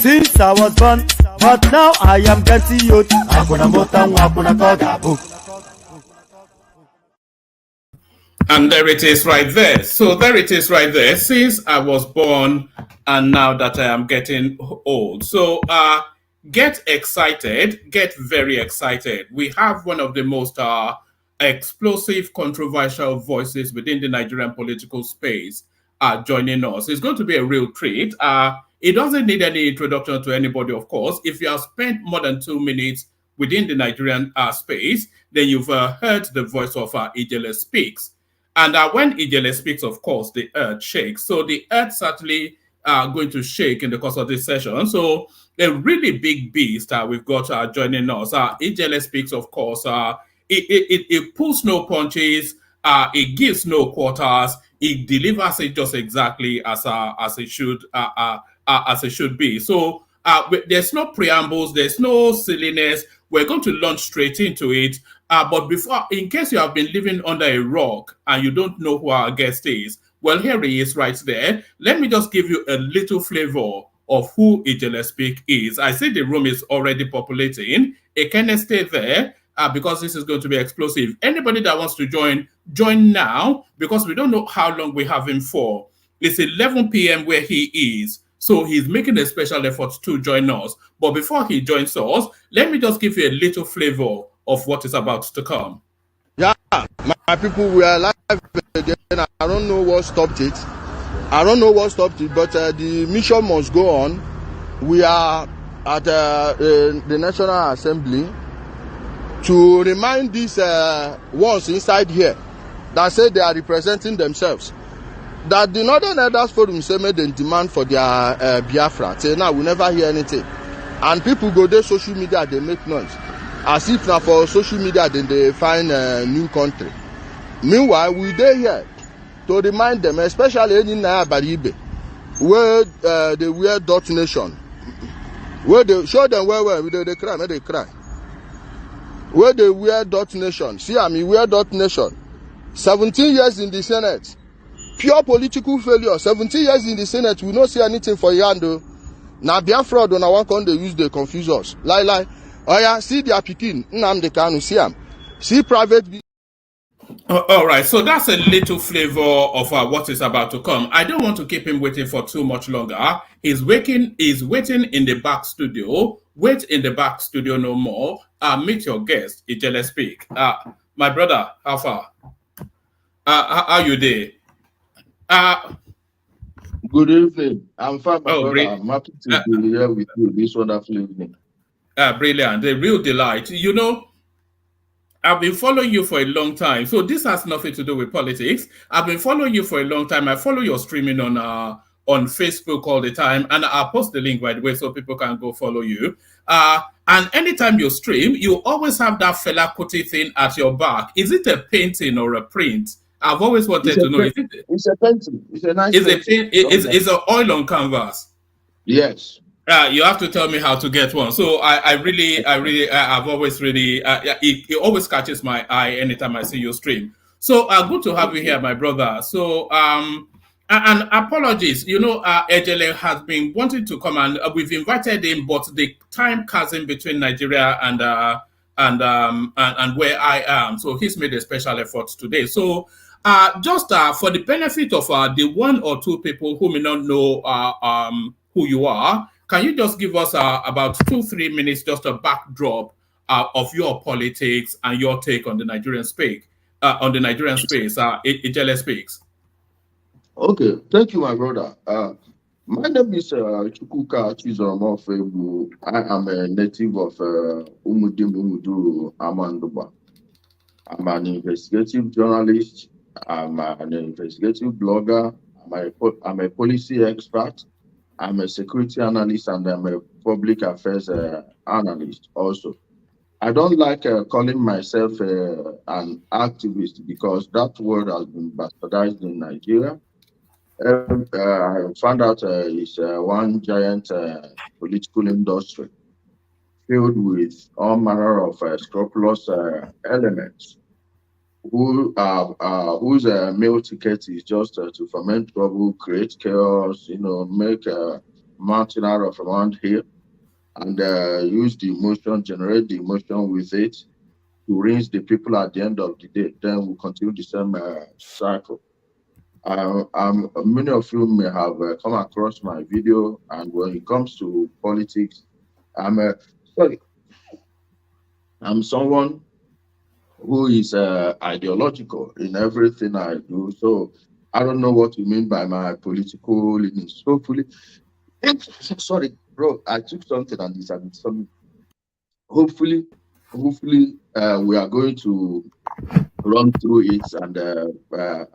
Since I was born, but now I am getting youth. And there it is right there. So there it is right there. Since I was born and now that I am getting old. So get excited, get very excited. We have one of the most explosive, controversial voices within the Nigerian political space joining us. It's going to be a real treat. It doesn't need any introduction to anybody, of course. If you have spent more than 2 minutes within the Nigerian space, then you've heard the voice of Ijele speaks. And when Ijele speaks, of course, the earth shakes. So the earth certainly going to shake in the course of this session. So a really big beast we've got joining us. Ijele speaks, of course. It pulls no punches. It gives no quarters. It delivers it just exactly as it should be. So there's no preambles. There's no silliness. We're going to launch straight into it. But before, in case you have been living under a rock and you don't know who our guest is, well, here he is right there. Let me just give you a little flavor of who Ijele Speak is. I see the room is already populating. It can stay there because this is going to be explosive. Anybody that wants to join now, because we don't know how long we have him for. It's 11 p.m. where he is. So he's making a special effort to join us. But before he joins us, let me just give you a little flavor of what is about to come. Yeah, my people, we are live again. I don't know what stopped it. But the mission must go on. We are at the National Assembly to remind these ones inside here that say they are representing themselves. That the Northern Elders Forum say make them demand for their Biafra. Say now we never hear anything. And people go there social media, they make noise. As if now for social media then they find a new country. Meanwhile, we dey here to remind them, especially in Baribe, where they wear dot nation. Where they show them where they cry, where they cry. Where they wear dot nation. See, I mean, wear dot nation. 17 years in the Senate. Pure political failure. 17 years in the Senate, we don't see anything for Yando. Now, Biafra, don't want to they use, they confuse us. Like, oh yeah, see their Pekin. Nnamdi Kanu, see them. See private. All right, so that's a little flavor of what is about to come. I don't want to keep him waiting for too much longer. He's waiting in the back studio. Wait in the back studio no more. Meet your guest, Ijele speak. My brother, how far? How you there? Good evening. I'm fine, my brother. Brilliant. I'm happy to be here with you this wonderful evening. Brilliant. The real delight. You know, I've been following you for a long time. So this has nothing to do with politics. I've been following you for a long time. I follow your streaming on Facebook all the time. And I'll post the link, by the way, so people can go follow you. And anytime you stream, you always have that Fela Kuti thing at your back. Is it a painting or a print? I've always wanted to know. It's a painting. It's a nice painting. It's an oil on canvas. Yes. You have to tell me how to get one. So I've always really, it always catches my eye anytime I see you stream. So good to have you here, my brother. So, and apologies, you know, Ijele has been wanting to come and we've invited him, but the time chasm between Nigeria and where I am. So he's made a special effort today. So just for the benefit of the one or two people who may not know who you are, can you just give us about 2-3 minutes, just a backdrop of your politics and your take on the Nigerian space? Ijele speaks. Okay, thank you, my brother. My name is Chukwuka Chizoromofebu. I am a native of Umudu, Amanduba. I'm an investigative journalist. I'm an investigative blogger. I'm a policy expert. I'm a security analyst and I'm a public affairs analyst also. I don't like calling myself an activist because that word has been bastardized in Nigeria. I found out it's one giant political industry filled with all manner of scrupulous elements whose meal ticket is just to foment trouble, create chaos, you know, make a mountain out of around here, and use the emotion, generate the emotion with it to rinse the people at the end of the day. Then we continue the same cycle. Many of you may have come across my video, and when it comes to politics, I'm someone who is ideological in everything I do. So I don't know what you mean by my political leanings. Hopefully, sorry, bro, I took something and this and something. Hopefully, we are going to run through it, and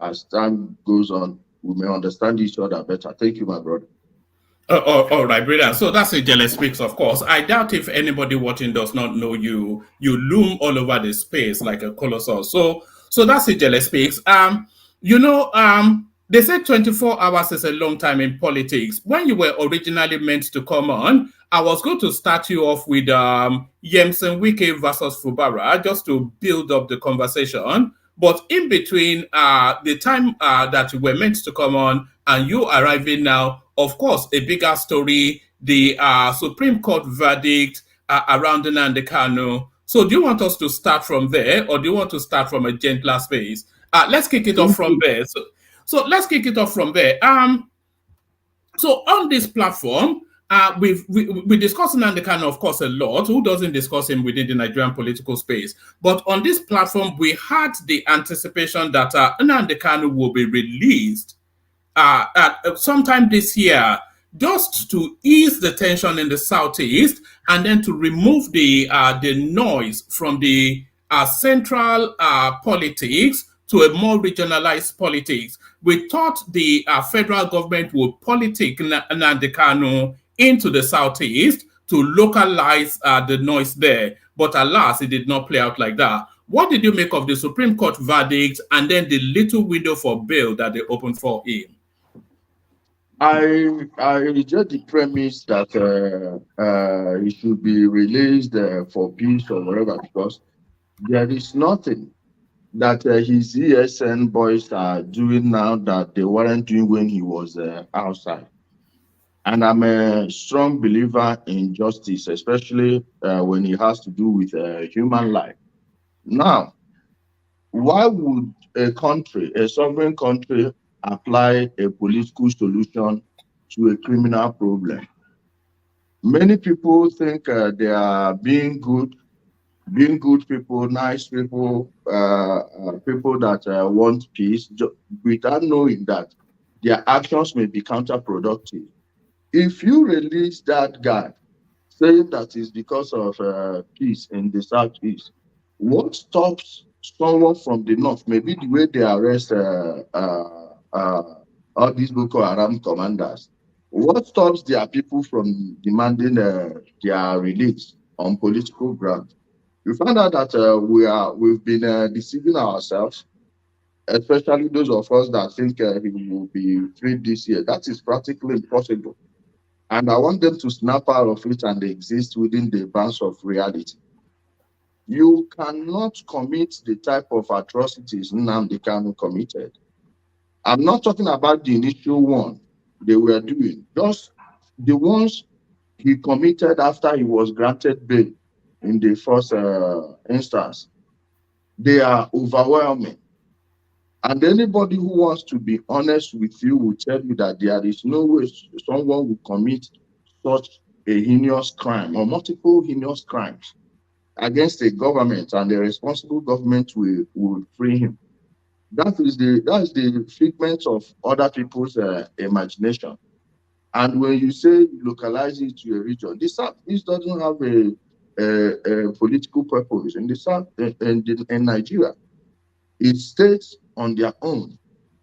as time goes on, we may understand each other better. Thank you, my brother. All right, brilliant. So that's Ijele Speaks, of course. I doubt if anybody watching does not know you. You loom all over the space like a colossus. So that's Ijele Speaks. You know, they said 24 hours is a long time in politics. When you were originally meant to come on, I was going to start you off with Yemsen Wike versus Fubara, just to build up the conversation. But in between the time that you were meant to come on and you arriving now, of course, a bigger story, the Supreme Court verdict around Nnamdi Kanu. So do you want us to start from there, or do you want to start from a gentler space? Let's kick it off from there. So let's kick it off from there. So on this platform, we discuss Nnamdi Kanu, of course, a lot. Who doesn't discuss him within the Nigerian political space? But on this platform, we had the anticipation that Nnamdi Kanu will be released sometime this year, just to ease the tension in the southeast, and then to remove the noise from the central politics, to a more regionalized politics. We thought the federal government would politic Nnamdi Kanu into the southeast to localize the noise there. But alas, it did not play out like that. What did you make of the Supreme Court verdict and then the little window for bail that they opened for him? I reject the premise that he should be released for peace or whatever, because there is nothing that his ESN boys are doing now that they weren't doing when he was outside. And I'm a strong believer in justice, especially when it has to do with human life. Now, why would a country, a sovereign country, apply a political solution to a criminal problem? Many people think they are being good people, nice people, people that want peace, without knowing that their actions may be counterproductive. If you release that guy, saying that is because of peace in the southeast, what stops someone from the north? Maybe the way they arrest all these Boko Haram commanders. What stops their people from demanding their release on political grounds? We found out that we've been deceiving ourselves, especially those of us that think he will be freed this year. That is practically impossible. And I want them to snap out of it and exist within the bounds of reality. You cannot commit the type of atrocities Nnamdi Kanu committed. I'm not talking about the initial one they were doing, just the ones he committed after he was granted bail in the first instance. They are overwhelming. And anybody who wants to be honest with you will tell you that there is no way someone will commit such a heinous crime or multiple heinous crimes against a government and the responsible government will free him. That is the figment of other people's imagination. And when you say localize it to a region, this doesn't have a political purpose. In the south, in Nigeria, it states on their own,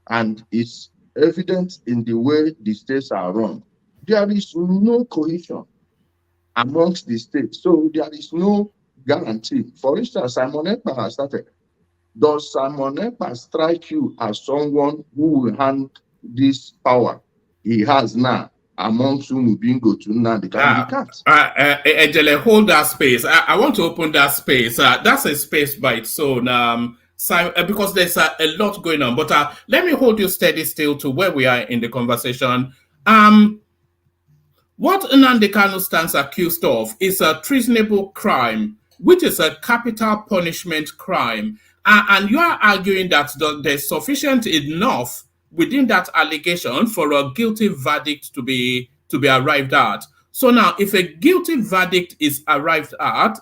and it's evident in the way the states are run. There is no cohesion amongst the states, so there is no guarantee. For instance, Simon Ekpa has started. Does Simon Ekpa strike you as someone who will hand this power he has now amongst Umubingo to Nnamdi Kanu? He can't. Ijele, hold that space. I want to open that space. That's a space by its own. Because there's a lot going on. But let me hold you steady still to where we are in the conversation. What Nnamdi Kanu stands accused of is a treasonable crime, which is a capital punishment crime. And you are arguing that there's sufficient enough within that allegation for a guilty verdict to be arrived at. So now, if a guilty verdict is arrived at,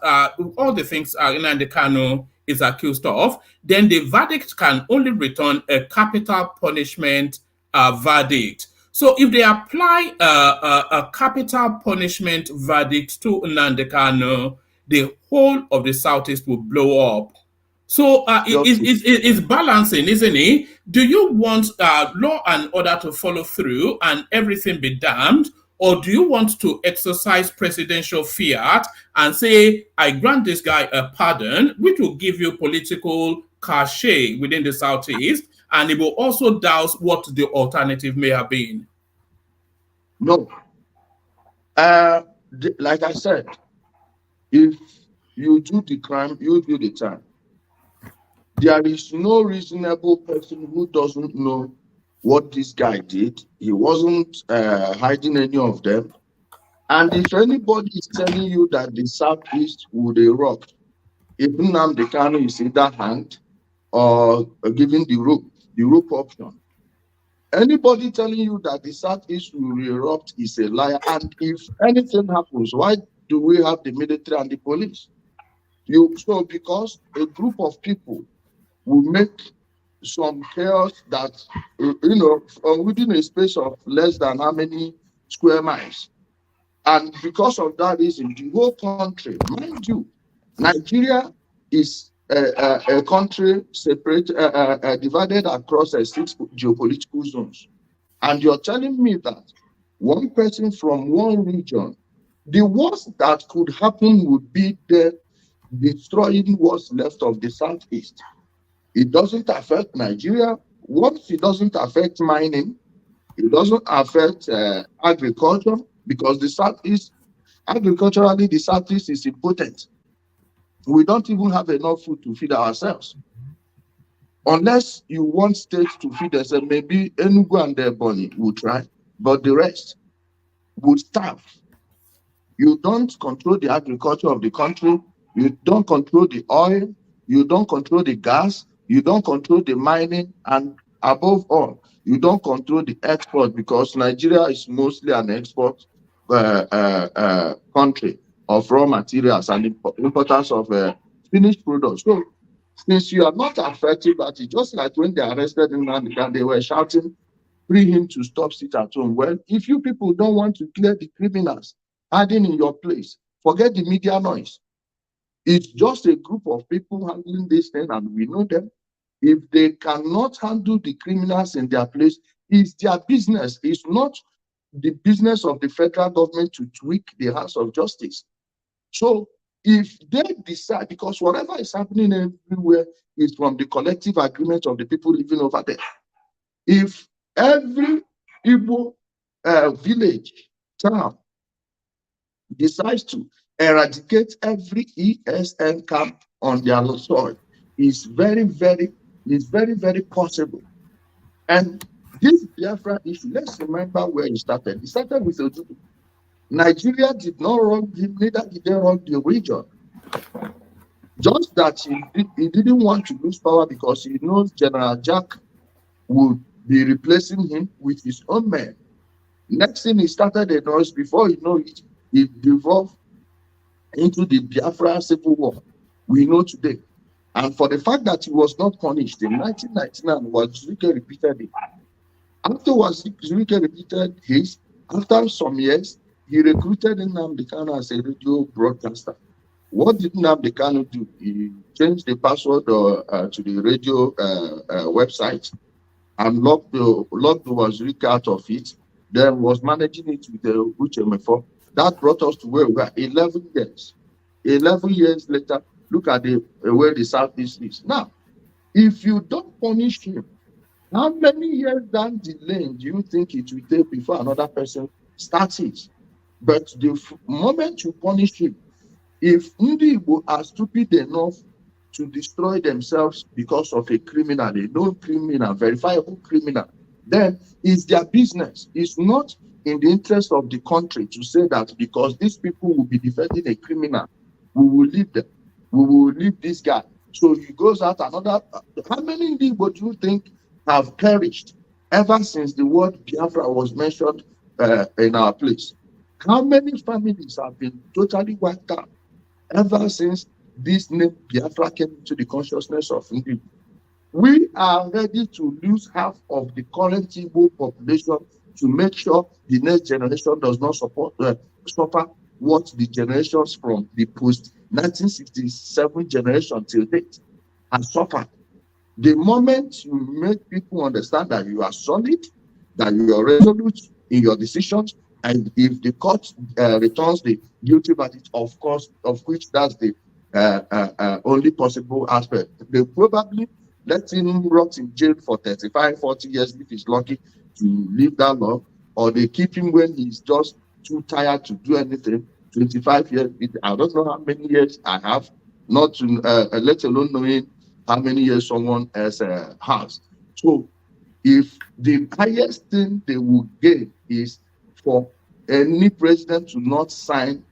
all the things Nnamdi Kanu is accused of, then the verdict can only return a capital punishment verdict. So if they apply a capital punishment verdict to Nnamdi Kanu, the whole of the Southeast will blow up. So it's balancing, isn't it? Do you want law and order to follow through and everything be damned? Or do you want to exercise presidential fiat and say, I grant this guy a pardon, which will give you political cachet within the Southeast, and it will also douse what the alternative may have been? No. Like I said, if you do the crime, you do the time. There is no reasonable person who doesn't know what this guy did. He wasn't hiding any of them. And if anybody is telling you that the Southeast would erupt, if Nnamdi Kanu is either hanged or given the rope option, anybody telling you that the Southeast will erupt is a liar. And if anything happens, why do we have the military and the police? So because a group of people will make some chaos that, within a space of less than how many square miles. And because of that reason, the whole country, mind you, Nigeria is a country divided across 6 geopolitical zones. And you're telling me that one person from one region, the worst that could happen would be the destroying what's left of the Southeast. It doesn't affect Nigeria. Once it doesn't affect mining, it doesn't affect agriculture, because the Southeast, agriculturally, the Southeast is impotent. We don't even have enough food to feed ourselves. Unless you want states to feed themselves, maybe Enugu and Ebonyi will try, but the rest would starve. You don't control the agriculture of the country. You don't control the oil. You don't control the gas. You don't control the mining. And above all, you don't control the export, because Nigeria is mostly an export country of raw materials and importance of finished products. So since you are not affected by it, just like when they arrested Nnamdi Kanu, they were shouting, free him to stop sit at home. Well, if you people don't want to clear the criminals hiding in your place, forget the media noise. It's just a group of people handling this thing, and we know them. If they cannot handle the criminals in their place, it's their business. It's not the business of the federal government to tweak the hands of justice. So if they decide, because whatever is happening everywhere is from the collective agreement of the people living over there. If every Igbo village, town, decides to eradicate every ESN camp on their soil, is very, very possible. And this Biafra issue, let's remember where it started. It started with Ojukwu. Nigeria did not wrong him, neither did they wrong the region. Just that he didn't want to lose power, because he knows General Jack would be replacing him with his own men. Next thing, he started a noise. Before you know it, it devolved into the Biafra Civil War we know today. And for the fact that he was not punished in 1999, Wazirike repeated it. After Wazirike repeated his, after some years, he recruited Nnamdi Kanu as a radio broadcaster. What did Nnamdi Kanu do? He changed the password to the radio website and locked the Wazirike out of it. Then was managing it with the Uchemefo. That brought us to where we are 11 years. 11 years later, look at where the Southeast is. Now, if you don't punish him, how many years down the lane do you think it will take before another person starts it? But the moment you punish him, if Ndi Igbo are stupid enough to destroy themselves because of a criminal, a known criminal, verifiable criminal, then it's their business. It's not in the interest of the country to say that because these people will be defending a criminal, we will leave them. We will leave this guy. So he goes out another. How many people do you think have perished ever since the word Biafra was mentioned in our place? How many families have been totally wiped out ever since this name Biafra came into the consciousness of Igbo? We are ready to lose half of the current Igbo population to make sure the next generation does not suffer what the generations from the post-1967 generation till date has suffered. The moment you make people understand that you are solid, that you are resolute in your decisions, and if the court returns the guilty verdict, of course, of which that's the only possible aspect, they probably let him rot in jail for 35, 40 years if he's lucky to live that long, or they keep him when he's just too tired to do anything. 25 years, I don't know how many years I have, not to, let alone knowing how many years someone else has. So if the highest thing they will gain is for any president to not sign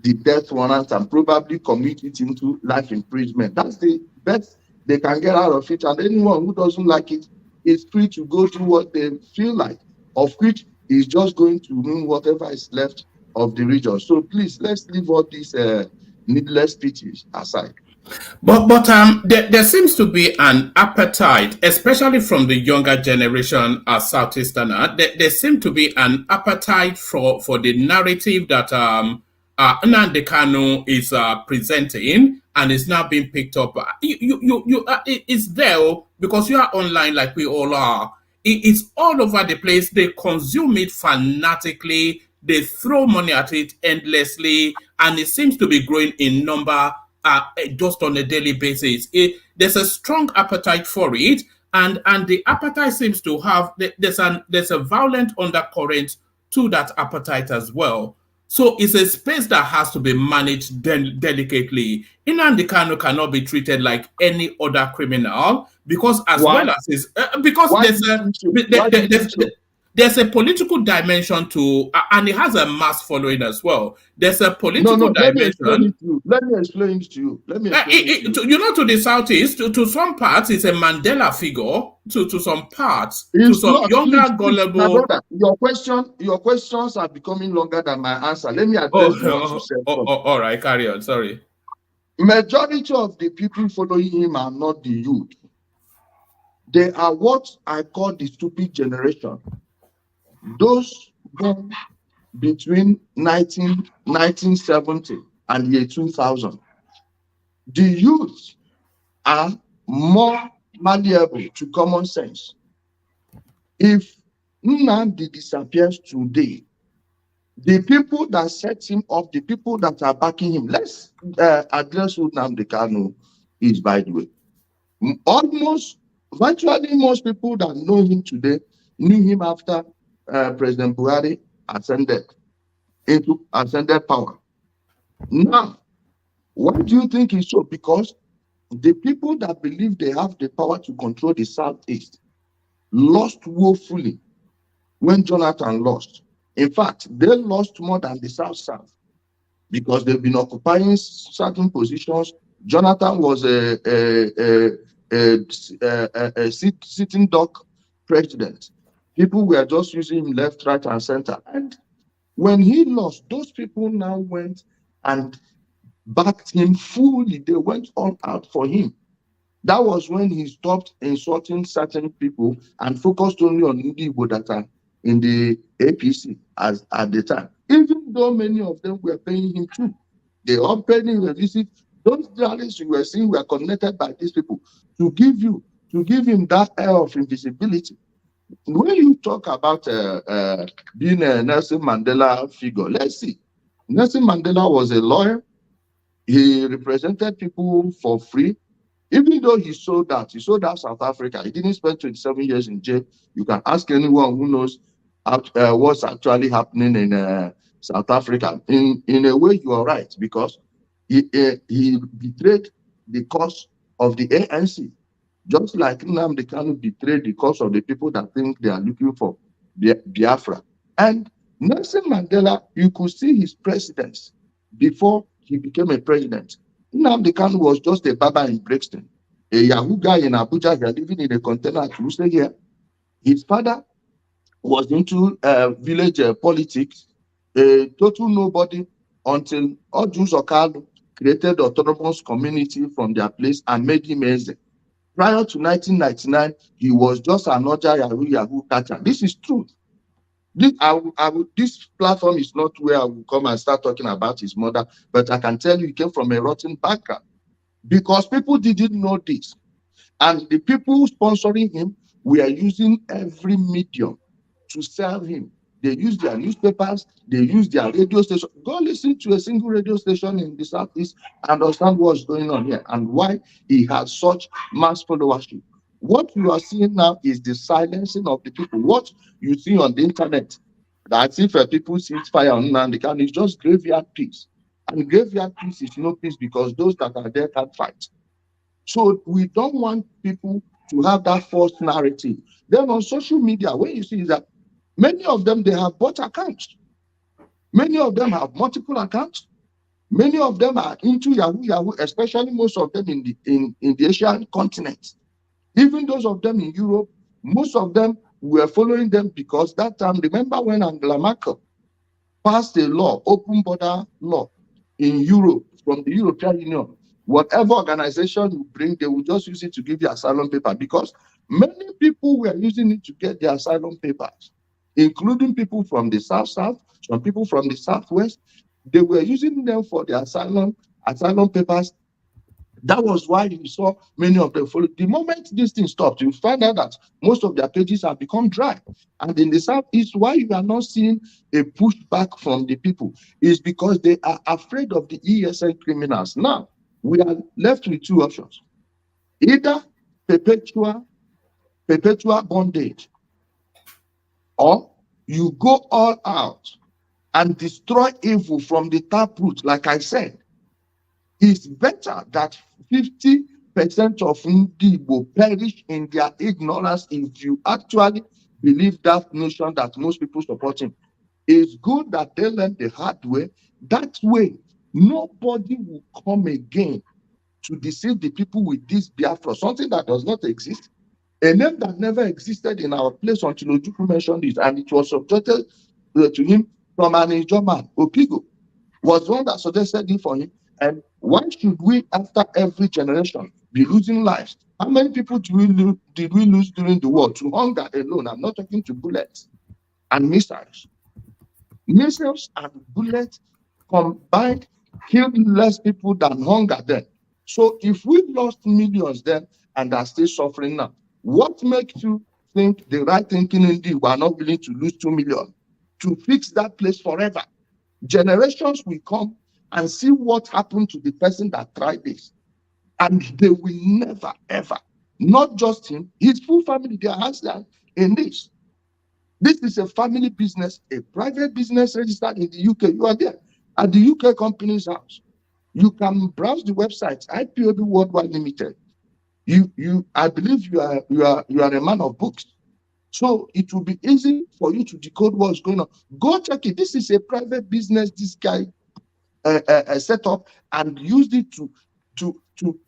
the death warrant and probably commit it into life imprisonment, that's the best they can get out of it. And anyone who doesn't like it is free to go through what they feel like, of which is just going to ruin whatever is left of the region. So please, let's leave all these needless speeches aside. But there seems to be an appetite, especially from the younger generation as Southeasterner. There seems to be an appetite for the narrative that Nnamdi Kanu is presenting and is now being picked up. It's there because you are online like we all are. It's all over the place. They consume it fanatically. They throw money at it endlessly, and it seems to be growing in number just on a daily basis. There's a strong appetite for it, and the appetite seems to have there's a violent undercurrent to that appetite as well. So it's a space that has to be managed delicately. Nnamdi Kanu cannot be treated like any other criminal because, as Why? well as his, because Why there's do you a think so? there- Why do there- you there's, think so? there's a political dimension to, and it has a mass following as well. There's a political No, let me explain dimension. it to you. Let me explain it to you. To the southeast, to some parts, it's a Mandela figure. To some parts, to It's some not. younger, Please, my gullible. brother, your questions are becoming longer than my answer. Let me address the ones you said. All right, carry on. Sorry. Majority of the people following him are not the youth. They are what I call the stupid generation. Those born between 1970 and the year 2000. The youth are more malleable to common sense. If Nnamdi disappears today, the people that set him up, the people that are backing him, let's address who Nnamdi Kanu is, by the way. Virtually most people that know him today knew him after President Buhari ascended power. Now, why do you think it's so? Because the people that believe they have the power to control the Southeast lost woefully when Jonathan lost. In fact, they lost more than the South because they've been occupying certain positions. Jonathan was a sitting duck president. People were just using him left, right, and center. And when he lost, those people now went and backed him fully. They went all out for him. That was when he stopped insulting certain people and focused only on the Igbo that are in the APC at the time. Even though many of them were paying him too. They all paid him a visit. Those rallies you were seeing were connected by these people to give him that air of invisibility. When you talk about being a Nelson Mandela figure, let's see. Nelson Mandela was a lawyer. He represented people for free. Even though he sold out South Africa. He didn't spend 27 years in jail. You can ask anyone who knows what's actually happening in South Africa. In a way, you are right, because he betrayed the cause of the ANC. Just like Nnamdi Kanu betrayed the cause of the people that think they are looking for Biafra. And Nelson Mandela, you could see his precedence before he became a president. Nnamdi Kanu was just a barber in Brixton, a Yahoo guy in Abuja here, living in a container at Tuesday here. His father was into village politics, a total nobody, until Odjus Okalu created autonomous community from their place and made him easy. Prior to 1999, he was just another Yahoo catcher. This is truth. This platform is not where I will come and start talking about his mother, but I can tell you he came from a rotten background because people didn't know this. And the people sponsoring him were using every medium to sell him. They used their newspapers, they used their radio station. Go listen to a single radio station in the Southeast and understand what's going on here and why he has such mass followership. What you are seeing now is the silencing of the people. What you see on the internet, that if people set fire on Nnamdi Kanu, it's just graveyard peace. And graveyard peace is no peace because those that are there can't fight. So we don't want people to have that false narrative. Then on social media, what you see is that many of them, they have bought accounts. Many of them have multiple accounts. Many of them are into Yahoo, especially most of them in the Asian continent. Even those of them in Europe, most of them were following them because that time, remember when Angela Merkel passed a law, open border law in Europe from the European Union. Whatever organization you bring, they will just use it to give you asylum paper because many people were using it to get their asylum papers, including people from the South, some people from the Southwest. They were using them for their asylum papers. That was why you saw many of them follow. The moment this thing stopped, you find out that most of their pages have become dry. And in the Southeast, why you are not seeing a pushback from the people is because they are afraid of the ESN criminals. Now, we are left with two options. Either perpetual bondage, or you go all out and destroy evil from the taproot. Like I said, it's better that 50% of Ndi will perish in their ignorance if you actually believe that notion that most people support him. It's good that they learn the hard way. That way, nobody will come again to deceive the people with this Biafra, something that does not exist, a name that never existed in our place until Ojukwu mentioned it, and it was subjected to him from an Ijaw man. Opigo was one that suggested it for him. And why should we, after every generation, be losing lives? How many people did we lose during the war to hunger alone? I'm not talking to bullets and missiles. Missiles and bullets combined killed less people than hunger then. So if we lost millions then and are still suffering now, what makes you think the right thinking indeed were not willing to lose 2 million to fix that place forever? Generations will come and see what happened to the person that tried this. And they will never, ever, not just him, his full family, their hands in this. This is a family business, a private business registered in the UK. You are there at the UK company's house. You can browse the website, IPOB Worldwide Limited. I believe you are a man of books. So it will be easy for you to decode what's going on. Go check it. This is a private business this guy set up and used it to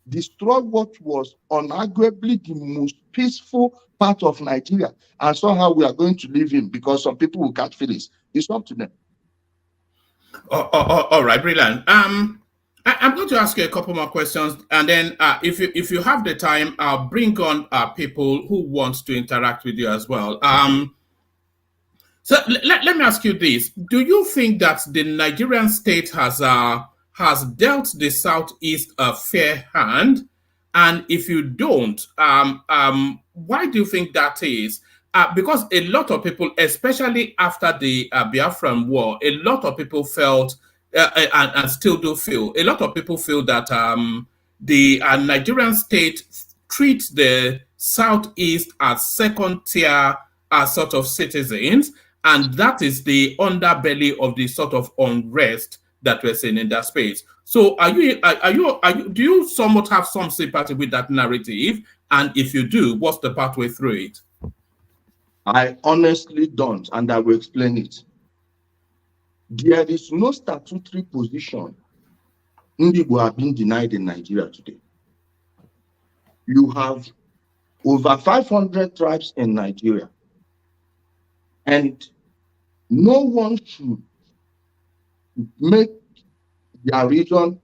destroy what was unarguably the most peaceful part of Nigeria. And somehow we are going to leave him because some people will catch feelings. It's up to them. All right, brilliant. I'm going to ask you a couple more questions, and then if you have the time, I'll bring on people who want to interact with you as well. So let me ask you this: do you think that the Nigerian state has dealt the Southeast a fair hand? And if you don't, why do you think that is? Because a lot of people, especially after the Biafran War, a lot of people felt, and still do feel, a lot of people feel that the Nigerian state treats the Southeast as second-tier sort of citizens, and that is the underbelly of the sort of unrest that we're seeing in that space. So do you somewhat have some sympathy with that narrative? And if you do, what's the pathway through it? I honestly don't, and I will explain it. There is no statutory position Igbo have been denied in Nigeria today. You have over 500 tribes in Nigeria, and no one should make their region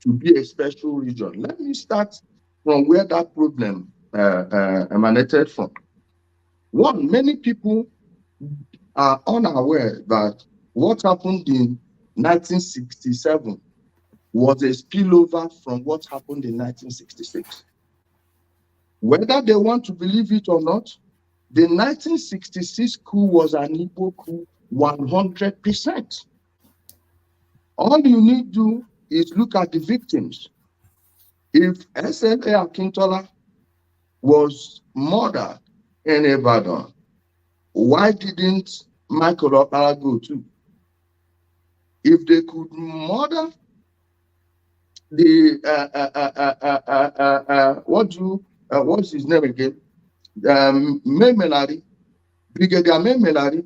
to be a special region. Let me start from where that problem emanated from. One, many people are unaware that what happened in 1967 was a spillover from what happened in 1966. Whether they want to believe it or not, the 1966 coup was an Igbo coup 100%. All you need to do is look at the victims. If SLA Akintola was murdered in Ibadan, why didn't Michael Okpara go too? If they could murder the what's his name again? Brigadier Memelari,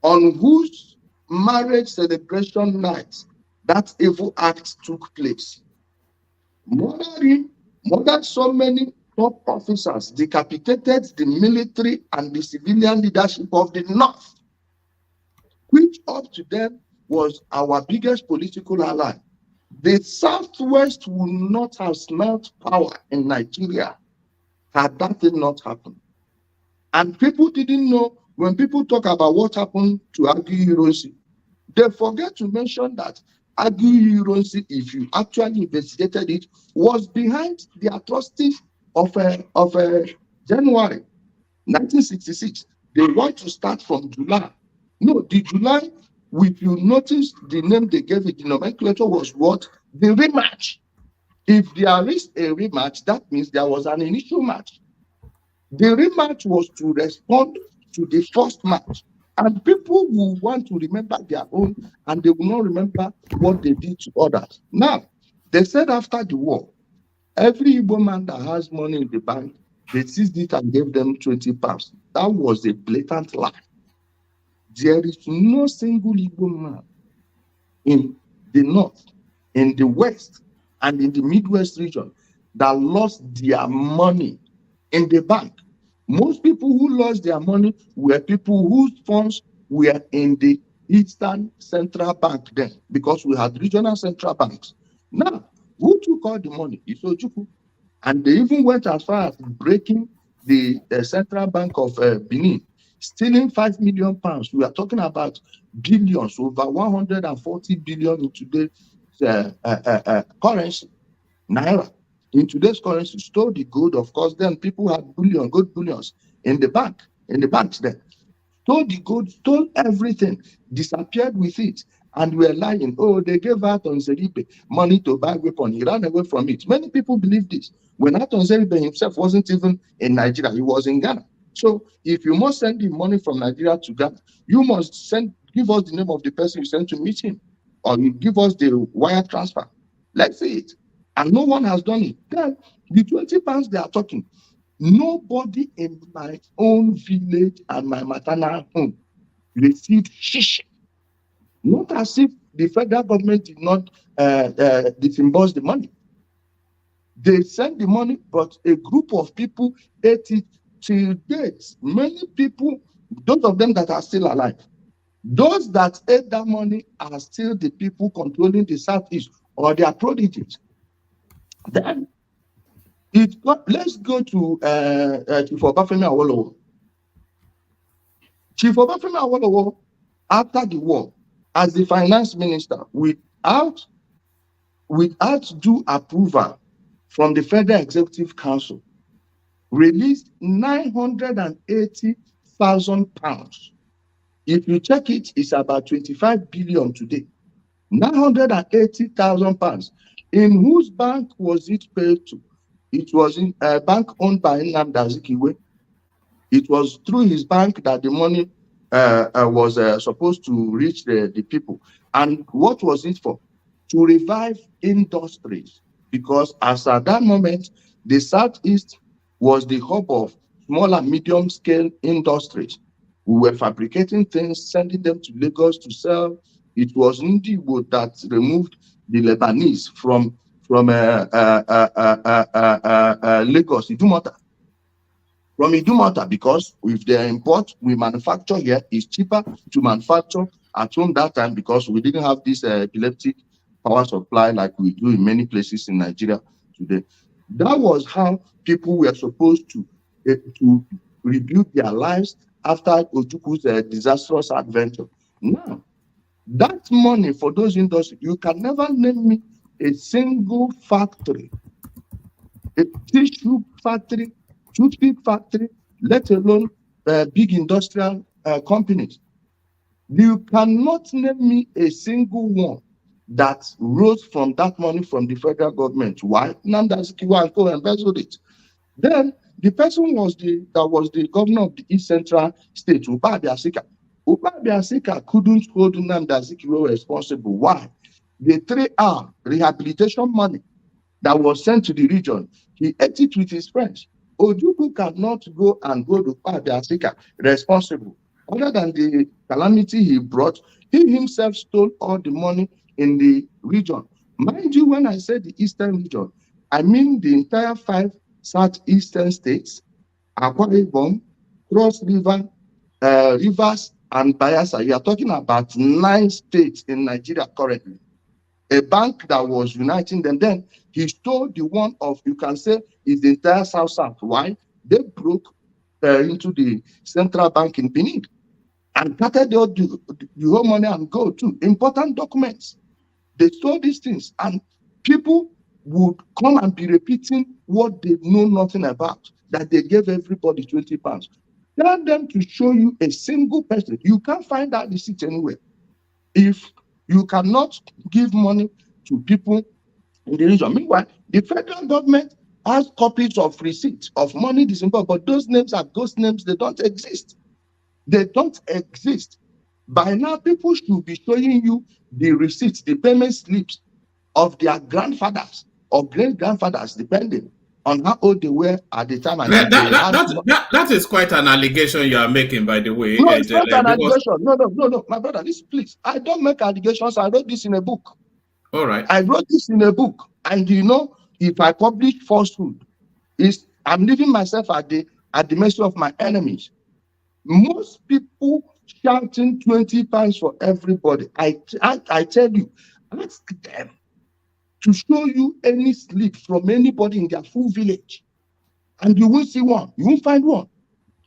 on whose marriage celebration night that evil act took place. Murdered so many top officers, decapitated the military and the civilian leadership of the North, which up to them was our biggest political ally. The Southwest would not have smelt power in Nigeria had that thing not happened. And people didn't know, when people talk about what happened to Agi Hiroshi, they forget to mention that argue you don't see if you actually investigated it, was behind the atrocity of January 1966. They want to start from July. No, the July, if you notice the name they gave it, the nomenclature was what? The rematch. If there is a rematch, that means there was an initial match. The rematch was to respond to the first match. And people will want to remember their own, and they will not remember what they did to others. Now, they said after the war, every Igbo man that has money in the bank, they seized it and gave them 20 pounds. That was a blatant lie. There is no single Igbo man in the north, in the west, and in the Midwest region that lost their money in the bank. Most people who lost their money were people whose funds were in the Eastern Central Bank then, because we had regional central banks. Now, who took all the money? It's Ojukwu. And they even went as far as breaking the Central Bank of Benin, stealing 5 million pounds. We are talking about billions, over 140 billion in today's currency, naira. In today's currency, stole the gold. Of course, then people had gold bullions in the banks then. Stole the gold, stole everything, disappeared with it, and were lying. Oh, they gave Aton Zeribe money to buy weapon. He ran away from it. Many people believe this. When Aton Zeribe himself wasn't even in Nigeria, he was in Ghana. So if you must send the money from Nigeria to Ghana, you must give us the name of the person you sent to meet him, or you give us the wire transfer. Let's see it. And no one has done it. Then the 20 pounds they are talking, nobody in my own village and my maternal home received shish. Not as if the federal government did not disburse the money. They sent the money, but a group of people ate it till date. Many people, those of them that are still alive, those that ate that money are still the people controlling the Southeast, or their prodigies. Then let's go to Chief Obafemi Awolowo. Chief Obafemi Awolowo, after the war, as the finance minister, without due approval from the Federal Executive Council, released 980,000 pounds. If you check it, it's about 25 billion today. 980,000 pounds. In whose bank was it paid to? It was in a bank owned by Nnamdi Azikiwe. It was through his bank that the money was supposed to reach the people. And what was it for? To revive industries. Because as at that moment, the Southeast was the hub of small and medium scale industries. We were fabricating things, sending them to Lagos to sell. It was Ndiwo that removed the Lebanese from Lagos, Idumota. From Idumota, because if they import, we manufacture here. It's cheaper to manufacture at home that time because we didn't have this epileptic power supply like we do in many places in Nigeria today. That was how people were supposed to rebuild their lives after Ojukwu's disastrous adventure. Now, that money for those industries, you can never name me a single factory, a tissue factory, toothpick factory, let alone big industrial companies. You cannot name me a single one that rose from that money from the federal government. Why? Nnamdi Azikiwe and co embezzled it. Then the person was the governor of the East Central State, Uba Abiasika. Uba Abiasika couldn't hold Nnamdi Azikiwe responsible. Why? The 3R rehabilitation money that was sent to the region, he ate it with his friends. Ojukwu cannot go to Uba Abiasika responsible. Other than the calamity he brought, he himself stole all the money in the region. Mind you, when I say the Eastern region, I mean the entire 5 southeastern states, Akwa Ibom, Cross River, Rivers, and Bayelsa. You are talking about 9 states in Nigeria currently. A bank that was uniting them. Then he stole the one of, you can say, is the entire South. Why? They broke into the central bank in Benin and started the whole money and gold too. Important documents. They saw these things, and people would come and be repeating what they know nothing about, that they gave everybody 20 pounds. Tell them to show you a single person. You can't find that receipt anywhere. If you cannot give money to people in the region. Meanwhile, the federal government has copies of receipts of money disbursed, but those names are ghost names. They don't exist. They don't exist. By now, people should be showing you the receipts, the payment slips of their grandfathers or great-grandfathers, depending on how old they were at the time. And that is quite an allegation you are making, by the way. No, it's not an allegation. No, my brother, listen, please. I don't make allegations. I wrote this in a book. All right. I wrote this in a book. And if I publish falsehood, I'm leaving myself at the mercy of my enemies. Most people shouting 20 pounds for everybody. I tell you, ask them to show you any slip from anybody in their full village, and you won't see one. You won't find one.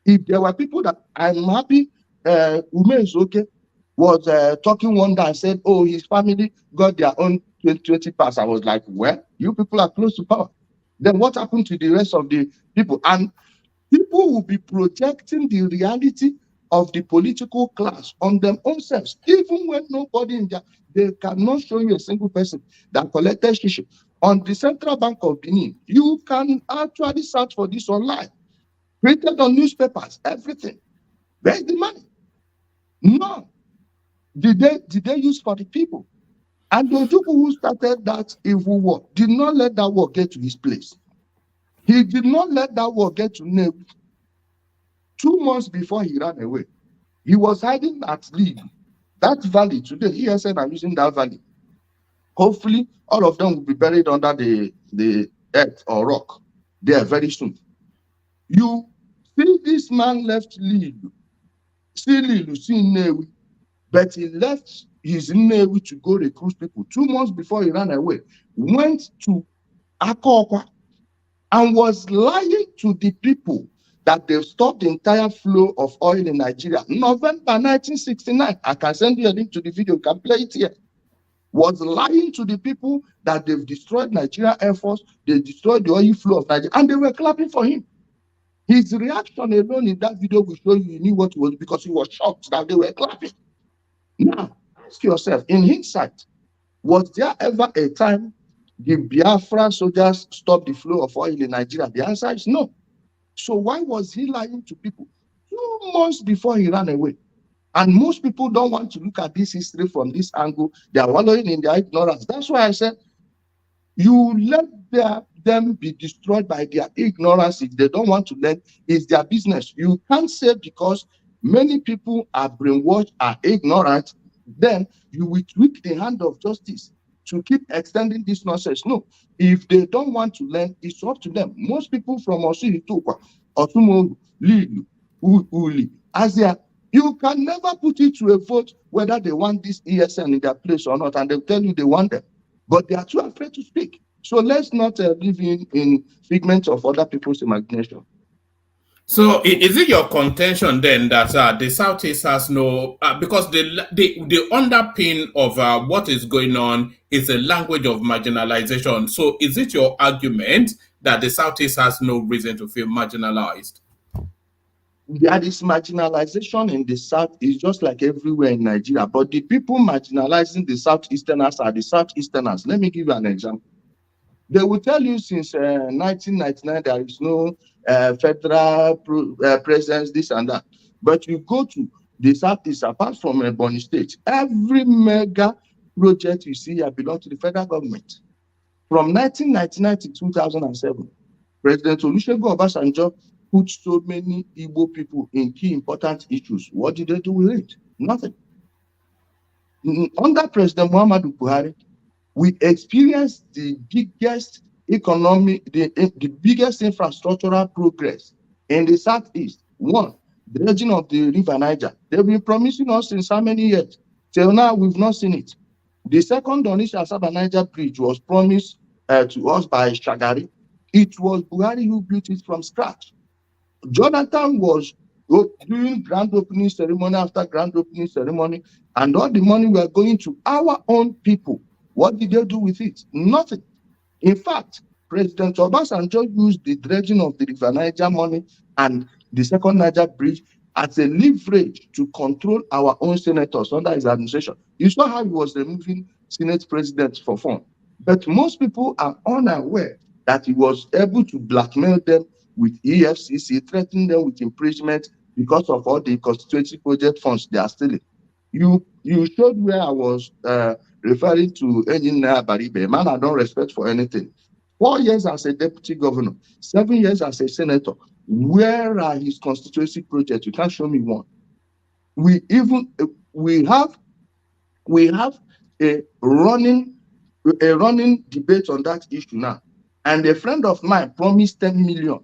If there were people that I'm happy, Ume is okay, was talking one day and said, oh, his family got their own 20 pounds. I was like, well, you people are close to power. Then what happened to the rest of the people? And people will be projecting the reality of the political class on their own selves, even when nobody in there, they cannot show you a single person that collected shishi. On the Central Bank of Benin, you can actually search for this online, printed on newspapers, everything. Where's the money? None. Did they use for the people? And the people who started that evil war did not let that war get to his place. He did not let that war get to Nebu. 2 months before he ran away, he was hiding at Lee. That valley today, ESN are using that valley. Hopefully, all of them will be buried under the earth or rock there very soon. You see, this man left Lee, see Nebu, but he left his Nebu to go recruit people. 2 months before he ran away, went to Akokwa and was lying to the people that they've stopped the entire flow of oil in Nigeria. November 1969, I can send you a link to the video, you can play it here. Was lying to the people that they've destroyed Nigeria Air Force, they destroyed the oil flow of Nigeria, and they were clapping for him. His reaction alone in that video will show you he knew what it was, because he was shocked that they were clapping. Now, ask yourself, in hindsight, was there ever a time the Biafra soldiers stopped the flow of oil in Nigeria? The answer is no. So why was he lying to people 2 months before he ran away? And most people don't want to look at this history from this angle. They are wallowing in their ignorance. That's why I said, you let them be destroyed by their ignorance. If they don't want to learn, it's their business. You can't say because many people are brainwashed, are ignorant, then you will tweak the hand of justice to keep extending this nonsense. No, if they don't want to learn, it's up to them. Most people from Osiritukwa, Otumogu, Lilu, Uli, Asia, you can never put it to a vote whether they want this ESN in their place or not, and they'll tell you they want them. But they are too afraid to speak. So let's not live in figments of other people's imagination. So is it your contention then that the Southeast has no, because the underpin of what is going on is a language of marginalization. So is it your argument that the Southeast has no reason to feel marginalized? There is marginalization in the South. It's just like everywhere in Nigeria. But the people marginalizing the Southeasterners are the Southeasterners. Let me give you an example. They will tell you since 1999 there is no federal presence, this and that. But you go to the Southeast, apart from Ebonyi State, every mega project you see here belongs to the federal government. From 1999 to 2007, President Olusegun Obasanjo put so many Igbo people in key important issues. What did they do with it? Nothing. Under President Muhammadu Buhari, we experienced the biggest economic, the biggest infrastructural progress in the Southeast. One, the region of the River Niger. They've been promising us since how many years? Till now, we've not seen it. The second Onitsha-Asaba Niger Bridge was promised to us by Shagari. It was Buhari who built it from scratch. Jonathan was doing grand opening ceremony after grand opening ceremony, and all the money were going to our own people. What did they do with it? Nothing. In fact, President Obasanjo used the dredging of the River Niger money and the second Niger bridge as a leverage to control our own senators under his administration. You saw how he was removing Senate presidents for fun. But most people are unaware that he was able to blackmail them with EFCC, threatening them with imprisonment because of all the constituency project funds they are stealing. You showed where I was referring to Ejele Baribe, a man I don't respect for anything. 4 years as a deputy governor, 7 years as a senator. Where are his constituency projects? You can't show me one. We have a running debate on that issue now. And a friend of mine promised 10 million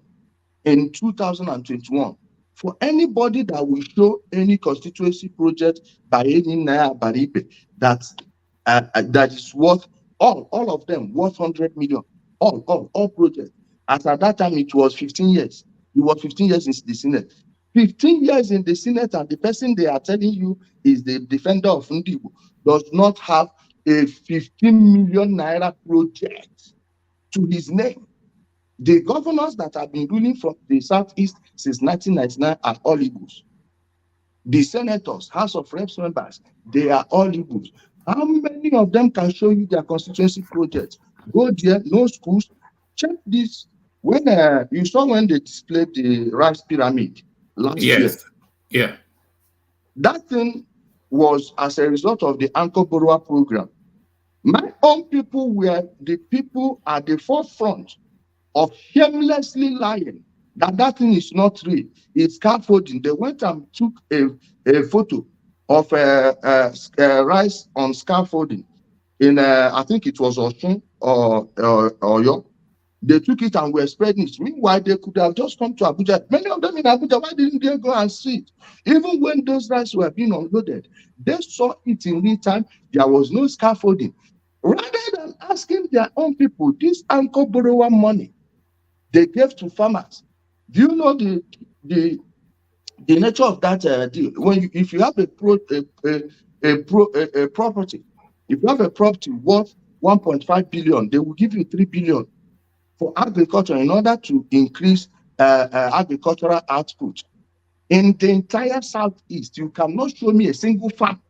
in 2021 for anybody that will show any constituency project by Ejele Baribe that is worth all of them worth 100 million. All projects. As at that time, it was 15 years. He was 15 years in the Senate. 15 years in the Senate, and the person they are telling you is the defender of Ndigo does not have a 15 million naira project to his name. The governors that have been ruling from the Southeast since 1999 are all Igbos. The senators, House of Reps members, they are all Igbos. How many of them can show you their constituency projects? Go there, no schools. Check this. When you saw when they displayed the rice pyramid last year. Yeah. That thing was as a result of the Anchor Borrower program. My own people were the people at the forefront of shamelessly lying that thing is not real. It's scaffolding. They went and took a photo of rice on scaffolding in I think it was Osun or Oyo. They took it and were spreading it. Meanwhile, they could have just come to Abuja. Many of them in Abuja, why didn't they go and see it? Even when those rice were being unloaded, they saw it in real time. There was no scaffolding. Rather than asking their own people, this Anchor Borrower money they gave to farmers. Do you know the nature of that deal? If you have a property, if you have a property worth 1.5 billion, they will give you 3 billion for agriculture in order to increase agricultural output. In the entire Southeast, you cannot show me a single farm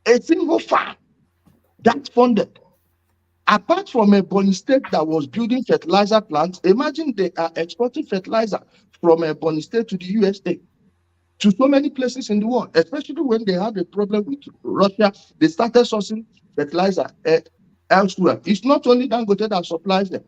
that funded. Apart from a Bonny State that was building fertilizer plants, imagine they are exporting fertilizer from a Bonny State to the USA, to so many places in the world, especially when they had a problem with Russia. They started sourcing fertilizer elsewhere. It's not only Dangote that supplies them.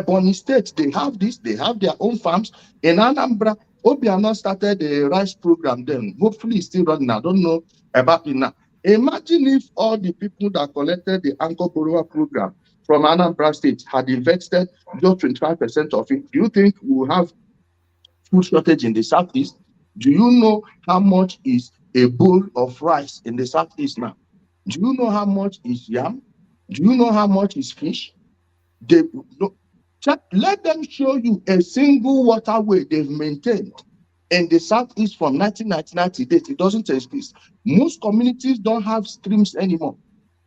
Bonny State, they have their own farms. In Anambra, Obiano started a rice program then. Hopefully it's still running. I don't know about it now. Imagine if all the people that collected the Anchor Borrower program from Anambra State had invested just 25% of it. Do you think we'll have food shortage in the Southeast? Do you know how much is a bowl of rice in the Southeast now? Do you know how much is yam? Do you know how much is fish? Let them show you a single waterway they've maintained in the Southeast from 1999 to date. It doesn't exist. Most communities don't have streams anymore.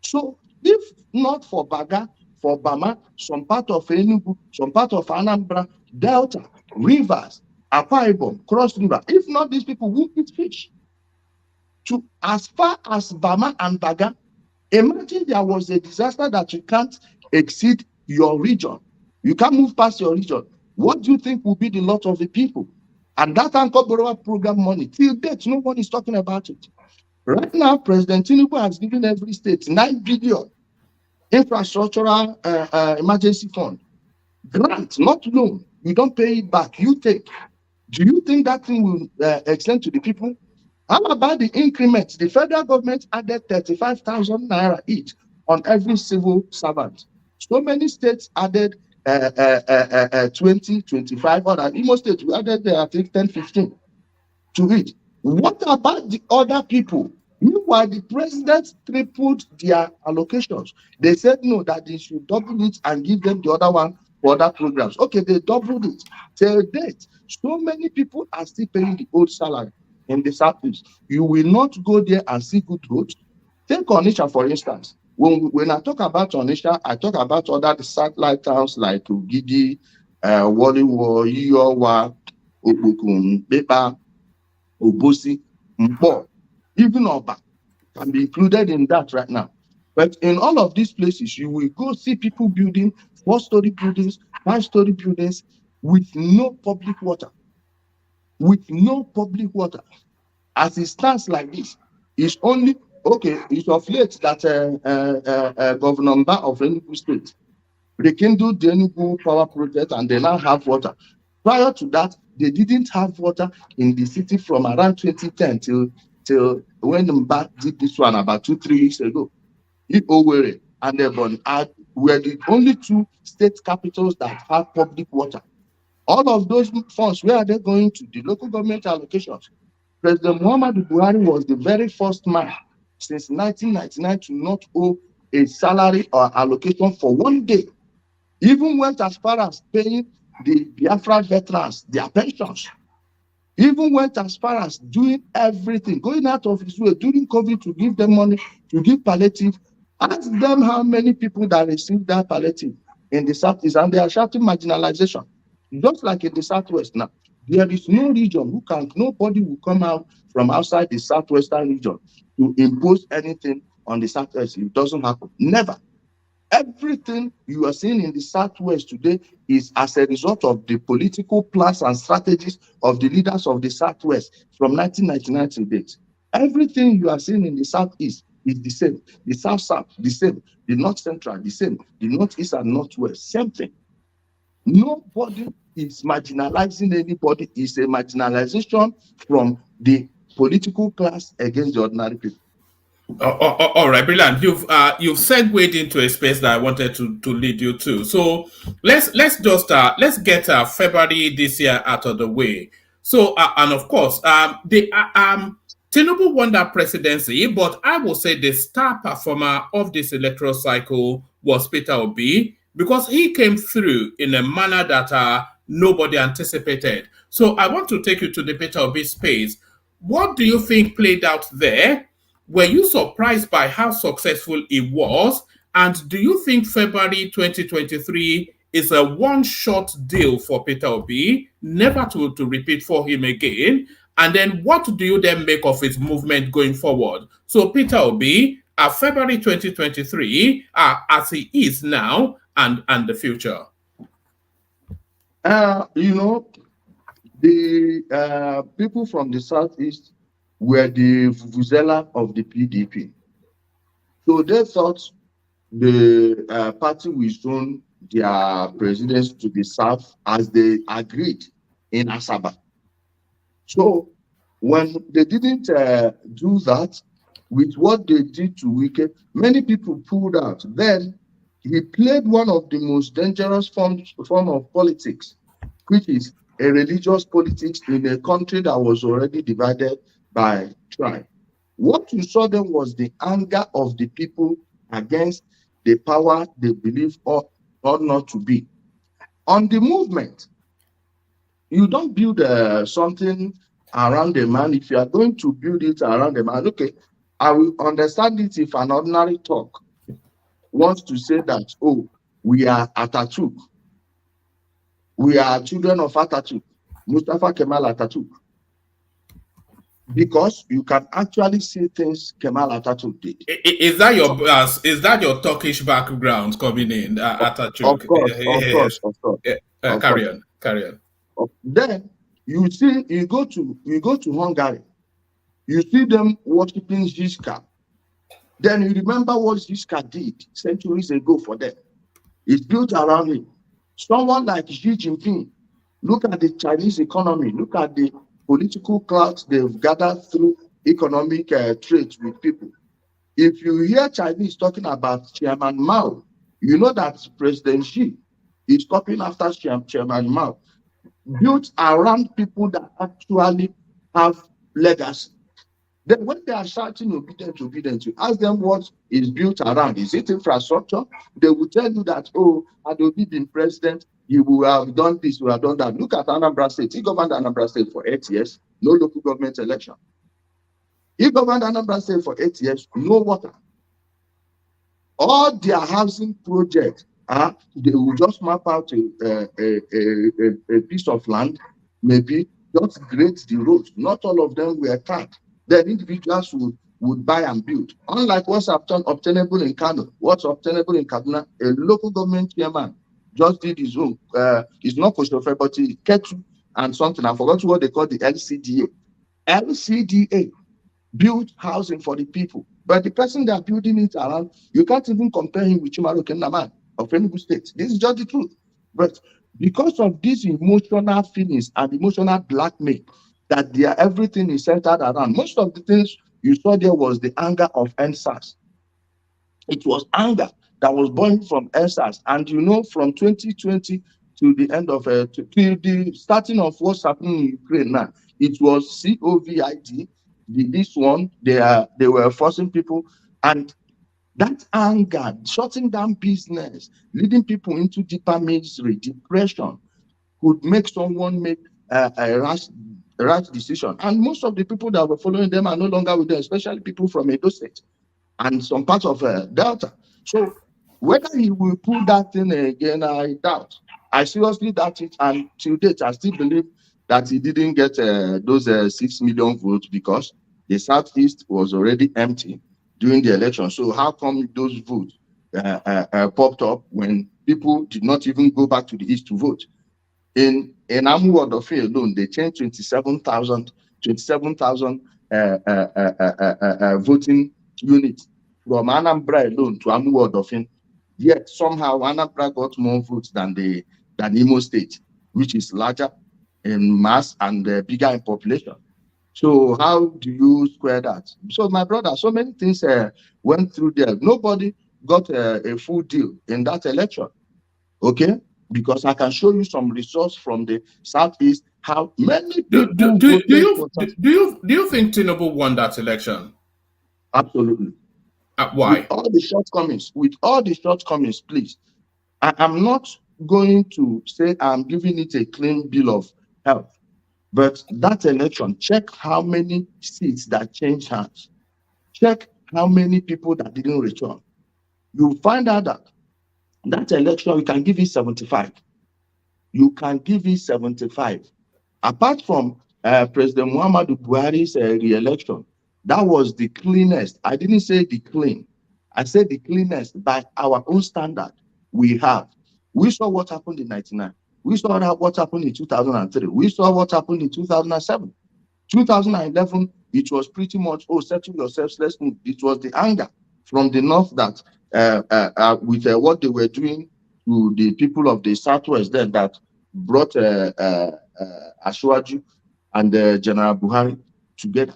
So if not for Baga, for Bama, some part of Enugu, some part of Anambra, Delta, rivers, Akwa Ibom, Cross River, if not these people won't eat fish. To as far as Bama and Baga, imagine there was a disaster that you can't exceed your region. You can't move past your region. What do you think will be the lot of the people? And that Anchor Borrower program money, till date, no one is talking about it. Right now, President Tinubu has given every state 9 billion infrastructural emergency fund. Grant, not loan. You don't pay it back. You take. Do you think that thing will extend to the people? How about the increments? The federal government added 35,000 naira each on every civil servant. So many states added 20, 25, or in most states we added I think 10, 15 to it. What about the other people? Meanwhile, the president tripled their allocations. They said no, that they should double it and give them the other one for other programs. Okay, they doubled it. Till date, so many people are still paying the old salary in the Southeast. You will not go there and see good roads. Take Onitsha, for instance. When I talk about Onitsha, I talk about other satellite towns like Ugidi, Waliwo, Iyowa, Okpokun, Bepa, Obosi, Mpo, even Oba can be included in that right now. But in all of these places, you will go see people building 4-story buildings, 5-story buildings with no public water. With no public water. As it stands like this, it's only, okay, it's of late that Governor Mba of Enugu State rekindled the Enugu power project and they now have water. Prior to that, they didn't have water in the city from around 2010 till when Mba did this one about 2-3 years ago. Owerri and Ebonyi were the only 2 state capitals that have public water. All of those funds, where are they going to? The local government allocations. President Muhammadu Buhari was the very first man since 1999 to not owe a salary or allocation for 1 day. Even went as far as paying the Biafra veterans their pensions. Even went as far as doing everything, going out of his way during COVID to give them money, to give palliative. Ask them how many people that received that palliative in the Southeast, and they are shouting marginalization. Just like in the Southwest now, there is no region nobody will come out from outside the Southwestern region to impose anything on the Southwest. It doesn't happen. Never. Everything you are seeing in the Southwest today is as a result of the political plans and strategies of the leaders of the Southwest from 1999 to date. Everything you are seeing in the Southeast is the same. The South, the same. The North Central, the same. The Northeast and Northwest, same thing. Nobody is marginalizing anybody. It's a marginalization from the political class against the ordinary people. All right, brilliant. You've segued into a space that I wanted to lead you to. So let's get February this year out of the way. So and of course, Tinubu won that presidency, but I will say the star performer of this electoral cycle was Peter Obi, because he came through in a manner that nobody anticipated. So I want to take you to the Peter Obi space. What do you think played out there? Were you surprised by how successful it was? And do you think February 2023 is a one-shot deal for Peter Obi, never to repeat for him again? And then what do you then make of his movement going forward? So Peter Obi, February 2023, as he is now, and the future. The people from the Southeast were the vuvuzela of the PDP. So they thought the party will zone their presidents to the south as they agreed in Asaba. So when they didn't do that, with what they did to Wike, many people pulled out. Then he played one of the most dangerous form of politics, which is a religious politics in a country that was already divided by tribe. What you saw then was the anger of the people against the power they believe ought not to be. On the movement, you don't build something around a man. If you are going to build it around a man, okay, I will understand it if an ordinary talk wants to say that, oh, we are Atatürk. We are children of Atatürk, Mustafa Kemal Atatürk. Because you can actually see things Kemal Atatürk did. Is that your Turkish background coming in, Atatürk? Of course. Carry on. Then you go to Hungary, you see them worshiping Zizka. Then you remember what Zizka did centuries ago for them. It's built around him. Someone like Xi Jinping, look at the Chinese economy, look at the political clout they've gathered through economic trade with people. If you hear Chinese talking about Chairman Mao, you know that President Xi is copying after Chairman Mao, built around people that actually have legacy. Then when they are shouting obedient, you ask them what is built around. Is it infrastructure? They will tell you that, oh, had Obi been president, he will have done this, he will have done that. Look at Anambra State. He governed Anambra State for 8 years, no local government election. He governed Anambra State for 8 years, no water. all their housing projects, they will just map out a piece of land, maybe just grade the road. Not all of them were cut. Then individuals would buy and build. Unlike what's obtainable in Kano, what's obtainable in Kaduna, a local government chairman just did his own. It's not Koshofe, but he Ketu and something. I forgot what they call the LCDA. LCDA build housing for the people. But the person they are building it around, you can't even compare him with Chimaro Kennaman of Enugu State. This is just the truth. But because of these emotional feelings and emotional blackmail, that everything is centered around, most of the things you saw there was the anger of NSAS. It was anger that was born from NSAS. And you know, from 2020 to the end of to the starting of what's happening in Ukraine now, it was COVID. This one, they were forcing people, and that anger, shutting down business, leading people into deeper misery, depression, could make someone make a rash decision. And most of the people that were following them are no longer with them, especially people from Edo State and some parts of Delta. So whether he will pull that thing again, I doubt. I seriously doubt it. And to date, I still believe that he didn't get those 6 million votes because the Southeast was already empty during the election. So how come those votes popped up when people did not even go back to the East to vote? In Amuwodofe alone, they changed 27,000 voting units from Anambra alone to Amuwodofe. Yet somehow Anambra got more votes than Imo State, which is larger in mass and bigger in population. So how do you square that? So my brother, so many things went through there. Nobody got a full deal in that election. Okay? Because I can show you some results from the Southeast, how many people do you think Tinubu won that election? Absolutely. Why? With all the shortcomings, please. I am not going to say I'm giving it a clean bill of health. But that election, check how many seats that changed hands. Check how many people that didn't return. You find out that election, you can give it 75. You can give it 75. Apart from President Muhammadu Buhari's re-election, that was the cleanest. I didn't say the clean. I said the cleanest by our own standard we have. We saw what happened in 1999. We saw what happened in 2003. We saw what happened in 2007. 2011, it was pretty much, settle yourselves, let's move. It was the anger from the north that, with what they were doing to the people of the Southwest then, that brought Ashwaju and General Buhari together.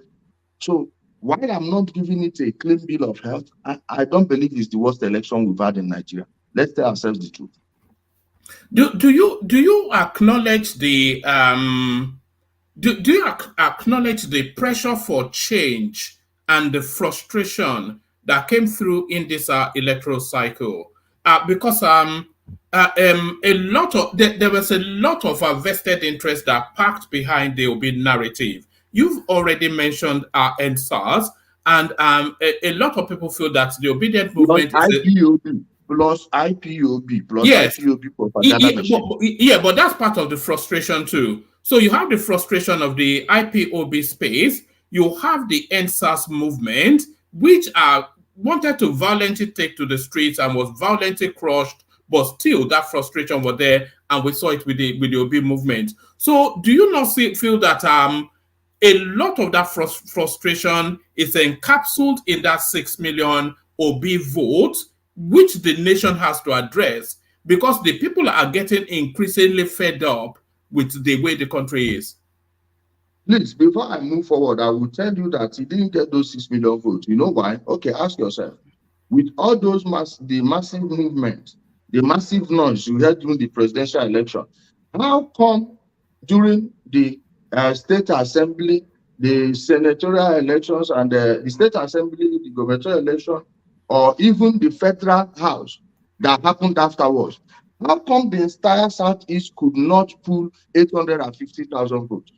So while I'm not giving it a clean bill of health, I don't believe it's the worst election we've had in Nigeria. Let's tell ourselves the truth. Do you acknowledge the do you acknowledge the pressure for change and the frustration that came through in this electoral cycle? Because there was a lot of vested interest that packed behind the Obi narrative. You've already mentioned NSAS, and a lot of people feel that the obedient movement plus IPOB plus yes. IPOB propaganda yeah, but that's part of the frustration too. So you have the frustration of the IPOB space, you have the NSAS movement, which wanted to violently take to the streets and was violently crushed, but still that frustration was there, and we saw it with the OB movement. So do you not feel that a lot of that frustration is encapsulated in that 6 million OB vote, which the nation has to address, because the people are getting increasingly fed up with the way the country is? Please, before I move forward, I will tell you that he didn't get those 6 million votes. You know why? Okay, ask yourself. With all those the massive movement, the massive noise you had during the presidential election, how come during the state assembly, the senatorial elections, and the state assembly, the gubernatorial election, or even the federal house that happened afterwards, how come the entire Southeast could not pull 850,000 votes?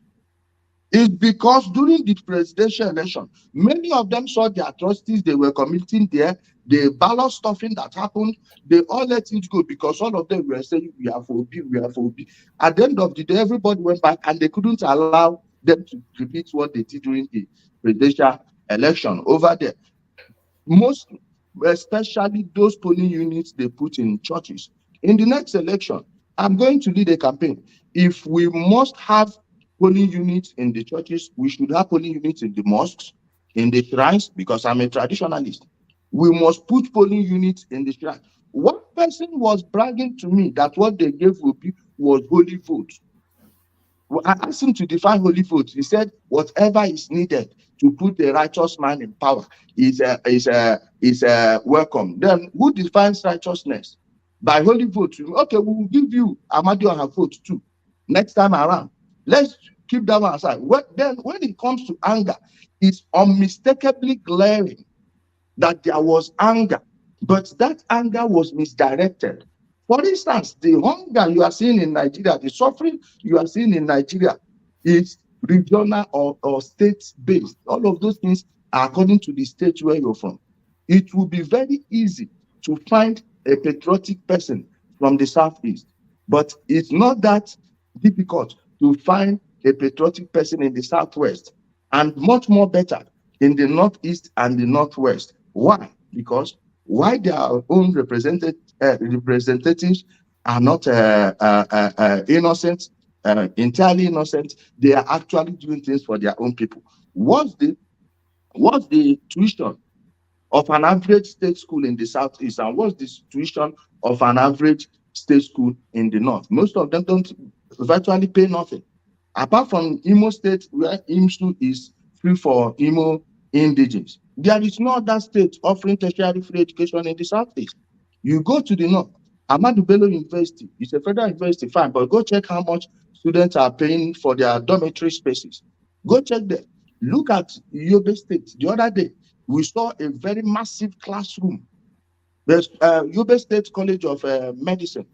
It's because during the presidential election, many of them saw the atrocities they were committing there, the ballot stuffing that happened. They all let it go because all of them were saying, we are for Obi, we are for Obi. At the end of the day, everybody went back and they couldn't allow them to repeat what they did during the presidential election over there. Most, especially those polling units they put in churches. In the next election, I'm going to lead a campaign. If we must have polling units in the churches, we should have polling units in the mosques, in the shrines, because I'm a traditionalist. We must put polling units in the shrine. One person was bragging to me that what they gave Obi was holy vote. I asked him to define holy vote. He said, whatever is needed to put a righteous man in power is welcome. Then who defines righteousness? By holy vote. Okay, we will give you Amadioha vote too. Next time around. Let's keep that one aside. Then when it comes to anger, it's unmistakably glaring that there was anger, but that anger was misdirected. For instance, the hunger you are seeing in Nigeria, the suffering you are seeing in Nigeria is regional or state-based. All of those things are according to the state where you're from. It will be very easy to find a patriotic person from the Southeast, but it's not that difficult to find a patriotic person in the Southwest, and much more better in the Northeast and the Northwest. Why? Because why their own representatives are not innocent, entirely innocent, they are actually doing things for their own people. What's the tuition of an average state school in the Southeast, and what's the tuition of an average state school in the North? Most of them don't virtually pay nothing. Apart from Imo State, where IMSU is free for Imo indigenes, there is no other state offering tertiary free education in the Southeast. You go to the North, Ahmadu Bello University, it's a federal university, fine, but go check how much students are paying for their dormitory spaces. Go check there. Look at Yobe State. The other day, we saw a very massive classroom. There's Yobe State College of Medicine.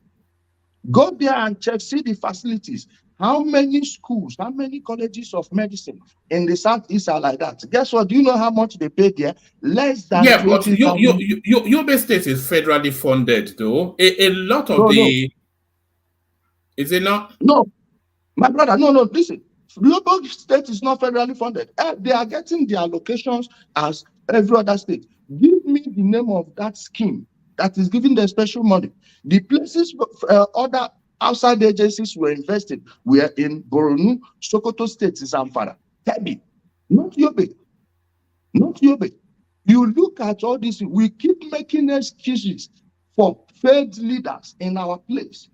Go there and check, see the facilities. How many schools, how many colleges of medicine in the Southeast are like that? Guess what? Do you know how much they pay there? Less than Yeah, but 20,000. Yobe State is federally funded, though. A lot of is it not? No, my brother, no, listen. Local state is not federally funded. They are getting their allocations as every other state. Give me the name of that scheme that is giving them special money. The places other outside agencies were invested were in Borno, Sokoto State, Zamfara, Kebbi, not Yobe. Not Yobe. You look at all this, we keep making excuses for failed leaders in our place.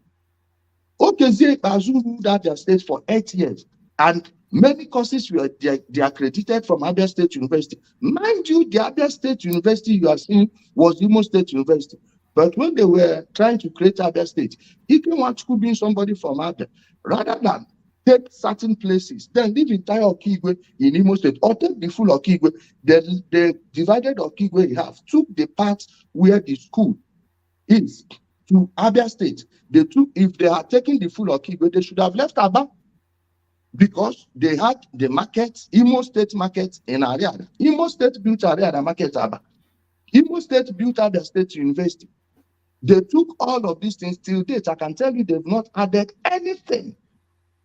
Okezie Bazu ruled Abia State for 8 years, and many courses were they accredited from Abia State University. Mind you, the Abia State University you are seeing was Imo State University. But when they were trying to create Abia State, Ikenwa could be somebody from Abia, rather than take certain places, then leave entire Okigwe in Imo State, or take the full Okigwe. They divided Okigwe in half, took the part where the school is to Abia State. They took, if they had taken the full Okigwe, they should have left Aba, because they had the market, Imo State market in Ariada. Imo State built Ariada market Aba. Imo State built Abia State University. They took all of these things till date. I can tell you they've not added anything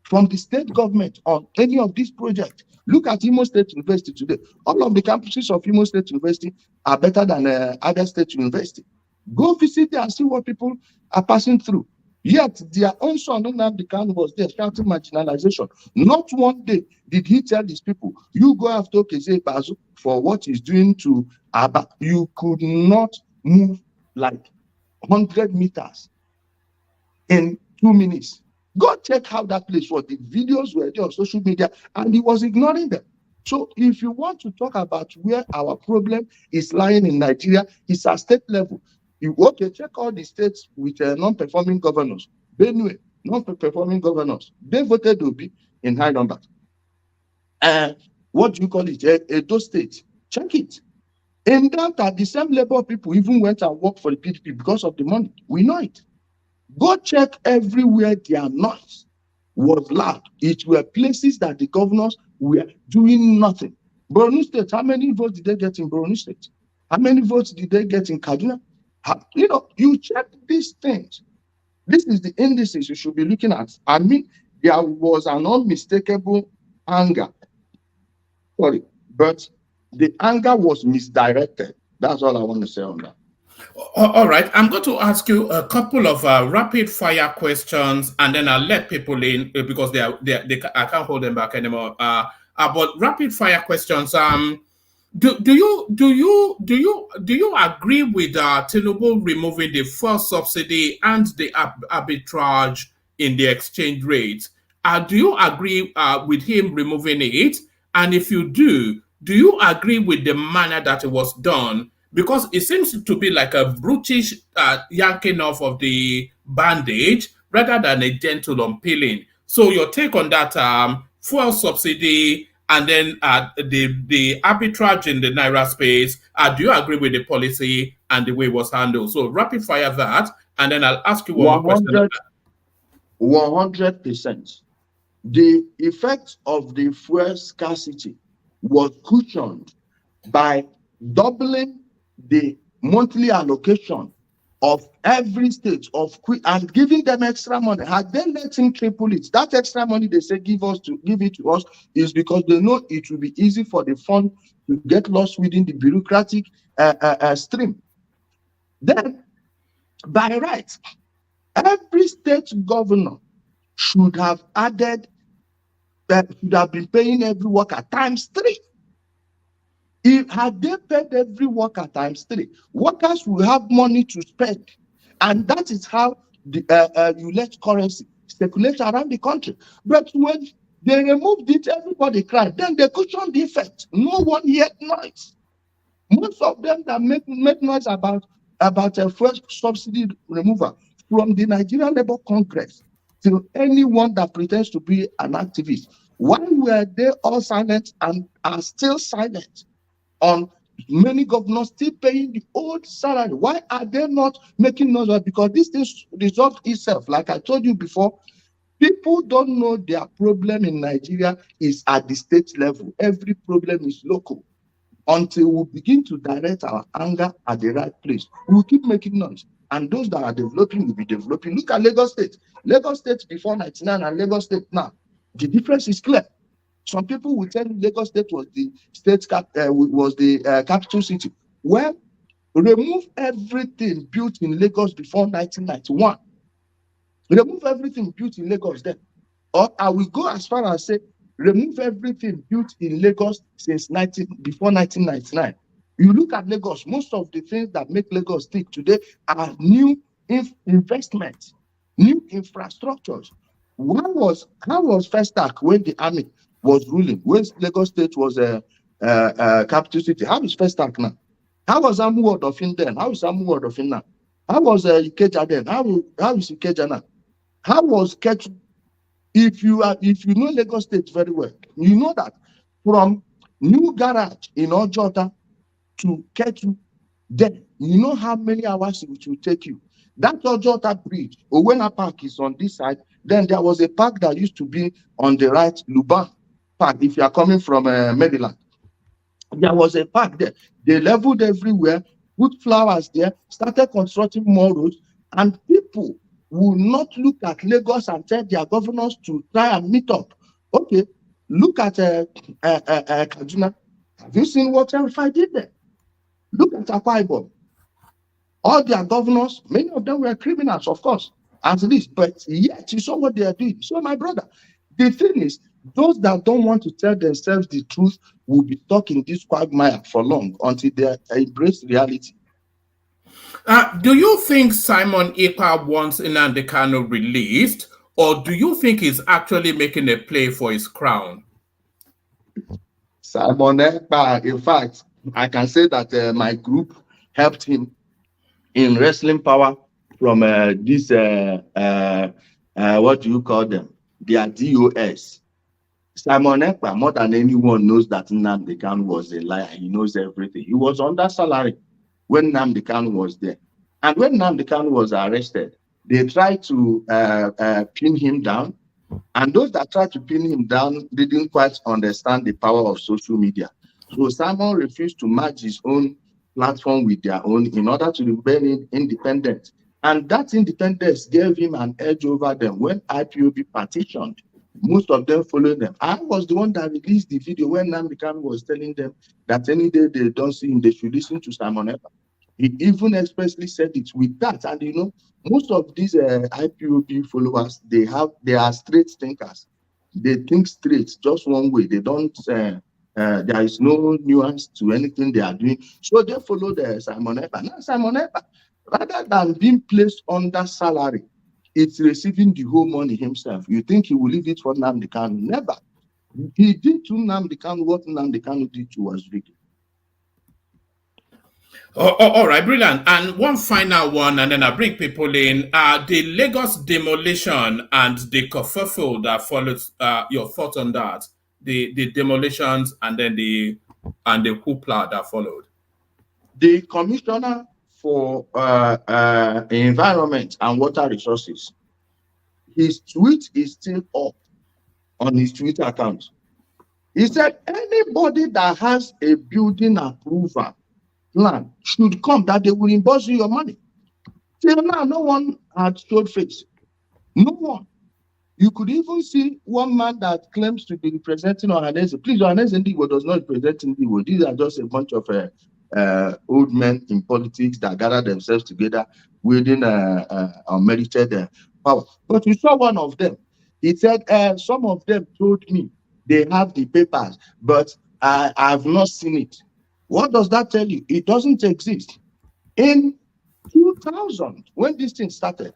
from the state government on any of these projects. Look at Imo State University today. All of the campuses of Imo State University are better than Abia State University. Go visit there and see what people are passing through. Yet their own son, Nnamdi Kanu, was there shouting marginalization. Not one day did he tell these people, you go after Okezie Bazu for what he's doing to Aba. You could not move like 100 meters in 2 minutes. Go check how that place was. The videos were there on social media, and he was ignoring them. So if you want to talk about where our problem is lying in Nigeria, it's at state level. You check all the states with non-performing governors. Benue, non-performing governors. They voted Obi in high numbers. What do you call it? Edo State. Check it. In that, the same labor people even went and worked for the PDP because of the money. We know it. Go check everywhere their noise was loud. It were places that the governors we are doing nothing. Borno State, how many votes did they get in Borno State? How many votes did they get in Kaduna? You know, you check these things. This is the indices you should be looking at. I mean, there was an unmistakable anger. Sorry, but the anger was misdirected. That's all I want to say on that. All right, I'm going to ask you a couple of rapid fire questions, and then I'll let people in because I can't hold them back anymore. But rapid fire questions. Do you agree with Tinubu removing the fuel subsidy and the arbitrage in the exchange rate? Do you agree with him removing it? And if you do you agree with the manner that it was done? Because it seems to be like a brutish yanking off of the bandage rather than a gentle unpeeling. So your take on that fuel subsidy and then the arbitrage in the Naira space, do you agree with the policy and the way it was handled? So rapid fire that, and then I'll ask you one more question. 100%. The effect of the fuel scarcity was cushioned by doubling the monthly allocation of every state and giving them extra money. Had they let him triple it, that extra money they say give it to us is because they know it will be easy for the fund to get lost within the bureaucratic stream. Then, by right, every state governor should have been paying every worker times 3. Had they paid every worker times 3, workers will have money to spend, and that is how you let currency circulate around the country. But when they removed it, everybody cried. Then they cushioned the effect. No one heard noise. Most of them that make noise about a fuel subsidy removal, from the Nigerian Labour Congress to anyone that pretends to be an activist, why were they all silent and are still silent on many governors still paying the old salary? Why are they not making noise? Because this thing resolved itself. Like I told you before, people don't know their problem in Nigeria is at the state level. Every problem is local. Until we begin to direct our anger at the right place, we will keep making noise. And those that are developing will be developing. Look at Lagos State. Lagos State before 99 and Lagos State now. The difference is clear. Some people will tell you Lagos State was the capital city. Well, remove everything built in Lagos before 1991. Remove everything built in Lagos then. Or I will go as far as say, remove everything built in Lagos before 1999. You look at Lagos, most of the things that make Lagos tick today are new investments, new infrastructures. How was Festac when the army was ruling, when Lagos State was a capital city? How is Festac now? How was Amu Odofin then? How is Amu Odofin now? How was Ikeja then? How is Ikeja now? How was Ketu? If you know Lagos State very well, you know that from New Garage in Ojota to Ketu, then you know how many hours it will take you. That Ojota bridge, Owena Park is on this side. Then there was a park that used to be on the right, Luban Park, if you are coming from Maryland. There was a park there. They leveled everywhere, put flowers there, started constructing more roads, and people will not look at Lagos and tell their governors to try and meet up. Okay, look at Kaduna. Have you seen what I did there? Look at Akwa Ibom. All their governors, many of them were criminals, of course, as it is, but yet you saw what they are doing. So, my brother, the thing is, those that don't want to tell themselves the truth will be stuck in this quagmire for long until they embrace reality. Do you think Simon Ekpa wants Nnamdi Kanu released, or do you think he's actually making a play for his crown? Simon Ekpa, in fact, I can say that my group helped him in wrestling power from this, what do you call them? Their DOS. Simon Ekpa, more than anyone, knows that Nnamdi Kanu was a liar. He knows everything. He was under salary when Nnamdi Kanu was there. And when Nnamdi Kanu was arrested, they tried to pin him down. And those that tried to pin him down didn't quite understand the power of social media. So Simon refused to merge his own platform with their own in order to remain independent. And that independence gave him an edge over them. When IPOB petitioned, most of them followed them. I was the one that released the video when Nnamdi Kanu was telling them that any day they don't see him, they should listen to Simon Ekpa. He even expressly said it with that. And you know, most of these IPOB followers, they are straight thinkers. They think straight, just one way. They don't. There is no nuance to anything they are doing. So they follow the Simon Ekpa. Now Simon Ekpa, rather than being placed under salary, it's receiving the whole money himself. You think he will leave it for Nnamdi Kanu? Never. He did to Nnamdi Kanu what Nnamdi Kanu did to Waziriki. All right, brilliant. And one final one, and then I bring people in. The Lagos demolition and the kerfuffle that follows. Your thoughts on that? The demolitions and then the hoopla that followed. The commissioner for environment and water resources, his tweet is still up on his Twitter account. He said anybody that has a building approval plan should come, that they will reimburse you your money. Till now, no one had showed face. No one. You could even see one man that claims to be representing Ohaneze. Please, Ohaneze Ndigbo does not represent Ndigbo. These are just a bunch of old men in politics that gather themselves together wielding unmerited power. But you saw one of them. He said, some of them told me they have the papers, but I have not seen it. What does that tell you? It doesn't exist. In 2000, when this thing started,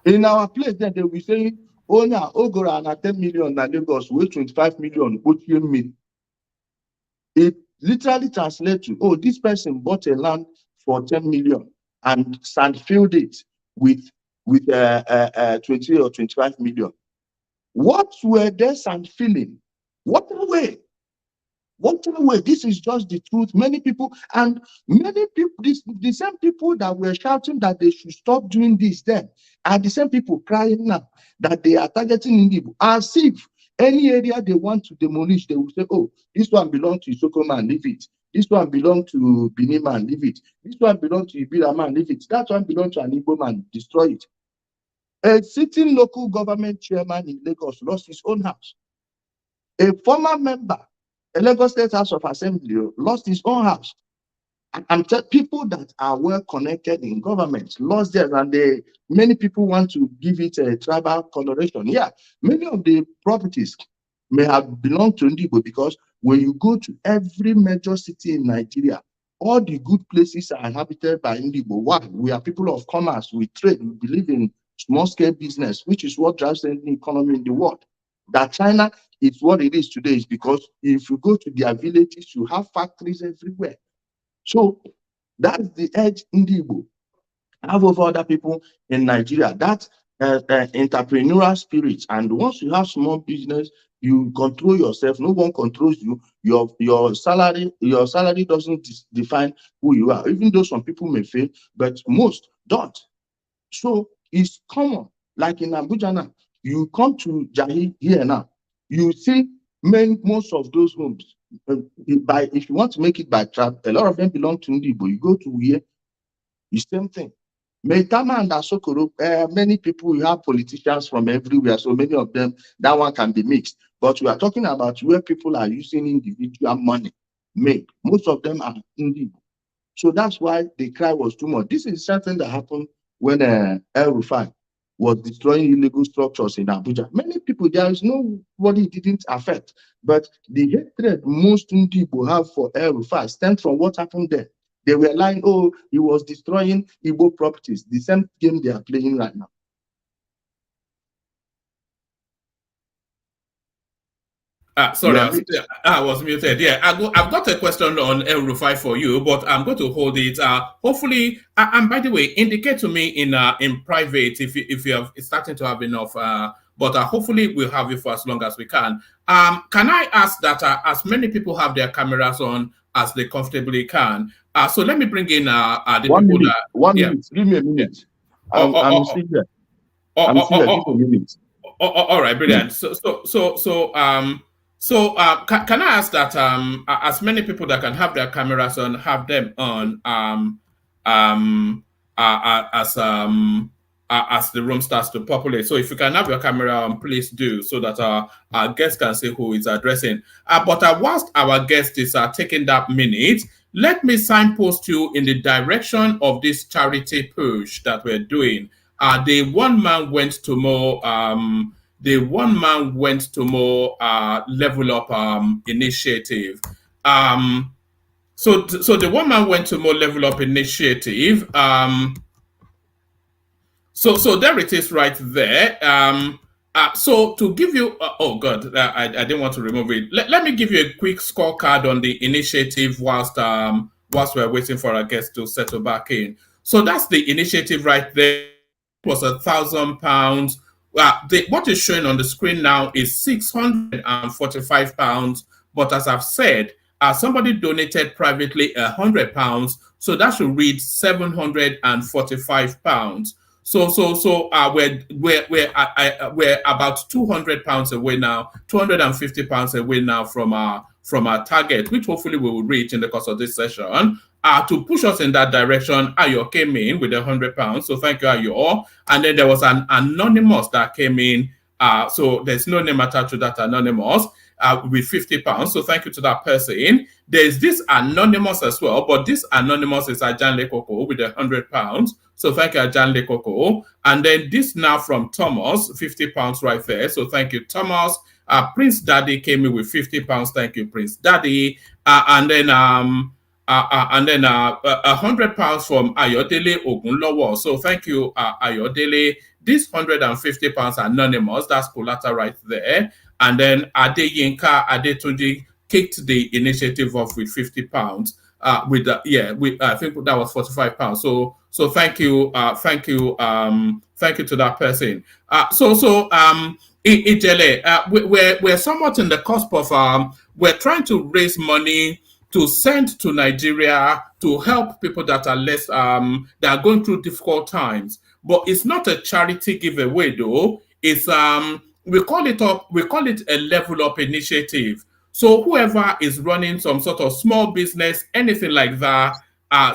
in our place, then they will say, oh, now, Ogora and 10 million, na Lagos, with 25 million, it literally translates to, oh, this person bought a land for 10 million and sand filled it with 20 or 25 million. What were they sand filling? What way? What way? This is just the truth. Many people, the same people that were shouting that they should stop doing this then are the same people crying now that they are targeting Indigo. As if any area they want to demolish, they will say, oh, this one belongs to Isoko man, leave it. This one belongs to Bini man, leave it. This one belongs to Ibira man, leave it. That one belongs to an Igbo man, destroy it. A sitting local government chairman in Lagos lost his own house. A former member, a Lagos State House of Assembly, lost his own house. And people that are well connected in government lost theirs, and many people want to give it a tribal coloration. Yeah, many of the properties may have belonged to Ndigbo, because when you go to every major city in Nigeria, all the good places are inhabited by Ndigbo. Why? We are people of commerce, we trade, we believe in small-scale business, which is what drives the economy in the world. That China is what it is today is because if you go to their villages, you have factories everywhere. So that's the edge Ndigbo have over other people in Nigeria. That entrepreneurial spirit. And once you have small business, you control yourself. No one controls you. Your salary doesn't define who you are. Even though some people may fail, but most don't. So it's common. Like in Abuja now, you come to Jahi here now, you see most of those homes. If you want to make it by trap, a lot of them belong to Ndigbo. You go to here, the same thing. Maitama and Asokoro, many people, you have politicians from everywhere, so many of them, that one can be mixed. But we are talking about where people are using individual money made. Most of them are Ndigbo. So that's why the cry was too much. This is something that happened when El Rufai was destroying illegal structures in Abuja. Many people, there is nobody it didn't affect. But the hatred most people have for El Rufai stems from what happened there. They were lying, oh, he was destroying Igbo properties. The same game they are playing right now. Sorry, I was muted. Yeah, I've got a question on El Rufai for you, but I'm going to hold it. Hopefully, and by the way, indicate to me in private if you have starting to have enough. But hopefully, we'll have you for as long as we can. Can I ask that as many people have their cameras on as they comfortably can? So let me bring in the people that... One minute. Give me a minute. I'm still there. I'm still there. Give me a minute. all right, brilliant. Can I ask that as many people that can have their cameras on, have them on um, as the room starts to populate. So if you can have your camera on, please do, so that our guests can see who is addressing. But whilst our guest is taking that minute, let me signpost you in the direction of this charity push that we're doing. The one man went to more level up initiative. So the one man went to more level up initiative. So there it is right there. So to give you, oh God, I didn't want to remove it. Let me give you a quick scorecard on the initiative whilst we're waiting for our guests to settle back in. So that's the initiative right there. It was £1,000. What is showing on the screen now is £645. But as I've said, somebody donated privately £100, so that should read £745. So we're about £200 away now, £250 away now from our target, which hopefully we will reach in the course of this session. To push us in that direction, Ayo came in with £100. So thank you, Ayo. And then there was an anonymous that came in. So there's no name attached to that anonymous with £50. So thank you to that person. There's this anonymous as well, but this anonymous is Ijele Koko with £100. So thank you, Ijele Koko. And then this now from Thomas, £50 right there. So thank you, Thomas. Prince Daddy came in with £50. Thank you, Prince Daddy. And then £100 from Ayodele Ogunlowo. So thank you, Ayodele. This £150 anonymous, that's collateral right there. And then Adeyinka Adetunji kicked the initiative off with £50. I think that was £45. So thank you to that person. Ijele, we're somewhat in the cusp of we're trying to raise money to send to Nigeria to help people that are less that are going through difficult times. But it's not a charity giveaway though. It's we call it a level up initiative. So whoever is running some sort of small business, anything like that,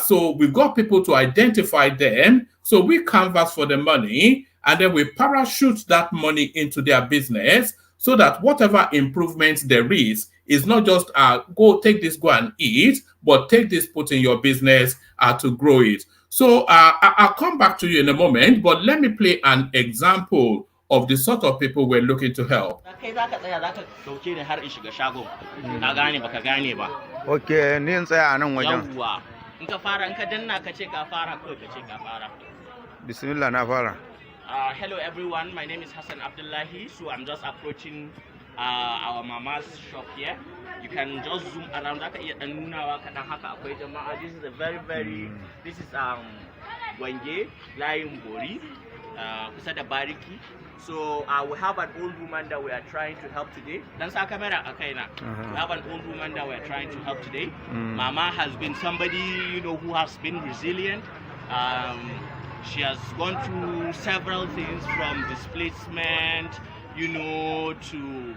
so we've got people to identify them. So we canvass for the money and then we parachute that money into their business so that whatever improvements there is not just go and eat, but take this, put in your business to grow it. So I'll come back to you in a moment, but let me play an example of the sort of people we're looking to help. Okay, Bismillah na fara. Hello everyone, my name is Hassan Abdullahi. So I'm just approaching our mama's shop here. You can just zoom around. This is a very this is Wenge Lion Bori Kusada Bariki. So we have an old woman that we are trying to help today. We have an old woman that we are trying to help today. Mama has been somebody, who has been resilient. She has gone through several things from displacement, to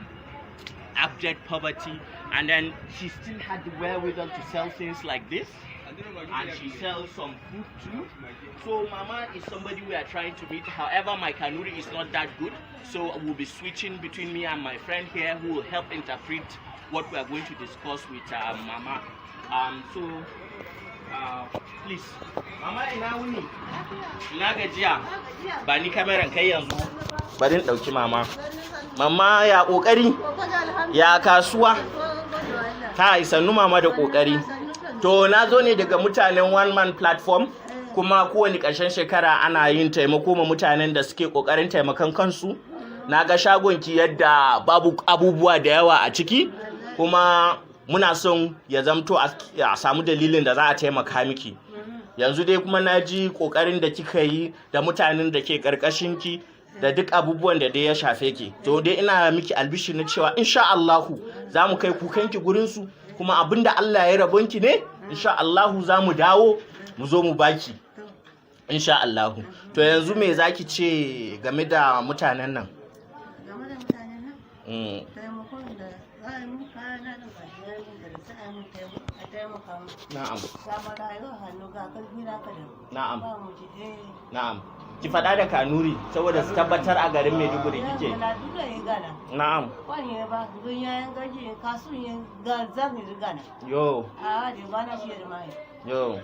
abject poverty, and then she still had the wherewithal to sell things like this, and she sells some food too. So Mama is somebody we are trying to meet. However, my Kanuri is not that good, so we'll be switching between me and my friend here who will help interpret what we are going to discuss with Mama. Please, Mama ina wuni? Ina gajiya? Ba ni kameran kai yanzu. Bari in dauki Mama. Mama ya kokari? Ya kasuwa? Ta isannu Mama da kokari. To na zo ne daga mutanen one man platform, kuma kowane ƙarshen shekara ana yin taimako ma mutanen da suke kokarin taimakon kansu. Na ga shagonki yadda babu abubuwa da yawa a ciki, kuma muna son ya zamto a samu dalilin da za a taimaka miki. Yanzu dai kuma na ji kokarin da kika yi da mutanen da ke karkashinki da duk abubuwan da dai ya shafe ki. To dai ina miki albishi na cewa insha Allahu za mu kai kukanki gurin su, kuma abinda Allah ya rabonki ne insha Allahu za mu dawo mu zo mu baki insha Allahu. To yanzu me zaki ce game da mutanen nan? Na'am. Na'am. Na'am. Ki faɗa da Kanuri saboda su tabbatar a garin Maiduguri kike. Na'am. Yo. Yo.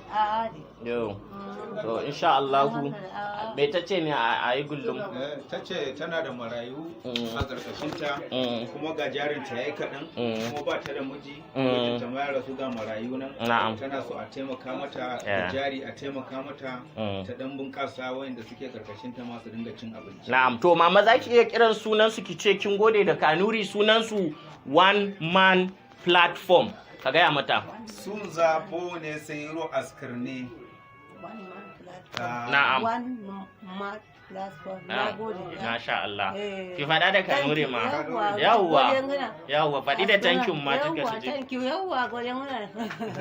Yo. So insha Allah me tace ne a yi gullum? Tace tana da marayu a karkashinta kuma ga jarinta yayi kaɗan kuma ba ta da miji ta ma rasu ga marayu nan tana so a taimaka mata da jari a taimaka mata ta dan bunƙasa wayanda suke karkashinta ma su dinga cin abinci. Na'am, to mama za ki iya kiran sunan su ki ce kin gode da Kanuri, sunan su One Man Platform. Ka gaya mata. Sun zabo ne sai ro askirne. Na'am. Masha Allah. Ki faɗa da Kanuri ma. Yawwa faɗi da thank you ma duka su je. Thank you, yawwa.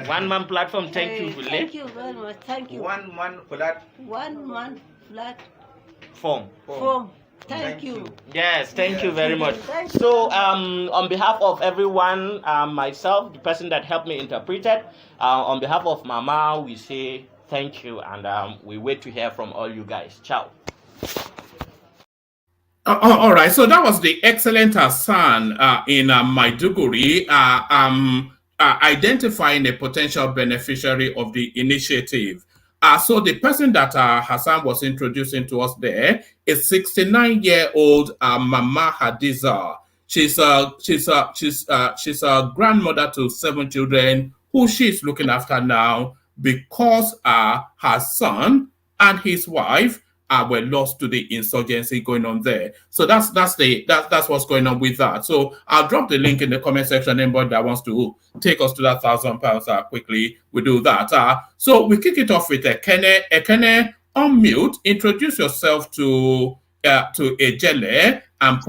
One Man Platform, thank you Bulle. Thank you very much. Thank you. One man platform. Thank you. Yes, thank you very much. So, on behalf of everyone, myself, the person that helped me interpret it, on behalf of Mama, we say thank you, and we wait to hear from all you guys. Ciao. All right, so that was the excellent Hassan in Maiduguri identifying a potential beneficiary of the initiative. So the person that Hassan was introducing to us there is 69-year-old Mama Hadiza. She's a grandmother to 7 children who she's looking after now because her son and his wife were lost to the insurgency going on there. So that's what's going on with that. So I'll drop the link in the comment section. Anybody that wants to take us to that £1,000 quickly, we do that. So we kick it off with Ekene. Ekene, unmute. Introduce yourself to Ijele and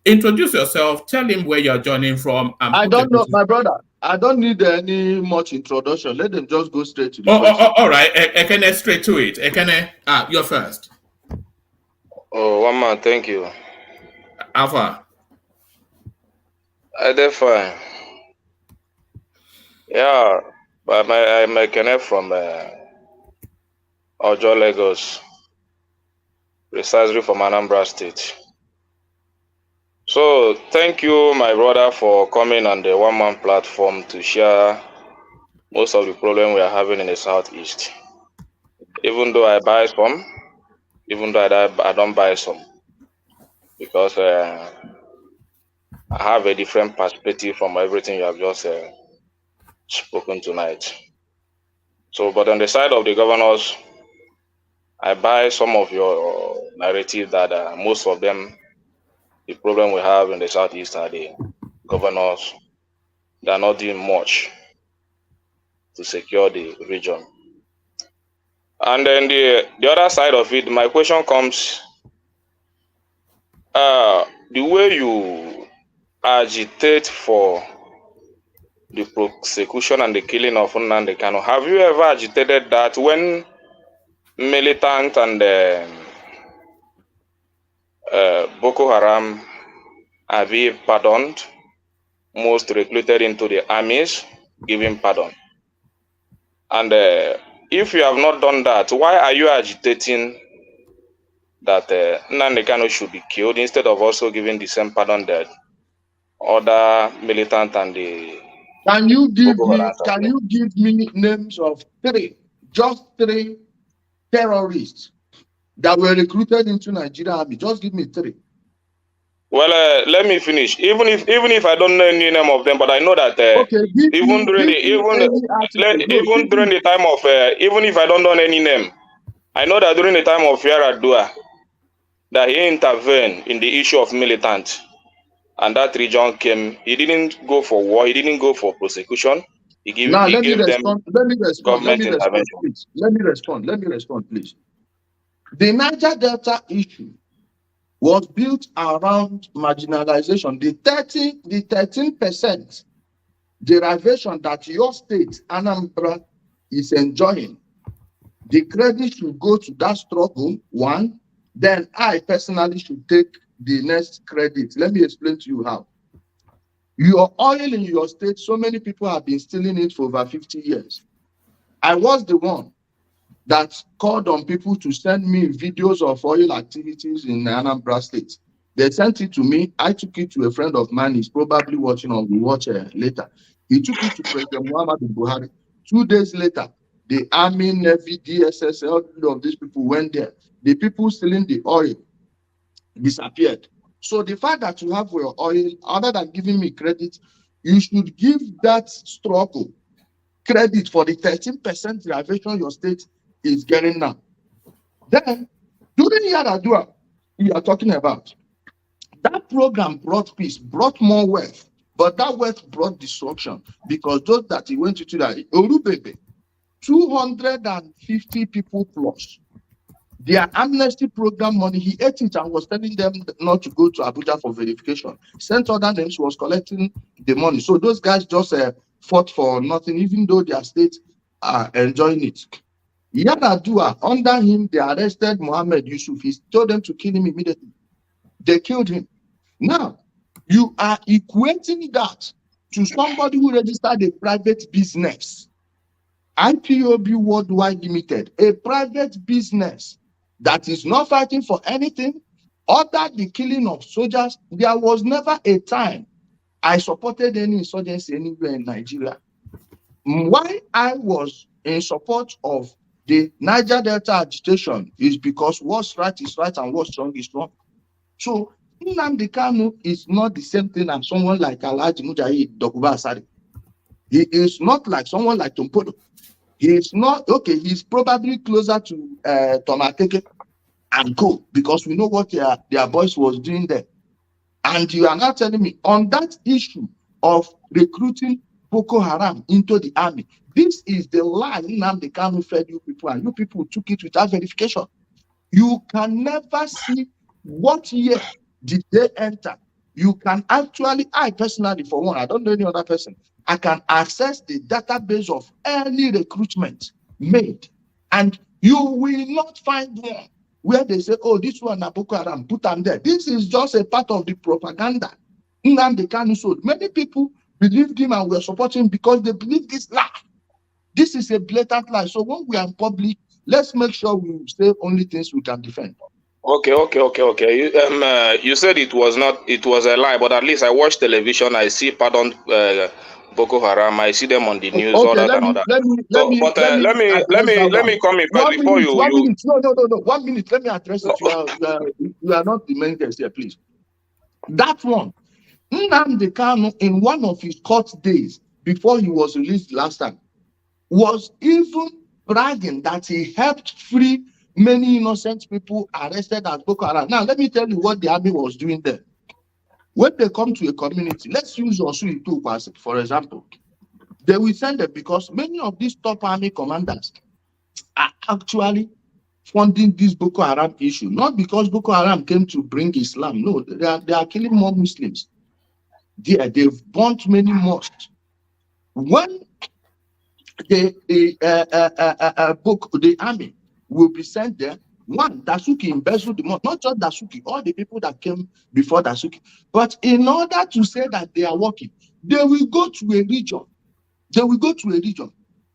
introduce yourself. Tell him where you're joining from. And I don't know, my brother. I don't need any much introduction. Let them just go straight to the question. All right, Ekene, straight to it. Ekene, you're first. Oh, one man, thank you. Alpha. I did fine. Yeah, but I'm a connect from Ojo, Lagos, precisely from Anambra State. So, thank you, my brother, for coming on the One Man platform to share most of the problem we are having in the Southeast. Even though I buy some, even though I don't buy some, because I have a different perspective from everything you have just spoken tonight. So, but on the side of the governors, I buy some of your narrative that most of them, the problem we have in the Southeast are the governors. They are not doing much to secure the region. And then the other side of it, my question comes, the way you agitate for the prosecution and the killing of Nnamdi Kanu, have you ever agitated that when militant and Boko Haram are being pardoned, most recruited into the armies, giving pardon? And if you have not done that, why are you agitating that Nnamdi Kanu should be killed instead of also giving the same pardon that other militant and the Can you give me names of just three terrorists that were recruited into Nigeria Army? Just give me 3. Well, let me finish. Even if I don't know any name of them, but I know that even if I don't know any name, I know that during the time of Yaradua, that he intervened in the issue of militants, and that region came. He didn't go for war. He didn't go for prosecution. He gave them government intervention. Let me respond, please. The Niger Delta issue was built around marginalization. The 13% derivation that your state, Anambra, is enjoying, the credit should go to that struggle, one. Then I personally should take the next credit. Let me explain to you how. Your oil in your state, so many people have been stealing it for over 50 years. I was the one that called on people to send me videos of oil activities in Anambra State. They sent it to me. I took it to a friend of mine. He's probably watching or will watch later. He took it to President Muhammadu Buhari. 2 days later, the Army, Navy, DSS, all of these people went there. The people stealing the oil disappeared. So the fact that you have your oil, other than giving me credit, you should give that struggle credit for the 13% reservation your state is getting now. Then, during Yaradua, we are talking about, that program brought peace, brought more wealth, but that wealth brought destruction because those that he went to that, Orubebe, 250 people plus, their amnesty program money, he ate it and was telling them not to go to Abuja for verification. Sent other names, was collecting the money. So those guys just fought for nothing, even though their states are enjoying it. Yaradua, under him, they arrested Mohammed Yusuf. He told them to kill him immediately. They killed him. Now, you are equating that to somebody who registered a private business. IPOB Worldwide Limited, a private business that is not fighting for anything other the killing of soldiers. There was never a time I supported any insurgency anywhere in Nigeria. Why I was in support of the Niger Delta agitation is because what's right is right and what's wrong is wrong. So Nnamdi Kanu is not the same thing as someone like Alhaji Mujahid Dokuba Asari. He is not like someone like Tompodo. He is not, okay, he's probably closer to Tomakeke and Co, because we know what their boys was doing there. And you are not telling me on that issue of recruiting Boko Haram into the army, this is the lie Nnamdi Kanu fed you people, and you people took it without verification. You can never see what year did they enter. You can actually, I personally, for one, I don't know any other person, I can access the database of early recruitment made, and you will not find one where they say, oh, this one is Boko Haram, put them there. This is just a part of the propaganda Nnamdi Kanu sold. Many people believed him and were supporting him because they believe this lie. This is a blatant lie. So when we are in public, let's make sure we say only things we can defend. Okay. You said it was a lie, but at least I watch television. I see pardon Boko Haram. I see them on the news. Okay, Let me come in first before you. 1 minute. No. 1 minute. Let me address it. You are not the main guest here, please. That one, Nnamdi Kanu, in one of his court days before he was released last time, was even bragging that he helped free many innocent people arrested as Boko Haram. Now, let me tell you what the army was doing there. When they come to a community, let's use Osu Itu, for example, they will send them because many of these top army commanders are actually funding this Boko Haram issue, not because Boko Haram came to bring Islam. No, they are killing more Muslims. They've burnt many mosques. When the army will be sent there, one, Dasuki embezzled the money, not just Dasuki, all the people that came before Dasuki. But in order to say that they are working, they will go to a region.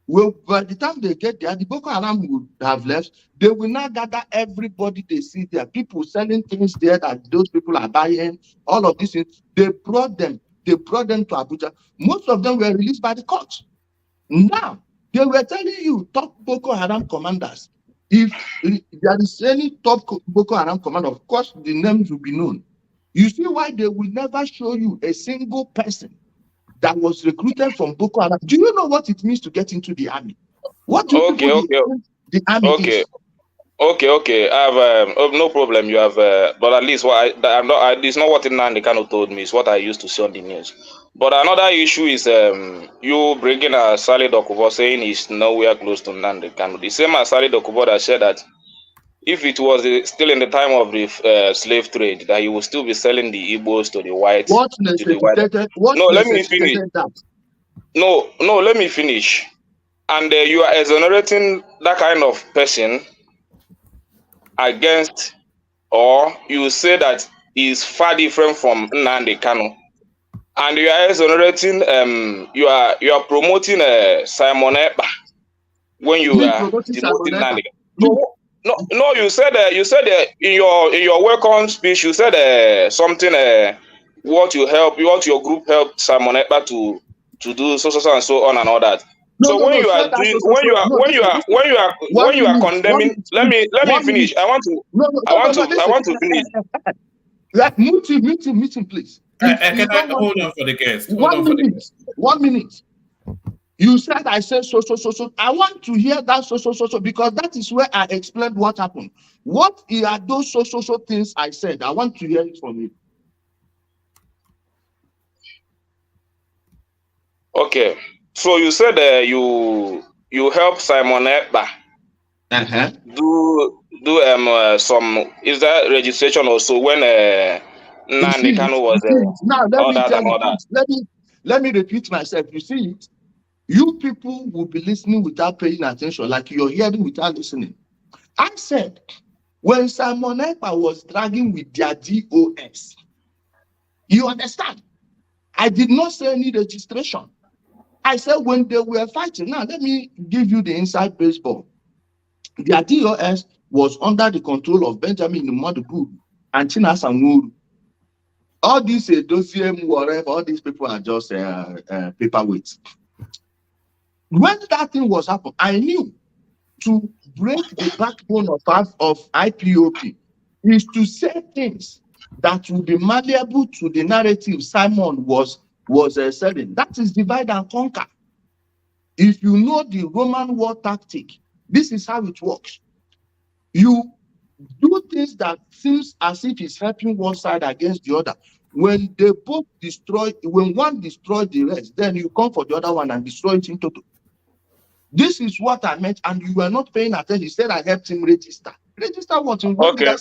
Well, by the time they get there, the Boko Haram will have left. They will now gather everybody they see there. People selling things there that those people are buying, all of these things. They brought them to Abuja. Most of them were released by the court. Now, they were telling you, top Boko Haram commanders, if there is any top Boko Haram commander, of course, the names will be known. You see why they will never show you a single person that was recruited from Boko Haram. Do you know what it means to get into the army? What do you think the army is? Okay. I have no problem. You have, but at least it's not what Nnamdi Kanu told me. It's what I used to see on the news. But another issue is you bringing a Salih Dokubo saying he's nowhere close to Nnamdi Kanu. The same as Salih Dokubo that said that if it was still in the time of the slave trade, that he would still be selling the Igbos to the whites. Let me finish. No, let me finish. And you are exonerating that kind of person against, or you say that is far different from Nnamdi Kanu. And you are exonerating, you are promoting Simon Ekpa when you Me are promoting demoting Simon Ekpa. Nnamdi. So, no, you said in your welcome speech, you said something what your group helped Simon Ekpa to do so and so on and all that. So when you are doing when you are condemning, let me finish. I want to finish. Like mute him, please. Hold on for the guest. 1 minute. You said I said so. I want to hear that so because that is where I explained what happened. What are those so things I said? I want to hear it from you. Okay, so you said you help Simon Ekpa do some, is that registration also when Nnamdi Kanu was now let all me that tell and all you, that. let me repeat myself. You see it, you people will be listening without paying attention, like you're hearing without listening. I said when Simon Ekpa was dragging with their DOS, you understand? I did not say any registration. I said when they were fighting. Now let me give you the inside baseball. Their DOS was under the control of Benjamin Madugu and Chinas Nwuru. All these dossier, whatever, all these people are just paperweights. When that thing was happening, I knew to break the backbone of IPOP is to say things that will be malleable to the narrative Simon was selling. That is divide and conquer. If you know the Roman war tactic, this is how it works. You do things that seems as if it's helping one side against the other. When they both destroy, when one destroys the rest, then you come for the other one and destroy it in total. This is what I meant, and you were not paying attention. He said I helped him register. Register what? Okay,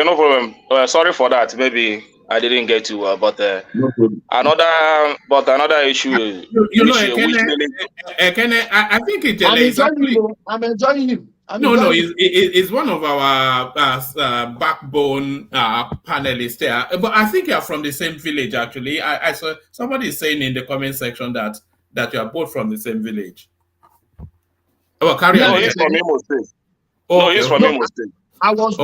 no problem. Sorry for that. Maybe I didn't get you, but no problem. Another issue. I think Ijele is actually. I'm enjoying him. He's one of our backbone panelists here. But I think you're from the same village. Actually, I saw somebody saying in the comment section that you are both from the same village. Oh, carry on. No, he's from Imo State. No, he's from Imo State. I was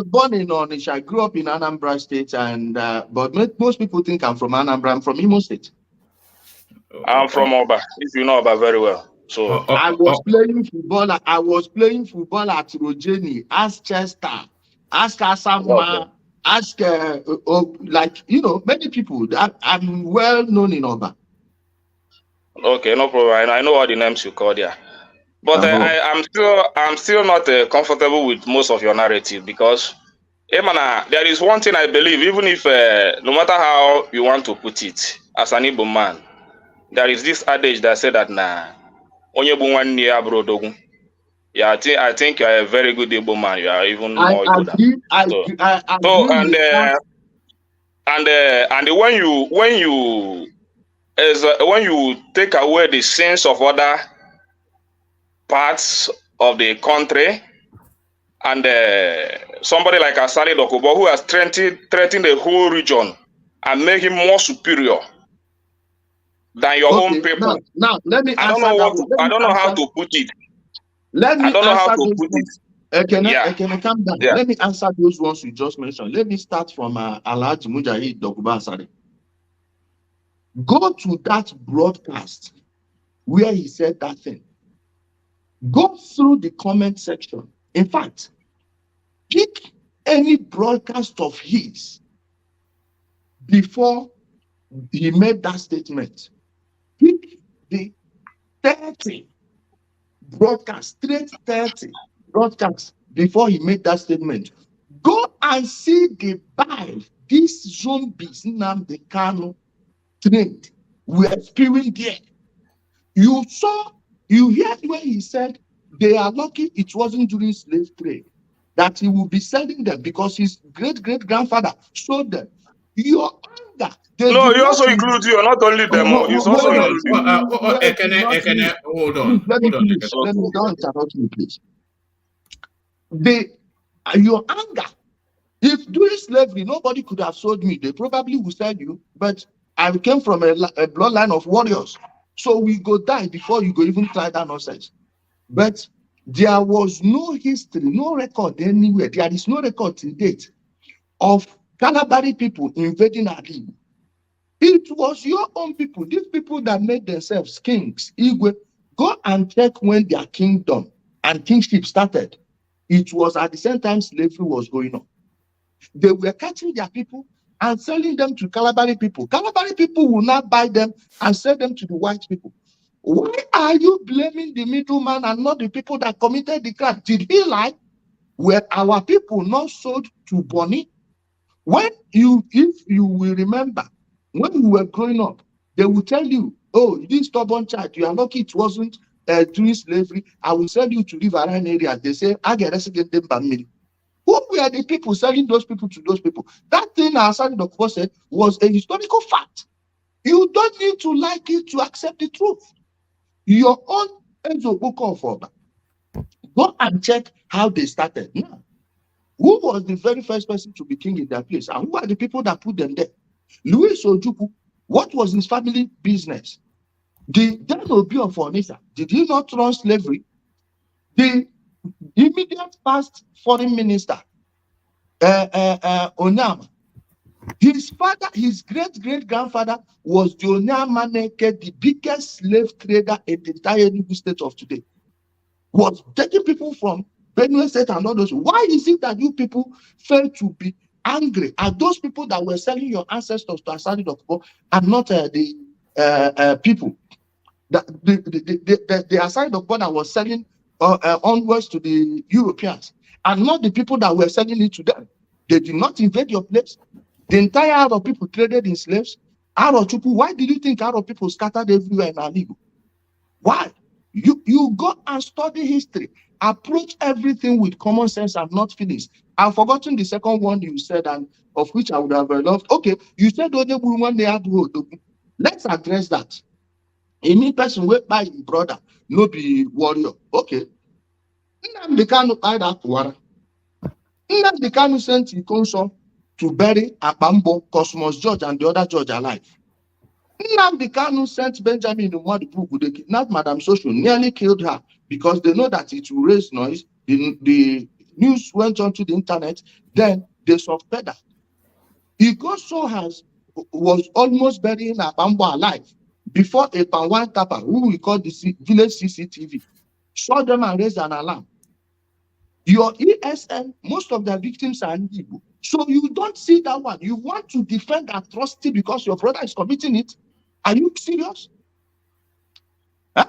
born in Onitsha. I grew up in Anambra State, and but most people think I'm from Anambra. I'm from Imo State. I'm from Oba. If you know Oba very well. So I was playing football. I was playing football at Rogeni, ask Chester, ask Asamoah, ask like many people. I'm well known in Oba. Okay, no problem. I know all the names you called there. But I'm still not comfortable with most of your narrative because, there is one thing I believe, even if no matter how you want to put it, as an Igbo man, there is this adage that said that onye bu nwanne ya bụrụ odogwu. Yeah, I think you are a very good Igbo man. You are even more Igbo than. And when you take away the sins of other parts of the country, and somebody like Asali Dokubo, who has threatened the whole region and make him more superior than your own people. Now let me. I don't know how to put it. Let me Can I calm down? Yeah. Let me answer those ones you just mentioned. Let me start from Alhaji Mujahid Dokuba Asari. Go to that broadcast where he said that thing. Go through the comment section. In fact, pick any broadcast of his before he made that statement. Pick the 30 broadcast, straight 30 broadcasts before he made that statement. Go and see the Bible. These zombies, Nnamdi Kanu trained, were spewing there. You heard where he said they are lucky it wasn't during slave trade that he will be selling them because his great-great-grandfather sold them. Your anger. No, he also includes you, not only them. He's also includes you. Hold on. Let me finish. Let me don't interrupt me, please. Your anger If during slavery, nobody could have sold me, they probably would sell you, but I came from a bloodline of warriors. So we go die before you go even try that nonsense. But there was no history, no record anywhere. There is no record to date of Calabari people invading Adi. It was your own people, these people that made themselves kings. Igwe, go and check when their kingdom and kingship started. It was at the same time slavery was going on. They were catching their people and selling them to Calabari people. Calabari people will not buy them and sell them to the white people. Why are you blaming the middleman and not the people that committed the crime? Did he lie? Were our people not sold to Bonnie? If you will remember, when we were growing up, they will tell you, oh, this stubborn child, you are lucky it wasn't during slavery. I will sell you to live around areas. They say, I get them by me. Who were the people selling those people to those people? That thing Asani Dokpo said was a historical fact. You don't need to like it to accept the truth. Your own Enzo Boko for go and check how they started. Now, who was the very first person to be king in their place? And who are the people that put them there? Louis Ojuku, what was his family business? The Dan Obi of Onitsha, did he not run slavery? The immediate past foreign minister, Onyama, his father, his great-great-grandfather was the Onyama Neke, the biggest slave trader in the entire Enugu state of today. Was taking people from Benue State and all those. Why is it that you people fail to be angry at those people that were selling your ancestors to Asani Dokpo and not the people? The Asani Dokpo that was selling onwards to the Europeans and not the people that were selling it to them. They did not invade your place. The entire Arab people traded in slaves. Arab people, why did you think Arab people scattered everywhere in Aligo? Why? You go and study history. Approach everything with common sense and not feelings. I've forgotten the second one you said, and of which I would have loved. Okay, you said only one day. Let's address that. A me person went by his brother, no be warrior. Okay. Nnamdi Kanu buy that water. Nnamdi Kanu sent Ikonso to bury Akpambo, Cosmos George, and the other George alive. Nnamdi Kanu sent Benjamin Nwadibu, they kidnapped Madam Social, nearly killed her because they know that it will raise noise. The news went onto the internet, then they suspect that. Ikonso was almost burying Akpambo alive before a Panwan Tapa, who we call the village CCTV, saw them and raised an alarm. Your ESN, most of the victims are Igbo. So you don't see that one. You want to defend atrocity because your brother is committing it. Are you serious? Huh?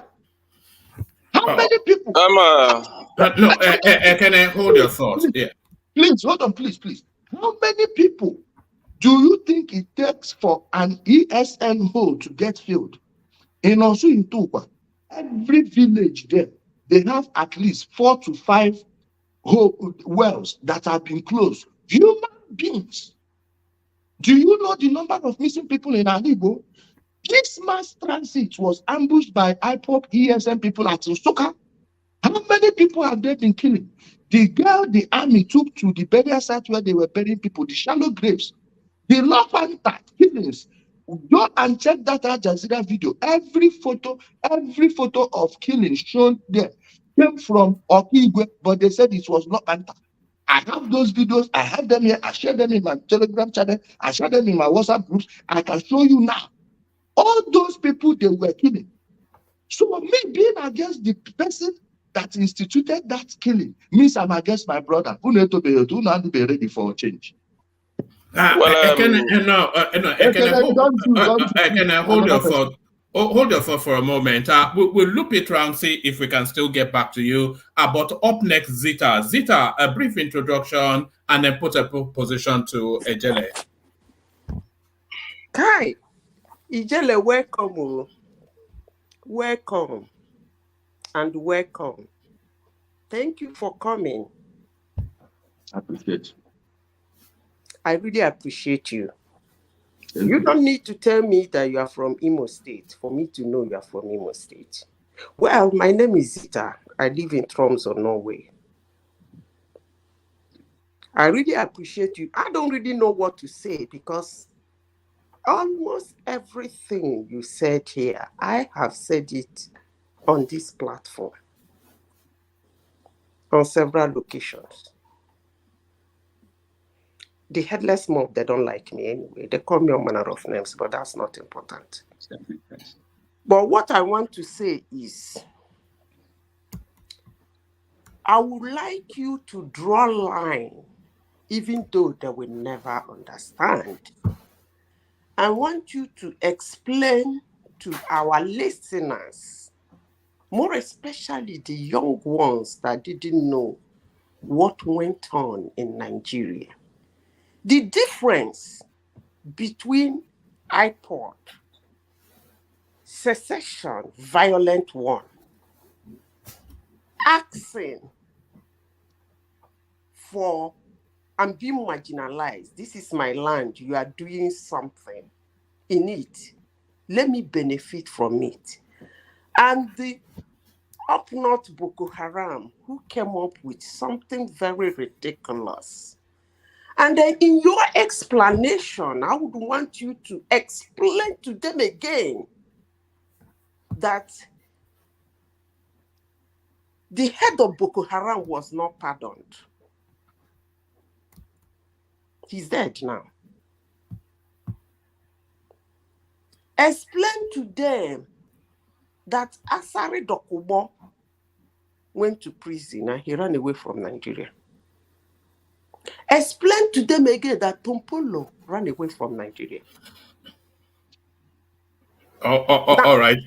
How many people? No, can I hold your thoughts? Yeah. Please, hold on, please. How many people do you think it takes for an ESN hole to get filled? In Osu in Tukwa, every village there, they have at least 4 to 5 wells that have been closed. Human beings. Do you know the number of missing people in Alibo? This mass transit was ambushed by IPOP ESN people at Soka. How many people have they been killing? The girl the army took to the burial site where they were burying people, the shallow graves, the Lafanta killings. Go and check that Al Jazeera video. Every photo of killing shown there came from Okigwe, but they said it was not Anta. I have those videos. I have them here. I share them in my Telegram channel. I share them in my WhatsApp groups. I can show you now. All those people they were killing. So me being against the person that instituted that killing means I'm against my brother. Who need to be ready for a change. Can I hold your thought? Hold your thought for a moment. We'll loop it around, see if we can still get back to you. But up next, Zita. Zita, a brief introduction and then put a position to Ijele. Kai, Ijele, welcome. Welcome. And welcome. Thank you for coming. I appreciate. I really appreciate you. You don't need to tell me that you are from Imo State for me to know you are from Imo State. Well, my name is Zita. I live in Tromsø, Norway. I really appreciate you. I don't really know what to say because almost everything you said here, I have said it on this platform on several locations. The headless mob, they don't like me anyway. They call me all manner of names, but that's not important. But what I want to say is, I would like you to draw a line, even though they will never understand. I want you to explain to our listeners, more especially the young ones that didn't know what went on in Nigeria, the difference between IPOD, secession, violent one, asking for and being marginalized. This is my land. You are doing something in it. Let me benefit from it. And the up north Boko Haram, who came up with something very ridiculous. And then in your explanation, I would want you to explain to them again that the head of Boko Haram was not pardoned. He's dead now. Explain to them that Asari Dokubo went to prison and he ran away from Nigeria. Explain to them again that Tompolo ran away from Nigeria. Now, all right.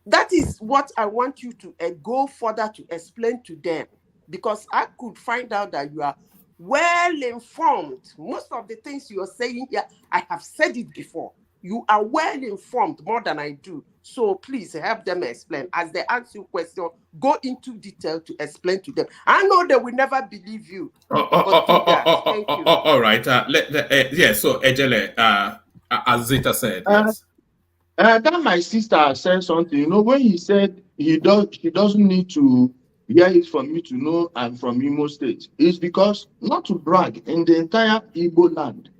That is what I want you to go further to explain to them, because I could find out that you are well informed. Most of the things you are saying here, I have said it before. You are well informed more than I do. So please help them explain. As they ask you questions, go into detail to explain to them. I know they will never believe you. Thank you. All right. So Ijele, as Zita said, yes. That my sister said something. You know, when he said she doesn't need to hear it from you to know I'm from Imo State. It's because, not to brag, in the entire Igbo land,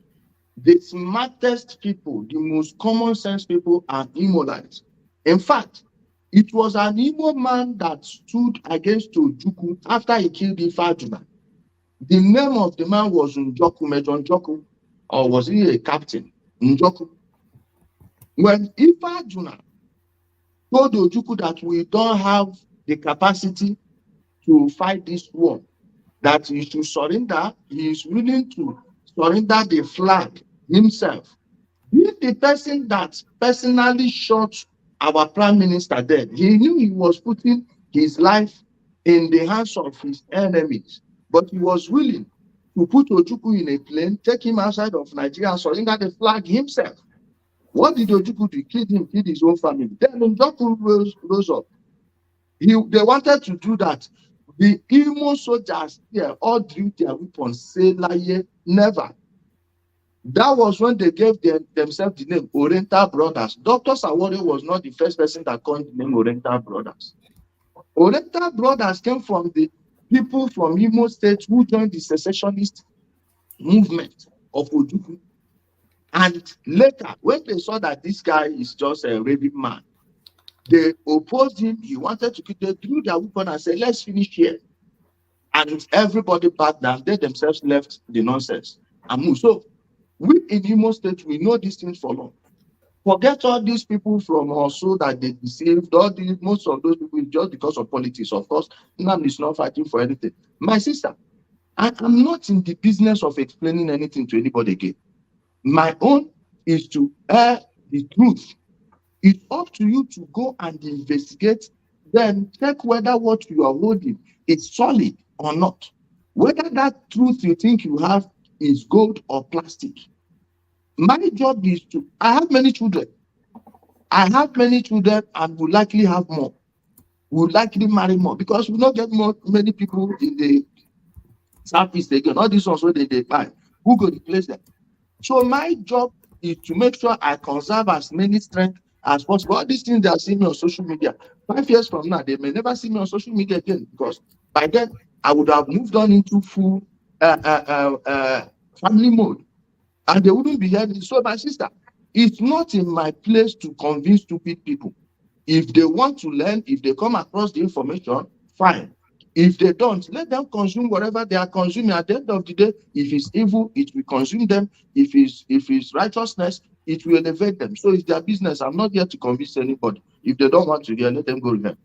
the smartest people, the most common sense people are Imolites. In fact, it was an Imo man that stood against Ojukwu after he killed Ifajuna. The name of the man was Njoku, Major Njoku, or was he a captain? Njoku. When Ifajuna told Ojukwu that we don't have the capacity to fight this war, that he should surrender, he is willing to surrender the flag himself. He, the person that personally shot our prime minister dead, he knew he was putting his life in the hands of his enemies, but he was willing to put Ojukwu in a plane, take him outside of Nigeria and surrender the flag himself. What did Ojukwu do? Killed him, killed his own family. Then Njoku rose up. They wanted to do that. The Imo soldiers here all drew their weapons, say laye, never. That was when they gave themselves the name Oriental Brothers. Dr. Sawore was not the first person that coined the name Oriental Brothers. Oriental Brothers came from the people from Imo State who joined the secessionist movement of Ojukwu. And later, when they saw that this guy is just a raving man, they opposed him. He wanted to kill. They drew their weapon and said, let's finish here. And everybody backed down. They themselves left the nonsense and moved. So we in Imo State, we know these things for long. Forget all these people from also that they deceived. Most of those people just because of politics. Of course, none is not fighting for anything. My sister, I am not in the business of explaining anything to anybody again. My own is to air the truth. It's up to you to go and investigate, then check whether what you are holding is solid or not. Whether that truth you think you have is gold or plastic. My job is to, I have many children. I have many children and will likely have more. Will likely marry more because we don't get many people in the Southeast again. All these ones where they buy. Who go replace them? So my job is to make sure I conserve as many strength as possible. All these things they are seeing me on social media. 5 years from now, they may never see me on social media again because by then I would have moved on into full family mode, and they wouldn't be heard. So, my sister, it's not in my place to convince stupid people. If they want to learn, if they come across the information, fine. If they don't, let them consume whatever they are consuming. At the end of the day, if it's evil, it will consume them. If it's righteousness, it will elevate them. So it's their business. I'm not here to convince anybody. If they don't want to hear, let them go there.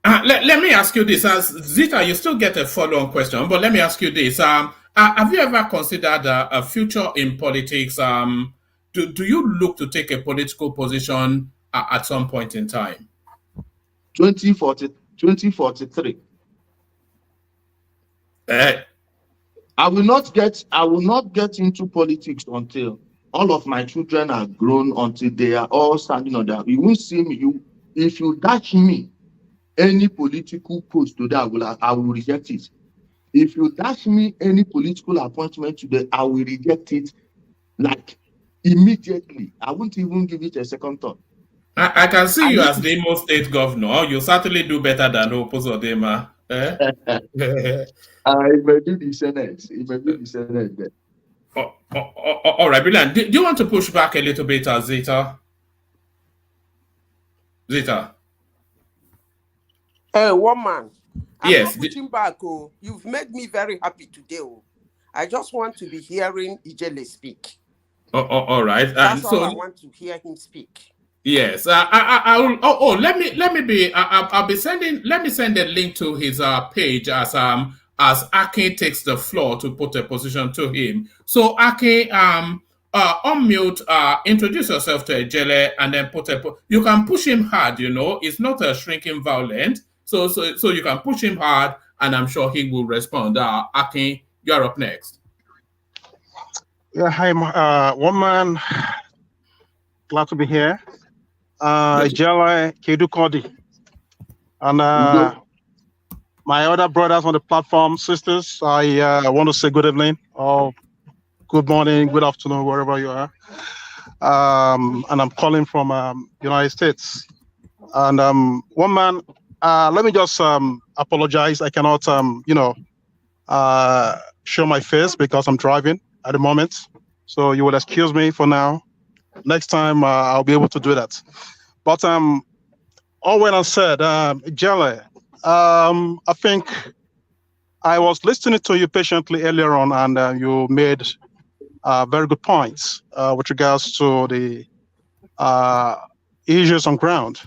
Let me ask you this. As Zita, you still get a follow-on question, but let me ask you this. Have you ever considered a future in politics? Do you look to take a political position at some point in time? 2043. I will not get into politics until all of my children are grown, until they are all standing on their. You won't see me. If you dash me any political post today, I will reject it. If you dash me any political appointment today, I will reject it like immediately. I won't even give it a second thought. I can see you as the Imo State governor. You certainly do better than Opozodema. I may do the Senate. It may do the Senate then. All right, brilliant. Do you want to push back a little bit, Zita? Zita? One man. Yes. I'm not pushing back. Oh, you've made me very happy today. Oh, I just want to be hearing Ijele speak. All right. That's all I want to hear him speak. Yes. Let me send a link to his page as Akin takes the floor to put a position to him. So Akin, unmute, introduce yourself to Ijele, and then you can push him hard, it's not a shrinking violent. So you can push him hard, and I'm sure he will respond. Akin, you're up next. Yeah, hi, one man. Glad to be here. Ijele, Kedu Kodi, and my other brothers on the platform, sisters, I want to say good evening, or good morning, good afternoon, wherever you are. And I'm calling from United States. And one man, let me just apologize. I cannot, show my face because I'm driving at the moment. So you will excuse me for now. Next time I'll be able to do that. But all when I said, Ijele, I think I was listening to you patiently earlier on, and you made very good points with regards to the issues on ground.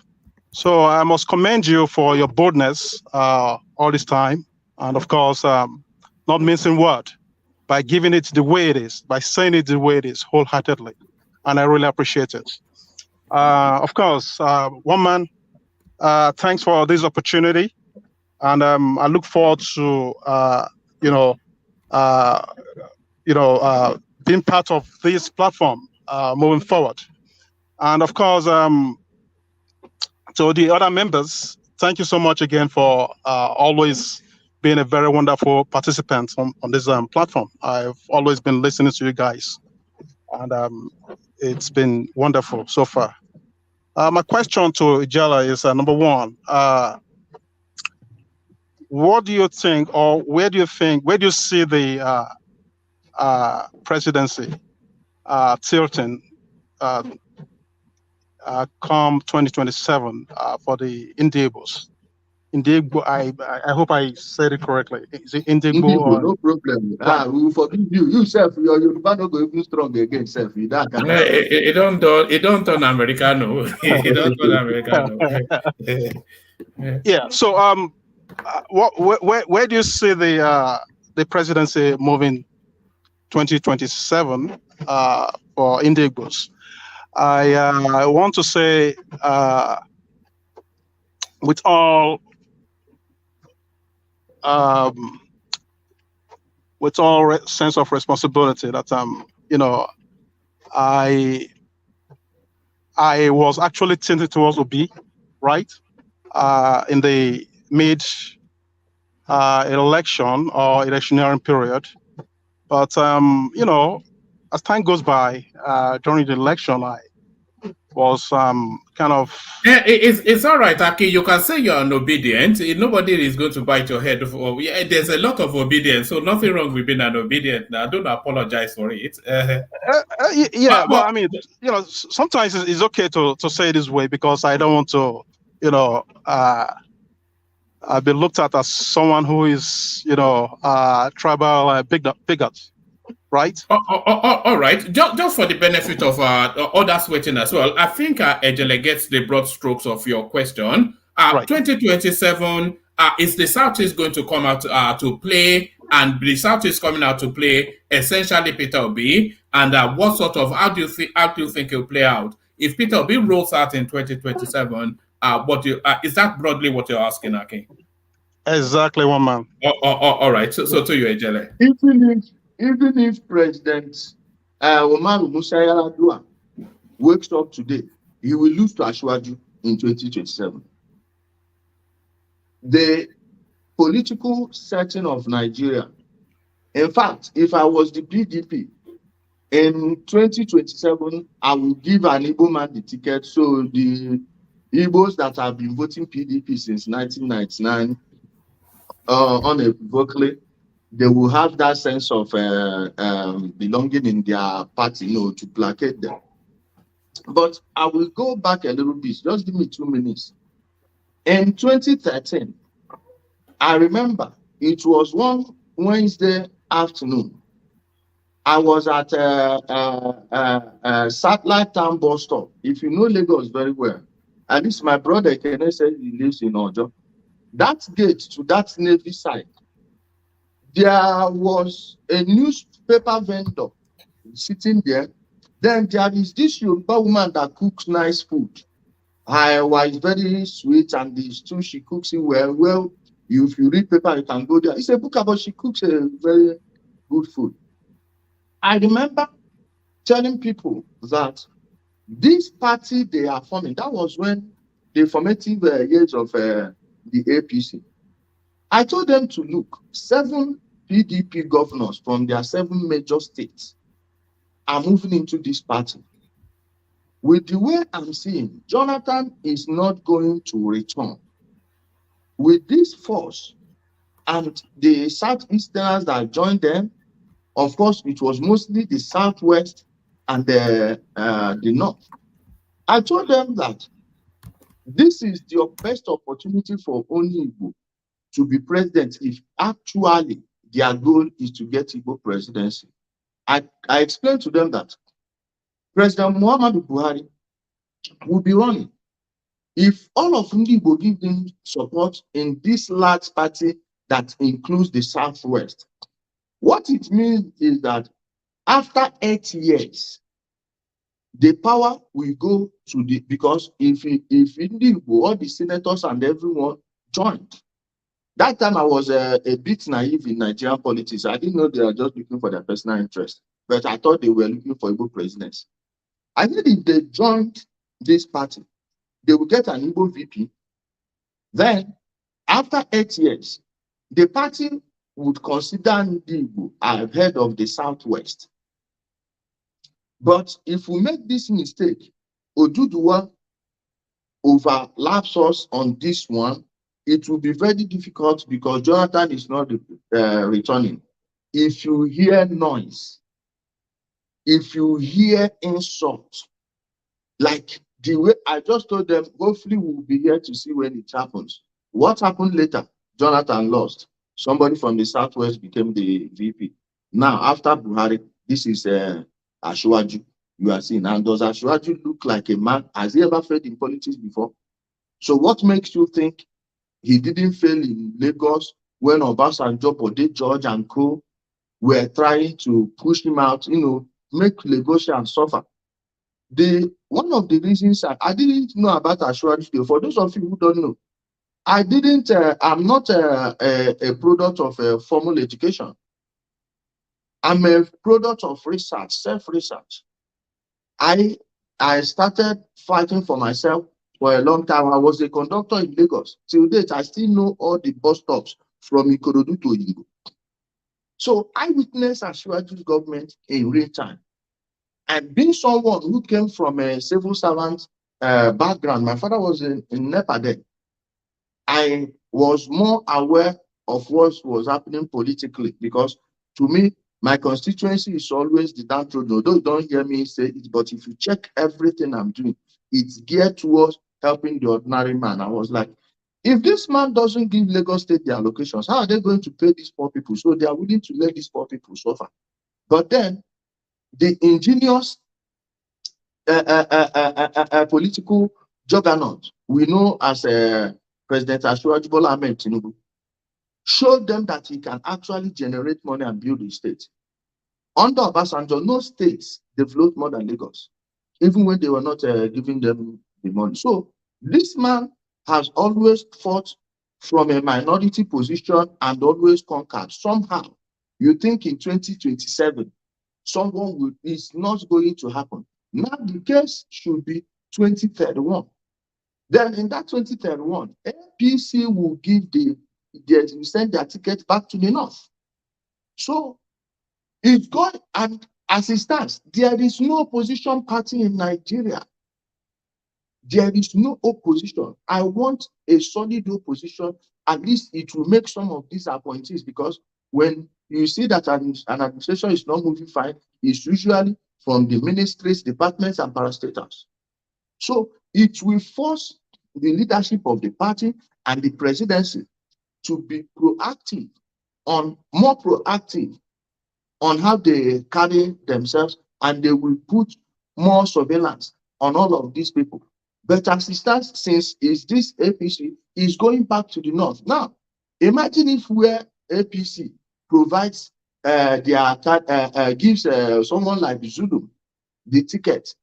So I must commend you for your boldness all this time, and of course, not mincing word, by giving it the way it is, by saying it the way it is, wholeheartedly, and I really appreciate it. Of course, one man, thanks for this opportunity, and I look forward to being part of this platform moving forward. And of course, to the other members, thank you so much again for always being a very wonderful participant on this platform. I've always been listening to you guys, and it's been wonderful so far. My question to Ijele is number one, what do you think, or where do you see the presidency tilting come 2027 for the Indigbos? Indigbo, I hope I said it correctly. Is it Indigbo? Or... No problem. Right. We will forgive you. You self, your Yoruba not go even strong again. Self, it don't turn Americano. It don't turn Americano. Yeah. So where do you see the presidency moving 2027 for Indigbos? I want to say with all sense of responsibility that I was actually tending towards Obi, right, in the mid election or electioneering period, but as time goes by during the election, was kind of. It's all right, Aki. You can say you're obedient. Nobody is going to bite your head. There's a lot of obedience, so nothing wrong with being an obedient. Now, don't apologize for it. Yeah, but I mean, sometimes it's okay to say it this way because I don't want to, I've been looked at as someone who is, tribal bigot, right? All right. Just for the benefit of others waiting as well, I think Ijele gets the broad strokes of your question. Right. 2027, is the Southeast going to come out to play? And the Southeast coming out to play essentially Peter Obi. And how do you think it'll play out? If Peter Obi rolls out in 2027, is that broadly what you're asking, Aki? Exactly, one man. All right. So to you, Ijele. Even if President Umaru Musa Yar'Adua wakes up today, he will lose to Ashwaju in 2027. The political setting of Nigeria, in fact, if I was the PDP, in 2027, I will give an Igbo man the ticket. So the Igbos that have been voting PDP since 1999 unequivocally, they will have that sense of belonging in their party, to placate them. But I will go back a little bit. Just give me 2 minutes. In 2013, I remember it was one Wednesday afternoon. I was at a satellite town bus stop. If you know Lagos very well, at least my brother Kene said he lives in Ojo. That gate to that Navy side, there was a newspaper vendor sitting there. Then there is this Yoruba woman that cooks nice food. Her is very sweet, and the stew she cooks it well. Well, if you read paper, you can go there. It's a book about she cooks a very good food. I remember telling people that this party they are forming, that was when the formative years of the APC. I told them to look, 7 PDP governors from their 7 major states are moving into this party. With the way I'm seeing, Jonathan is not going to return. With this force and the Southeasterners that joined them, of course, it was mostly the Southwest and the North. I told them that this is the best opportunity for only Igbo to be president if actually their goal is to get Igbo presidency. I explained to them that President Muhammadu Buhari will be running. If all of Igbo give him support in this large party that includes the Southwest, what it means is that after 8 years, the power will go to because if Igbo, all the senators and everyone joined. That time I was a bit naive in Nigerian politics. I didn't know they were just looking for their personal interest, but I thought they were looking for Igbo presidency. I think if they joined this party, they will get an Igbo VP. Then, after 8 years, the party would consider Igbo ahead of the Southwest. But if we make this mistake, Oduduwa overlaps us on this one, it will be very difficult because Jonathan is not returning. If you hear noise, if you hear insult, like the way I just told them, hopefully we'll be here to see when it happens. What happened later? Jonathan lost. Somebody from the Southwest became the VP. Now, after Buhari, this is Ashwaju. You are seeing. And does Ashwaju look like a man? Has he ever failed in politics before? So what makes you think he didn't fail in Lagos when Obasanjo, Bode George and co were trying to push him out, make Lagosians suffer? One of the reasons I didn't know about Ashwaju, for those of you who don't know, I'm not a product of formal education. I'm a product of research, self-research. I started fighting for myself for a long time. I was a conductor in Lagos. Till date, I still know all the bus stops from Ikorodu to Oyinbo. So I witnessed Ashwaju's government in real time. And being someone who came from a civil servant background, my father was in NEPA then. I was more aware of what was happening politically, because to me, my constituency is always the downtrodden. Although you don't hear me say it, but if you check everything I'm doing, it's geared towards helping the ordinary man. I was like, if this man doesn't give Lagos State the allocations, how are they going to pay these poor people? So they are willing to let these poor people suffer. But then the ingenious political juggernaut we know as President Asiwaju Bola Ahmed Tinubu showed them that he can actually generate money and build a state. Under Obasanjo, no states developed more than Lagos, even when they were not giving them the money. So this man has always fought from a minority position and always conquered. Somehow, you think in 2027, someone is not going to happen. Now the case should be 2031. Then in that 2031, APC will give send their ticket back to the north. So it's going, and as it stands, there is no opposition party in Nigeria. There is no opposition. I want a solid opposition. At least it will make some of these appointees, because when you see that an administration is not moving fine, it's usually from the ministries, departments, and parastatals. So it will force the leadership of the party and the presidency to be more proactive on how they carry themselves, and they will put more surveillance on all of these people. But as it stands, since this APC is going back to the north. Now, imagine if where APC provides gives someone like Zulu the ticket.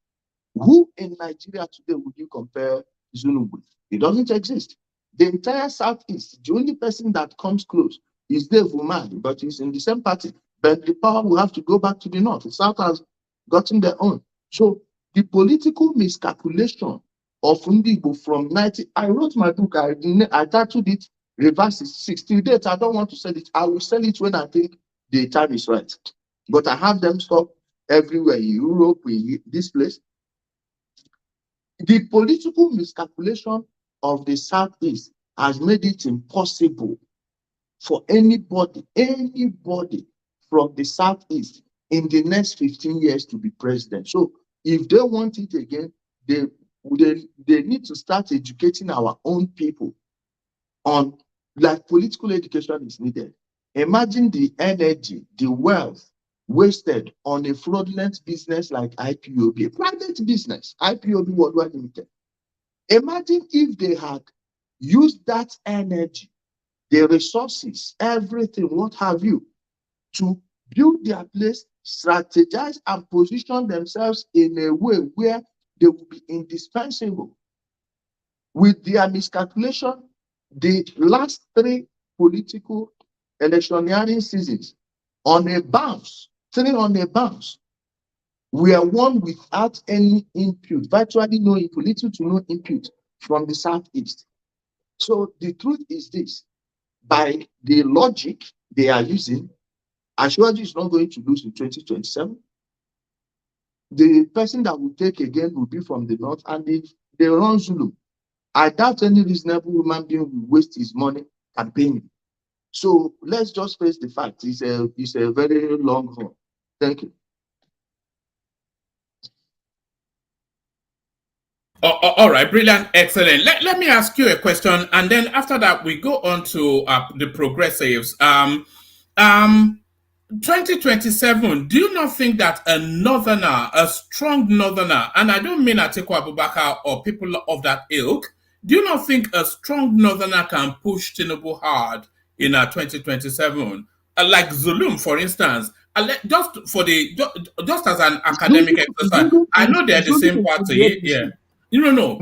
Who in Nigeria today would you compare Zulu with? It doesn't exist. The entire Southeast, the only person that comes close is Dave Umar, but he's in the same party. But the power will have to go back to the north. The South has gotten their own. So the political miscalculation of Ndigbo from 90, I wrote my book, I titled it Reverse 60 Dates. I don't want to sell it. I will sell it when I think the time is right. But I have them stop everywhere in Europe, in this place. The political miscalculation of the Southeast has made it impossible for anybody from the Southeast in the next 15 years to be president. So if they want it again, they need to start educating our own people on, like, political education is needed. Imagine the energy, the wealth wasted on a fraudulent business like IPOB, a private business, IPOB Worldwide Limited. Imagine if they had used that energy, the resources, everything, what have you, to build their place, strategize, and position themselves in a way where they will be indispensable. With their miscalculation, the last 3 political electioneering seasons, on a bounce, 3 on a bounce, we are won without any input, virtually no input, little to no input from the Southeast. So the truth is this: by the logic they are using, Asiwaju is not going to lose in 2027. The person that will take again will be from the north, and if they run Zulu, I doubt any reasonable human being will waste his money campaigning. So let's just face the fact: it's a very long haul. Thank you. All right, brilliant, excellent. Let me ask you a question, and then after that we go on to the progressives. 2027, do you not think that a northerner, a strong northerner, and I don't mean Atiku Abubakar or people of that ilk, do you not think a strong northerner can push Tinubu hard in 2027? Like Zulum, for instance, just as an academic exercise. I know they're the same party, yeah. No.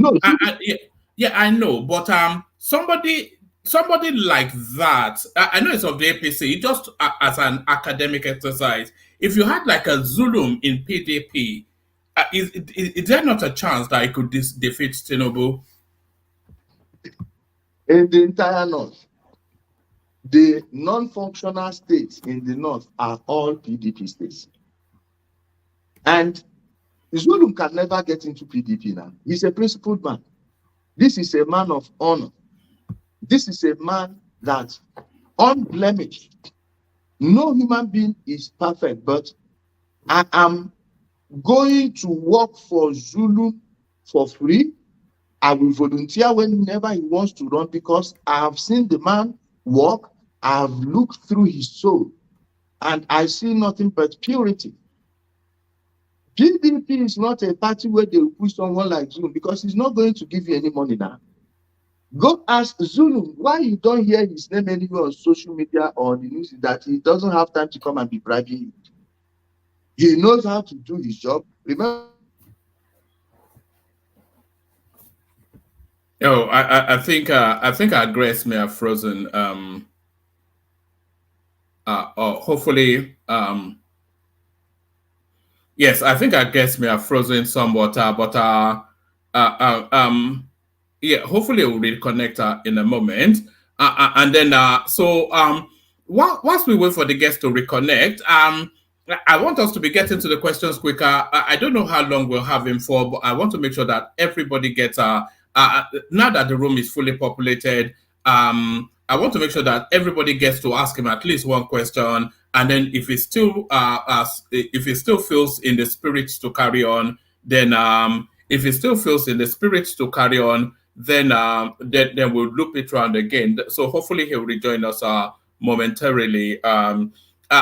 I know, but somebody like that, I know it's of the APC, just as an academic exercise. If you had like a Zulum in PDP, is there not a chance that it could defeat Tinubu? In the entire north, the non-functional states in the north are all PDP states. And Zulum can never get into PDP now. He's a principled man. This is a man of honor. This is a man that unblemished. No human being is perfect, but I am going to work for Zulum for free. I will volunteer whenever he wants to run because I have seen the man work. I have looked through his soul and I see nothing but purity. PDP is not a party where they will push someone like Zulum because he's not going to give you any money now. Go ask Zulum why you don't hear his name anywhere on social media or the news, that he doesn't have time to come and be bribing you. He knows how to do his job. Remember. Oh, I think our grace may have frozen. Hopefully, yes, I think our guests may have frozen somewhat, yeah, hopefully we'll reconnect in a moment. And then, whilst we wait for the guests to reconnect, I want us to be getting to the questions quicker. I don't know how long we'll have him for, but I want to make sure that everybody gets, now that the room is fully populated, I want to make sure that everybody gets to ask him at least one question. And then if he still, if he still feels in the spirit to carry on, then, if he still feels in the spirit to carry on, then we'll loop it around again. So hopefully he'll rejoin us momentarily.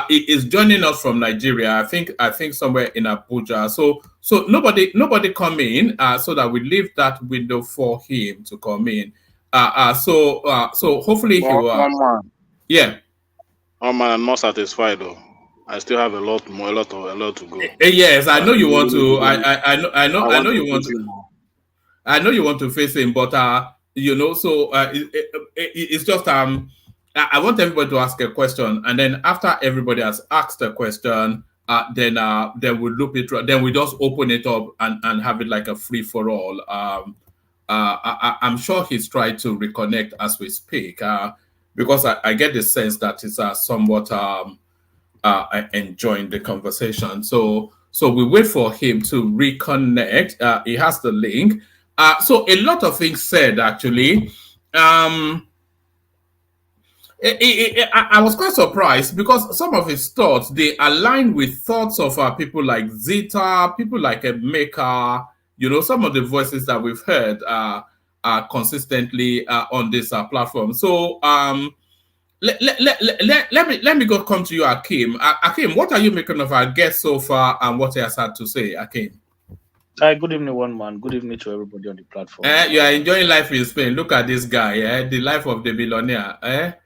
He is joining us from Nigeria. I think somewhere in Abuja. So nobody come in, so that we leave that window for him to come in. So hopefully he will. Yeah. Man, I'm not satisfied though. I still have a lot to go. Yes, I know you want to. I know you want to. I know you want to face him, but you know, so it's just I want everybody to ask a question, and then after everybody has asked a question, then we loop it. Then we just open it up and have it like a free for all. I'm sure he's trying to reconnect as we speak, because I get the sense that it's somewhat enjoying the conversation. So we wait for him to reconnect. He has the link. So a lot of things said actually. I was quite surprised because some of his thoughts, they align with thoughts of people like Zita, people like Emeka, you know, some of the voices that we've heard consistently on this platform. So let me go come to you, Akim. Akim, what are you making of our guest so far and what he has had to say, Akim? Hi, good evening, one man. Good evening to everybody on the platform. You are enjoying life in Spain. Look at this guy, the life of the billionaire.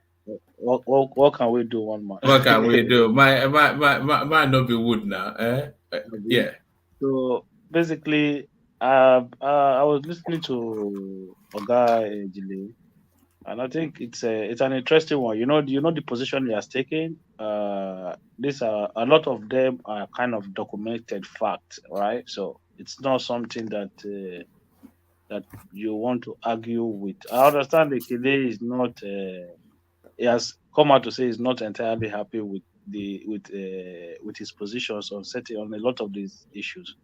What can we do, one man? What can we do? My not be wood now. Yeah. So basically, I was listening to Oga Ijele, and I think it's an interesting one. You know the position he has taken. These are a lot of them are kind of documented facts, right? So it's not something that that you want to argue with. I understand that Ijele is not. He has come out to say he's not entirely happy with his positions on a lot of these issues.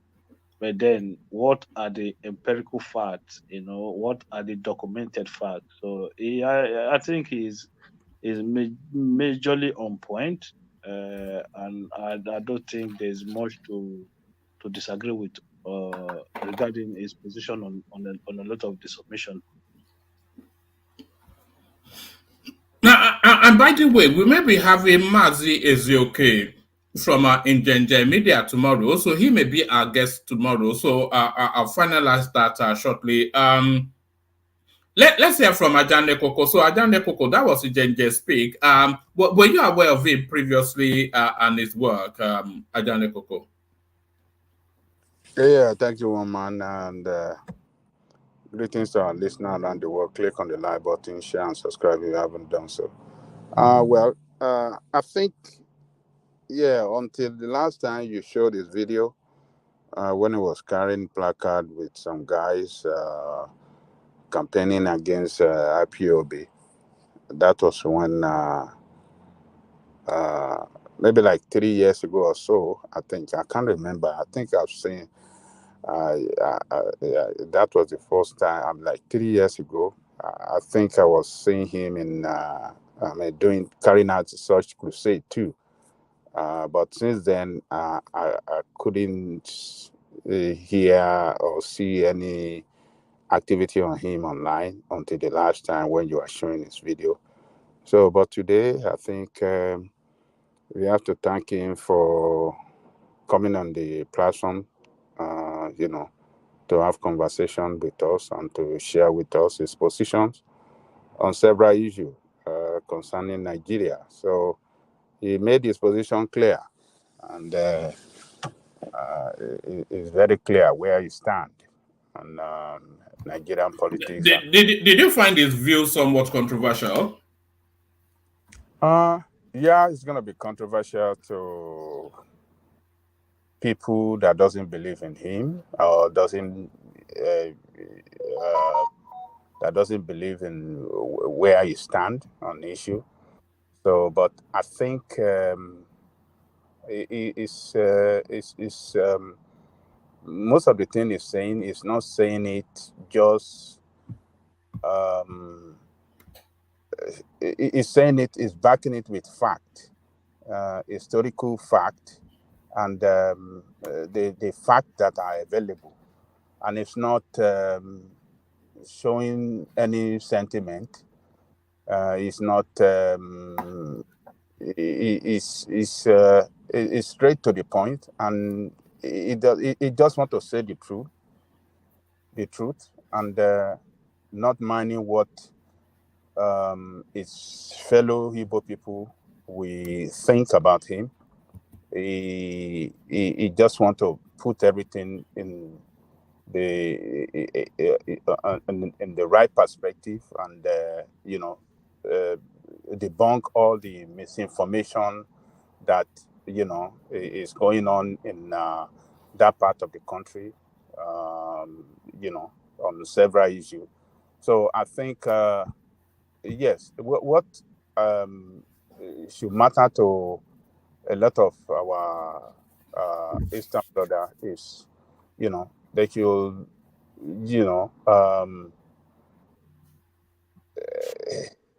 But then, what are the empirical facts? You know, what are the documented facts? So I think he's majorly on point, and I don't think there's much to disagree with regarding his position on a lot of the submission. And by the way, we may be having Mazi Ezioke from Injenje Media tomorrow, so he may be our guest tomorrow. So I'll finalize that shortly. Let's hear from Ajane Koko. So Ajane Koko, that was Injenje Speak. Were you aware of him previously and his work, Ajane Koko? Yeah, thank you, one man, and greetings to our listeners around the world. Click on the like button, share, and subscribe if you haven't done so. I think, until the last time you showed this video, when he was carrying placard with some guys campaigning against IPOB, that was when maybe like 3 years ago or so. I think I can't remember. I think I've seen That was the first time. I'm like 3 years ago. I think I was seeing him in carrying out such crusade too. But since then, I couldn't hear or see any activity on him online until the last time when you were showing his video. So, but today, I think we have to thank him for coming on the platform, to have conversation with us and to share with us his positions on several issues concerning Nigeria. So he made his position clear, and it's very clear where he stands on Nigerian politics. Did you find his view somewhat controversial? Yeah, it's going to be controversial to people that doesn't believe in him or doesn't believe in where he stand on the issue. So, but I think most of the thing he's saying is not saying it just. He's saying it is backing it with fact, historical fact, and the fact that are available, and it's not showing any sentiment. It's not. It's straight to the point, and it just want to say the truth, and not minding what his fellow Igbo people we think about him. He just want to put everything in the right perspective, and debunk all the misinformation that is going on in that part of the country, on several issues. So I think yes, what should matter to a lot of our Eastern brother is, they should,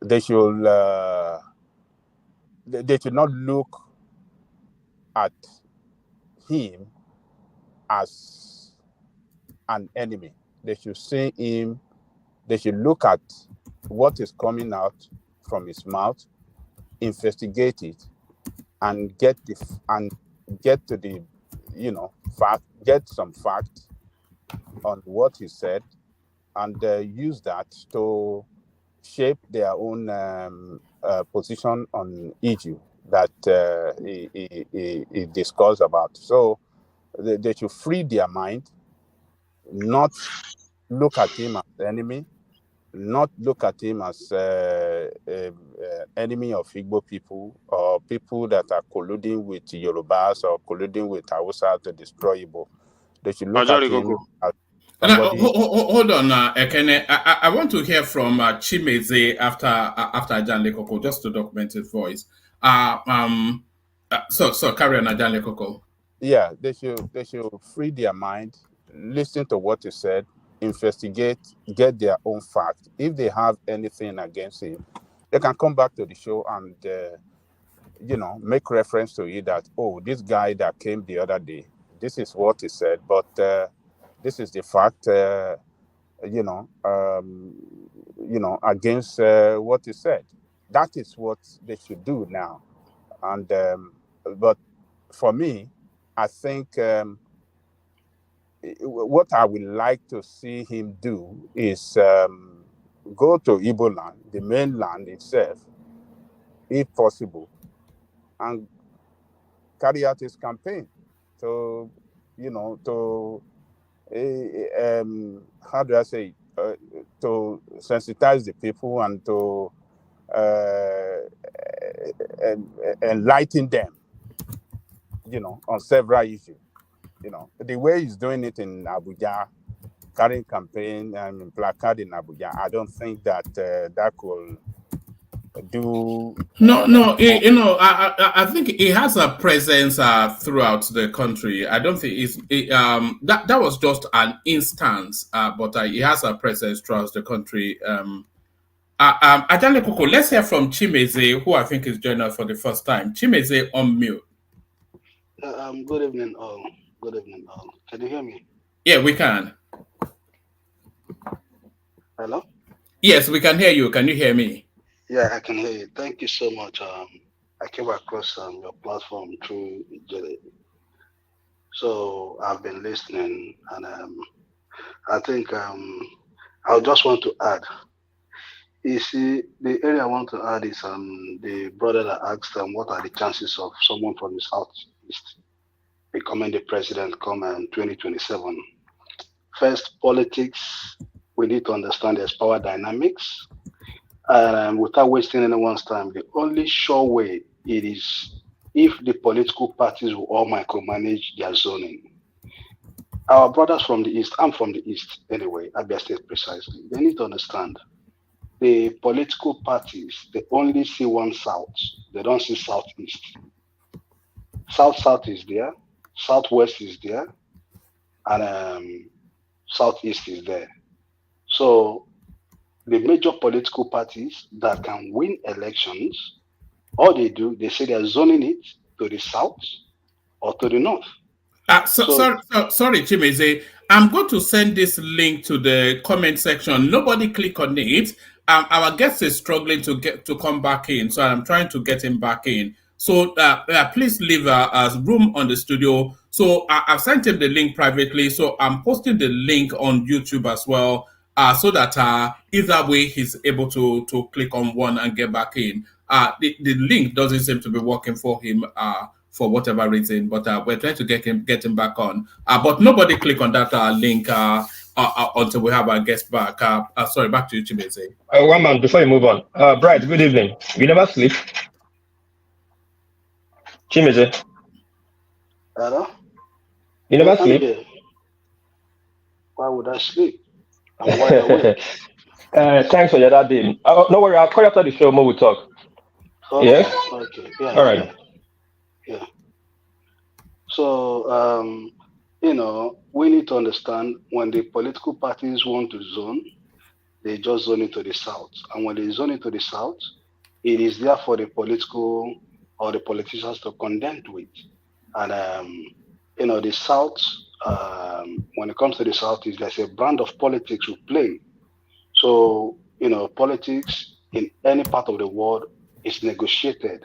they should they should not look at him as an enemy. They should see him. They should look at what is coming out from his mouth, investigate it, and get to the fact, get some facts on what he said, and use that to shape their own position on issue that he discussed about. So they should free their mind, not look at him as enemy, not look at him as enemy of Igbo people or people that are colluding with Yorubas or colluding with Hausa to destroy Igbo. They should look at him as somebody. Hold on, Ekene. I want to hear from Chimeze after Ijele Koko, just to document his voice. So carry on, Ijele Koko. Yeah, they should free their mind, listen to what he said, investigate, get their own fact. If they have anything against him, they can come back to the show and make reference to it that, oh, this guy that came the other day, this is what he said, but this is the fact, against what he said. That is what they should do now. And but for me, I think what I would like to see him do is go to Igbo land, the mainland itself, if possible, and carry out his campaign to, how do I say, to sensitize the people and to enlighten them, on several issues. The way he's doing it in Abuja, carrying campaign and placard in Abuja, I don't think that that will I think he has a presence throughout the country. I don't think that was just an instance, but he has a presence throughout the country. Ijele Koko, let's hear from Chimeze, who I think is joining us for the first time. Chimeze, on mute. Good evening, all. Good evening, all. Can you hear me? Yeah, we can. Hello? Yes, we can hear you. Can you hear me? Yeah, I can hear you. Thank you so much. I came across your platform through Ijele. So I've been listening, and I think I just want to add. You see, the area I want to add is the brother that asked what are the chances of someone from the southeast becoming the president come in 2027. First, politics. We need to understand there's power dynamics. Without wasting anyone's time, the only sure way it is if the political parties will all micromanage their zoning. Our brothers from the east, I'm from the east anyway, Abia State precisely, they need to understand the political parties, they only see one south, they don't see southeast. South is there, southwest is there, and southeast is there. So the major political parties that can win elections, all they do, they say they're zoning it to the south or to the north. Sorry, Chimeze. I'm going to send this link to the comment section. Nobody click on it. Our guest is struggling to come back in, so I'm trying to get him back in. So please leave a room on the studio. So I've sent him the link privately. So I'm posting the link on YouTube as well, so that either way he's able to click on one and get back in. The link doesn't seem to be working for him for whatever reason, but we're trying to get him back on. But nobody click on that link until we have our guest back. Sorry, back to you, Chimeze. One man, before you move on. Bright, good evening. You never sleep? Chimeze? Hello? You never sleep? Why would I sleep? I'm wide awake. Thanks for your that day. No worry, I'll call you after the show, more we'll talk. Okay. Yes? Okay. Yeah. All right. Yeah. So, we need to understand when the political parties want to zone, they just zone it to the south. And when they zone it to the south, it is there for the political or the politicians to contend with. And, the south, when it comes to the south, there's a brand of politics we play. So, politics in any part of the world is negotiated.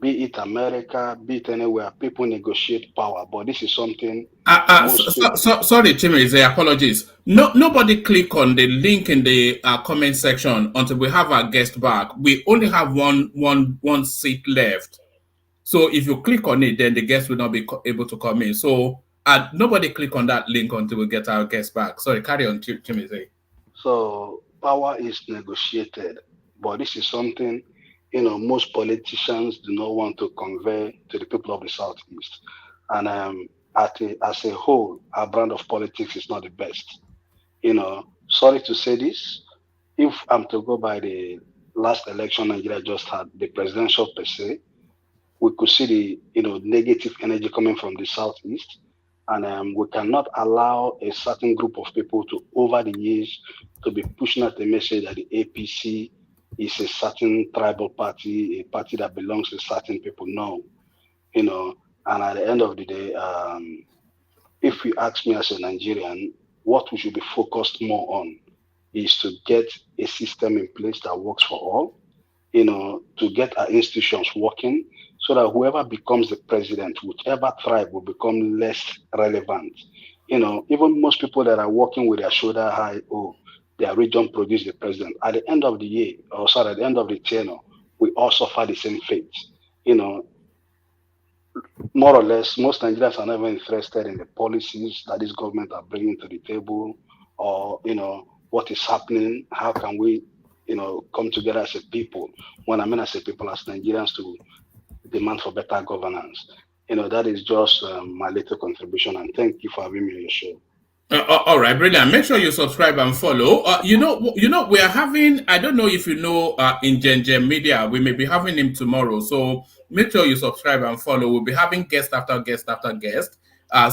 Be it America, be it anywhere, people negotiate power. But this is something. Sorry, Chimeze, apologies. Nobody click on the link in the comment section until we have our guest back. We only have one seat left. So if you click on it, then the guest will not be able to come in. So nobody click on that link until we get our guest back. Sorry, carry on, Chimeze. So power is negotiated, but this is something. Most politicians do not want to convey to the people of the Southeast. And as a whole, our brand of politics is not the best. Sorry to say this, if I'm to go by the last election Nigeria just had, the presidential per se, we could see the negative energy coming from the Southeast. And we cannot allow a certain group of people to, over the years, to be pushing out the message that the APC is a certain tribal party, a party that belongs to certain people. No, and at the end of the day, if you ask me as a Nigerian, what we should be focused more on is to get a system in place that works for all, to get our institutions working so that whoever becomes the president, whichever tribe, will become less relevant. Even most people that are working with their shoulder high, their region produced the president. At the end of the year, at the end of the tenure, we all suffer the same fate. More or less, most Nigerians are never interested in the policies that this government are bringing to the table, or what is happening. How can we, come together as a people? When I mean as a people, as Nigerians, to demand for better governance. That is just my little contribution. And thank you for having me on your show. All right, brilliant. Make sure you subscribe and follow. We are having. I don't know if you know, in Gen Media, we may be having him tomorrow. So make sure you subscribe and follow. We'll be having guest after guest after guest.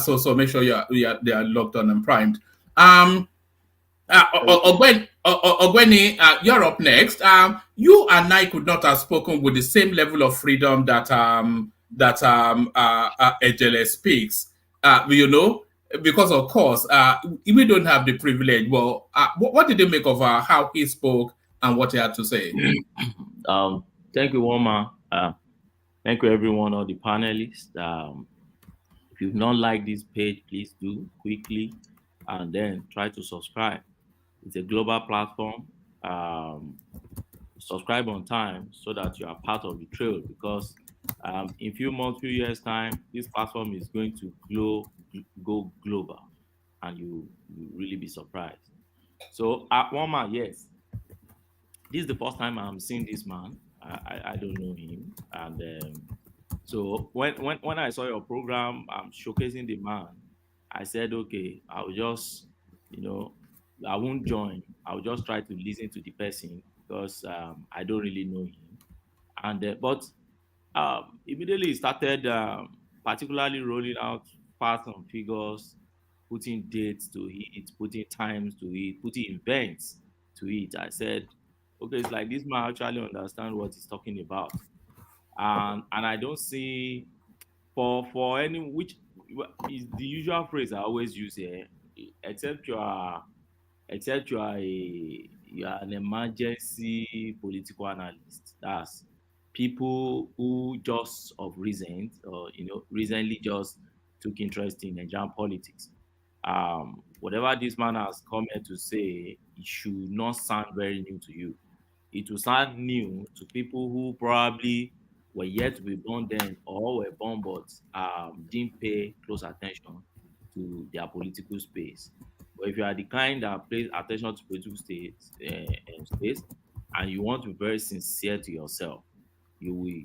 So make sure they are logged on and primed. Ogweni, you're up next. You and I could not have spoken with the same level of freedom that Ijele speaks. Because of course, we don't have the privilege. Well, what did you make of how he spoke and what he had to say? Thank you, Woma. Thank you, everyone, all the panelists. If you've not liked this page, please do quickly, and then try to subscribe. It's a global platform. Subscribe on time so that you are part of the trail, because in few months, few years time, this platform is going to go global, and you really be surprised. So Woma, yes, this is the first time I'm seeing this man. I don't know him, and so when I saw your program, showcasing the man, I said, okay, I'll just, I won't join. I'll just try to listen to the person, because I don't really know him. And but immediately started particularly rolling out facts and figures, putting dates to it, putting times to it, putting events to it. I said, okay, it's like this man actually understand what he's talking about. And I don't see for any which is the usual phrase I always use here, except you are an emergency political analyst. That's people who just of recent or recently just took interest in Nigerian politics. Whatever this man has come here to say, it should not sound very new to you. It will sound new to people who probably were yet to be born then, or were born but didn't pay close attention to their political space. But if you are the kind that pays attention to political space, and you want to be very sincere to yourself, you will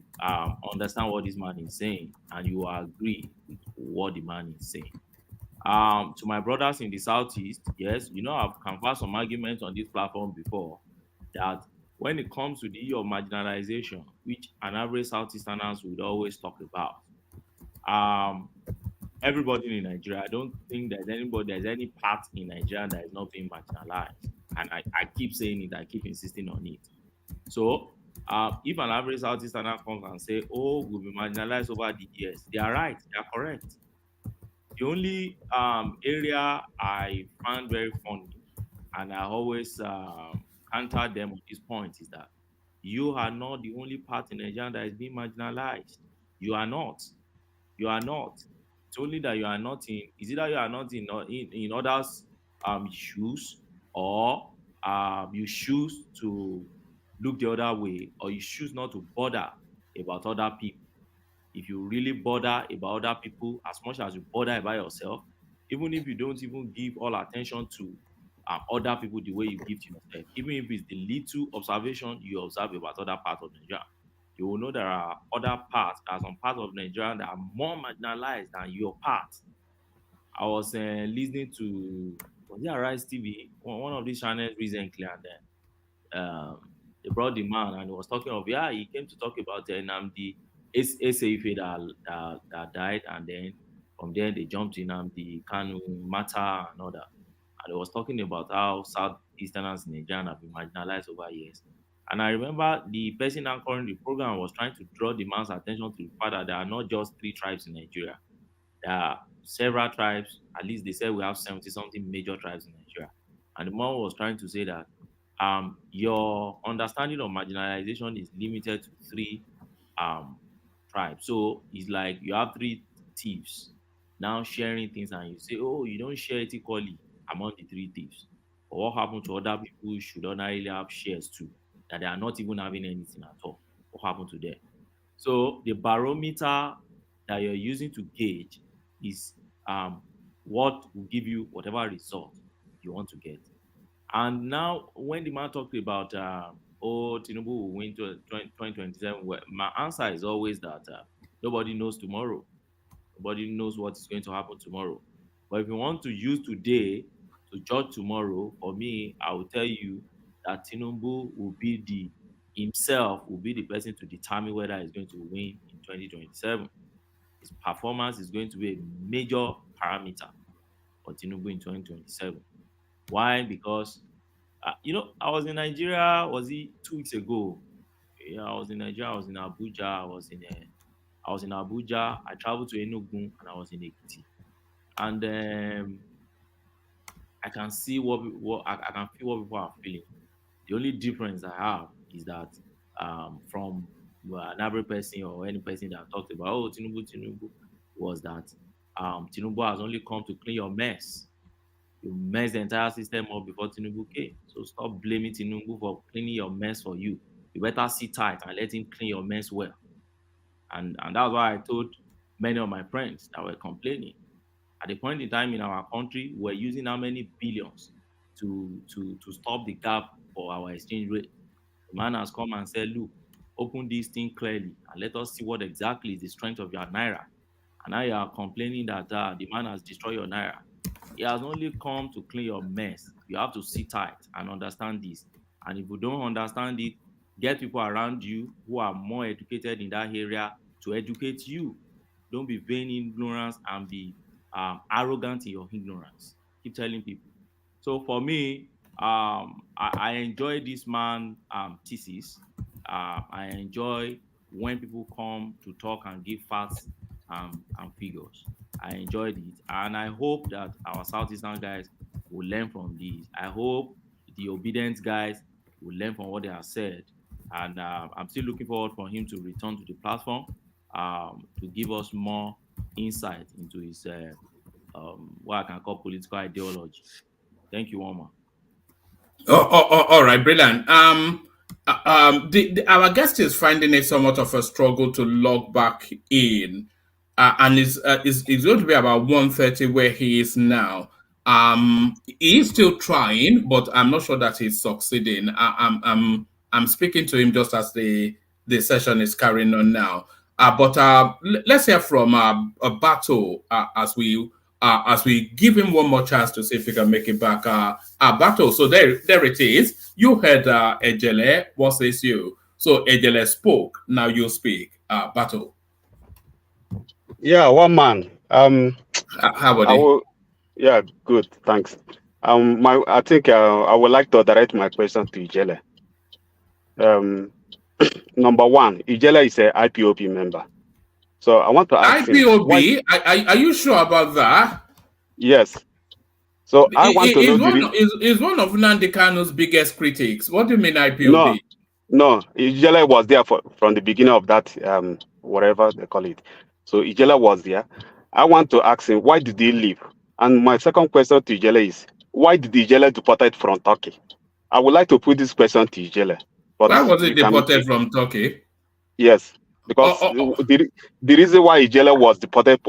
understand what this man is saying, and you will agree with what the man is saying. To my brothers in the southeast, yes, I've canvassed some arguments on this platform before, that when it comes to the issue of marginalization, which an average Southeasterners would always talk about, everybody in Nigeria, I don't think there's any part in Nigeria that is not being marginalized. And I keep saying it, I keep insisting on it. So if an average Southeasterner comes and say, oh, we'll be marginalized over the years, they are right, they are correct. The only area I find very funny, and I always counter them on this point, is that you are not the only part in Nigeria that is being marginalized. You are not. You are not. It's only that you are not in. Is either you are not in others' shoes, or you choose to look the other way, or you choose not to bother about other people. If you really bother about other people as much as you bother about yourself, even if you don't even give all attention to other people the way you give to yourself, even if it's the little observation you observe about other parts of Nigeria, you will know there are other parts, there are some parts of Nigeria that are more marginalized than your part. I was listening to, was it Arise TV, one of these channels recently, and then they brought the man, and he was talking of, he came to talk about Nnamdi Eseife that died, and then from there they jumped in the Kanu Mata and all that. And he was talking about how Southeasterners in Nigeria have been marginalized over years. And I remember the person anchoring the program was trying to draw the man's attention to the fact that there are not just 3 tribes in Nigeria. There are several tribes. At least they said we have 70 something major tribes in Nigeria. And the man was trying to say that your understanding of marginalization is limited to 3 tribes. So it's like you have 3 thieves now sharing things, and you say, oh, you don't share it equally among the 3 thieves. But what happened to other people who should ordinarily have shares too, that they are not even having anything at all? What happened to them? So the barometer that you're using to gauge is what will give you whatever result you want to get. And now, when the man talked about, Tinubu will win to 2027, well, my answer is always that nobody knows tomorrow. Nobody knows what is going to happen tomorrow. But if you want to use today to judge tomorrow, for me, I will tell you that Tinubu will be the person to determine whether he's going to win in 2027. His performance is going to be a major parameter for Tinubu in 2027. Why? Because I was in Nigeria. Was it 2 weeks ago? Yeah, I was in Nigeria. I was in Abuja. I was in Abuja. I traveled to Enugu and I was in Ekiti. And I can see what I can feel what people are feeling. The only difference I have is that from an average person or any person that talked about Tinubu was that Tinubu has only come to clean your mess. You mess the entire system up before Tinubu came. So stop blaming Tinubu for cleaning your mess for you. You better sit tight and let him clean your mess well. And that's why I told many of my friends that were complaining. At the point in time in our country, we're using how many billions to stop the gap for our exchange rate. The man has come and said, look, open this thing clearly and let us see what exactly is the strength of your naira. And now you are complaining that the man has destroyed your naira. He has only come to clean your mess. You have to sit tight and understand this. And if you don't understand it, get people around you who are more educated in that area to educate you. Don't be vain in ignorance and be arrogant in your ignorance. Keep telling people. So for me, I enjoy this man thesis. I enjoy when people come to talk and give facts and figures. I enjoyed it, and I hope that our Southeastern guys will learn from this. I hope the obedient guys will learn from what they have said, and I'm still looking forward for him to return to the platform to give us more insight into his what I can call political ideology. Thank you, Omar. All right, brilliant. Our guest is finding it somewhat of a struggle to log back in, and is going to be about 1:30 where he is now. He is still trying, but I'm not sure that he's succeeding. I'm speaking to him just as the session is carrying on now. But let's hear from Bato as we give him one more chance to see if he can make it back. Bato, so there it is. You heard Ijele. What says you? So Ijele spoke. Now you speak. Bato. Yeah, one man. How about it? Yeah, good. Thanks. I think I would like to direct my question to Ijele. Number one, Ijele is a IPOB member. So I want to ask him. IPOB? Are you sure about that? Yes. So I want to know is one of Nnamdi Kanu's biggest critics. What do you mean IPOB? No, Ijele was there from the beginning of that, whatever they call it. So Ijele was there. I want to ask him, why did he leave? And my second question to Ijele is, why did Ijele deported from Turkey? I would like to put this question to Ijele. Why was he deported from Turkey? Yes, because the reason why Ijele was deported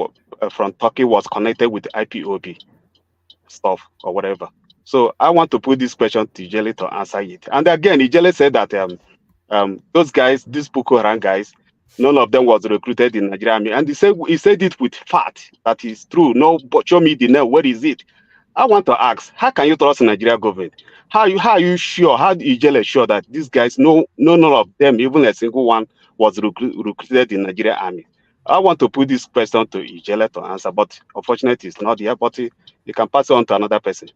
from Turkey was connected with IPOB stuff or whatever. So I want to put this question to Ijele to answer it. And again, Ijele said that those guys, these Boko Haram guys, none of them was recruited in Nigeria Army. And he said it with fact that is true. No, but show me the name. Where is it? I want to ask, how can you trust the Nigeria government? How are you sure? How Ijele sure that these guys, none of them, even a single one, was recruited in Nigeria Army? I want to put this question to Ijele to answer, but unfortunately, it's not here. But you can pass it on to another person.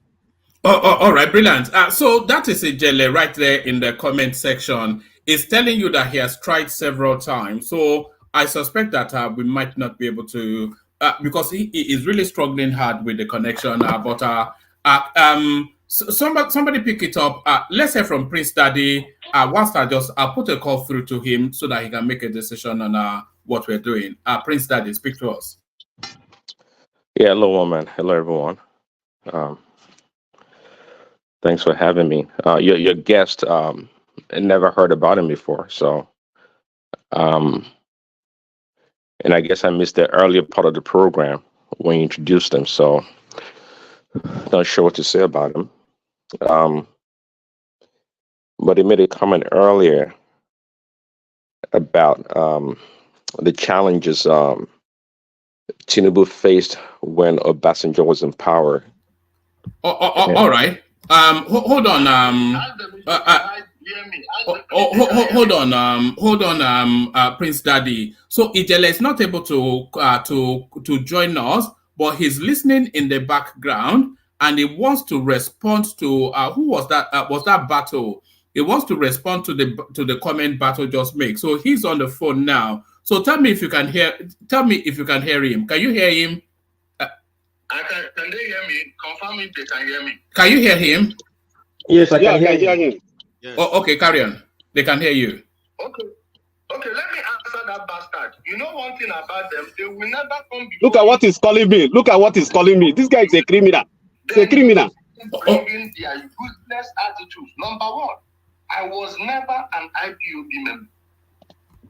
All right, brilliant. So that is Ijele right there in the comment section. Is telling you that he has tried several times. So I suspect that we might not be able to, because he is really struggling hard with the connection. Somebody pick it up. Let's hear from Prince Daddy. Whilst I'll put a call through to him so that he can make a decision on what we're doing. Prince Daddy, speak to us. Yeah, hello, woman. Hello, everyone. Thanks for having me. Your guest, I never heard about him before, so and I guess I missed the earlier part of the program when you introduced him, so not sure what to say about him. But he made a comment earlier about the challenges Tinubu faced when Obasanjo was in power. All right. Hold on. Hold on. Prince Daddy. So Ijele is not able to join us, but he's listening in the background, and he wants to respond to who was that? Was that Battle? He wants to respond to the comment Battle just made. So he's on the phone now. So tell me if you can hear. Tell me if you can hear him. Can you hear him? Can they hear me? Confirm if they can hear me. Can you hear him? Yes, I can hear him. Yes. Oh, okay, carry on. They can hear you. Okay, let me answer that bastard. You know one thing about them, they will never come before. Look at what he's calling me. Look at what he's calling me. This guy is a criminal. He's a criminal. Bringing their useless attitudes. Number one, I was never an IPOB member.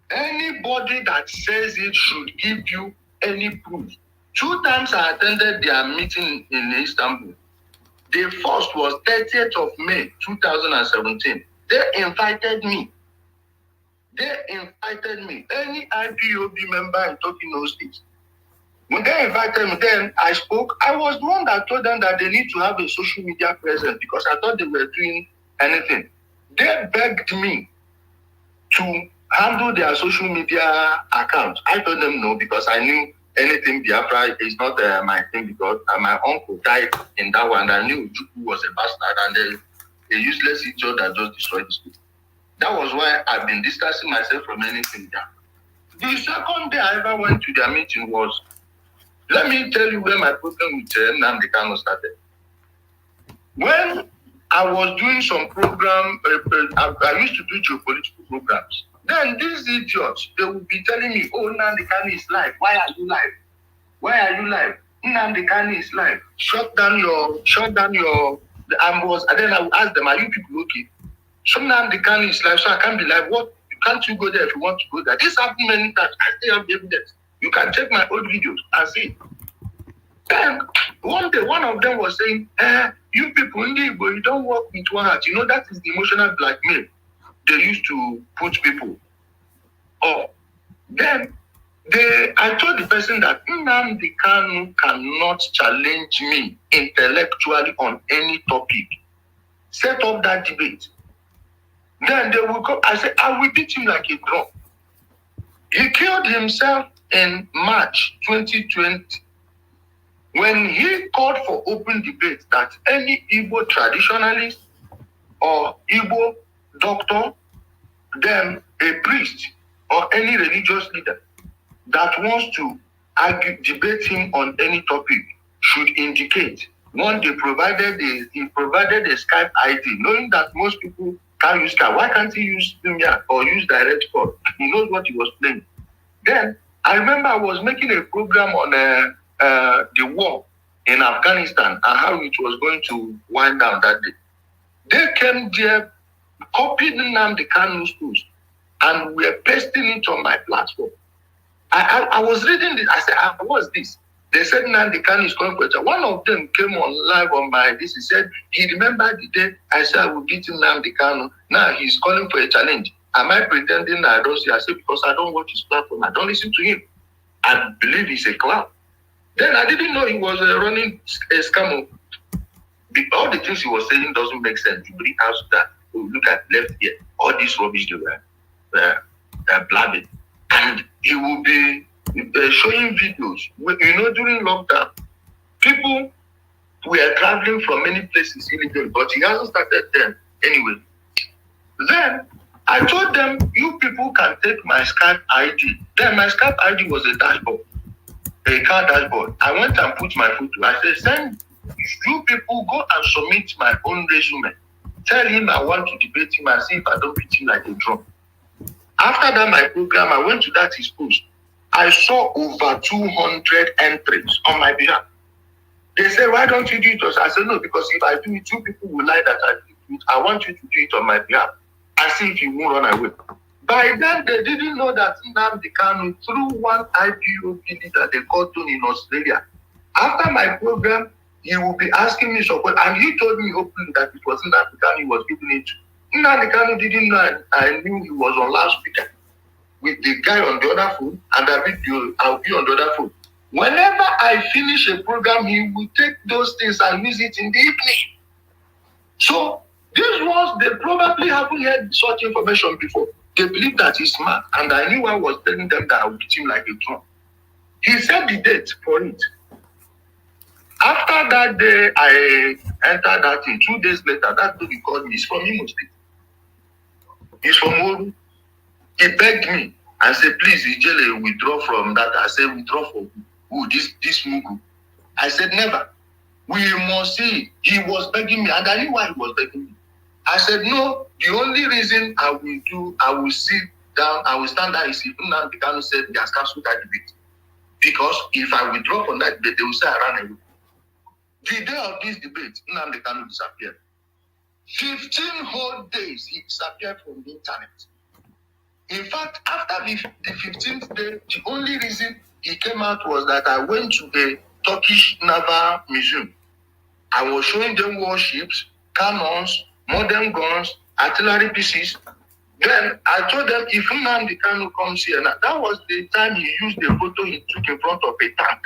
Anybody that says it should give you any proof. 2 times I attended their meeting in Istanbul. The first was 30th of May 2017. They invited me. Any IPOB member in Tokyo State. When they invited me, then I spoke. I was the one that told them that they need to have a social media presence because I thought they were doing anything. They begged me to handle their social media account. I told them no because I knew anything Biafra is not my thing because my uncle died in that one. And I knew Juku was a bastard and a useless idiot that just destroyed the school. That was why I've been distancing myself from anything there. The second day I ever went to their meeting was, let me tell you where my problem with Nnamdi Kanu started. When I was doing some program, I used to do geopolitical programs. Then these idiots, they would be telling me, oh, Nnamdi Kanu is live. Why are you live? Nnamdi Kanu is live. Shut down your, and then I would ask them, are you people okay? So Nnamdi Kanu is live, so I can't be live. What? Can't you go there if you want to go there? This happened many times. I still have the evidence. You can check my old videos and see. Then one day, one of them was saying, you people in Igbo, you don't work with one heart. You know, that is the emotional blackmail they used to put people. Oh, then I told the person that Nnamdi Kanu cannot challenge me intellectually on any topic. Set up that debate. Then they will go. I said, I will beat him like a drum. He killed himself in March 2020 when he called for open debate that any Igbo traditionalist or Igbo doctor, then a priest or any religious leader that wants to debate him on any topic should indicate. One, he provided a Skype ID, knowing that most people can't use Skype. Why can't he use Lumia or use direct call? He knows what he was playing. Then I remember I was making a program on the war in Afghanistan and how it was going to wind down that day. They came there, copied Nnamdi Kanu's post, and were pasting it on my platform. I was reading this. I said, what's this? They said Nnamdi Kanu is coming for it. One of them came on live on my this. He said he remembered the day I said I will beat Nnamdi Kanu. Now he's calling for a challenge. Am I pretending I don't see? I said because I don't watch his platform. I don't listen to him. I believe he's a clown. Then I didn't know he was running a scam. All the things he was saying doesn't make sense. You bring out that. Look at left here. All this rubbish they were blabbing. And he will be showing videos. You know, during lockdown, people were traveling from many places illegally, but he hasn't started them anyway. Then I told them, you people can take my Skype ID. Then my Skype ID was a dashboard, a car dashboard. I went and put my photo. I said, send you people go and submit my own resume. Tell him I want to debate him and see if I don't beat him like a drum. After that, my program, I went to that his post. I saw over 200 entries on my behalf. They said, why don't you do it? I said, no, because if I do it, 2 people will lie that I do it. I want you to do it on my behalf. I see if you won't run away. By then, they didn't know that Nnamdi Kanu, through one IPOB leader they called Tony in Australia. After my program, he will be asking me support, and he told me openly that it was Nnamdi Kanu he was giving it to. Nnamdi Kanu didn't know I knew he was on loudspeaker with the guy on the other phone, and I'll be on the other phone. Whenever I finish a program, he will take those things and use it in the evening. So these ones, they probably haven't heard such information before. They believe that he's smart, and I knew I was telling them that I would beat him like a drum. He set the date for it. After that day, I entered that thing. 2 days later, that dude called me. He's from Imo State. He's from Oru. He begged me and said, please, Ijele, withdraw from that. I said, withdraw for who? This Mugu. I said, never. We must see. He was begging me, and I knew why he was begging me. I said, no, the only reason I will sit down, I will stand there is if Nnamdi Kanu said he has cancelled that debate. Because if I withdraw from that debate, they will say I ran away. The day of this debate, Nnamdi Kanu disappeared. 15 whole days, he disappeared from the internet. In fact, after the 15th day, the only reason he came out was that I went to a Turkish Naval Museum. I was showing them warships, cannons, modern guns, artillery pieces. Then I told them, if Nnamdi Kanu comes here, now, that was the time he used the photo he took in front of a tank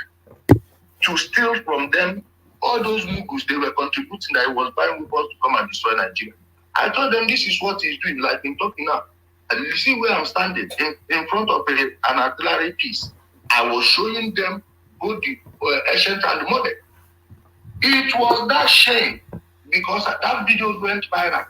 to steal from them all those Mughals. They were contributing that he was buying weapons to come and destroy Nigeria. I told them this is what he's doing, like I'm talking now. And you see where I'm standing, in front of an artillery piece. I was showing them both the ancient and the modern. It was that shame because that video went viral.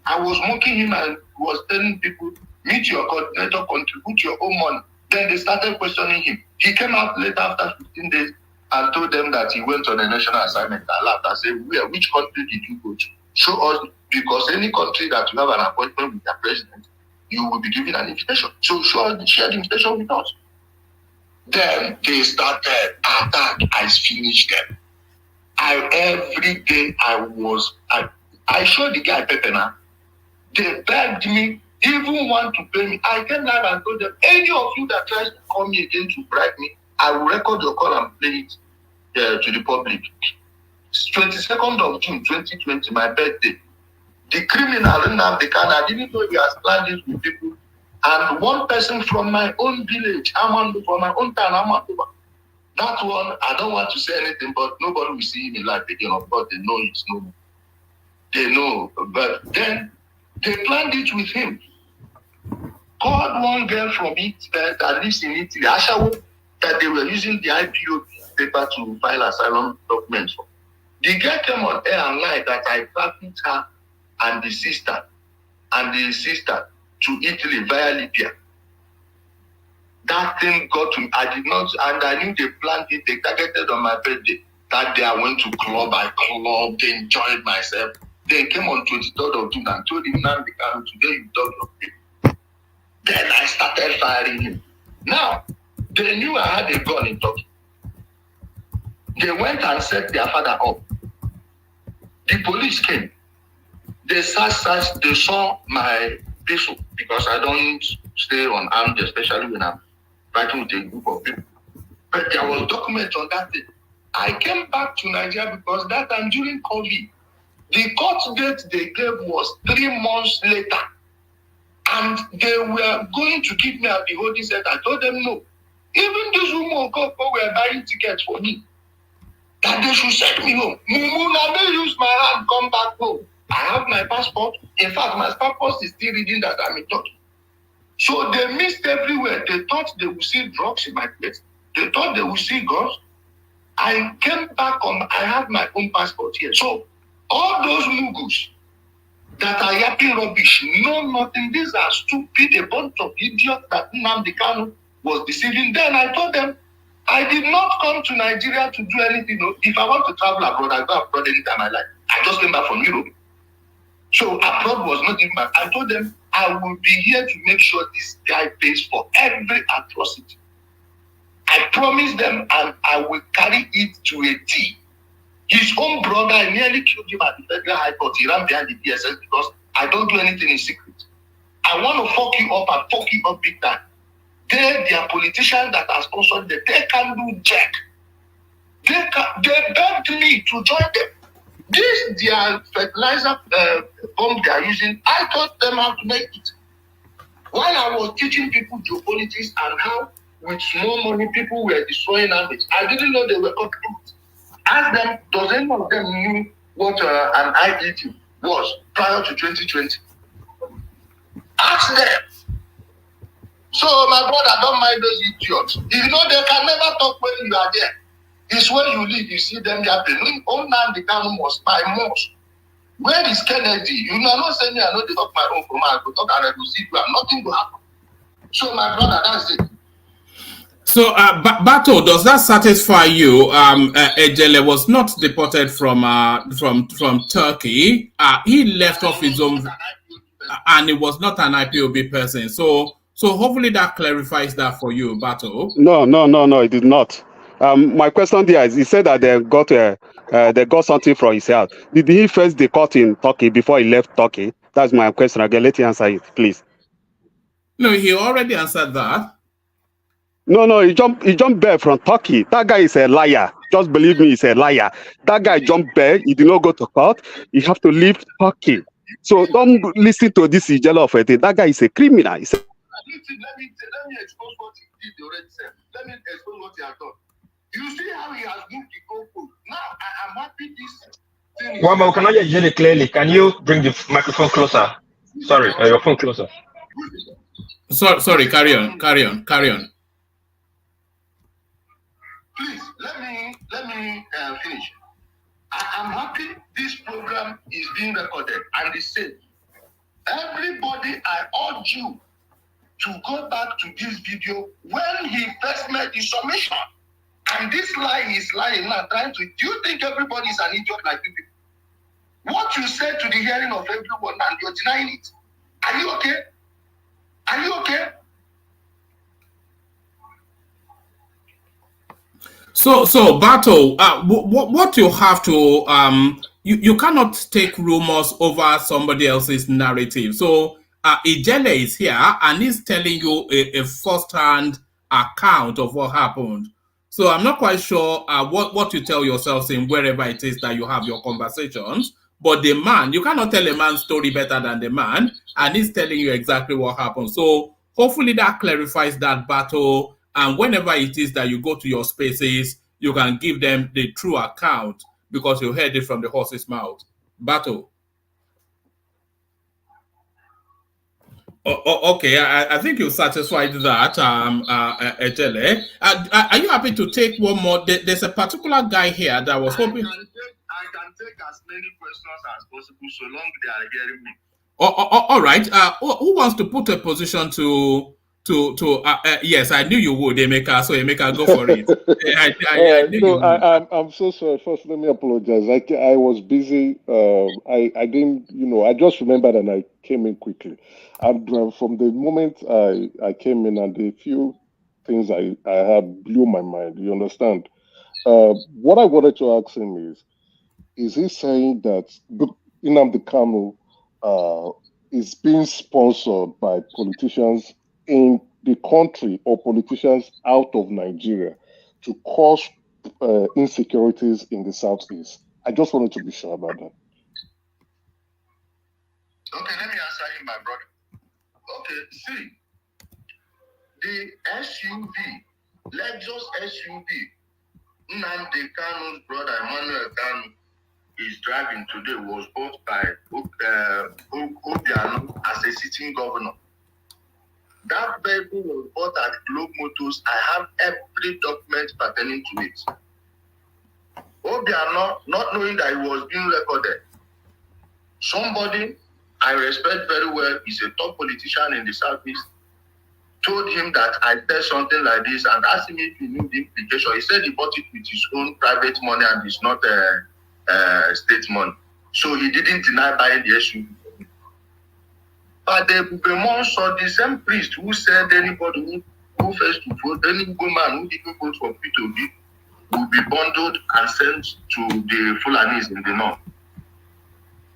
I was mocking him and was telling people, meet your coordinator, contribute your own money. Then they started questioning him. He came out later after 15 days and told them that he went on a national assignment. I laughed. I said, which country did you go to? Show us, because any country that you have an appointment with their president, you will be given an invitation. So share the invitation with us. Then they started attack. I finished them. Every day I showed the guy Pepe now. They begged me, even want to pay me. I came live and told them, any of you that tries to call me again to bribe me, I will record your call and play it to the public. 22nd of June 2020, my birthday. The criminal Nnamdi Kanu, I didn't know he has planned this with people. And one person from my own village, from my own town, Amanduba. That one, I don't want to say anything, but nobody will see him in life again. Of course, they know it's no more. They know. But then, they planned it with him. Called one girl from it that lives in Italy, Ashawo, that they were using the IPO paper to file asylum documents for. The girl came on air and lied that I trafficked her and the sister to Italy via Libya. That thing got to me. I did not, and I knew they planned it. They targeted on my birthday. That day I went to club. They enjoyed myself. They came on 23rd of June and told him, Nnamdi Kanu, today you talk of it. Then I started firing him. Now, they knew I had a gun in Turkey. They went and set their father up. The police came. They saw my pistol because I don't stay unarmed, especially when I'm fighting with a group of people. But there was documents on that day. I came back to Nigeria because that time during COVID, the court date they gave was 3 months later. And they were going to keep me at the holding center. I told them no. Even these women were buying tickets for me. That they should send me home. Mumuna may use my hand, come back home. I have my passport. In fact, my passport is still reading that I'm in Turkey. So they missed everywhere. They thought they would see drugs in my place. They thought they would see guns. I came back I have my own passport here. So all those Mughals that are yapping rubbish know nothing. These are stupid, a bunch of idiots that Nnamdi Kanu was deceiving. Then I told them, I did not come to Nigeria to do anything. If I want to travel abroad, I go abroad anytime I like. I just came back from Europe. So abroad was not even my. I told them, I will be here to make sure this guy pays for every atrocity. I promised them, and I will carry it to a T. His own brother, I nearly killed him at the Federal High Court. He ran behind the DSS because I don't do anything in secret. I want to fuck you up and fuck you up big time. They are politicians that are sponsored them. They can do jack. They begged me to join them. This their fertilizer bomb they are using, I taught them how to make it. While I was teaching people geopolitics and how with small money, people were destroying armies. I didn't know they were copying it. Ask them, does any of them knew what an IED was prior to 2020? Ask them. So, my brother, don't mind those idiots. You know, they can never talk when you are there. It's when you leave, you see them yapping. Old man, the gun must buy most. Where is Kennedy? You know, I'm not saying I know they talk my own from I go talk and I go see you, and nothing will happen. So, my brother, that's it. So, Bato, does that satisfy you? Ijele was not deported from Turkey. He left off his own, and he was not an IPOB person. So hopefully that clarifies that for you, Bato. No, it did not. My question there is, he said that they got something from his house. Did he first deport in Turkey before he left Turkey? That's my question. Again, let you answer it, please. No, he already answered that. No, he jumped back from Turkey. That guy is a liar. Just believe me, he's a liar. That guy jumped back. He did not go to court. He have to leave Turkey. So don't listen to this Ijele of it. That guy is a criminal. Let me expose what he did already said. Let me expose what he has done. You see how he has moved the goalpost. Now I am happy this thing. Well, but we cannot hear Ijele clearly. Can you bring the microphone closer? Sorry, your phone closer. Sorry, carry on. Please let me finish. I am happy this program is being recorded and is safe. Everybody, I urge you to go back to this video when he first made his submission. And this lie is lying now, trying to. Do you think everybody is an idiot like you people? What you said to the hearing of everyone and you're denying it. Are you okay? Are you okay? So Bato, what you have to you cannot take rumors over somebody else's narrative. So Ijele is here and he's telling you a first-hand account of what happened. So I'm not quite sure what you tell yourselves in wherever it is that you have your conversations. But the man, you cannot tell a man's story better than the man, and he's telling you exactly what happened. So hopefully that clarifies that, Bato. And whenever it is that you go to your spaces, you can give them the true account because you heard it from the horse's mouth. Bato. Okay, I think you satisfied that, Ijele. Are you happy to take one more? There's a particular guy here that was hoping. I can take as many questions as possible so long they are hearing me. All right. Who wants to put a position to yes, I knew you would, Emeka. So Emeka, go for it. I knew you would. I'm so sorry. First, let me apologize. I was busy. I didn't, I just remembered and I came in quickly. And from the moment I came in and the few things I had blew my mind. You understand? What I wanted to ask him is he saying that Nnamdi Kanu is being sponsored by politicians in the country or politicians out of Nigeria to cause insecurities in the Southeast? I just wanted to be sure about that. Okay, let me answer him, my brother. Okay, see, the SUV, Lexus SUV, Nnamdi Kanu's brother, Emmanuel Kanu, is driving today was bought by Obiano as a sitting governor. That vehicle was bought at Globe Motors. I have every document pertaining to it. Obiano, not knowing that it was being recorded, somebody I respect very well, is a top politician in the Southeast, told him that I said something like this and asked him if he knew the implication. He said he bought it with his own private money and it's not state money. So he didn't deny buying the SUV. But the Bubemon saw the same priest who said anybody who fails to vote, any woman who didn't vote for P2B will be bundled and sent to the Fulanis in the north.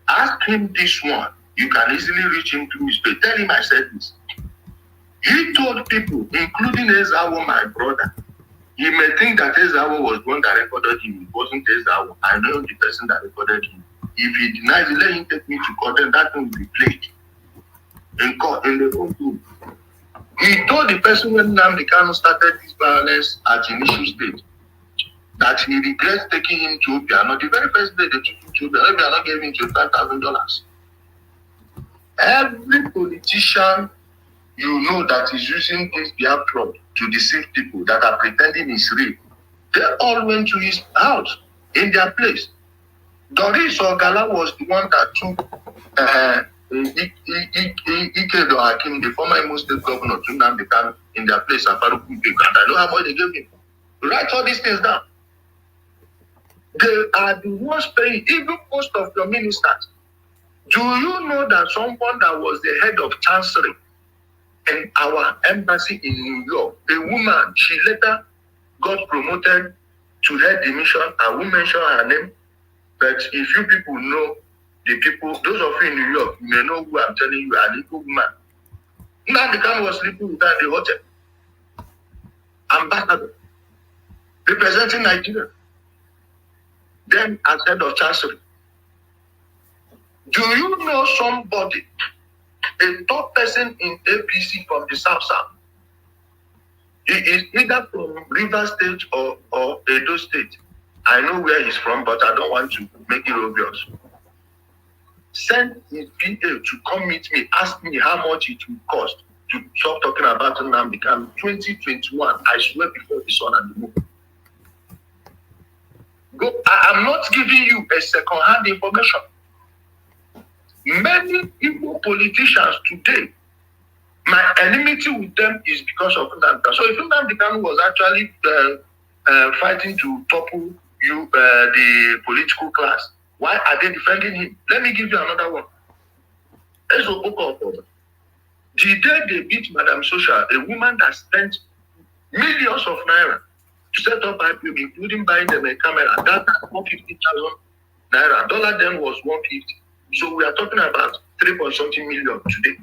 Ask him this one. You can easily reach him through his page. Tell him I said this. He told people, including Ezawo, my brother, he may think that Ezawo was the one that recorded him. It wasn't Ezawo. I know the person that recorded him. If he denies it, let him take me to court, then that thing will be played in court, in the court room. He told the person when Nnamdi Kanu started this violence at initial stage that he regrets taking him to Obiano. The very first day they took him to Obiano, Obiano gave him $25,000. Every politician you know that is using this their fraud to deceive people that are pretending it's real, they all went to his house in their place. Doris Ogala was the one that took Ikedo Hakim, the former Imo State governor, to Nnamdi Kanu in their place at Faruku Big. And I know how much they gave him. Write all these things down. They are the ones paying, even most of your ministers. Do you know that someone that was the head of chancery in our embassy in New York, a woman, she later got promoted to head the mission? I won't mention her name, but if you people know the people, those of you in New York, you may know who I'm telling you, an equal woman. Nnamdi Kanu was sleeping with her in the hotel. Ambassador, representing Nigeria. Then as head of chancery. Do you know somebody, a top person in APC from the South? He is either from River State or Edo State. I know where he's from, but I don't want to make it obvious. Send his PA to come meet me, ask me how much it will cost to stop talking about Nnamdi Kanu. 2021, I swear before the sun and the moon. I'm not giving you a second-hand information. Many Igbo politicians today, my enmity with them is because of Nnamdi Kanu. So if Nnamdi Kanu was actually fighting to topple the political class, why are they defending him? Let me give you another one. The day they beat Madam Social, a woman that spent millions of naira to set up IPO, including buying them a camera, that 150,000 naira. Dollar then was 150. So we are talking about 3.something million today.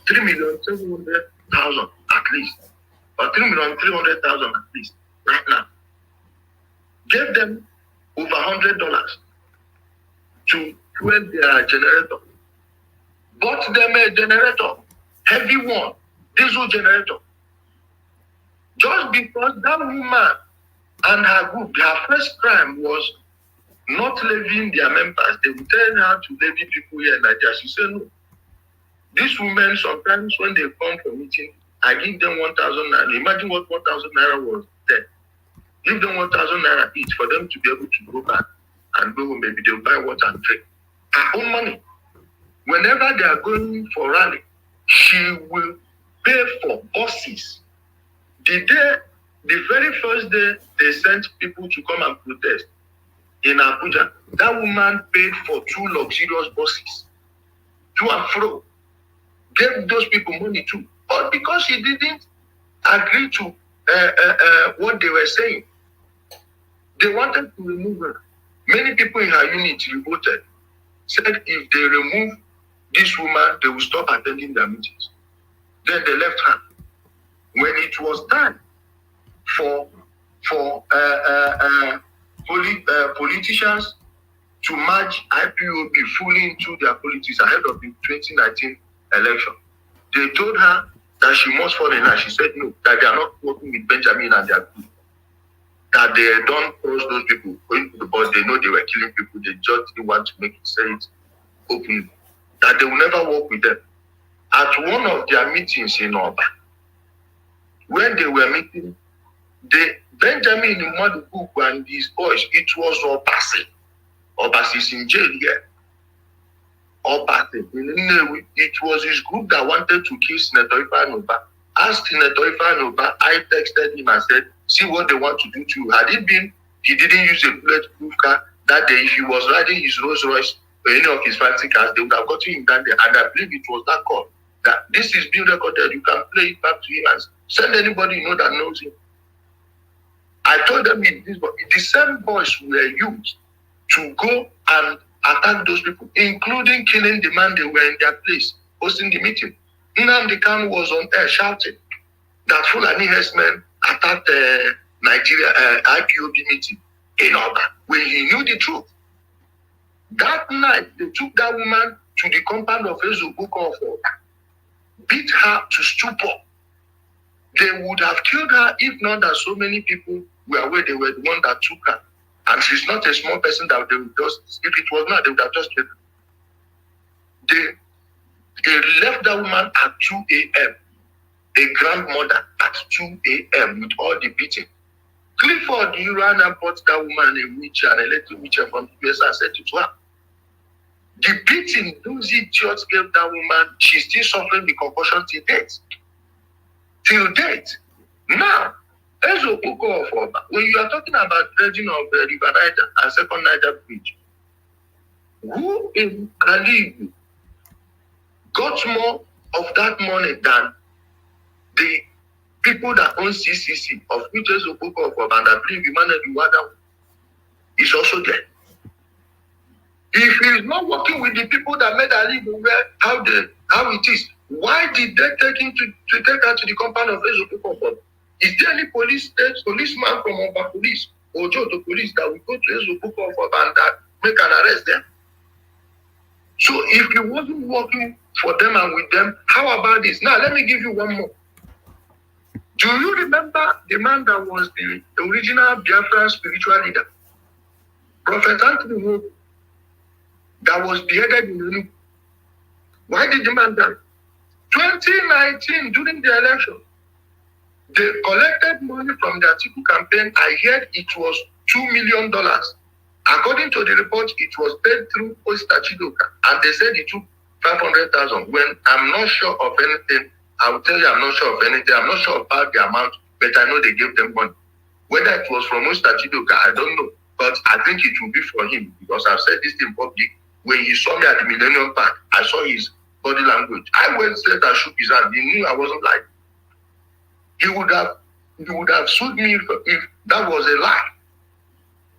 3,700,000 at least. Or 3,300,000 at least right now. Gave them over $100 to fuel their generator. Bought them a generator, heavy one, diesel generator. Just because that woman and her group, their first crime was not levying their members. They would tell her to levy people here in Nigeria. She said no. These women, sometimes when they come for meeting, I give them 1,000 naira. Imagine what 1,000 naira was then. Give them 1,000 naira each for them to be able to go back and go home. Maybe they'll buy water and drink. Her own money. Whenever they are going for rally, she will pay for buses. The very first day they sent people to come and protest in Abuja, that woman paid for 2 luxurious buses to and fro. Gave those people money too. But because she didn't agree to what they were saying, they wanted to remove her. Many people in her unit revolted, said if they remove this woman, they will stop attending their meetings. Then they left her. When it was time for politicians to merge IPOB fully into their politics ahead of the 2019 election, they told her that she must fall in line. She said no, that they are not working with Benjamin and their group. That they don't trust those people going to the board. They know they were killing people. They just didn't want to make it say it openly. That they will never work with them. At one of their meetings in Oba, when they were meeting, Benjamin Madubuku and his boys, it was Obasi. Obasi is in jail here. Obasi. It was his group that wanted to kill Senator Ifeanyi Ubah. Asked Senator Ifeanyi Ubah, I texted him and said, see what they want to do to you. Had it been, he didn't use a bulletproof car that day, if he was riding his Rolls Royce or any of his fancy cars, they would have gotten him that day. And I believe it was that call. That this is being recorded. You can play it back to him and send anybody you know that knows him. I told them the same boys were used to go and attack those people, including killing the man they were in their place, hosting the meeting. Nnamdi Kanu was on air shouting that Fulani herdsmen attacked Nigeria IPOB meeting in Oba when he knew the truth. That night, they took that woman to the compound of Ezubuko of Oba. beat her to stupor. They would have killed her if not that so many people were aware they were the one that took her. And she's not a small person that they would just, if it was not, they would have just killed her. They left that woman at 2 a.m. A grandmother at 2 a.m. with all the beating. Clifford, you ran and bought that woman a wheelchair, an electric wheelchair from the US and said it to her. The beating those idiots gave that woman, she's still suffering the concussion till date. Till date. Now, when you are talking about dredging of the River Niger and Second Niger Bridge, who in Kalibu got more of that money than the people that own CCC, of which is Okoko of and I believe Emmanuel Iwada is also there. If he is not working with the people that made Ali aware how it is, why did they take him to take her to the compound of Ezokoko? Is there any policeman from Oba Police or Joto Police that will go to Ezokoko and make an arrest there? So if he wasn't working for them and with them, how about this? Now let me give you one more. Do you remember the man that was the original Biafran spiritual leader? Prophet Anthony Hope, that was beheaded in Unu. Why did the man die? 2019, during the election, they collected money from the Atiku campaign. I heard it was $2 million. According to the report, it was paid through Oyster Chidoka, and they said it took 500,000. When I'm not sure of anything, I will tell you I'm not sure of anything. I'm not sure about the amount, but I know they gave them money. Whether it was from Oyster Chidoka, I don't know. But I think it will be for him, because I've said this in public. When he saw me at the Millennium Park, I saw his body language. I went straight and shook his hand. He knew I wasn't lying. He would have sued me if that was a lie.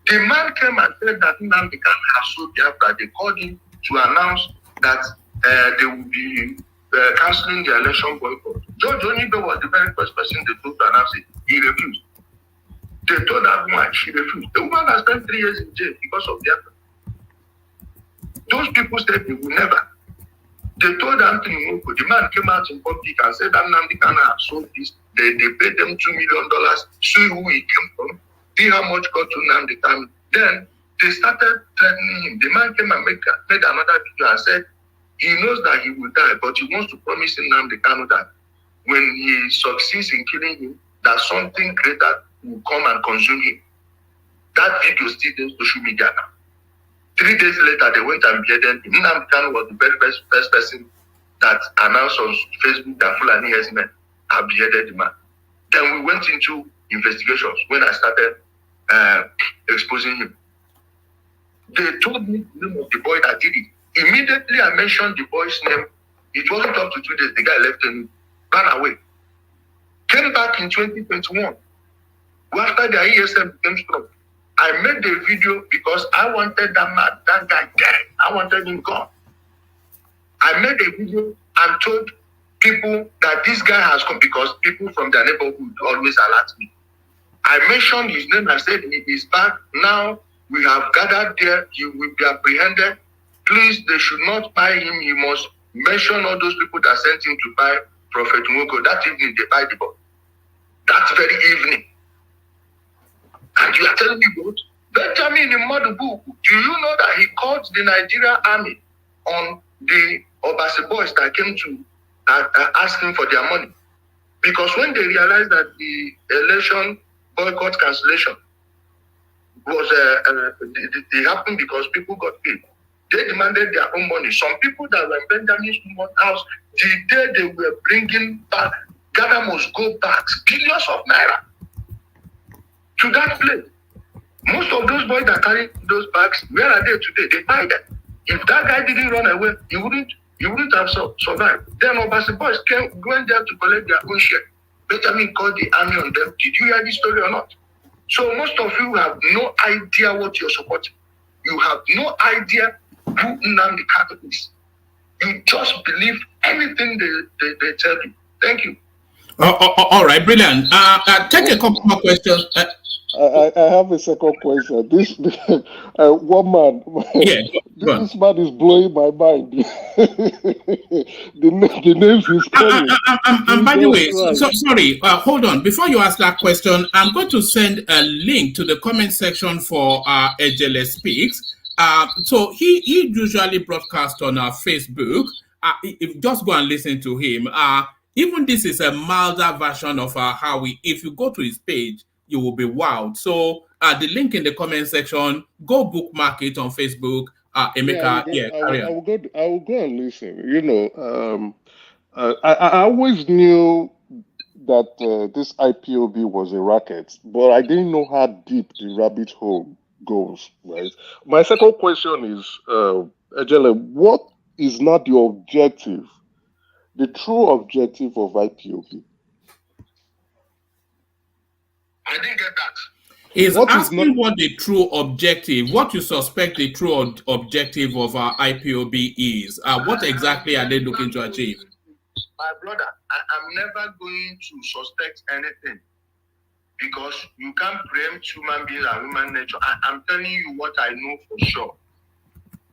The man came and said that Nnamdi Kanu has sued Biafra. They called him to announce that they would be cancelling the election boycott. George Onibe was the very first person they told to announce it. He refused. They told that woman, she refused. The woman has spent 3 years in jail because of Biafra. Those people said they will never. They told Anthony Nwoko, the man came out in public and said that Nnamdi Kanu had sold this. They paid them $2 million, see who he came from, see how much got to Nnamdi Kanu. Then they started threatening him. The man came and made another video and said he knows that he will die, but he wants to promise Nnamdi Kanu that when he succeeds in killing him, that something greater will come and consume him. That video still on social media now. 3 days later, they went and beheaded him. Nnamdi Kanu was the very first person that announced on Facebook that Fulani herdsmen have beheaded the man. Then we went into investigations when I started exposing him. They told me the name of the boy that did it. Immediately I mentioned the boy's name. It wasn't up to 2 days. The guy left and ran away. Came back in 2021. After the ESM became strong, I made the video because I wanted that guy dead. I wanted him gone. I made a video and told people that this guy has come because people from their neighborhood always alert me. I mentioned his name. I said he is back. Now we have gathered there. He will be apprehended. Please, they should not buy him. He must mention all those people that sent him to buy Prophet Nwoko. That evening, they buy the boy. That very evening. And you are telling me what? Benjamin in Madubu, do you know that he called the Nigerian army on the Obasi boys that came to ask him for their money? Because when they realized that the election boycott cancellation was they happened because people got paid, they demanded their own money. Some people that were in Benjamin's house, the day they were bringing back, Ghana must go back billions of naira to that place. Most of those boys that carry those bags, where are they today? They buy them. If that guy didn't run away, he wouldn't have survived. Then Obasi boys went there to collect their own share. Benjamin called the army on them. Did you hear this story or not? So most of you have no idea what you're supporting. You have no idea who Nnamdi Kanu is. You just believe anything they tell you. Thank you. All right, brilliant. Take a couple more questions. I have a second question. This one man, Yeah, go on. this man is blowing my mind. The names he's calling. And by the Jesus way, Christ. sorry, hold on. Before you ask that question, I'm going to send a link to the comment section for Ijele Speaks. So he usually broadcasts on our Facebook. Just go and listen to him. Even this is a milder version of how if you go to his page, you will be wowed. So the link in the comment section, go bookmark it on Facebook. Emeka, carry on. I will go and listen. You know, I always knew that this IPOB was a racket, but I didn't know how deep the rabbit hole goes. Right. My second question is, Ijele, what is not your objective? The true objective of IPOB? I didn't get that. He's asking what the true objective, what you suspect the true objective of our IPOB is. What exactly are they looking to achieve? My brother, I'm never going to suspect anything because you can't preempt human beings and human nature. I'm telling you what I know for sure.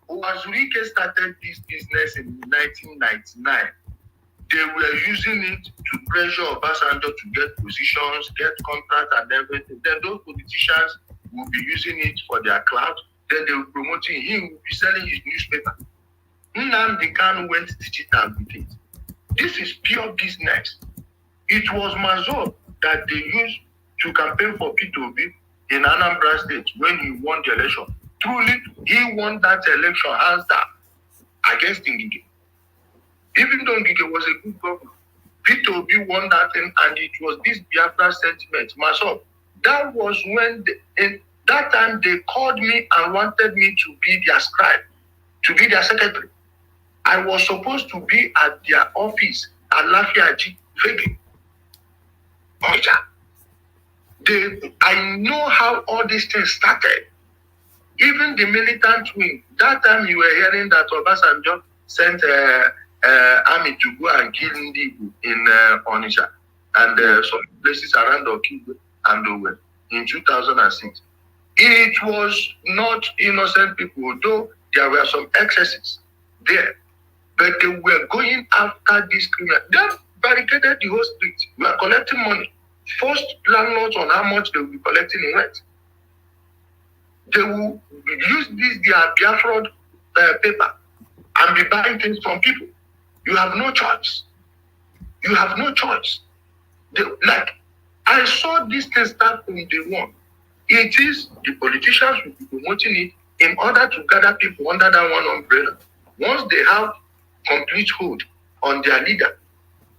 Wazurike started this business in 1999. They were using it to pressure Obasanjo to get positions, get contracts and everything. Then those politicians will be using it for their clout. Then they will be promoting him, will be selling his newspaper. Nnamdi Kanu went digital with it. This is pure business. It was Mazo that they used to campaign for P2B in Anambra State when he won the election. Truly, he won that election hands down against Ngige. Even though Ngige was a good governor, P2B won that thing, and it was this Biafra sentiment. Maso, that was when, that time they called me and wanted me to be their scribe, to be their secretary. I was supposed to be at their office at Lafiaji, Fegi. I know how all these things started. Even the militant wing, that time you were hearing that Obasanjo sent army to go and kill Ndibu in Onitsha and some places around Okigwe and Owen in 2006. It was not innocent people, though there were some excesses there. But they were going after this criminal. They barricaded the whole street. We are collecting money. Forced landlords on how much they will be collecting in rent. They will use this their Biafra paper and be buying things from people. You have no choice. You have no choice. I saw this thing start from day one. It is the politicians will be promoting it in order to gather people under that one umbrella. Once they have complete hold on their leader,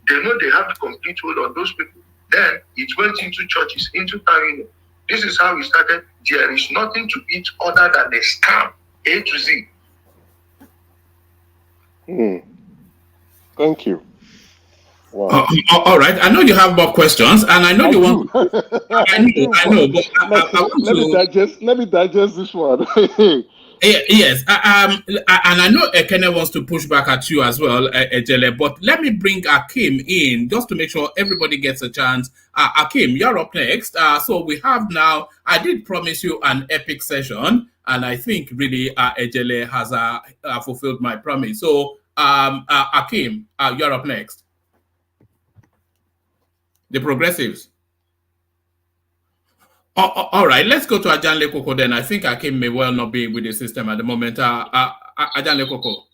they know they have complete hold on those people. Then it went into churches, into town. This is how we started. There is nothing to it other than a scam, A to Z. Thank you. Wow. All right. I know you have more questions, and I know you want. I know, but I want to. Let me digest this one. Yes, and I know Ekene wants to push back at you as well, Ijele, but let me bring Akim in just to make sure everybody gets a chance. Akim, you're up next. So we have now, I did promise you an epic session, and I think really Ijele has fulfilled my promise. So Akim, you're up next. The progressives. All right, let's go to Ajanle Koko then. I think Akim may well not be with the system at the moment. Ajanle Koko.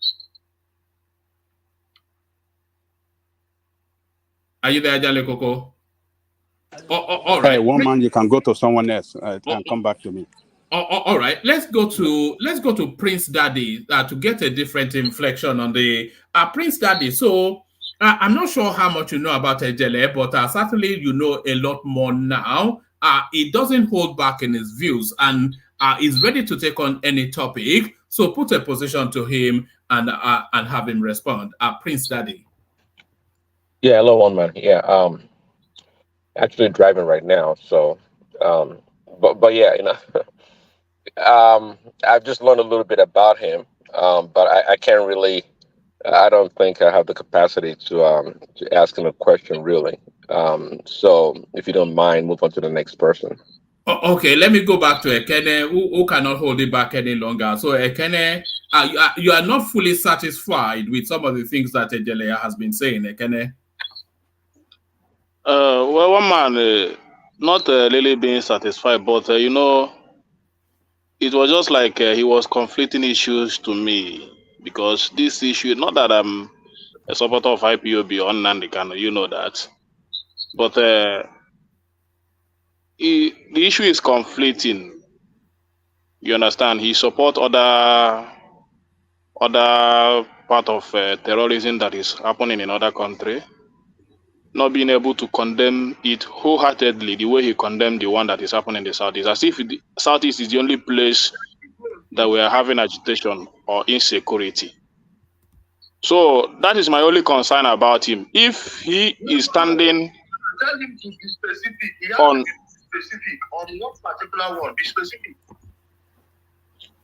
Are you there, Ajanle Koko? All right. Hey, one man, you can go to someone else and come back to me. All right, let's go to Prince Daddy to get a different inflection on the Prince Daddy. So I'm not sure how much you know about Ijele, but certainly you know a lot more now. He doesn't hold back in his views and is ready to take on any topic. So put a position to him and have him respond. Prince Daddy. Yeah, hello, one man. Yeah, actually driving right now. So, but yeah, you know, I've just learned a little bit about him, but I can't really. I don't think I have the capacity to ask him a question really. So if you don't mind, move on to the next person. Okay, let me go back to Ekene, who cannot hold it back any longer. So Ekene, you are not fully satisfied with some of the things that Ijele has been saying, Ekene? Well, one man, not really being satisfied, but it was just like he was conflicting issues to me because this issue, not that I'm a supporter of IPOB or Nnamdi Kanu, you know that, but the issue is conflicting. You understand? He support other part of terrorism that is happening in other country, not being able to condemn it wholeheartedly the way he condemned the one that is happening in the Southeast, as if the Southeast is the only place that we are having agitation or insecurity. So that is my only concern about him. If he is standing Tell him to be specific. He has on, to be specific on what particular one. Be specific.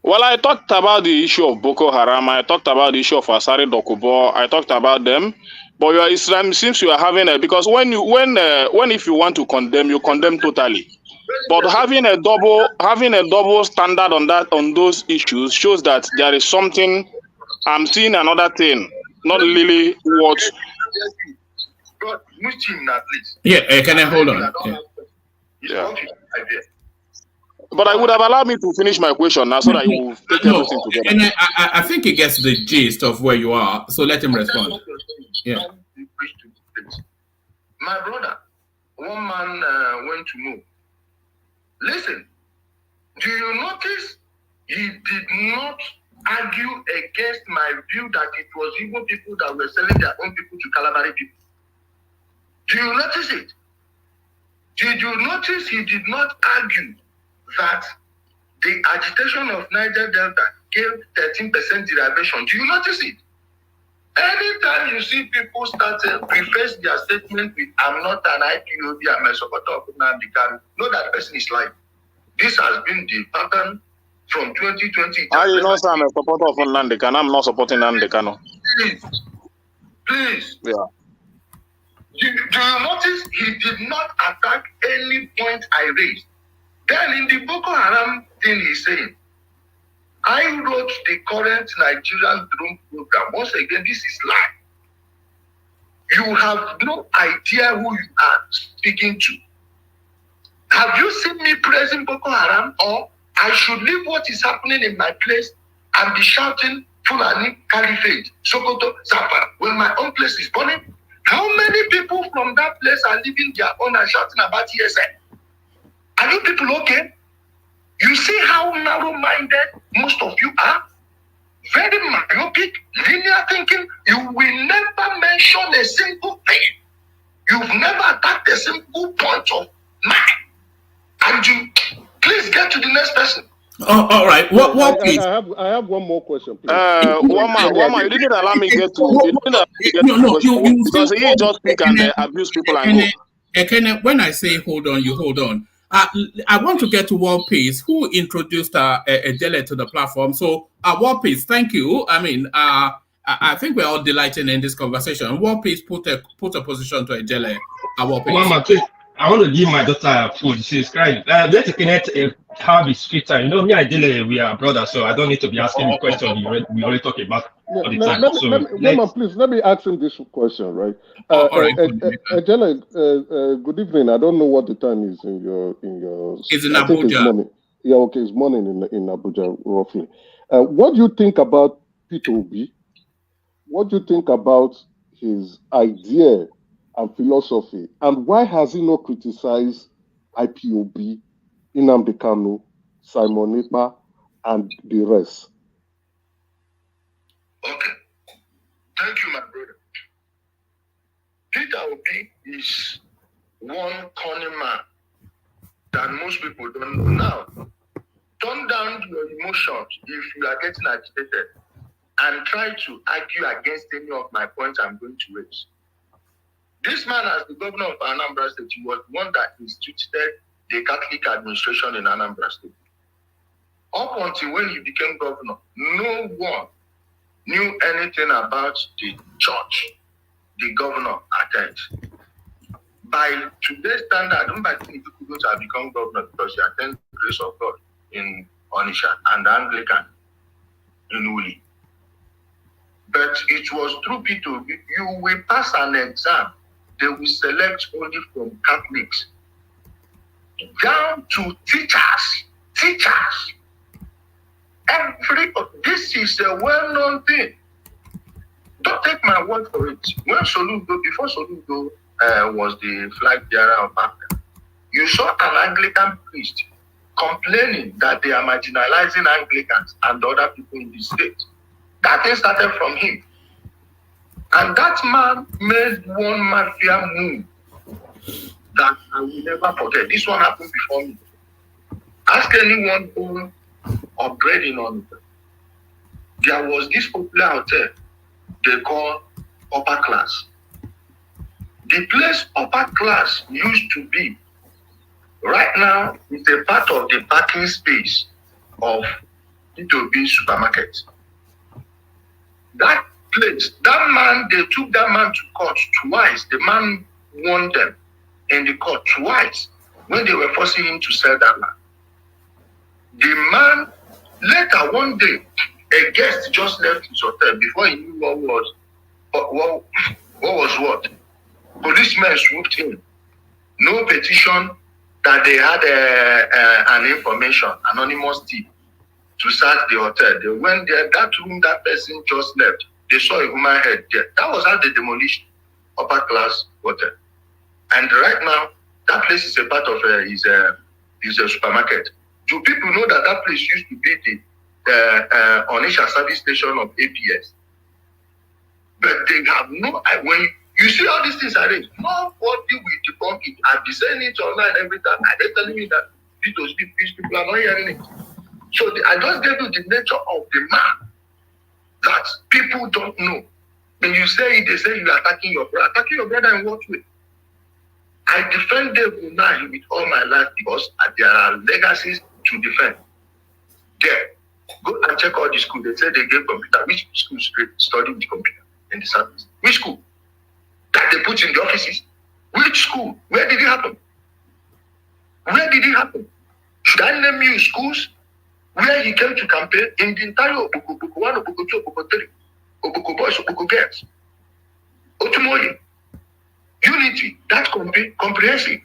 well, I talked about the issue of Boko Haram. I talked about the issue of Asari Dokubo. I talked about them. But your Islam seems you are having a, because when if you want to condemn, you condemn totally. But having a double standard on those issues shows that there is something. I'm seeing another thing, not really what. God, which him now, please. Yeah, can I hold on? Yeah. But I would have allowed me to finish my question now so that you will take everything together. And I think he gets the gist of where you are, so let him respond. Yeah. My brother, one man went to move. Listen, do you notice he did not argue against my view that it was Igbo people that were selling their own people to Calabari people? Do you notice it? Did you notice he did not argue that the agitation of Niger Delta gave 13% derivation? Do you notice it? Anytime you see people start to preface their statement with "I'm not an IPOB, I'm a supporter of Nnamdi Kanu," know that person is lying. This has been the pattern from 2020. You know, sir, I'm a supporter of Nnamdi Kanu. I'm not supporting Nnamdi Kanu. Please. Yeah. Do you notice he did not attack any point I raised? Then in the Boko Haram thing he's saying, I wrote the current Nigerian drone program. Once again, this is lie. You have no idea who you are speaking to. Have you seen me praising Boko Haram? Or I should leave what is happening in my place and be shouting Fulani Caliphate, Sokoto, Zapara, when my own place is burning? How many people from that place are leaving their own and shouting about TSN? Are you people okay? You see how narrow-minded most of you are? Very myopic, linear thinking. You will never mention a single thing. You've never attacked a single point of mine. And you, please get to the next person. Oh, all right. What please? I have one more question, please. One man, you didn't allow me get to. You because he just speak and abuse people and go. When I say hold on, you hold on. I want to get to War Peace, who introduced Ijele to the platform. So, War Peace, thank you. I mean, I think we're all delighted in this conversation. War Peace put a position to Ijele. War Peace. Mama, please, I want to give my daughter food. She's crying. Let's connect have his free time. You know, me and Ijele, we are brothers, so I don't need to be asking the question we already talk about all the time. Mama, please, let me ask him this question, right? Ijele, good evening. I don't know what the time is in your. It's in Abuja. It's morning. Yeah, okay, it's morning in Abuja, roughly. What do you think about P2B? What do you think about his idea and philosophy? And why has he not criticized IPOB, Nnamdi Kanu, Simon Ekpa, and the rest? Okay. Thank you, my brother. Peter Obi is one corner man that most people don't know. Now, tone down your emotions if you are getting agitated and try to argue against any of my points I'm going to raise. This man, as the governor of Anambra State, he was the one that instituted the Catholic administration in Anambra State. Up until when he became governor, no one knew anything about the church the governor attends. by today's standard, I don't think people have become governor because they attend the grace of God in Onisha and Anglican in Uli. But it was through P2B. You will pass an exam. They will select only from Catholics down to teachers. This is a well-known thing. Don't take my word for it. When before Soludo was the flag bearer of Africa, you saw an Anglican priest complaining that they are marginalizing Anglicans and other people in the state. That thing started from him. And that man made one mafia move that I will never forget. This one happened before me. Ask anyone who upgrading on it. There was this popular hotel they call Upper Class. The place Upper Class used to be, right now, is a part of the parking space of P2B supermarket. That place, they took that man to court twice. The man won them in the court twice when they were forcing him to sell that land. The man, later one day, a guest just left his hotel before he knew what was what. Policemen swooped in. No petition that they had an information, anonymous tip to search the hotel. They went there, that room that person just left. They saw a human head there. That was how they demolished Upper Class hotel. And right now, that place is a part of is a supermarket. Do people know that that place used to be the Onisha service station of APS? But they have no, when you see all these things arranged, nobody will debunk it. I've been saying it online every time. They're telling me that these people are not hearing it. So I just gave you the nature of the man that people don't know. When you say it, they say you are attacking your brother. Attacking your brother in what way? I defend them now with all my life because there are legacies to defend. There. Go and check all the schools. They say they gave computer. Which schools studying the computer in the service? Which school? That they put in the offices? Which school? Where did it happen? Where did it happen? Should I name you schools where he came to campaign in the entire Obuku 1, Obuku 2, Obuku 3, Obuku boys, Obuku girls? Otumoye, Unity, that's comprehensive.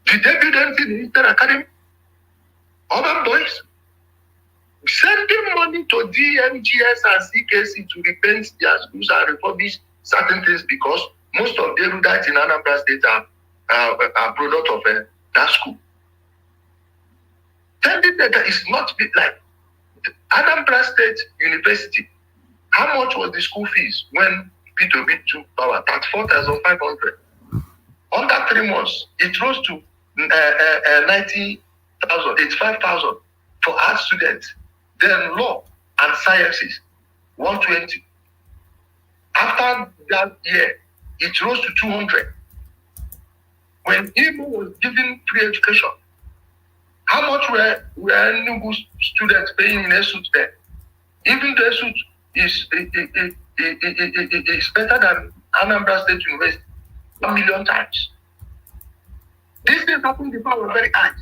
Did they build anything in Eastern Academy? Urban boys? Sending money to DMGS and CKC to repaint their schools and refurbish certain things because most of the erudites in Anambra State are product of that school. Sending data is not like Anambra State University. How much was the school fees when P2B took power? 34,500. Under 3 months, it rose to 90,000, 85,000 for art students. Then law and sciences, 120. After that year, it rose to 200. When Igbo was given free education, how much were Enugu students paying in ESUT then? Even the ESUT is better than Anambra State University 1 million times. These things happen before were very high.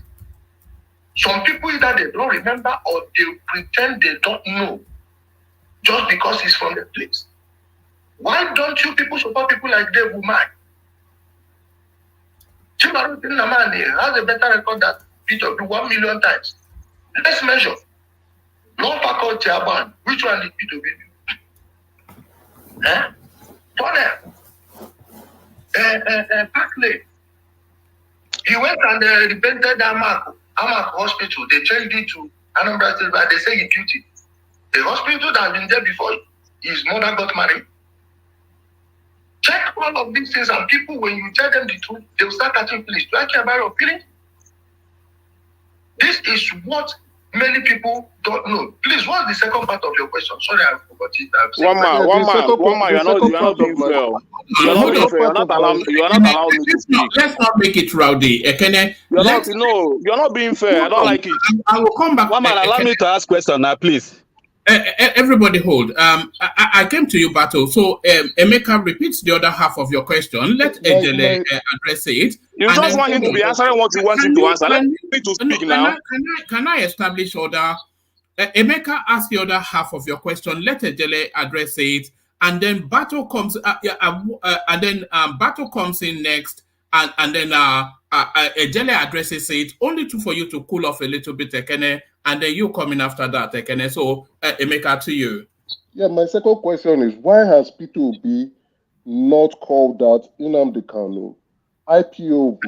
Some people either they don't remember or they pretend they don't know just because he's from the place. Why don't you people support people like Dave Umar? Chimaru Tinamani has a better record than Peter 1 million times. Let's measure. Law faculty ban. Which one did Peter do? Funnel. Parkley. He went and repented Amak Hospital. They changed it to Anambra State, but they say he built it. The hospital that had been there before his mother got married. Check all of these things, and people, when you tell them the truth, they will start catching feelings. Do I care about your feelings? This is what many people don't know. Please, what's the second part of your question? Sorry, I forgot it. One man, you're not being fair. You're not allowed me to speak. Let's not make it rowdy. You're not being fair. I don't like it. I will come back. One man, allow me to ask question now, please. Everybody hold. I came to you, Bato. So Emeka repeats the other half of your question. Let Ijele address it. You just want him to be answering what you want him to answer. Let me to speak now. Can I establish order? Emeka asked the other half of your question. Let Ijele address it, and then Bato comes. Bato comes in next, and then Ijele addresses it. Only for you to cool off a little bit, Ekene, and then you come in after that, Ekene. So Emeka, to you. Yeah, my second question is why has P2B not called out Nnamdi Kanu, IPOB,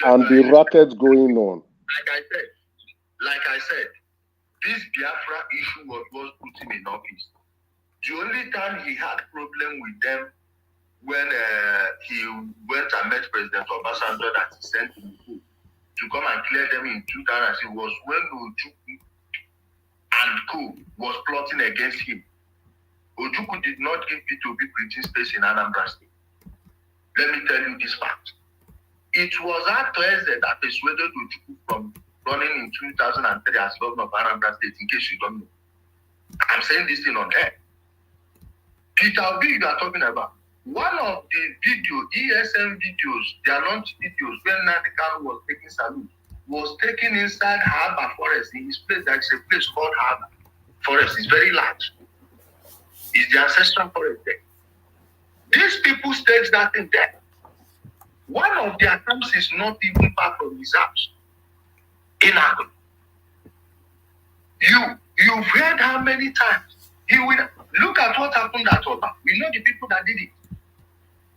and the rackets going on? Like I said, this Biafra issue was what put him in office. The only time he had problem with them when he went and met President Obasanjo that he sent him to come and clear them in 2006 was when Ojukwu and co was plotting against him. Ojukwu did not give P2B breathing space in Anambra State. Let me tell you this fact. It was Ato Eze that persuaded Ojukwu from running in 2003 as governor of Anambra State, in case you don't know. I'm saying this thing on air. Peter Obi, you are talking about. One of the ESM videos, the announced videos, when Nnamdi Kanu was taking salute, was taken inside Harbour Forest. In his place, there is a place called Harbour Forest. It's very large. It's the ancestral forest there. These people staked that in there. One of their camps is not even far from his house. In Agro. You've heard how many times he will look at what happened at Oba. We know the people that did it.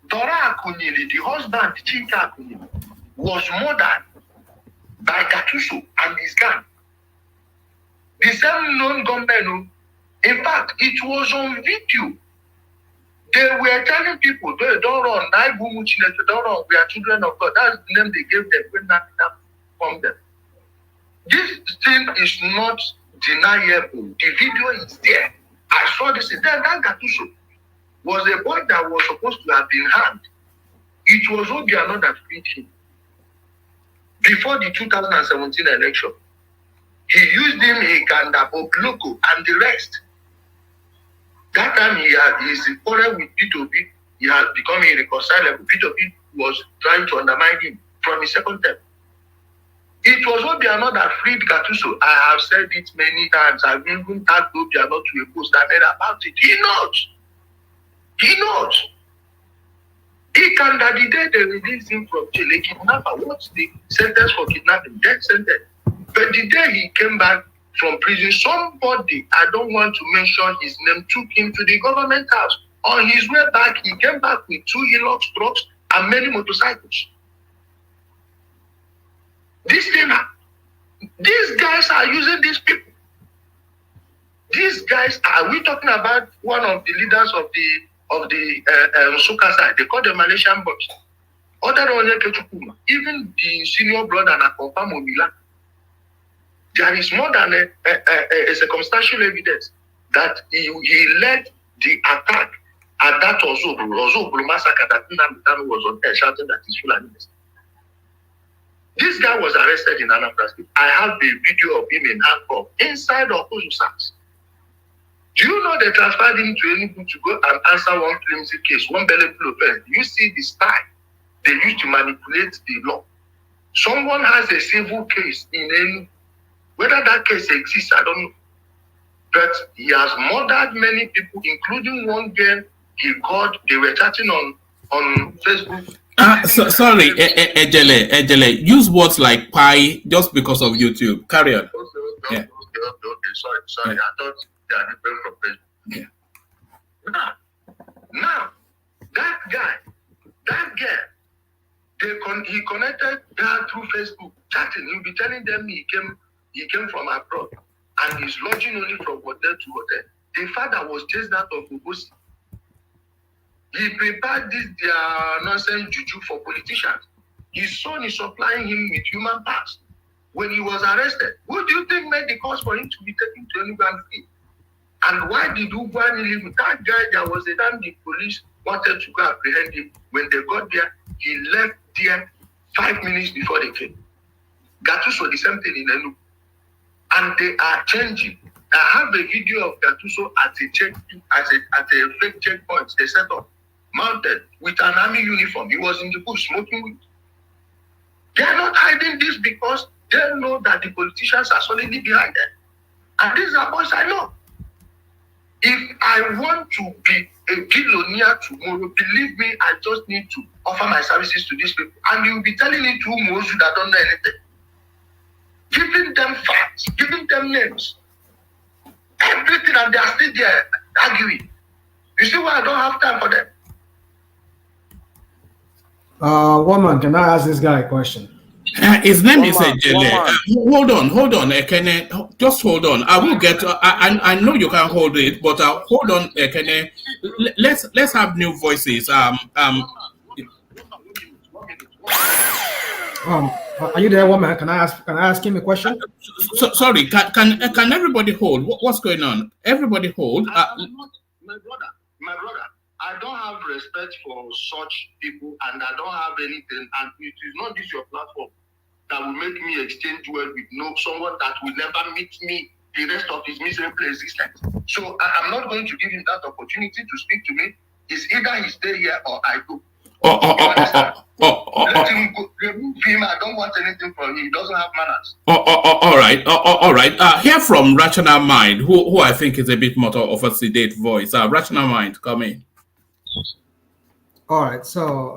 Dora Akunyili, the husband, Chika Akunyili, was murdered by Gatuso and his gang. The same known gunmen. In fact, it was on video. They were telling people, don't run, don't run, we are children of God. That's the name they gave them when nothing from them. This thing is not deniable. The video is there. I saw this. Then that Gatuso was a boy that was supposed to have been hanged. It was Obiano that freed him. Before the 2017 election, he used him, Hikanda, Obloko, and the rest. That time he had his quarrel with P2B, he had become irreconcilable. P2B was trying to undermine him from his second term. It was Obiano that freed Gatuso. I have said it many times. I've even tagged Obiano to a post that made about it. He knows. He knows. He can that the day they released him from jail, a kidnapper. What's the sentence for kidnapping? Death sentence. But the day he came back from prison, somebody, I don't want to mention his name, took him to the government house. On his way back, he came back with 2 Hilux trucks and many motorcycles. These guys are using these people. These guys, are we talking about one of the leaders of the Suka side? They call them Malaysian boys. Even the senior brother Nakopa Mobila. There is more than a circumstantial evidence that he led the attack at that Ozobro massacre that Nnamdi was on air shouting that he's Fulani. This guy was arrested in Anambra State. I have a video of him in handcuff inside Okozu's house. Do you know they transferred him to Enugu to go and answer one flimsy case, one bellable offense? You see the style they used to manipulate the law. Someone has a civil case in Enugu. Whether that case exists, I don't know. But he has murdered many people, including one girl he called. They were chatting on Facebook. Sorry, Ijele, use words like pie just because of YouTube. Carry on. Okay. Sorry. Yeah. I thought they are different from Facebook. Yeah. Now, that guy, that girl, he connected her through Facebook, chatting. He'll be telling them he came from abroad and he's lodging only from hotel to hotel. The father was chased out of Ugosi. He prepared this their nonsense juju for politicians. His son is supplying him with human parts. When he was arrested, who do you think made the cause for him to be taken to Enugu and free? And why did Ugwani leave with that guy? There was a time the police wanted to go apprehend him. When they got there, he left there 5 minutes before they came. Gatuso the same thing in Enugu. And they are changing. I have a video of Gattuso at a fake checkpoint they set up, mounted with an army uniform. He was in the bush smoking weed. They are not hiding this because they know that the politicians are solidly behind them. And these are boys I know. If I want to be a billionaire tomorrow, believe me, I just need to offer my services to these people. And you'll be telling it to most that don't know anything. Giving them facts, giving them names. Everything, and they are still there arguing. You see why I don't have time for them? Woman, can I ask this guy a question? His name is Ijele. Hold on, Ekene. Just hold on. I will get. I know you can hold it, but hold on, Ekene. Let's have new voices. Are you there, woman? Can I ask him a question? Sorry. Can everybody hold? What's going on? Everybody hold. My brother. I don't have respect for such people, and I don't have anything. And it is not this your platform that will make me exchange word with someone that will never meet me the rest of his miserable existence. So I'm not going to give him that opportunity to speak to me. It's either he stay here or I go. Let him go. Remove him. I don't want anything from him. He doesn't have manners. All right. Hear from Rational Mind, who I think is a bit more of a sedate voice. Rational Mind, come in. All right, so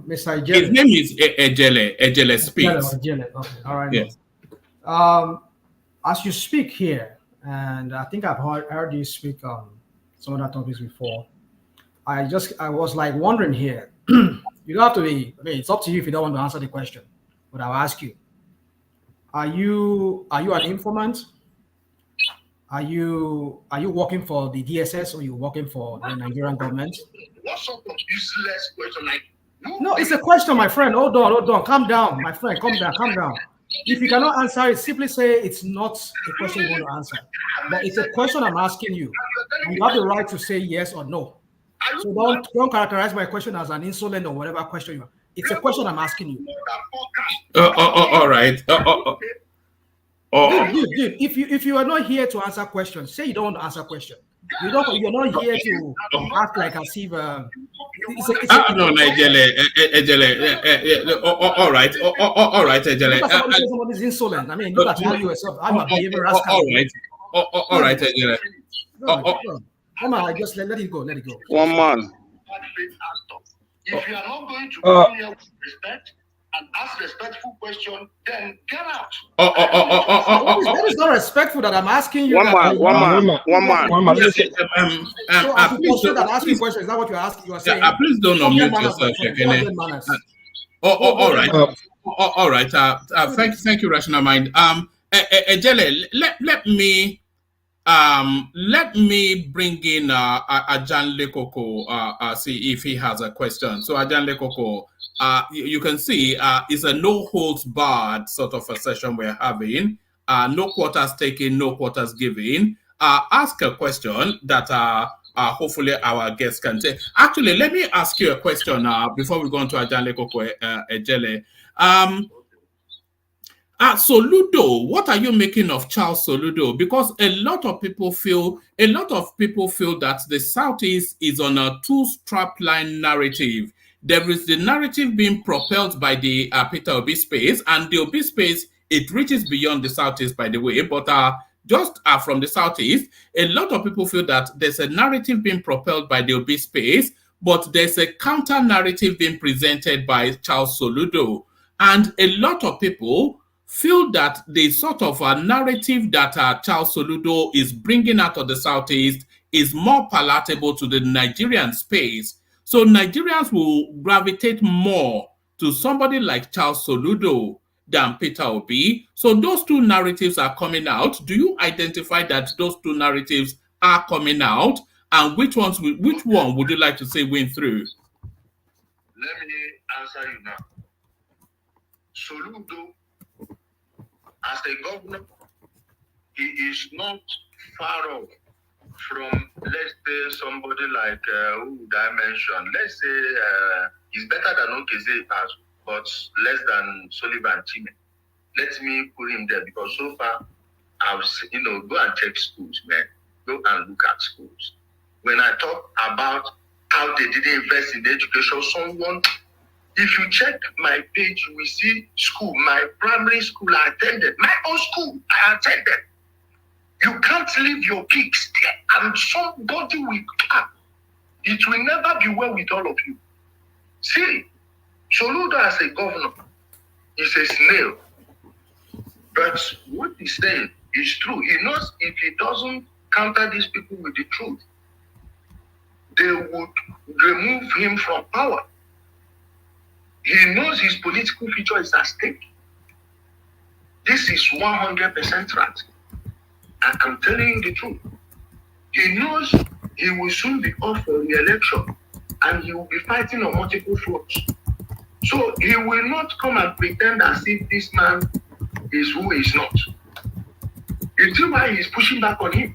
Mr. Ijele. His name is Ijele. Ijele speaks. Ijele. Okay, all right. Yes. As you speak here, and I think I've heard you speak on some other topics before. I was like wondering here. You don't have to be. I mean, it's up to you if you don't want to answer the question, but I'll ask you. Are you an informant? Are you working for the DSS or are you working for the Nigerian government? What sort of useless question? Like, no, it's a question, my friend. Hold on. Calm down, my friend. Calm down. If you cannot answer it, simply say it's not a question you want to answer. But it's a question I'm asking you. And you have the right to say yes or no. So don't characterize my question as an insolent or whatever question you have. It's a question I'm asking you. All right. Dude, if you are not here to answer questions, say you don't want to answer questions. You're not here to act like as if no, Ijele. All right, Ijele. Somebody's insolent. I mean, look at how you yourself. I'm a behavior rascal. All right, Ijele. Come on, just let it go. One man. If you are not going to come here with respect and ask respectful question, then get out. That is not respectful that I'm asking you. One man. So as you say that asking questions, is that what you're asking? You are saying? Please don't unmute yourself, all right. Thank you, Rational Mind. Ijele, let me bring in Ajanle Koko, see if he has a question. So Ajanle Koko, you can see it's a no holds barred sort of a session we're having. No quotas taken, no quotas given. Ask a question that hopefully our guests can take. Actually, let me ask you a question before we go on to Ajanle Koko, Ijele. Soludo, what are you making of Charles Soludo? Because a lot of people feel that the Southeast is on a two-strap line narrative. There is the narrative being propelled by the Peter Obi space, and the Obi space, it reaches beyond the Southeast, by the way, but just from the Southeast, a lot of people feel that there's a narrative being propelled by the Obi space, but there's a counter narrative being presented by Charles Soludo. And a lot of people feel that the sort of a narrative that Charles Soludo is bringing out of the Southeast is more palatable to the Nigerian space. So Nigerians will gravitate more to somebody like Charles Soludo than Peter Obi. So those two narratives are coming out. Do you identify that those two narratives are coming out? And which one would you like to say win through? Let me answer you now. Soludo, as a governor, he is not far off from, let's say, somebody like, who would I mention? Let's say he's better than Okezie, but less than Sullivan Chime. Let me put him there because so far, go and check schools, man. Go and look at schools. When I talk about how they didn't invest in education, if you check my page, you will see school, my primary school I attended, my own school I attended. You can't leave your pigs there and somebody will come. It will never be well with all of you. See, Soludo as a governor is a snail. But what he's saying is true. He knows if he doesn't counter these people with the truth, they would remove him from power. He knows his political future is at stake. This is 100% right. I'm telling you the truth. He knows he will soon be off for re-election and he will be fighting on multiple fronts. So he will not come and pretend as if this man is who he is not. You see why he's pushing back on him?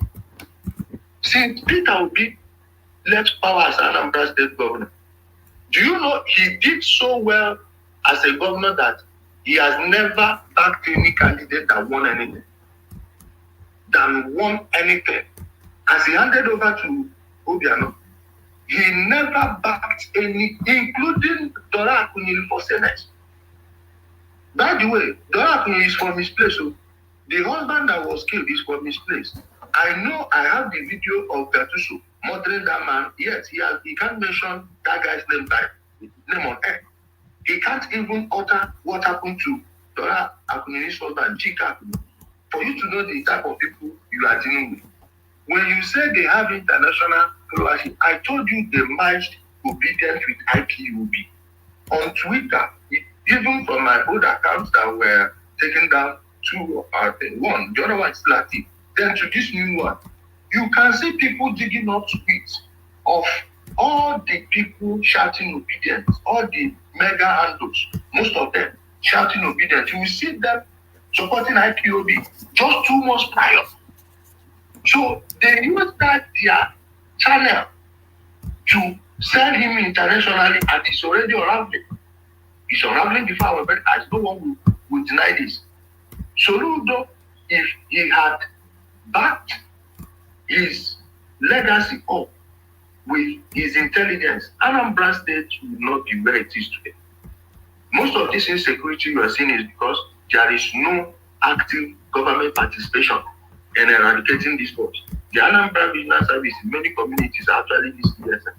Since Peter Obi left power as Anambra State governor, do you know he did so well as a governor that he has never backed any candidate that won anything? As he handed over to Obiano, he never backed any, including Dora Akunyili for Senate. By the way, Dora Akunyili is from his place. So the husband that was killed is from his place. I know I have the video of Gatuso murdering that man. Yes, he can't mention that guy's name on air. He can't even utter what happened to Dora Akunyili's husband, Chika. For you to know the type of people you are dealing with. When you say they have international followership, I told you they merged obedience with IPOB. On Twitter, even from my old accounts that were taken down, one, the other one is still active. Then to this new one, you can see people digging up tweets of all the people shouting obedience, all the mega handles, most of them shouting obedience. You will see them supporting IPOB just 2 months prior. So they use that their channel to sell him internationally, and it's already unraveling. It's unraveling before our very eyes. No one will deny this. Soludo, if he had backed his legacy up with his intelligence, Anambra State would not be where it is today. Most of this insecurity you are seeing is because there is no active government participation in eradicating this force. The Anambra Business Service in many communities are actually this DSM.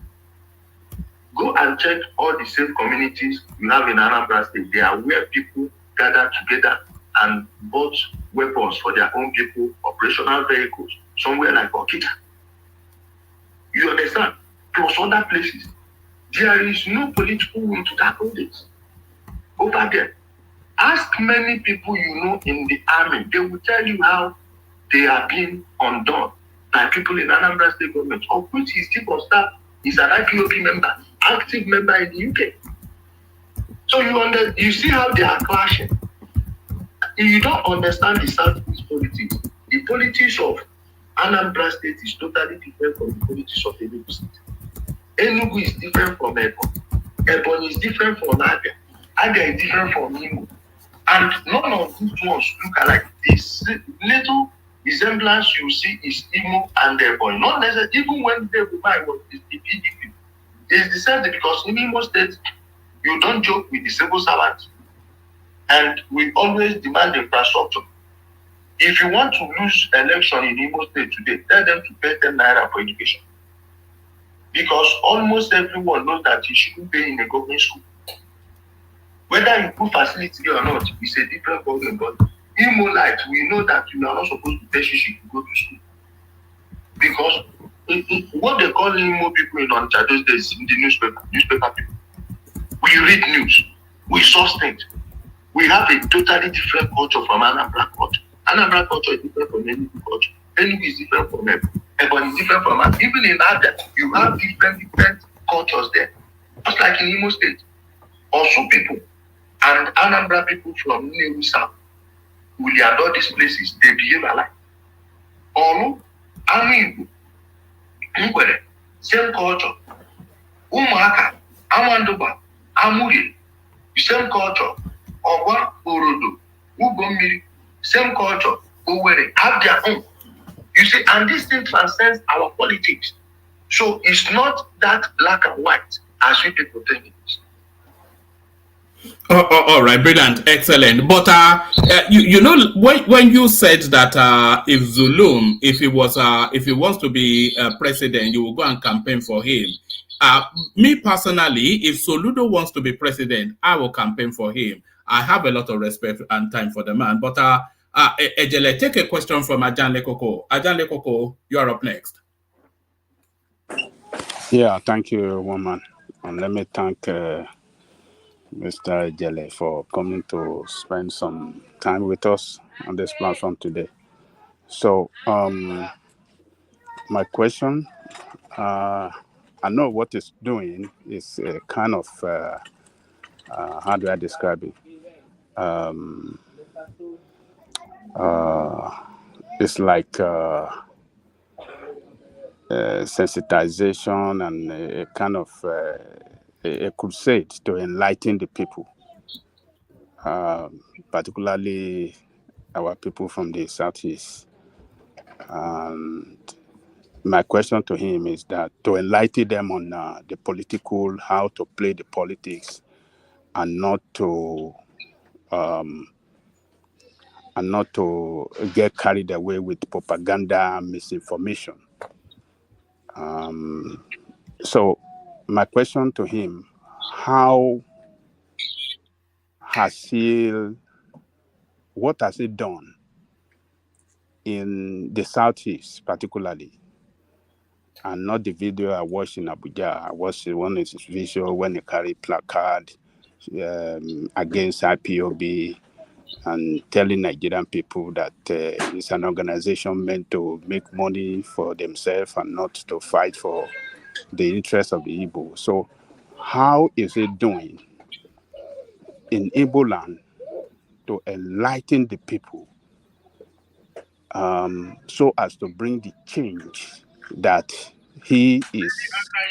Go and check all the safe communities you have in Anambra State. They are where people gather together and bought weapons for their own people, operational vehicles, somewhere like Okita. You understand? Plus other places. There is no political will to tackle this. Over there. Ask many people you know in the army. They will tell you how they are being undone by people in Anambra State government, of which his chief of staff is an IPOB member, active member in the UK. So you see how they are clashing. You don't understand the Southeast politics. The politics of Anambra State is totally different from the politics of Enugu State. Enugu is different from Ebonyi. Ebonyi is different from Abia. Abia is different from Imo. And none of these ones look alike. This little resemblance you see is Imo and Ebonyi. Not necessarily, even when they was the PDP. It's the same because in Imo State, you don't joke with the civil servants. And we always demand infrastructure. If you want to lose election in Imo State today, tell them to pay 10 naira for education. Because almost everyone knows that you shouldn't pay in a government school. Whether you put facility or not, it's a different problem. But Imo Light, we know that you are not supposed to pay shishi to go to school. Because what they call Imo people in Onitsha those days in the newspaper people. We read news. We source things. We have a totally different culture from Anambra culture. Anambra culture is different from Enugu culture. Enugu is different from Ebonyi is different from us. Even in Abia, you have different cultures there. Just like in Imo State. Also people and Anambra people from Nnewi South will adore these places. They behave alike. Olu, Anu Igbo, same culture. Umuaka, Amandoba, Amuri, same culture. Owa, Orodo, Ugomiri, same culture. Owerri have their own. You see, and this thing transcends our politics. So it's not that black and white as you people think it is. All right, brilliant, excellent. But you know, when you said that if Zulum, if he wants to be president, you will go and campaign for him. Me personally, if Soludo wants to be president, I will campaign for him. I have a lot of respect and time for the man. But Ijele, take a question from Ajanle Koko. Ajanle Koko, you are up next. Yeah, thank you, woman. And let me thank Mr. Ijele for coming to spend some time with us on this platform today. So, my question, I know what it's doing is kind of, how do I describe it? It's like sensitization and a kind of a crusade to enlighten the people, particularly our people from the Southeast. And my question to him is that to enlighten them on the political, how to play the politics, and not to get carried away with propaganda, misinformation. So my question to him, what has he done in the Southeast particularly, and not the video I watched in Abuja? I watched one of his visual when he carried placard against IPOB and telling Nigerian people that it's an organization meant to make money for themselves and not to fight for the interests of the Igbo. So how is he doing in Igbo land to enlighten the people so as to bring the change that he is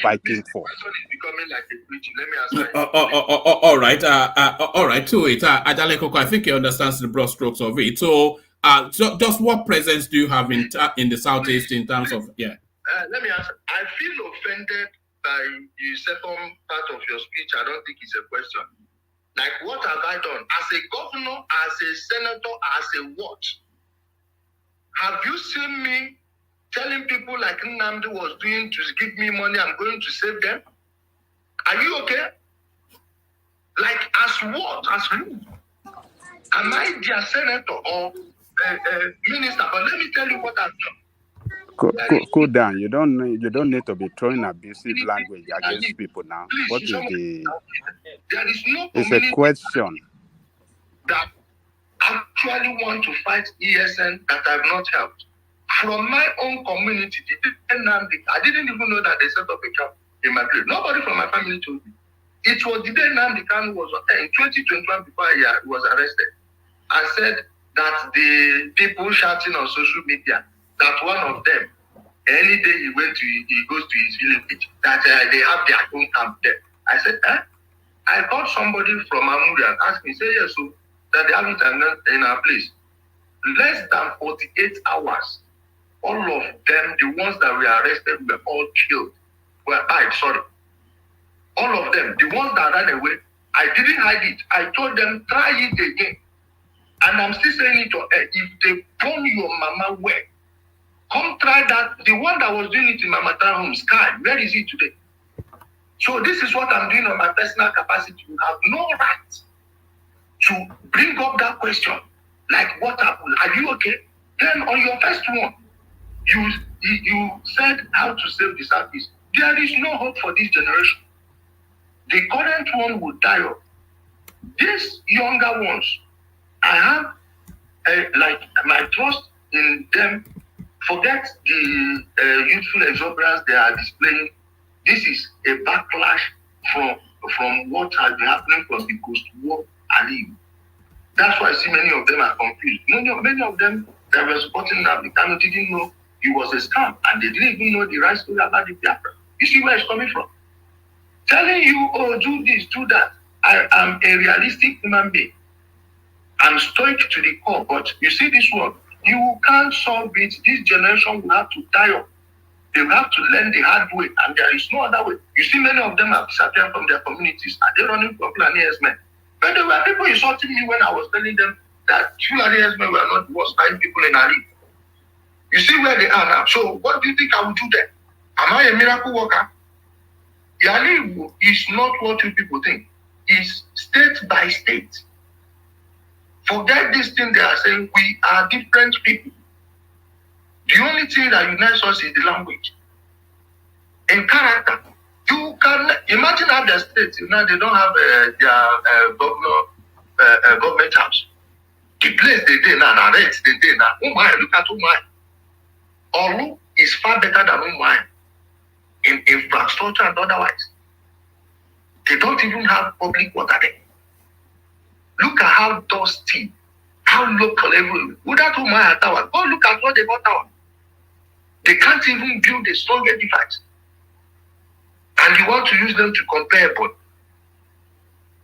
fighting for? All right. All right. To it, Ajale Koko, I think he understands the broad strokes of it. So, just what presence do you have in the Southeast in terms of Let me answer. I feel offended by the second part of your speech. I don't think it's a question. Like, what have I done as a governor, as a senator, as a what? Have you seen me telling people like Nnamdi was doing to give me money, I'm going to save them? Are you okay? Like, as what? As who? Am I their senator or minister? But let me tell you what I've done. Cool down. You don't need to be throwing abusive language against people now. What is the? There is no. It's a question. That actually want to fight ESN that I've not helped. From my own community, I didn't even know that they set up a camp in my place. Nobody from my family told me. It was the day Nnamdi Kanu was in 2021 before he was arrested. I said that the people shouting on social media that one of them, any day he goes to his village, that they have their own camp there. I said, I called somebody from Amuri and asked me, say yes, so that they have it in our place. Less than 48 hours, all of them, the ones that were arrested, were all killed. All of them, the ones that ran away, I didn't hide it. I told them, try it again. And I'm still saying it, if they burn your mama well, come try that. The one that was doing it in my maternal home, Sky, where is he today? So this is what I'm doing on my personal capacity. You have no right to bring up that question. Like, what happened? Are you okay? Then on your first one, you said how to save the Southeast. There is no hope for this generation. The current one will die off. These younger ones, I have like my trust in them. Forget the youthful exuberance they are displaying. This is a backlash from what has been happening from the post-war Ali. That's why I see many of them are confused. Many of them that were supporting Nnamdi Kanu didn't know it was a scam, and they didn't even know the right story about the Biafra. You see where it's coming from? Telling you, oh, do this, do that. I am a realistic human being. I'm stoic to the core, but you see this one, You can't solve it. This generation will have to die up. They will have to learn the hard way, and there is no other way. You see, many of them have disappeared from their communities. Are they running for Fulani men? But there were people insulting me when I was telling them that Fulani men were not the worst buying people in Ali. You see where they are now. So what do you think I will do there? Am I a miracle worker? Yali is not what you people think. It's state by state. Forget this thing they are saying. We are different people. The only thing that unites us is the language. In character, you can imagine how the states, they don't have their government house. The place they did now, rates they did now. Oh my, look at Umai. Olu is far better than Umai in infrastructure and otherwise. They don't even have public water there. Look at how dusty, how local everywhere. Without Umai Tower, go look at what they got tower. They can't even build a strong edifice. And you want to use them to compare, but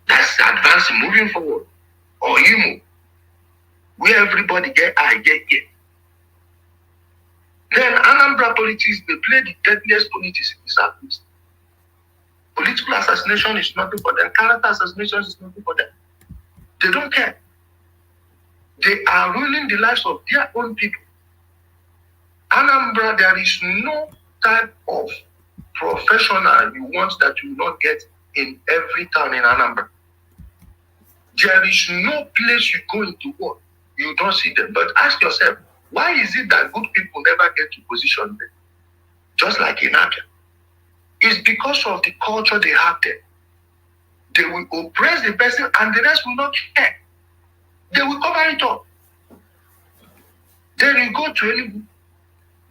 that's advancing, moving forward. Or Imo, where everybody get get. Then Anambra politics, they play the deadliest politics in the Southeast. Political assassination is nothing for them. Character assassination is nothing for them. They don't care. They are ruining the lives of their own people. Anambra, there is no type of professional you want that you will not get in every town in Anambra. There is no place you go into work, you don't see them. But ask yourself, why is it that good people never get to position there? Just like in Abia. It's because of the culture they have there. They will oppress the person and the rest will not care. They will cover it up. Then you go to any.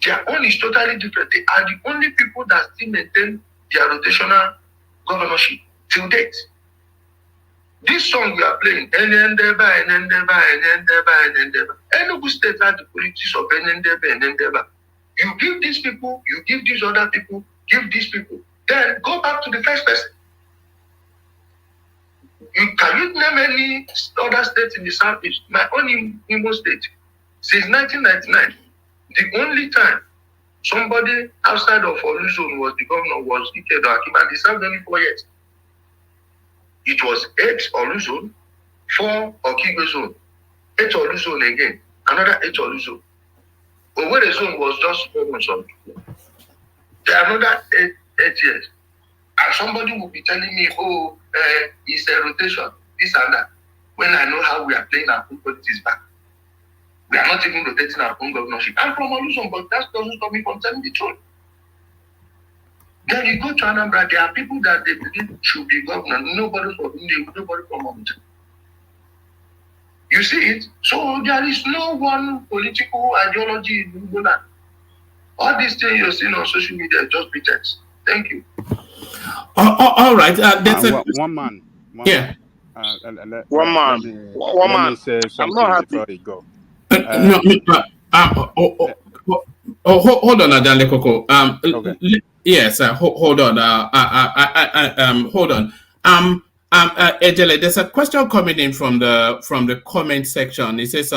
Their own is totally different. They are the only people that still maintain their rotational governorship till date. This song we are playing, Enendeba, Enendeba, Enendeba, Enendeba. Enugu State had the politics of Enendeba, Enendeba. You give these people, you give these other people, give these people. Then go back to the first person. Can you name any other state in the Southeast? My own Imo State. Since 1999. The only time somebody outside of Oluzon was the governor was Ike Akim, and he served only 4 years. It was 8 Oluzon, 4 Okigwe zone, 8 Oluzon again, another 8 Oluzon. Owerri zone was just 4 months on. There are another 8 years. And somebody will be telling me, oh, it's a rotation, this and that, when I know how we are playing our own politics back. We are not even rotating our own governorship. I'm from Oluzon, but that doesn't stop me from telling the truth. Then you go to Anambra, there are people that they believe should be governor. Nobody from India, nobody from Omuja. You see it? So there is no one political ideology in Uganda. All these things you're seeing on social media just pretense. Thank you. All right. One man. Yeah. One man. Let me say something before you go. Hold on, Adele Koko. Okay. Yes, hold on. Hold on. Ijele, there's a question coming in from the comment section. It says,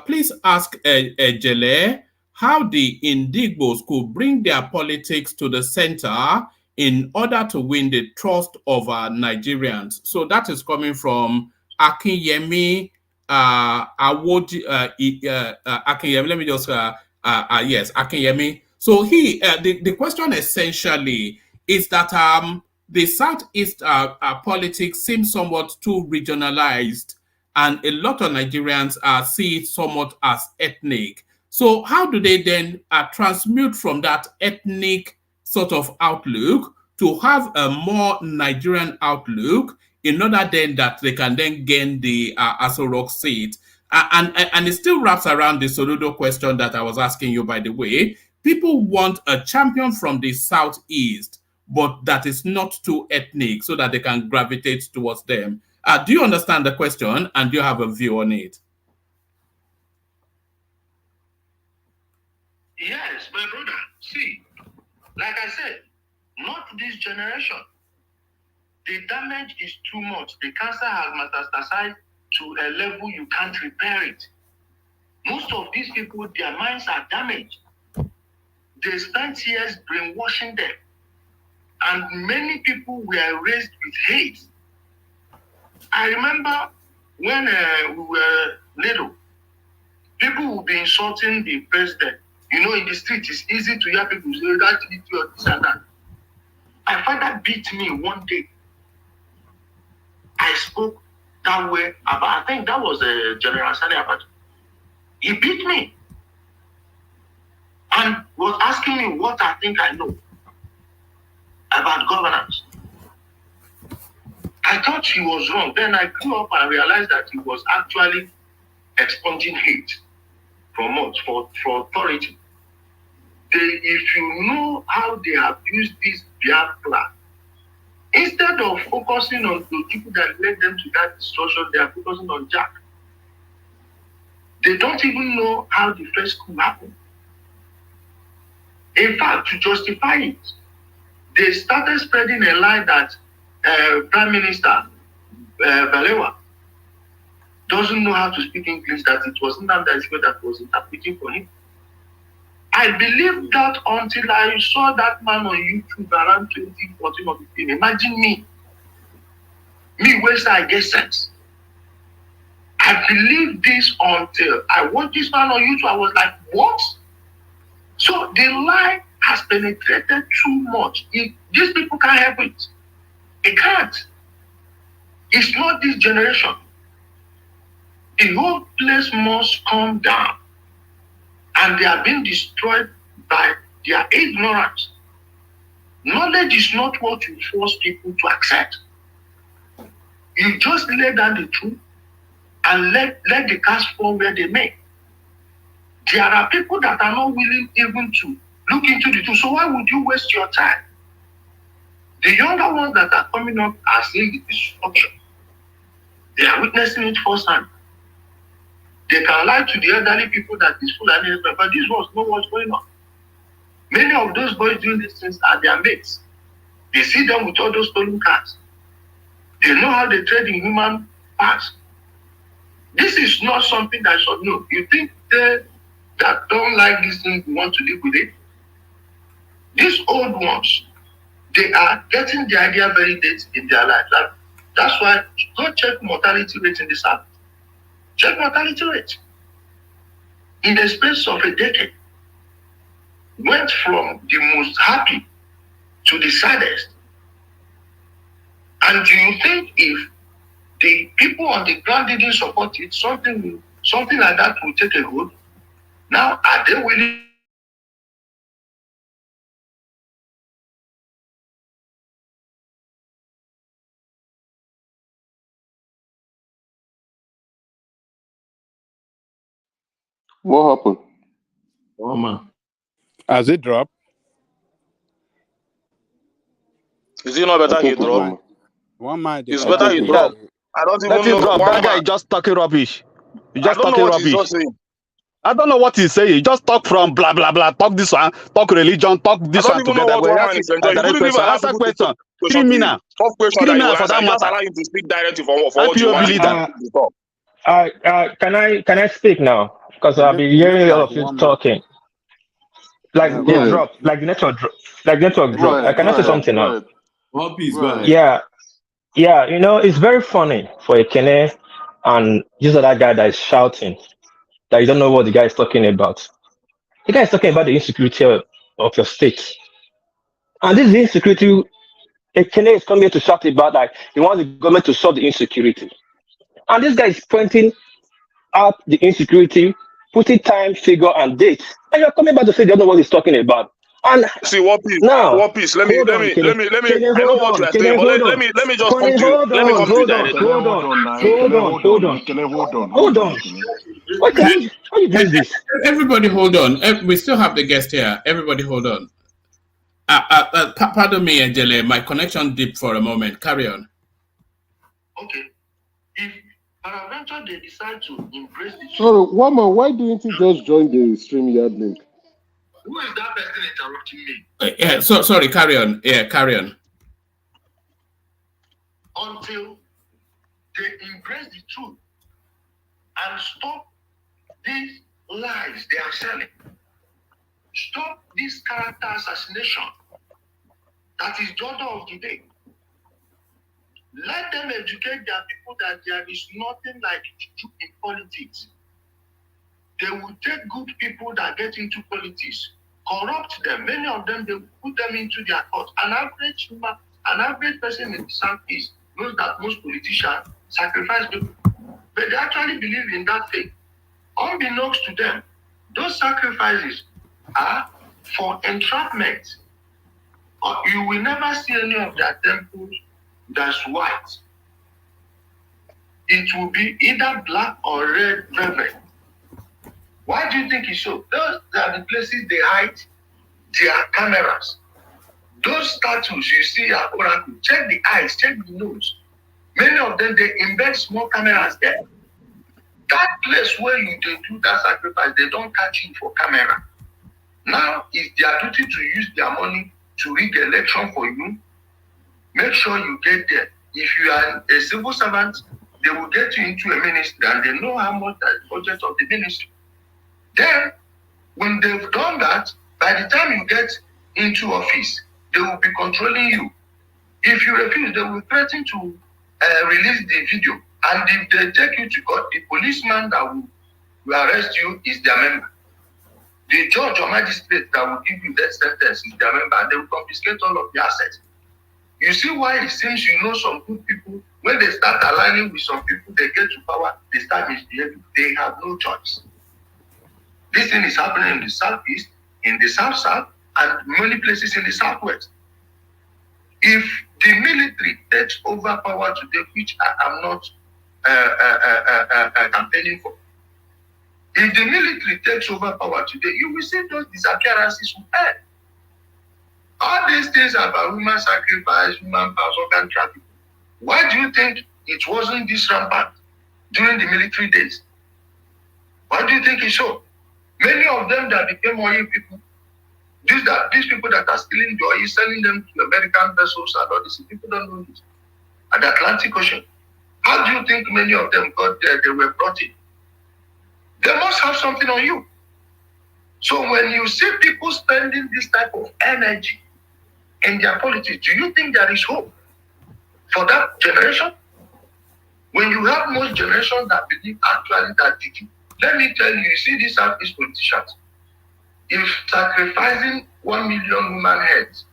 please ask Ijele how the Indigbos could bring their politics to the center in order to win the trust of Nigerians. So that is coming from Akinyemi. Akinyemi, let me just yes, Akinyemi. So the question essentially is that the Southeast politics seems somewhat too regionalized, and a lot of Nigerians see it somewhat as ethnic. So how do they then transmute from that ethnic sort of outlook to have a more Nigerian outlook, in order then that they can then gain the Aso Rock seat? And it still wraps around the Soludo question that I was asking you, by the way. People want a champion from the Southeast, but that is not too ethnic, so that they can gravitate towards them. Do you understand the question, and do you have a view on it? Yes, my brother. See, like I said, not this generation. The damage is too much. The cancer has metastasized to a level you can't repair it. Most of these people, their minds are damaged. They spent years brainwashing them. And many people were raised with hate. I remember when we were little, people would be insulting the president. You know, in the street, it's easy to hear people say, that or this and that. My father beat me one day. I spoke that way about, I think that was General Sani Abacha. He beat me and was asking me what I think I know about governance. I thought he was wrong. Then I grew up and realized that he was actually expunging hate from us, for authority. If you know how they have used this Biafra, instead of focusing on the people that led them to that destruction, they are focusing on Jack. They don't even know how the first coup happened. In fact, to justify it, they started spreading a lie that Prime Minister Balewa doesn't know how to speak English, that it was Nnamdi Azikiwe that was interpreting for him. I believed that until I saw that man on YouTube around 2014 or 15. Imagine me where I get sense. I believed this until I watched this man on YouTube. I was like, what? So the lie has penetrated too much. These people can't help it. They can't. It's not this generation. The whole place must come down. And they are being destroyed by their ignorance. Knowledge is not what you force people to accept. You just lay down the truth and let the cast fall where they may. There are people that are not willing even to look into the truth. So why would you waste your time? The younger ones that are coming up are seeing the destruction. They are witnessing it firsthand. They can lie to the elderly people that this fool and but these ones know what's going on. Many of those boys doing these things are their mates. They see them with all those stolen cars. They know how they trade in human parts. This is not something that should know. You think they that don't like this thing want to live with it? These old ones, they are getting the idea very late in their life. That's why go check mortality rate in this app. Check mortality rate. In the space of a decade, went from the most happy to the saddest. And do you think if the people on the ground didn't support it, something like that will take a hold? Now, are they willing? What happened? Oh man. Has it dropped? Is it not better he drop? One mind. It's better he drop. I don't even Let him know. drop. One That guy man. is just talking rubbish. He's I just don't know talking what he's rubbish. just saying. I don't know what he's saying. He just talk from blah blah blah. Talk this one. Talk religion. Talk I this don't one even know together. what We one ask man him is a enjoying. He direct wouldn't even question. allow Answer people to question. question to Criminal. tough question that you Criminal will for answer. that You just matter. allow him to speak directly for what you IPOB want him leader. to talk. Can I speak now? Because I've been It looks hearing a lot like of you one man. talking. Yeah, Like go they ahead. drop, like the network drop, like network Go drop. ahead. Can I say something now? One piece, Go go ahead. ahead. Yeah. You know, it's very funny for a Kene and this other guy that is shouting that you don't know what the guy is talking about. The guy is talking about the insecurity of your state, and this is the insecurity. A Kene is coming here to shout about like he wants the government to solve the insecurity, and this guy is pointing out the insecurity, putting time, figure, and date. And you're coming back to say you don't know what he's talking about. And See what piece? now, What piece? Let me. hold on, Kenny. Kenny, I know hold what you on. are saying, Kenny, but hold on. let me just come Kenny, to you. hold Let me on, come to you hold on, directly. hold on, hold on. Can I hold on? Hold on. What how you doing this? Everybody hold on. We still have the guest here. Everybody hold on. Pardon me, Ijele. My connection dipped for a moment. Carry on. Okay. If peradventure they decide to embrace the truth, Sorry, Wama, why didn't you just join the StreamYard link? who is that person interrupting me? Yeah. So sorry. Carry on. Yeah. Carry on. Until they embrace the truth and stop this lies they are selling. Stop this character assassination. That is the order of the day. Let them educate their people that there is nothing like juju in politics. They will take good people that get into politics, corrupt them. Many of them, they will put them into their court. An average person in the Southeast knows that most politicians sacrifice people. But they actually believe in that faith. Unbeknownst to them, those sacrifices are for entrapment. You will never see any of their temples that's white. It will be either black or red velvet. Why do you think it's so? Those are the places they hide their cameras. Those statues you see at Oracle, check the eyes, check the nose. Many of them, they embed small cameras there. That place where you do that sacrifice, they don't catch you for camera. Now it's their duty to use their money to rig the election for you. Make sure you get there. If you are a civil servant, they will get you into a ministry and they know how much that budget of the ministry. Then, when they've done that, by the time you get into office, they will be controlling you. If you refuse, they will threaten to release the video. And if they take you to court, the policeman that will arrest you is their member. The judge or magistrate that will give you that sentence is their member, and they will confiscate all of the assets. You see why it seems you know some good people, when they start aligning with some people, they get to power, they start misbehaving. They have no choice. This thing is happening in the Southeast, in the South, and many places in the Southwest. If the military takes over power today, which I am not campaigning for, if the military takes over power today, you will see those disappearances will end. All these things about human sacrifice, human powers, organ trafficking. Why do you think it wasn't this rampant during the military days? Why do you think it's so? Many of them that became oil people, these people that are stealing the oil, selling them to American vessels and all this, people don't know this. At the Atlantic Ocean. How do you think many of them got there? They were brought in. They must have something on you. So when you see people spending this type of energy in their politics, do you think there is hope for that generation? When you have most generations that believe actually that did you, let me tell you, you see these Southeast politicians, if sacrificing 1 million human heads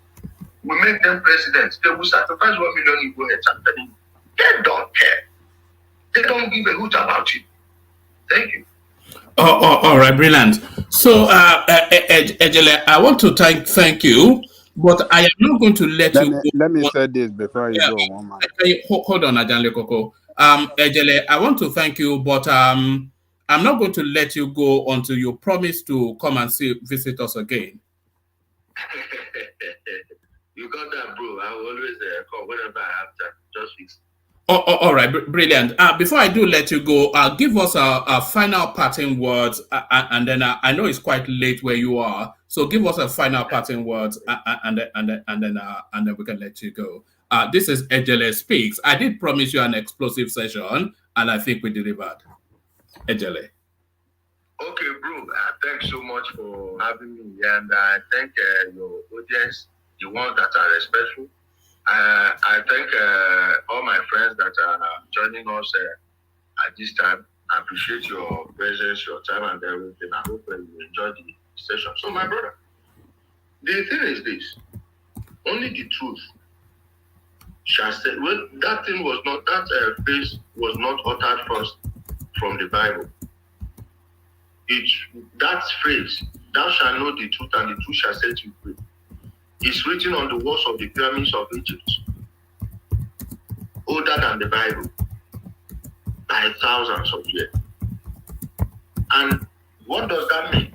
will make them presidents, they will sacrifice 1 million Igbo heads. I'm telling you. They don't care. They don't give a hoot about you. Thank you. All right, brilliant. So, Ijele, I want to thank you, but I am not going to let you go. Let me say this before you go, one man. Hold on, Ajanle Koko. Ijele, I want to thank you, but I'm not going to let you go until you promise to come and visit us again. You got that, bro. I will always come whenever I have time. Just fix. All right, brilliant. Before I do let you go, give us a final parting words, and then I know it's quite late where you are, so give us a final parting words, and then we can let you go. This is Ijele Speaks. I did promise you an explosive session, and I think we delivered. Ijele. Okay, bro. Thanks so much for having me, and I thank your audience, the ones that are respectful. I thank all my friends that are joining us at this time. I appreciate your presence, your time, and everything. I hope you enjoy the session. So, my brother, the thing is this: only the truth shall say. Well, that thing was not, that phrase was not uttered first from the Bible. That phrase, "Thou shalt know the truth, and the truth shall set you free," is written on the walls of the pyramids of Egypt, older than the Bible by thousands of years. And what does that mean?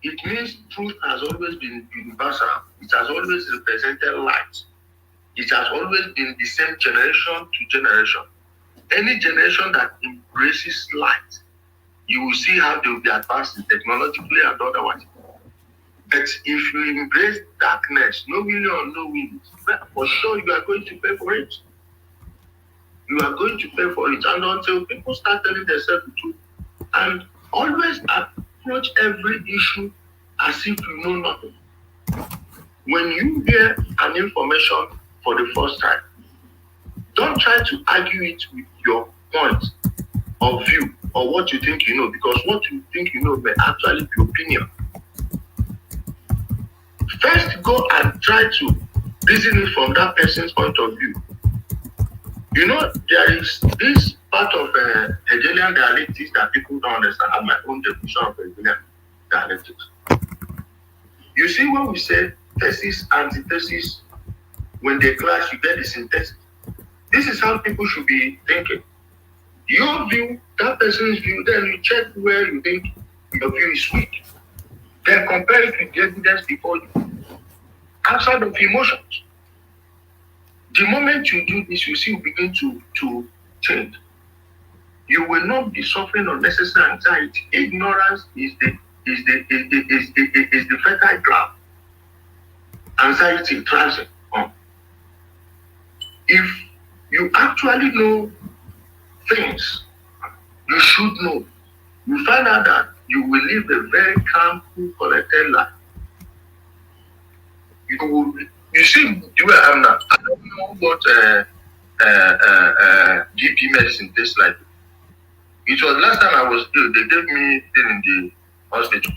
It means truth has always been universal. It has always represented light. It has always been the same generation to generation. Any generation that embraces light, you will see how they will be advancing technologically and otherwise. But if you embrace darkness, knowingly or unknowingly, for sure you are going to pay for it. You are going to pay for it. And until people start telling themselves the truth, and always approach every issue as if you know nothing. When you hear an information for the first time, don't try to argue it with your point of view or what you think you know, because what you think you know may actually be opinion. First, go and try to reason it from that person's point of view. You know, there is this part of Hegelian dialectics that people don't understand. I have my own definition of Hegelian dialectics. You see, when we say thesis, antithesis, when they clash, you get the synthesis. This is how people should be thinking. Your view, that person's view, then you check where you think your view is weak. Then compare it with the evidence before you. Outside of emotions. The moment you do this, you see you begin to change. You will not be suffering unnecessary anxiety. Ignorance is the fertile ground. Anxiety thrives on. If you actually know things you should know, you find out that you will live a very calm, cool, collected life. You see the way I am now. I don't know what GP medicine tastes like. It was last time I was ill, they gave me pill in the hospital.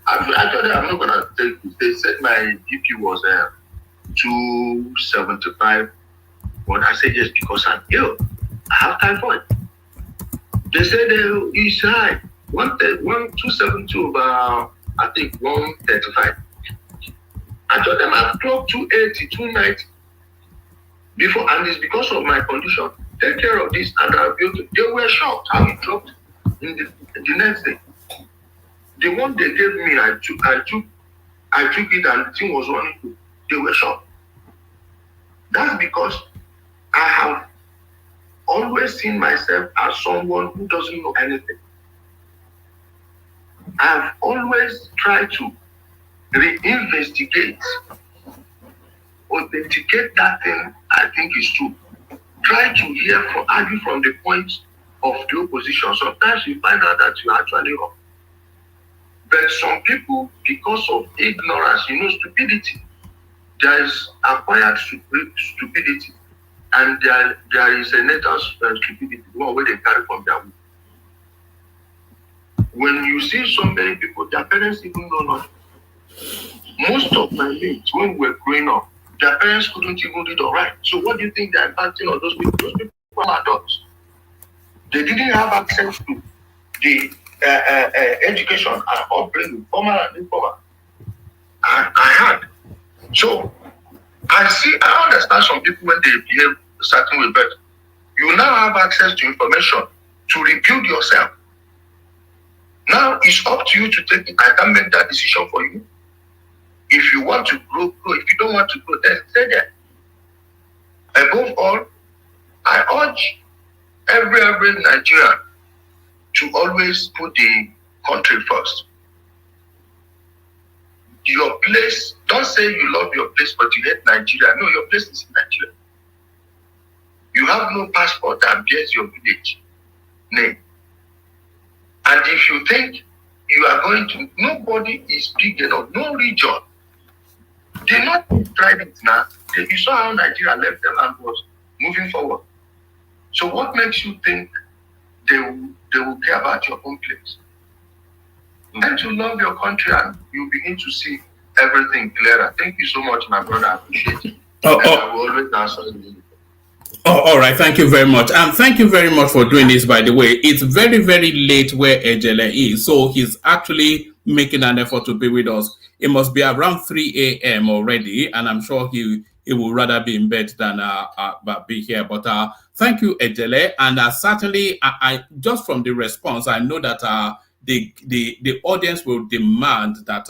I told them I'm not gonna take this. They said my GP was 275, but I said yes because I'm ill. I have typhoid. They said it's high. 272 over I think 135. I told them I've clocked 280, 290 before, and it's because of my condition. Take care of this, and I'll be able to. They were shocked how it dropped in the next day. The one they gave me, I took it, and the thing was running good. They were shocked. That's because I have always seen myself as someone who doesn't know anything. I've always tried to reinvestigate, authenticate that thing I think is true. Try to argue from the point of the opposition. Sometimes you find out that you're actually wrong. But some people, because of ignorance, stupidity, there is acquired stupidity, and there is a native stupidity, one way they carry from their womb. When you see so many people, their parents even know nothing. Most of my mates, when we were growing up, their parents couldn't even read or write. So what do you think they're impacting on those people? Those people are adults. They didn't have access to the education and upbringing, formal and informal. I had. So I understand some people when they behave a certain way, but you now have access to information to rebuild yourself. Now it's up to you to take it. I can't make that decision for you. If you want to grow, grow. If you don't want to grow, then stay there. Above all, I urge every Nigerian to always put the country first. Your place, don't say you love your place, but you hate Nigeria. No, your place is in Nigeria. You have no passport that bears your village name. And if you think you are going to, nobody is big enough, no region. They're not tried it now. You saw how Nigeria left them and was moving forward. So what makes you think they will care about your own place? Learn to love your country and you begin to see everything clearer. Thank you so much, my brother. I appreciate it. I will always answer you. Oh, all right. Thank you very much. And thank you very much for doing this, by the way. It's very, very late where Ijele is. So he's actually making an effort to be with us. It must be around 3 a.m. already. And I'm sure he will rather be in bed than be here. But thank you, Ijele. And certainly, I just from the response, I know that the audience will demand that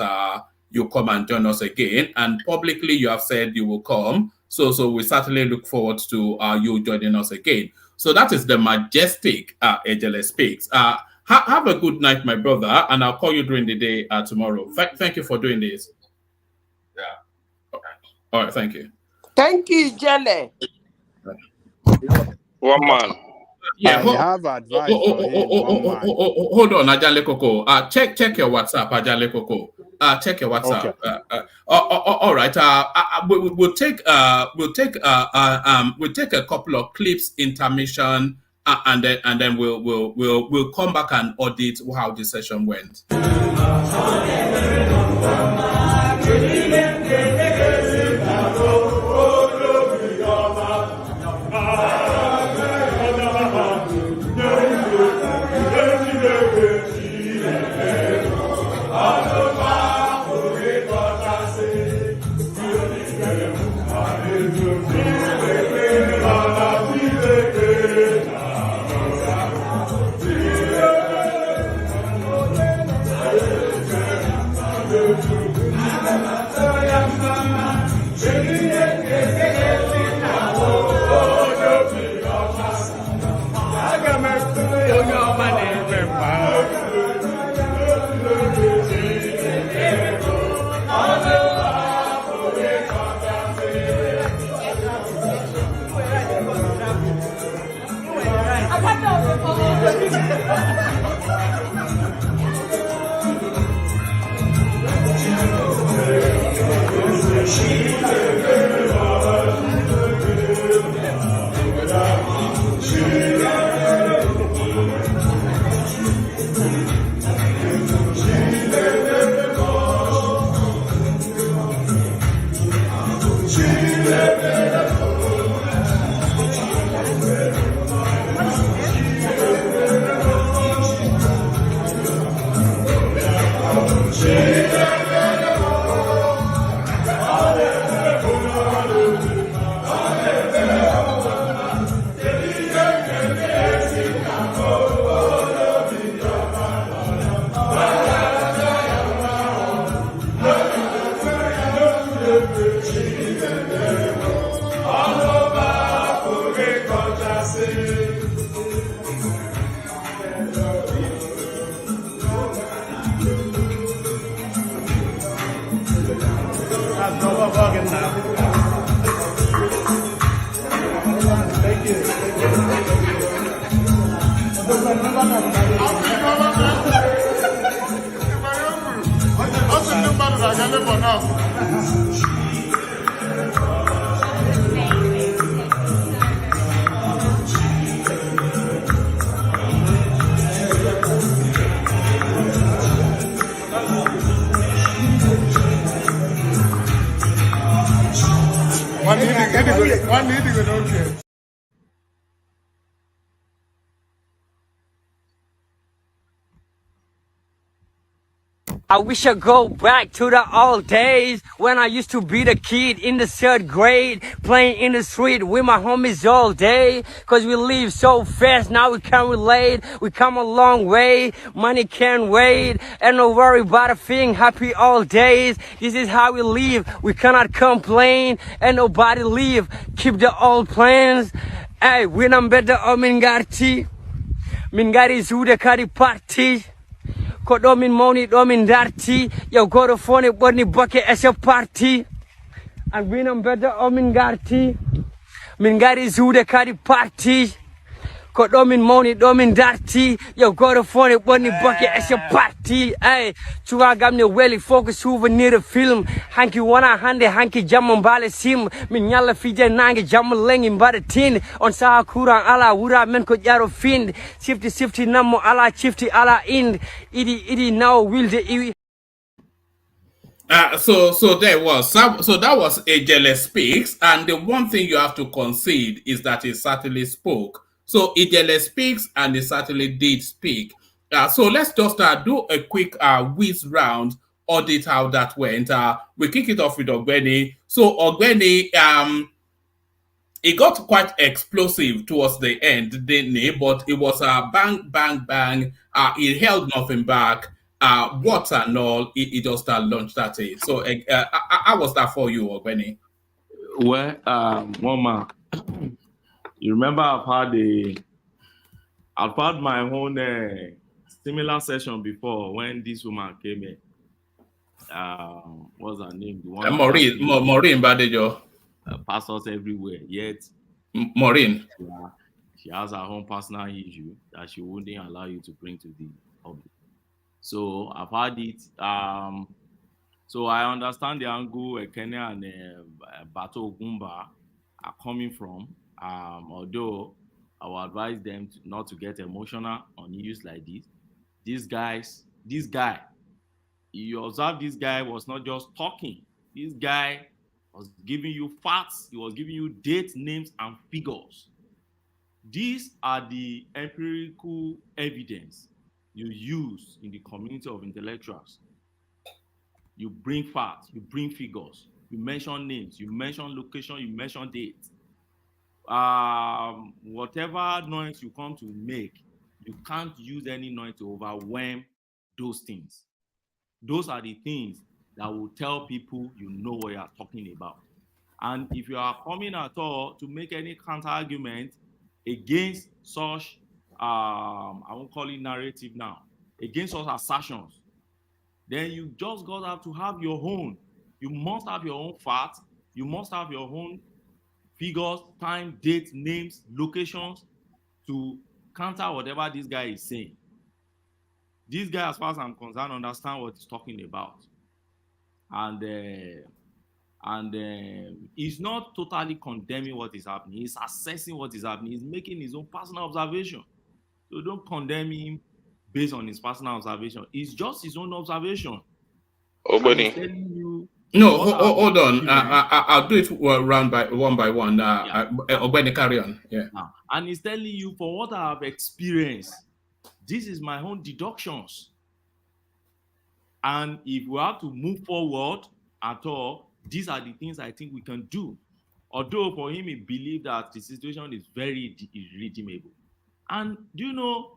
you come and join us again. And publicly, you have said you will come. So we certainly look forward to you joining us again. So that is the majestic Ijele Speaks. Have a good night, my brother, and I'll call you during the day tomorrow. Thank you for doing this. Yeah. All right, thank you. Thank you, Ijele. One man. Yeah, I have advice for him, one man. hold on, Ajale Koko. Check your WhatsApp, Ajale Koko. Check your WhatsApp. Okay. All right. We'll take a couple of clips intermission, and then we'll come back and audit how the session went. I wish I go back to the old days when I used to be the kid in the 3rd grade, playing in the street with my homies all day. Cause we live so fast, now we can't relate. We come a long way, money can't wait. And no worry about a thing, happy all days. This is how we live, we cannot complain. And nobody leave, keep the old plans. Hey, when I'm better, Mingarti. Mingari Zuda Kari Party. Ko ɗomin mawni ɗomin darti yow goto fone ɓorni boke e so parti an winam bedda omin garti min gari zuude kadi parti ko ɗomin mawni ɗomin darti yow goto fone ɓorni boke e so parti ey cuwagam ne weli fof ko souvenir film hanki wona hande hanki jamma mbale sim min ñalla fije nangue jamma lengi mbaɗa tinde on saha courant ala wura men ko ƴaro finde sifti nammo ala cifti ala inde idi naw wilde iwi. So there was so that was Ijele speaks, and the one thing you have to concede is that he certainly spoke. So Ijele speaks, and he certainly did speak. So let's just do a quick whiz round, audit how that went. We kick it off with Ogbeni. So Ogbeni, it got quite explosive towards the end, didn't it? But it was a bang, bang, bang. It held nothing back. What and all, it just launched at it. So how was that for you, Ogbeni? Well, Mama, you remember I've had my own similar session before when this woman came in. What's her name? The one Maureen Badejo. Pastors everywhere. Yet Maureen. She has her own personal issue that she wouldn't allow you to bring to the public. So I've had it. So I understand the angle Ekene and Bato Ogumba are coming from. Although I will advise them not to get emotional on issues like this. This guy, you observe this guy was not just talking. This guy was giving you facts. He was giving you dates, names, and figures. These are the empirical evidence you use in the community of intellectuals. You bring facts, you bring figures, you mention names, you mention location, you mention dates. Whatever noise you come to make, you can't use any noise to overwhelm those things. Those are the things that will tell people you know what you are talking about. And if you are coming at all to make any counter argument against such, I won't call it narrative now, against such assertions, then you just got to have your own. You must have your own facts. You must have your own figures, time, dates, names, locations to counter whatever this guy is saying. This guy, as far as I'm concerned, understand what he's talking about. And he's not totally condemning what is happening. He's assessing what is happening. He's making his own personal observation. So don't condemn him based on his personal observation. It's just his own observation. Oh, buddy. No, hold on. I'll do it one by one. Obeni, carry on. Yeah. And he's telling you, for what I have experienced, this is my own deductions. And if we have to move forward at all, these are the things I think we can do. Although for him, he believed that the situation is very irredeemable. And do you know,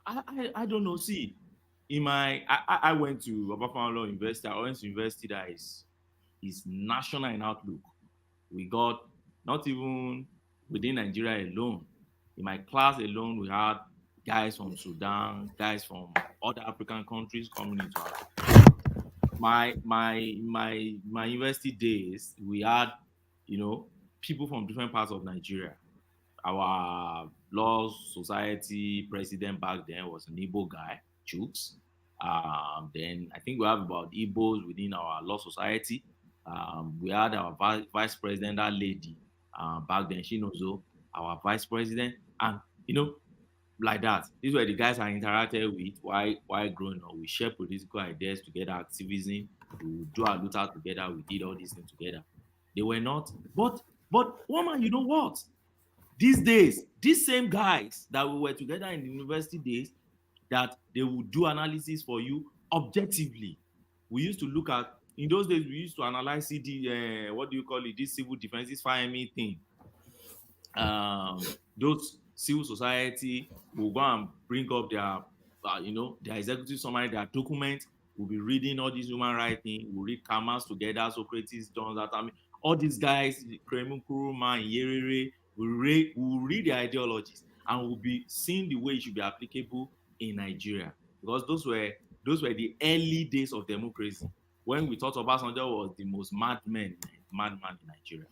I don't know, see, I went to Obafemi University. I went to university that is national in outlook. We got, not even within Nigeria alone, in my class alone, we had guys from Sudan, guys from other African countries coming into our my university days. We had, people from different parts of Nigeria. Our law society president back then was an Igbo guy, Chooks. Then I think we have about Igbos within our law society. We had our vice president, that lady, back then, she knows our vice president, and like that. These were the guys I interacted with while growing up. We shared political ideas together, activism. We do our Luther together. We did all these things together. They were not, but woman, you know what? These days, these same guys that we were together in the university days, that they would do analysis for you objectively. We used to look at, in those days, we used to analyze this civil defense, this FIME thing. Those civil society will go and bring up their executive summary, their document. We'll be reading all these human rights things. We'll read Kamas together, Socrates, John, all these guys, Kremu Kuruma, Yerere, we'll read the ideologies and we'll be seeing the way it should be applicable in Nigeria. Because those were the early days of democracy, when we thought Obasanjo was the most madman in Nigeria.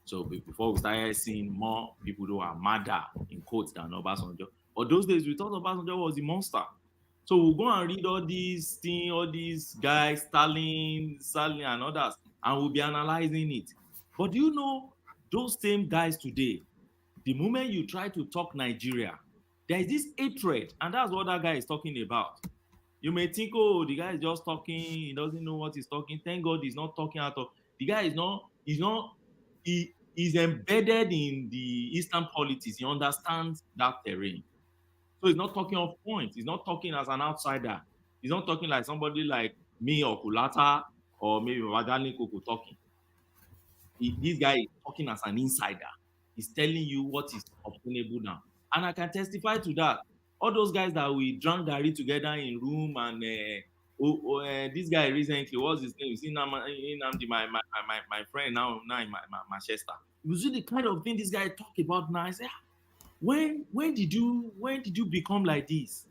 So before we started seeing more people who are madder in quotes than Obasanjo. But those days we thought Obasanjo was the monster. So we'll go and read all these things, all these guys, Stalin and others, and we'll be analyzing it. But do you know, those same guys today, the moment you try to talk Nigeria, there is this hatred, and that's what that guy is talking about. You may think, oh, the guy is just talking, he doesn't know what he's talking. Thank God he's not talking at all. The guy he's embedded in the Eastern politics. He understands that terrain. So he's not talking off point. He's not talking as an outsider. He's not talking like somebody like me or Kulata or maybe Wadani Koko talking. This guy is talking as an insider. He's telling you what is obtainable now. And I can testify to that. All those guys that we drank Gary together in room, and this guy recently, what's his name? You see, Namdi, my friend now in Manchester. You see the kind of thing this guy talk about now. I say, when did you become like this?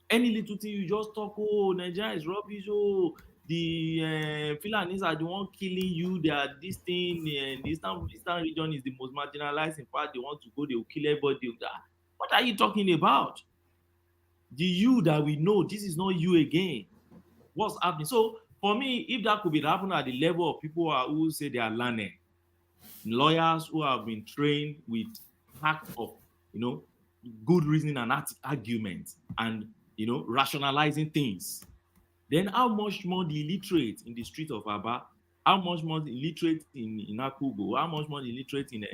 Any little thing you just talk, oh, Nigeria is rubbish, oh, the Fulanis are the one killing you. They are this thing, and the eastern region is the most marginalized. In fact, they want to go, they will kill everybody. What are you talking about? The you that we know, this is not you again. What's happening? So for me, if that could be happening at the level of people who say they are learned, lawyers who have been trained with facts of, good reasoning and arguments, and rationalizing things, then how much more the illiterate in the street of Aba, how much more the illiterate in Akubo, how much more the illiterate in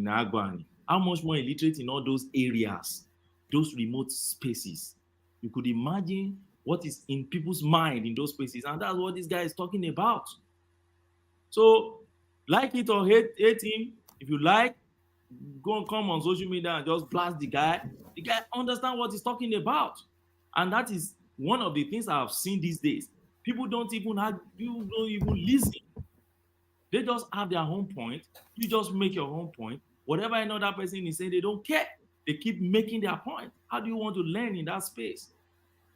Agwani, how much more illiterate in all those areas, those remote spaces. You could imagine what is in people's mind in those spaces, and that's what this guy is talking about. So, like it or hate him, if you like, go and come on social media and just blast the guy. The guy understand what he's talking about, and that is one of the things I've seen these days. People don't even listen. They just have their own point. You just make your own point. Whatever another person is saying, they don't care. They keep making their point. How do you want to learn in that space?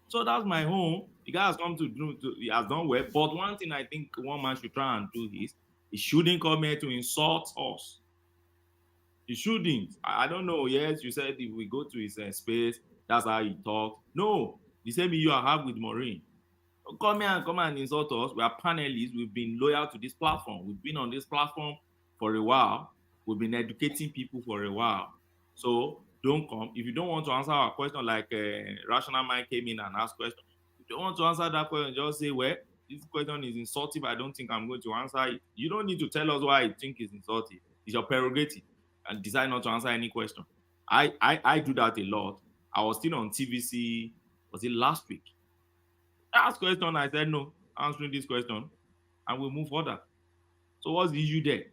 So that's my home. The guy has come he has done well. But one thing I think one man should try and do is, he shouldn't come here to insult us. He shouldn't. I don't know. Yes, you said if we go to his space, that's how he talks. No, the same you have with Maureen. Come here and come and insult us. We are panelists. We've been loyal to this platform. We've been on this platform for a while. We've been educating people for a while. So don't come. If you don't want to answer our question, like Rational Mind came in and asked questions, if you don't want to answer that question, just say, well, this question is insultive. I don't think I'm going to answer it. You don't need to tell us why you think it's insultive. It's your prerogative, and decide not to answer any question. I do that a lot. I was still on TVC, was it last week? I asked question, I said no, answering this question, and we'll move further. So what's the issue there?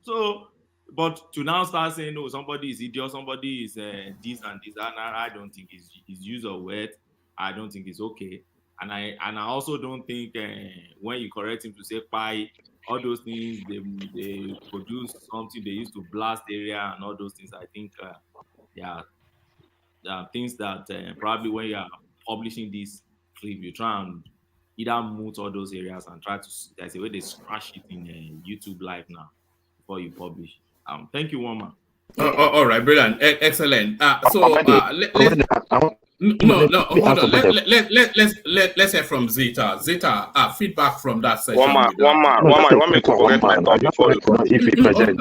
So, but to now start saying, no, somebody is idiot, somebody is this and this, and I don't think his use of words, I don't think it's okay. And I also don't think when you correct him to say pie, all those things, they produce something they used to blast area and all those things. I think there are things that probably when you are publishing this clip, you try and either mute all those areas and try to, there's a way they scratch it in YouTube Live now before you publish. Thank you, Woman. All right, brilliant, excellent. Hold on. Let's hear from Zeta. Zeta, feedback from that session. One man. You want me to forget my thought before you present?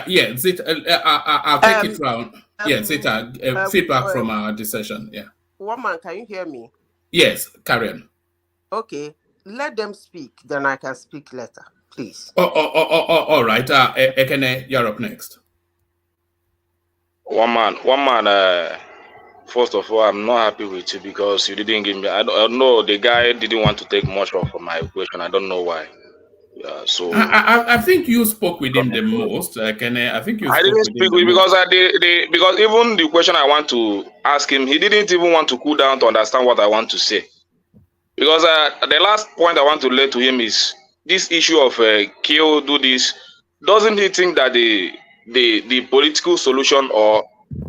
Yeah, Zeta. I'll take it round. Yeah, Zeta. Feedback from this session. Yeah. Woman, can you hear me? Yes, carry on. Okay, let them speak, then I can speak later, please. All right. Ekene, you're up next. One man. First of all, I'm not happy with you because you didn't give me. I don't know. The guy didn't want to take much of my question. I don't know why. Yeah, so I think you spoke with him the most. I think you. I didn't speak with because because even the question I want to ask him, he didn't even want to cool down to understand what I want to say. Because the last point I want to lay to him is this issue of kill, do this. Doesn't he think that the political solution or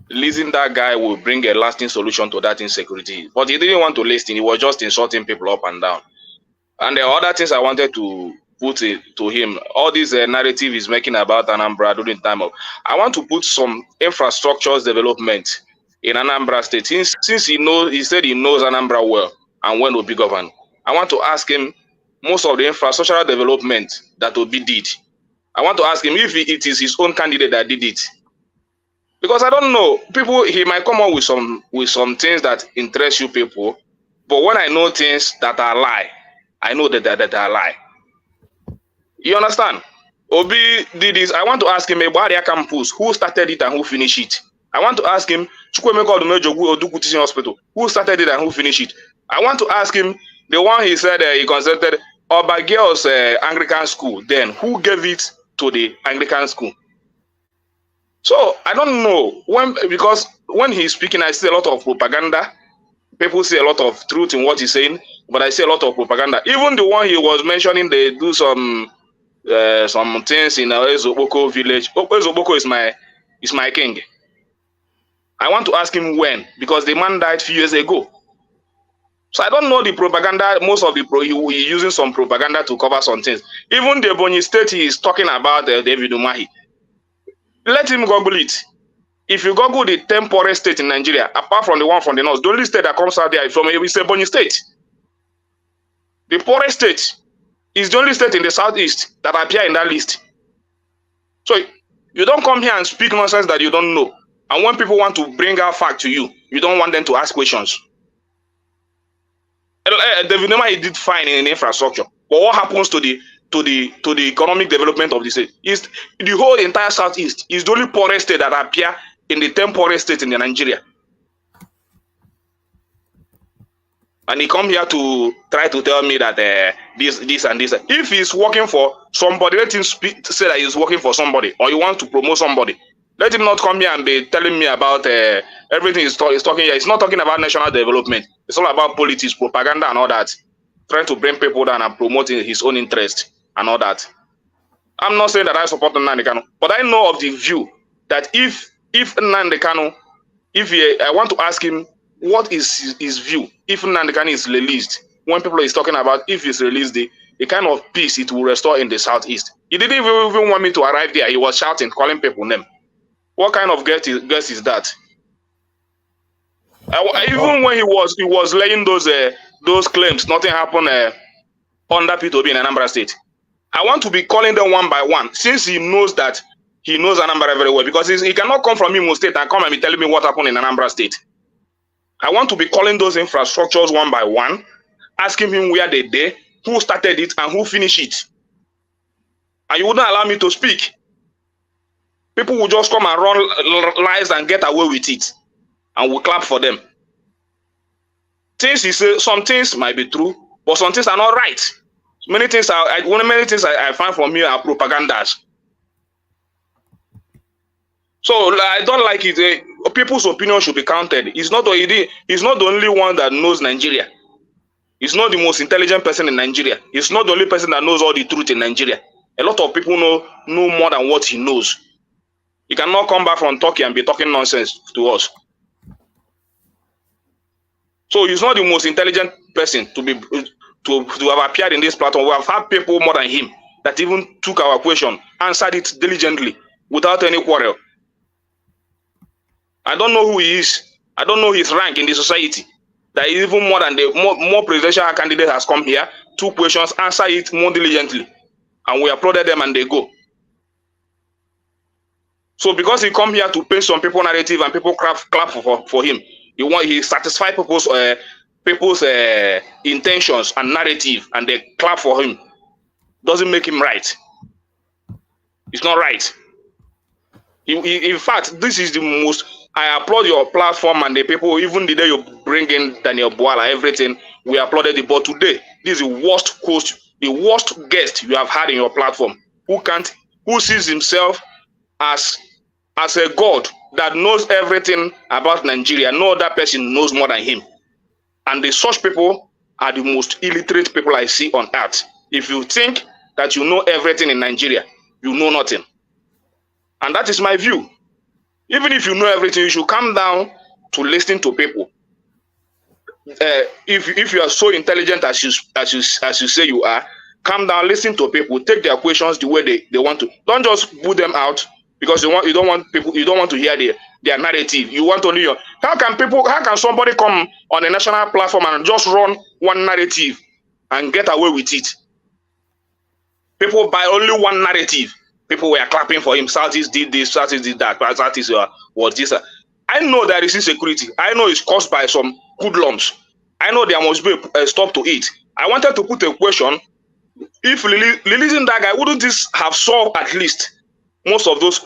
releasing that guy will bring a lasting solution to that insecurity? But he didn't want to listen. He was just insulting people up and down. And there are other things I wanted to put it to him. All this narrative he's making about Anambra during the time of, I want to put some infrastructures development in Anambra State. Since he said he knows Anambra well and when Obi govern, I want to ask him most of the infrastructural development that Obi did. I want to ask him if it is his own candidate that did it. Because I don't know, he might come up with some things that interest you people, but when I know things that are lie, I know that are lie. You understand? Obi did this. I want to ask him about the campus, who started it and who finished it. I want to ask him, who started it and who finished it. I want to ask him, the one he said he consulted Oba Girls Anglican School, then who gave it to the Anglican school? So I don't know, because when he's speaking, I see a lot of propaganda. People see a lot of truth in what he's saying, but I see a lot of propaganda. Even the one he was mentioning, they do some things in Ezoboko village. Ezoboko is my king. I want to ask him when, because the man died a few years ago. So I don't know the propaganda. Most of the he's using some propaganda to cover some things. Even the Ebonyi State he is talking about David Umahi. Let him Google it. If you Google the 10 poorest state in Nigeria, apart from the one from the north, the only state that comes out there is Ebonyi State. The poorest state is the only state in the southeast that appear in that list. So you don't come here and speak nonsense that you don't know. And when people want to bring out fact to you, you don't want them to ask questions. David Umahi did fine in infrastructure, but what happens to the economic development of the state? Is the whole entire southeast is the only poorest state that appear in the 10 poorest states in Nigeria. And he come here to try to tell me that this and this. If he's working for somebody, let him say that he's working for somebody, or he wants to promote somebody. Let him not come here and be telling me about everything he's talking here. He's not talking about national development. It's all about politics, propaganda, and all that. Trying to bring people down and promoting his own interest and all that. I'm not saying that I support Nnamdi Kanu, but I know of the view that if Nnamdi Kanu, I want to ask him what is his view if Nnamdi Kanu is released. When people is talking about if he's released, the kind of peace it will restore in the southeast. He didn't even want me to arrive there. He was shouting, calling people name. What kind of guess is that? Even when he was laying those claims, nothing happened under P2B in Anambra State. I want to be calling them one by one, since he knows Anambra very well, because he cannot come from Imo State and come and be telling me what happened in Anambra State. I want to be calling those infrastructures one by one, asking him where they did, who started it, and who finished it. And you wouldn't allow me to speak. People will just come and run lies and get away with it, and we'll clap for them. Things he says, some things might be true, but some things are not right. Many things I find from here are propagandas. So I don't like it. People's opinion should be counted. He's not the only one that knows Nigeria. He's not the most intelligent person in Nigeria. He's not the only person that knows all the truth in Nigeria. A lot of people know more than what he knows. He cannot come back from Turkey and be talking nonsense to us. So he's not the most intelligent person to have appeared in this platform. We have had people more than him that even took our question, answered it diligently, without any quarrel. I don't know who he is. I don't know his rank in the society. That is even more than more presidential candidate has come here, took questions, answered it more diligently, and we applauded them and they go. So because he come here to paint some people narrative and people clap for him, he satisfy people's intentions and narrative, and they clap for him. Doesn't make him right. It's not right. In fact, this is the most. I applaud your platform and the people. Even the day you bring in Daniel Bwala, everything we applauded it. But today, this is the worst host, the worst guest you have had in your platform. Who sees himself as a god that knows everything about Nigeria. No other person knows more than him. And such people are the most illiterate people I see on earth. If you think that you know everything in Nigeria, you know nothing. And that is my view. Even if you know everything, you should come down to listen to people. If you are so intelligent as you say you are, come down, listen to people, take their questions the way they want to. Don't just put them out because you don't want to hear their narrative. You want only your. How can somebody come on a national platform and just run one narrative and get away with it? People buy only one narrative. People were clapping for him. Southeast did this, Southeast did that, Southeast was this. I know there is insecurity. I know it's caused by some hoodlums. I know there must be a stop to it. I wanted to put a question. If releasing that guy, wouldn't this have solved at least most of those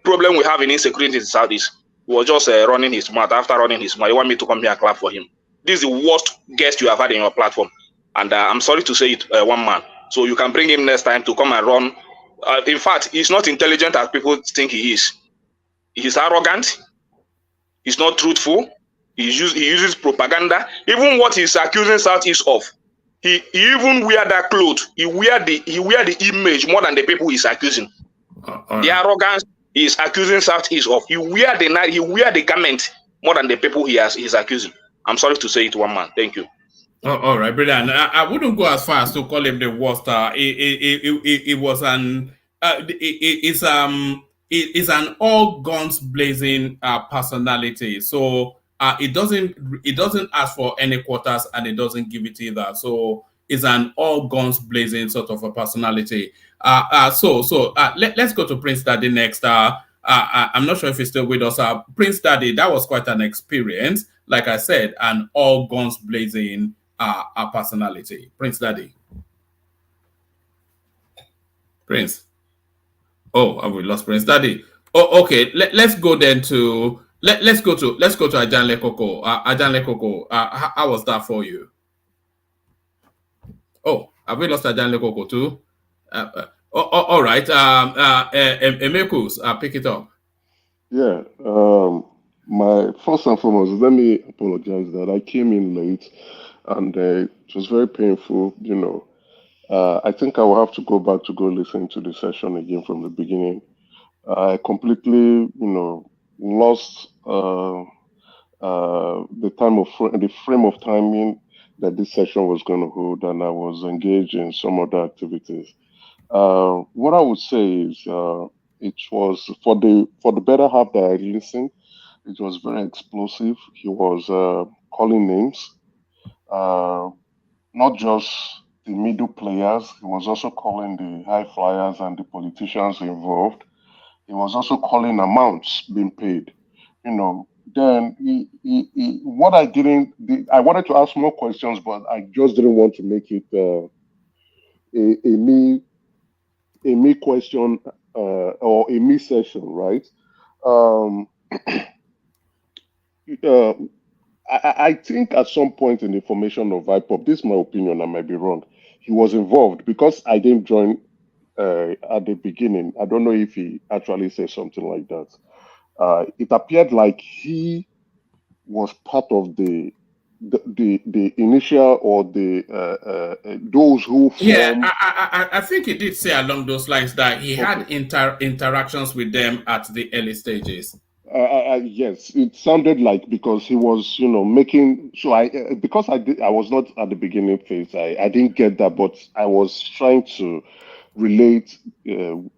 problems we have in insecurity in the Southeast? He was just running his mouth. After running his mouth, you want me to come here and clap for him? This is the worst guest you have had in your platform. And I'm sorry to say it, one man. So you can bring him next time to come and run. In fact, he's not intelligent as people think he is. He's arrogant. He's not truthful. He uses propaganda. Even what he's accusing Southeast of, he even wear that clothes. He wear the image more than the people he's accusing. The arrogance he is accusing Southeast of. He wear the garment more than the people he's accusing. I'm sorry to say it, one man. Thank you. Oh, all right, brilliant. I wouldn't go as far as to call him the worst. It was an it's an all guns blazing personality. So it doesn't ask for any quarters and it doesn't give it either. So it's an all guns blazing sort of a personality. Let's go to Prince Daddy next. I'm not sure if he's still with us. Prince Daddy, that was quite an experience. Like I said, an all guns blazing our personality. Prince Daddy. Prince. Oh, have we lost Prince Daddy? Oh, okay. Let's go then to let's go to Ajanle Koko. Ajanle Koko. How was that for you? Oh, have we lost Ajanle Koko too? All right. Emekus, pick it up. Yeah. My first and foremost, let me apologize that I came in late, and it was very painful. I think I will have to go back to go listen to the session again from the beginning. I completely, lost the frame of timing that this session was going to hold, and I was engaged in some other activities. What I would say is, it was for the better half that I listened. It was very explosive. He was calling names, uh, not just the middle players. He was also calling the high flyers and the politicians involved. He was also calling amounts being paid. Then what I wanted to ask more questions, but I just didn't want to make it a me question or a me session, right? Um, uh, I think at some point in the formation of IPOP, this is my opinion, I might be wrong. He was involved because I didn't join at the beginning. I don't know if he actually said something like that. It appeared like he was part of the initial or the those who Yeah, formed. I think he did say along those lines that he had interactions with them at the early stages. Yes, it sounded like because he was, making. So because I was not at the beginning phase. I didn't get that, but I was trying to relate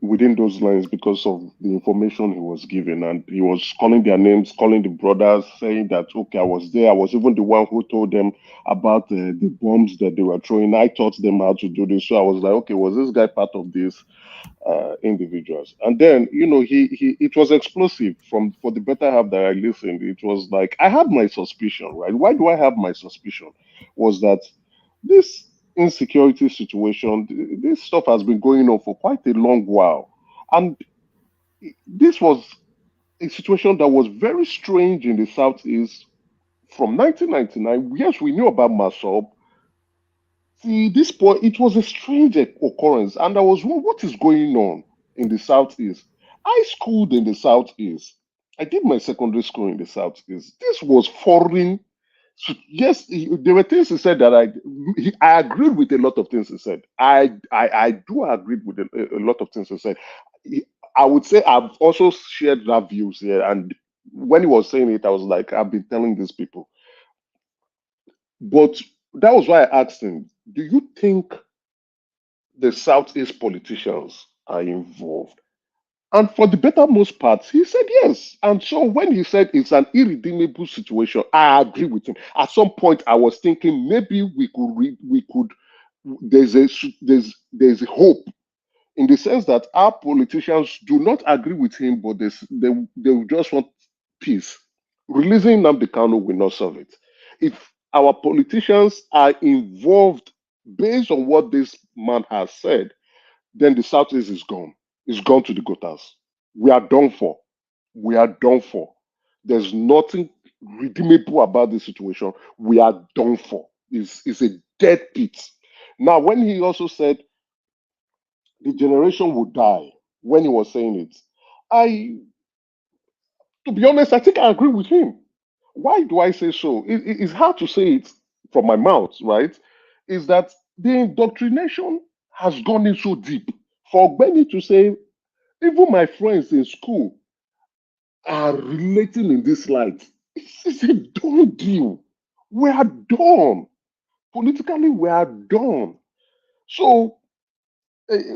within those lines because of the information he was given, and he was calling their names, calling the brothers, saying that okay, I was there. I was even the one who told them about the bombs that they were throwing. I taught them how to do this. So I was like, okay, was this guy part of this? Individuals. And then, he it was explosive for the better half that I listened. It was like I had my suspicion, right? Why do I have my suspicion? Was that this insecurity situation, this stuff has been going on for quite a long while. And this was a situation that was very strange in the Southeast from 1999. Yes, we knew about Masob. See, this point, it was a strange occurrence, and I was, what is going on in the Southeast? I schooled in the Southeast. I did my secondary school in the Southeast. This was foreign. So, yes, there were things he said that I agreed with a lot of things he said. I do agree with a lot of things he said. I would say I've also shared that views here, and when he was saying it, I was like, I've been telling these people. But that was why I asked him, do you think the Southeast politicians are involved? And for the bettermost part, he said yes. And so when he said it's an irredeemable situation, I agree with him. At some point, I was thinking maybe there's hope in the sense that our politicians do not agree with him, but they just want peace. Releasing Nnamdi Kanu will not solve it. If our politicians are involved based on what this man has said, then the Southeast is gone. It's gone to the gutters. We are done for. We are done for. There's nothing redeemable about this situation. We are done for. It's a dead pit. Now, when he also said the generation would die, when he was saying it, to be honest, I think I agree with him. Why do I say so? It's hard to say it from my mouth, right? Is that the indoctrination has gone in so deep. For Benny to say, even my friends in school are relating in this light. It's a done deal. We are done. Politically, we are done. So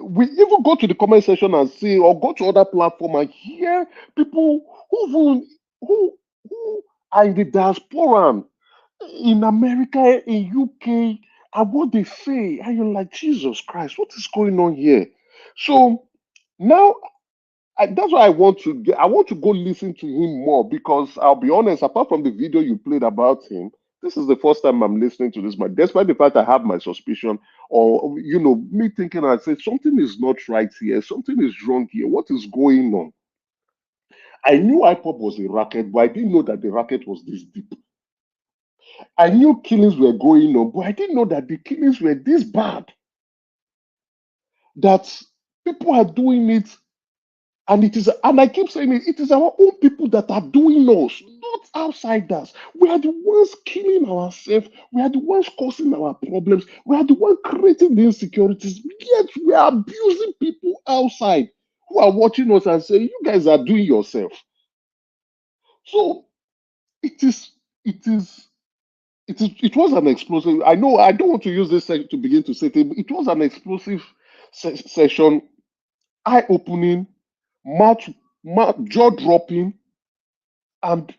we even go to the comment section and see, or go to other platform and hear people who are in the diaspora in America, in UK, and what they say, and you're like, Jesus Christ, what is going on here? So now that's why I want to go listen to him more, because I'll be honest, apart from the video you played about him, this is the first time I'm listening to this man, despite the fact I have my suspicion, or me thinking, I said something is not right here, something is wrong here, what is going on? I knew IPOB was a racket, but I didn't know that the racket was this deep. I knew killings were going on, but I didn't know that the killings were this bad. That people are doing it, and I keep saying it is our own people that are doing us, not outsiders. We are the ones killing ourselves. We are the ones causing our problems. We are the ones creating the insecurities. Yet we are abusing people outside who are watching us and saying, "You guys are doing yourself." So it was an explosive. I know I don't want to use this to begin to say it. It was an explosive session, eye-opening, jaw dropping, and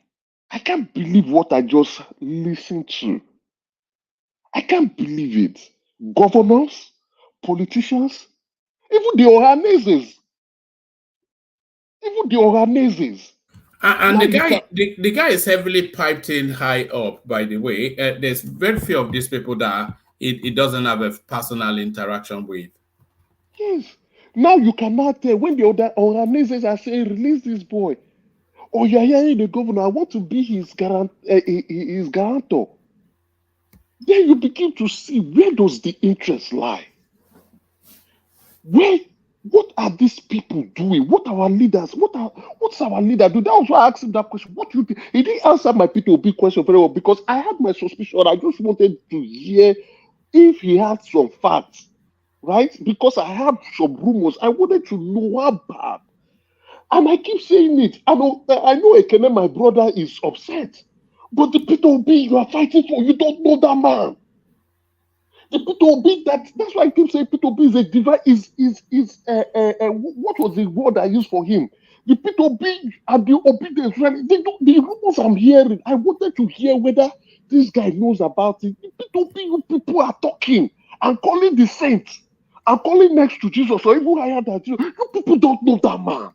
I can't believe what I just listened to. I can't believe it. Governors, politicians, even the Ohanezes. And the guy is heavily piped in high up, by the way. There's very few of these people that it doesn't have a personal interaction with. Yes. Now you cannot tell when the other Ohanezes are saying, "Release this boy." Or you're hearing the governor, "I want to be his guarantor." Then you begin to see, where does the interest lie? What are these people doing? What are our leaders? What's our leader do? That was why I asked him that question. What do you think? He didn't answer my P2P question very well, because I had my suspicion. I just wanted to hear if he had some facts, right? Because I have some rumors. I wanted to know how bad. And I keep saying it. I know Ekene, my brother, is upset. But the P2B you are fighting for, you don't know that man. The P2B, that's why I keep saying P2B is a divine, what was the word I used for him? The P2B and the obedience, the rumors I'm hearing, I wanted to hear whether this guy knows about it. The P2B people are talking and calling the saints and calling next to Jesus, or even higher than Jesus. You people don't know that man.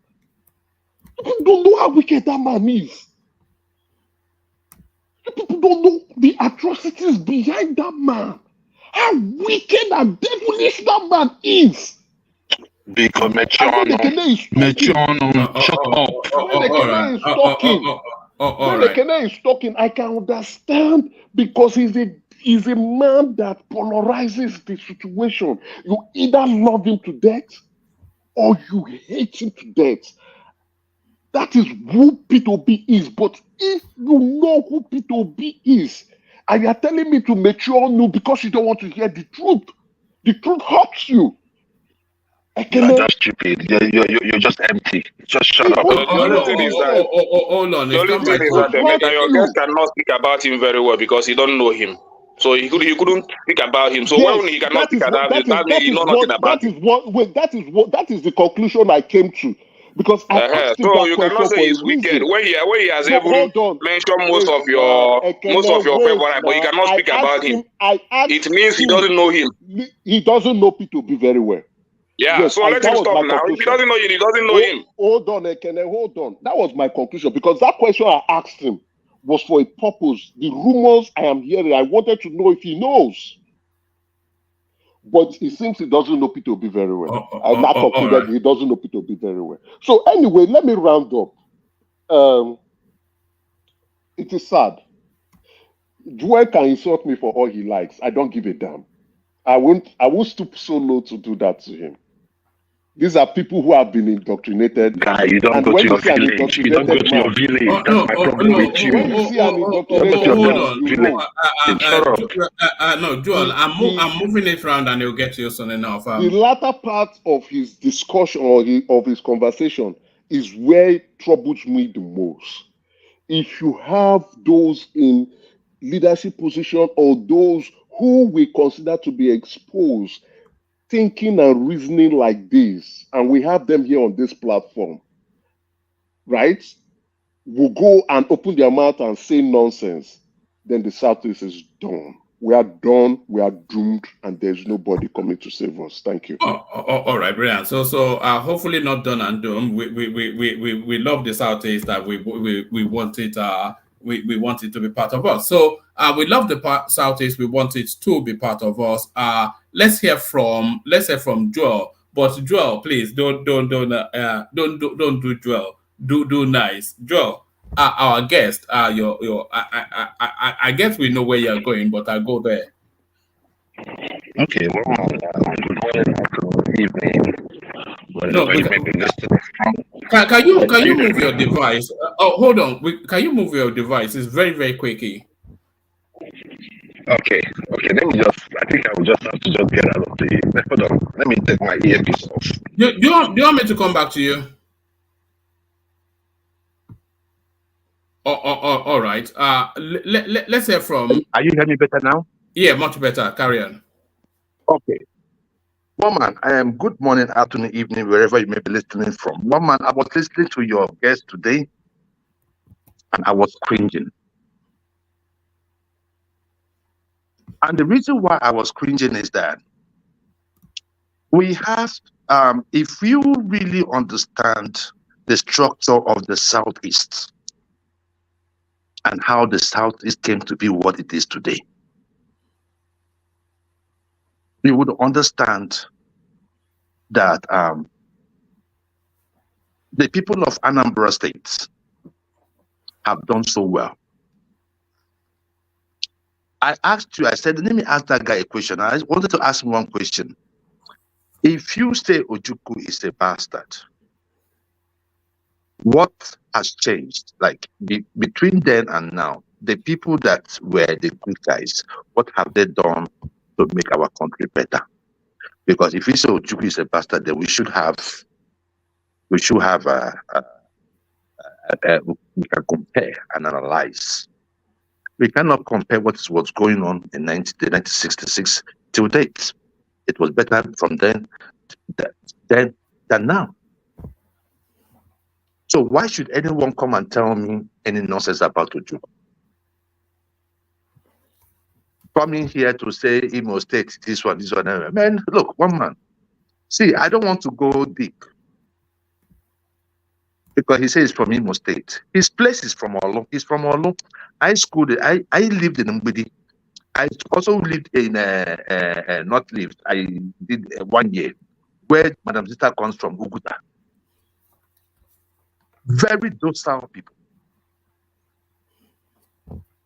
You people don't know how wicked that man is. You people don't know the atrocities behind that man. How wicked and devilish that man is. Because And when Ekene is talking, I can understand, because he's a man that polarizes the situation. You either love him to death or you hate him to death. That is who P2B is. But if you know who P2B is, and you're telling me to mature no because you don't want to hear the truth hurts you. You're just stupid. You're just empty. Just shut up. The only thing is that your guest cannot speak about him very well because he don't know him. So he couldn't speak about him. So when he cannot speak about him, that means he know nothing about him. That is the conclusion I came to. Because I asked him so that you question cannot say for he's a wicked reason. when he has even mentioned most of your favorite, but you cannot speak about him. It means he doesn't know him. He doesn't know P2B very well. Yeah, yes, so let him stop now. If he doesn't know you, he doesn't know him. Hold on, Ekene, hold on. That was my conclusion, because that question I asked him was for a purpose. The rumors I am hearing, I wanted to know if he knows. But it seems he doesn't know P2B very well. I now concluded he doesn't know P2B very well. So anyway, let me round up. It is sad. Joel can insult me for all he likes. I don't give a damn. I won't stoop so low to do that to him. These are people who have been indoctrinated. Guy, you don't go to your village. You don't go to your village. That's my problem with you. When you see an indoctrinated man, you know. No, Joel, I'm moving it around and he'll get to you soon enough. The latter part of his discussion or of his conversation is where it troubles me the most. If you have those in leadership position or those who we consider to be exposed, thinking and reasoning like this, and we have them here on this platform, right, will go and open their mouth and say nonsense, then the Southeast is done. We are done, we are doomed, and there's nobody coming to save us. Thank you. All right, brilliant. So hopefully not done and doomed. We love the Southeast, that we want it we want it to be part of us. So we love the Southeast, we want it to be part of us. Let's hear from Joel. But Joel, please don't do Joel. Do nice. Joel, our guest, I guess we know where you're going, but I'll go there. Okay, well, good morning, good evening. No, can you move your device? Hold on. Can you move your device? It's very, very quaky. Okay. Let me I think I will just have to just get out of the. Hold on. Let me take my earpiece off. Do you want me to come back to you? All right. Let's hear from. Are you hearing me better now? Yeah, much better. Carry on. Okay. Woman, I am good morning, afternoon, evening, wherever you may be listening from. Woman, I was listening to your guest today, and I was cringing. And the reason why I was cringing is that we have, if you really understand the structure of the Southeast and how the Southeast came to be what it is today, you would understand that the people of Anambra State have done so well. I asked you, I said, let me ask that guy a question. I wanted to ask him one question. If you say Ojukwu is a bastard, what has changed? Like between then and now, the people that were the good guys, what have they done to make our country better? Because if we say Ojukwu is a bastard, then we should have we can compare and analyze. We cannot compare what's going on in 1966 till date. It was better from then than now. So why should anyone come and tell me any nonsense about Ojukwu? Coming here to say Imo State, this one, man, look, one man. See, I don't want to go deep because he says from Imo State. His place is from Olu. He's from Olu. I lived in Mbidi. I also lived in not lived. I did 1 year where Madam Zita comes from, Uguta. Very docile people.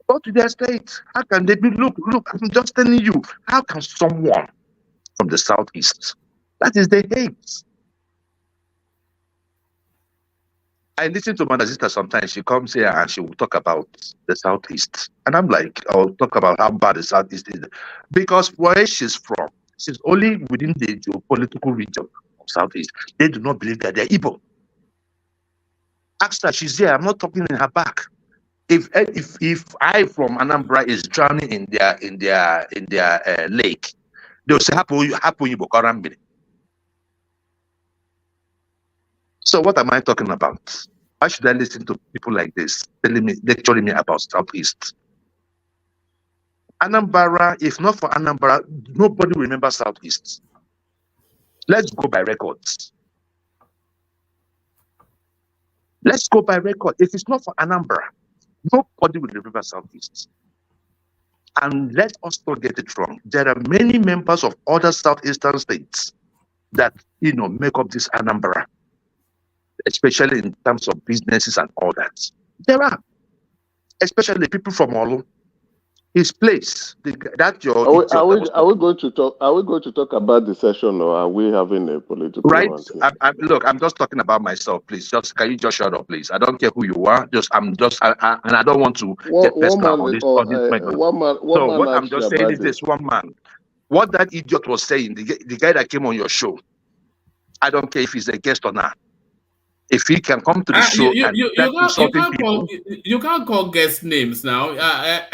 Go to their state. How can they be? Look, I'm just telling you, how can someone from the Southeast, that is the hate. I listen to Madam Zita sometimes. She comes here and she will talk about the Southeast. And I'm like, I'll talk about how bad the Southeast is. Because where she's from, she's only within the geopolitical region of Southeast. They do not believe that they're Igbo. Ask her, she's here. I'm not talking in her back. If I from Anambra is drowning in their lake, they'll say, "Hapo Igbo Karambili." So what am I talking about? Why should I listen to people like this lecturing me about Southeast? Anambra, if not for Anambra, nobody will remember Southeast. Let's go by records. Let's go by record. If it's not for Anambra, nobody will remember Southeast. And let us not get it wrong. There are many members of other Southeastern states that, make up this Anambra, especially in terms of businesses and all that. There are, especially people from Olu. His place, are we going to talk about the session, or are we having a political right? Look, I'm just talking about myself, please. Can you just shut up, please? I don't care who you are. And I don't want to get personal on this matter. So what I'm just saying is this: one man. What that idiot was saying, the guy that came on your show, I don't care if he's a guest or not. If he can come to the show and start insulting people, you can't call guest names now. Why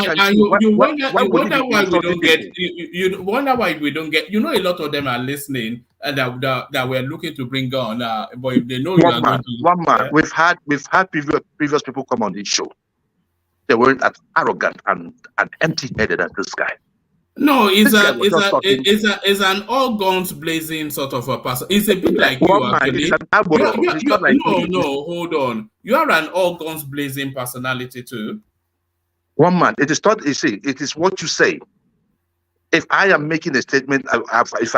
can't you? Why would wonder he be why we insulting don't get. people? You wonder why we don't get. You know, a lot of them are listening and that we're looking to bring on. But if they know you are going to, One man. We've had previous people come on this show. They weren't as arrogant and empty-headed as this guy. No, it's an all guns blazing sort of a person. It's a bit like you actually. No, hold on. You are an all guns blazing personality too. One man. It is not. You see, it is what you say. If I am making a statement, if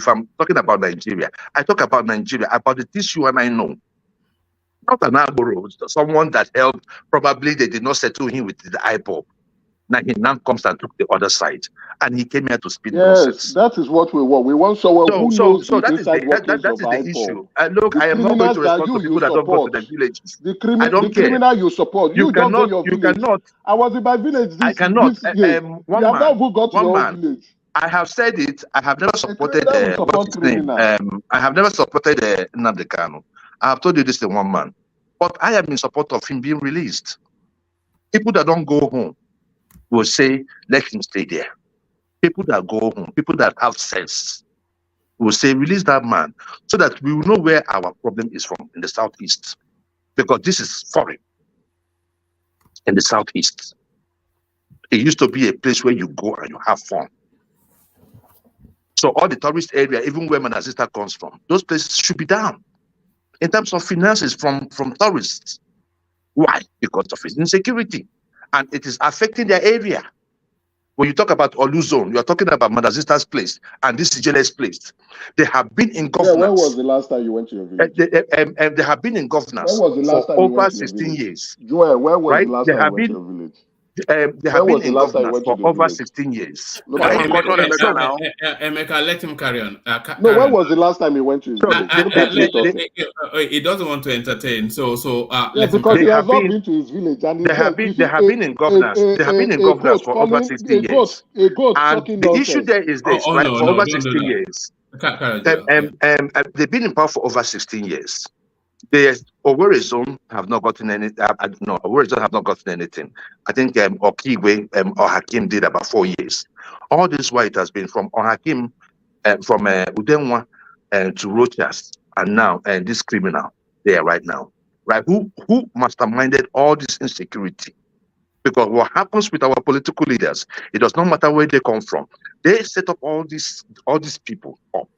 I'm talking about Nigeria, I talk about Nigeria, about the things you and I know. Not an Agboro, someone that helped. Probably they did not settle him with the IPOB. Now he now comes and took the other side, and he came here to speak nonsense. That is what we want. We want someone who knows so the that is the issue. Look, I am not going to respond to people that don't go to the villages. I don't care. The criminal you support, you don't go your village. You cannot. I was in my village. I cannot. One man. I have said it. I have never supported what's his name. I have never supported Nnamdi Kanu. I have told you this in one man, but I am in support of him being released. People that don't go home will say, let him stay there. People that go home, people that have sense, will say, release that man, so that we will know where our problem is from in the southeast. Because this is foreign in the southeast. It used to be a place where you go and you have fun. So all the tourist area, even where Manazista comes from, those places should be down in terms of finances from tourists. Why? Because of its insecurity. And it is affecting their area. When you talk about Oluzone, you are talking about Madazista's place and this Ijele's place. They have been in governance. When was the last time you went to your village? They have been in governance for over 16 years. Joel, when was the last time you went to your village? They have been in governance for over 16 years. Emeka, let him carry on. No, when was the last time he went to his village? He doesn't want to entertain, so because he has not been to his village, and they have been in governance. They have been in governance for over 16 years. And the issue there is this, right? For over 16 years, they've been in power for over 16 years. The Owerri zone have not gotten any. No, Owerri zone have not gotten anything. I think Okigwe or Hakim did about 4 years. All this while it has been from Hakim, from Udenwa to Rochas, and now this criminal there right now, right? Who masterminded all this insecurity? Because what happens with our political leaders, it does not matter where they come from. They set up all these people up,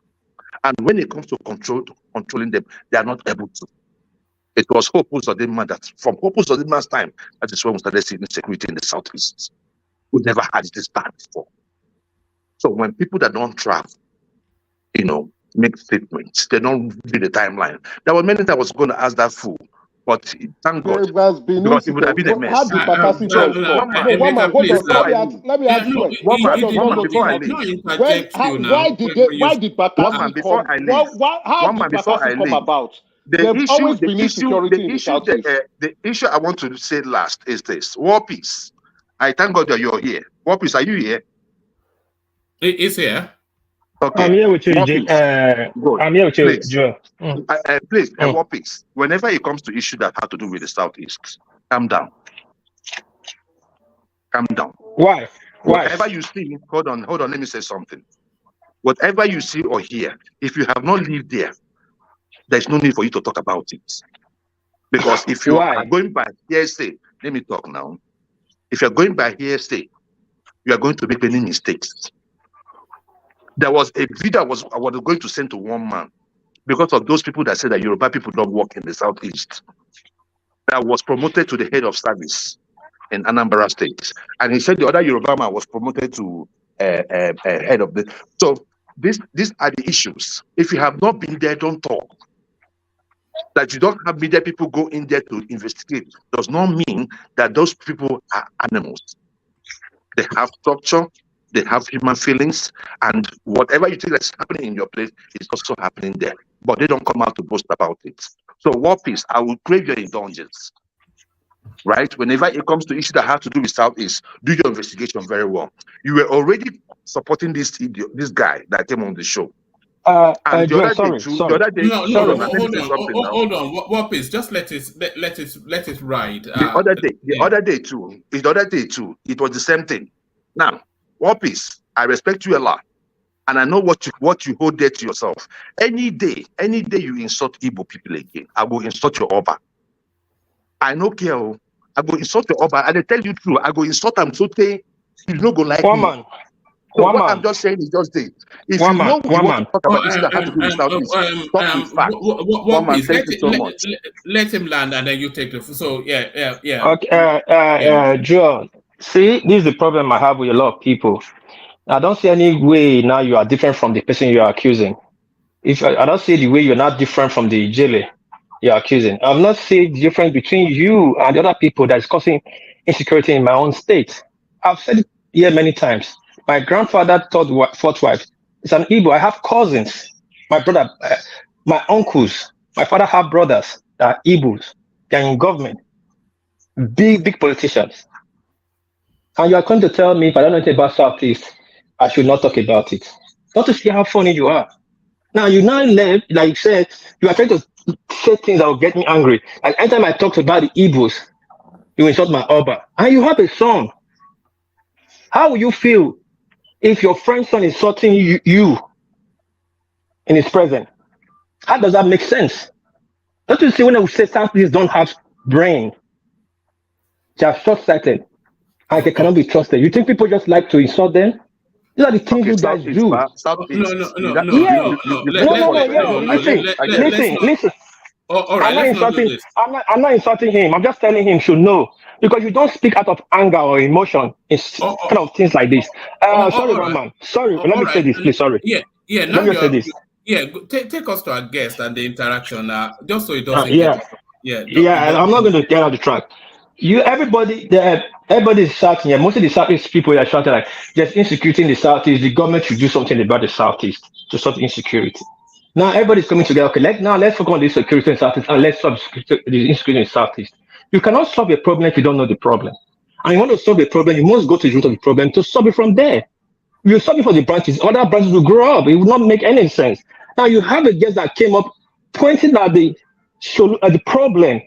and when it comes to controlling them, they are not able to. It was Hope Uzodinma that, from Hope Uzodinma's time, that is when we started seeing insecurity in the southeast. We never had this bad before. So when people that don't travel, make statements, they don't read the timeline. There were many times I was going to ask that fool, but thank God, because it would have been a mess. How did Bakassi talk? Let me ask you. Why did Bakassi come about? The issue I want to say last is this: War Peace. I thank God that you're here. War Peace, are you here? It's here. Okay. I'm here with you, I'm here with you, Joe. Please, War Peace. Whenever it comes to issue that have to do with the southeast, calm down. Calm down. Why? Whatever you see, hold on. Let me say something. Whatever you see or hear, if you have not lived there, there's no need for you to talk about it. Because if you are going by hearsay, let me talk now. If you're going by hearsay, you are going to make many mistakes. There was a video I was going to send to one man because of those people that said that Yoruba people don't work in the southeast. That was promoted to the head of service in Anambra State. And he said the other Yoruba man was promoted to head of the... So these are the issues. If you have not been there, don't talk. That you don't have media people go in there to investigate does not mean that those people are animals. They have structure, they have human feelings, and whatever you think that's happening in your place is also happening there. But they don't come out to boast about it. So, War Peace, I will crave your indulgence. Right? Whenever it comes to issues that have to do with Southeast, do your investigation very well. You were already supporting this guy that came on the show. And the Joel, other day sorry, too, the sorry, other day, No, hold no, on, let me say something now. hold on. What is? Just let it ride. The other day too, it was the same thing. Now, what is? I respect you a lot, and I know what you hold dear to yourself. Any day you insult Igbo people again, I will insult your Oba. I no care. I go insult your Oba, and I tell you true. I go insult them so they no go like me. Woman, So woman, what I'm just saying is just this. If you woman, know you want to woman. talk about this that has to do with Southeast, talk with facts. What is? Thank you so much. Let him land, and then you take the. So yeah. Okay, Joel. See, this is the problem I have with a lot of people. I don't see any way now you are different from the person you are accusing. If I don't see the way you're not different from the Ijele you're accusing. I've not seen the difference between you and the other people that is causing insecurity in my own state. I've said it here many times. My grandfather fourth wife is an Igbo. I have cousins, my brother, my uncles. My father have brothers that are Igbos. They're in government, big politicians. And you are going to tell me if I don't know anything about Southeast, I should not talk about it. Not to see how funny you are. Now you now left, like you said, you are trying to say things that will get me angry. Like anytime I talk about the Igbos, you insult my Oba. And you have a son. How will you feel if your friend's son is insulting you in his presence? How does that make sense? Don't you see when I say Southeast don't have brain? They are short-sighted and they cannot be trusted. You think people just like to insult them? These are the things you guys do. Listen. All right, I'm not insulting him. I'm just telling him should know because you don't speak out of anger or emotion. It's kind of things like this. Sorry, Roman. Sorry, let me say this, please. Sorry. Yeah. Now let me say this. Yeah, take us to our guest and the interaction. Just so it doesn't I'm not going to get out the track. Everybody's shouting. Yeah, most of the Southeast people are shouting like there's insecurity in the Southeast. The government should do something about the Southeast to stop insecurity. Now everybody's coming together. Okay, let's focus on the security in the Southeast and let's solve the insecurity in the Southeast. You cannot solve a problem if you don't know the problem. And you want to solve a problem, you must go to the root of the problem to solve it from there. If you solve it for the branches, other branches will grow up. It will not make any sense. Now you have a guest that came up pointing at the problem.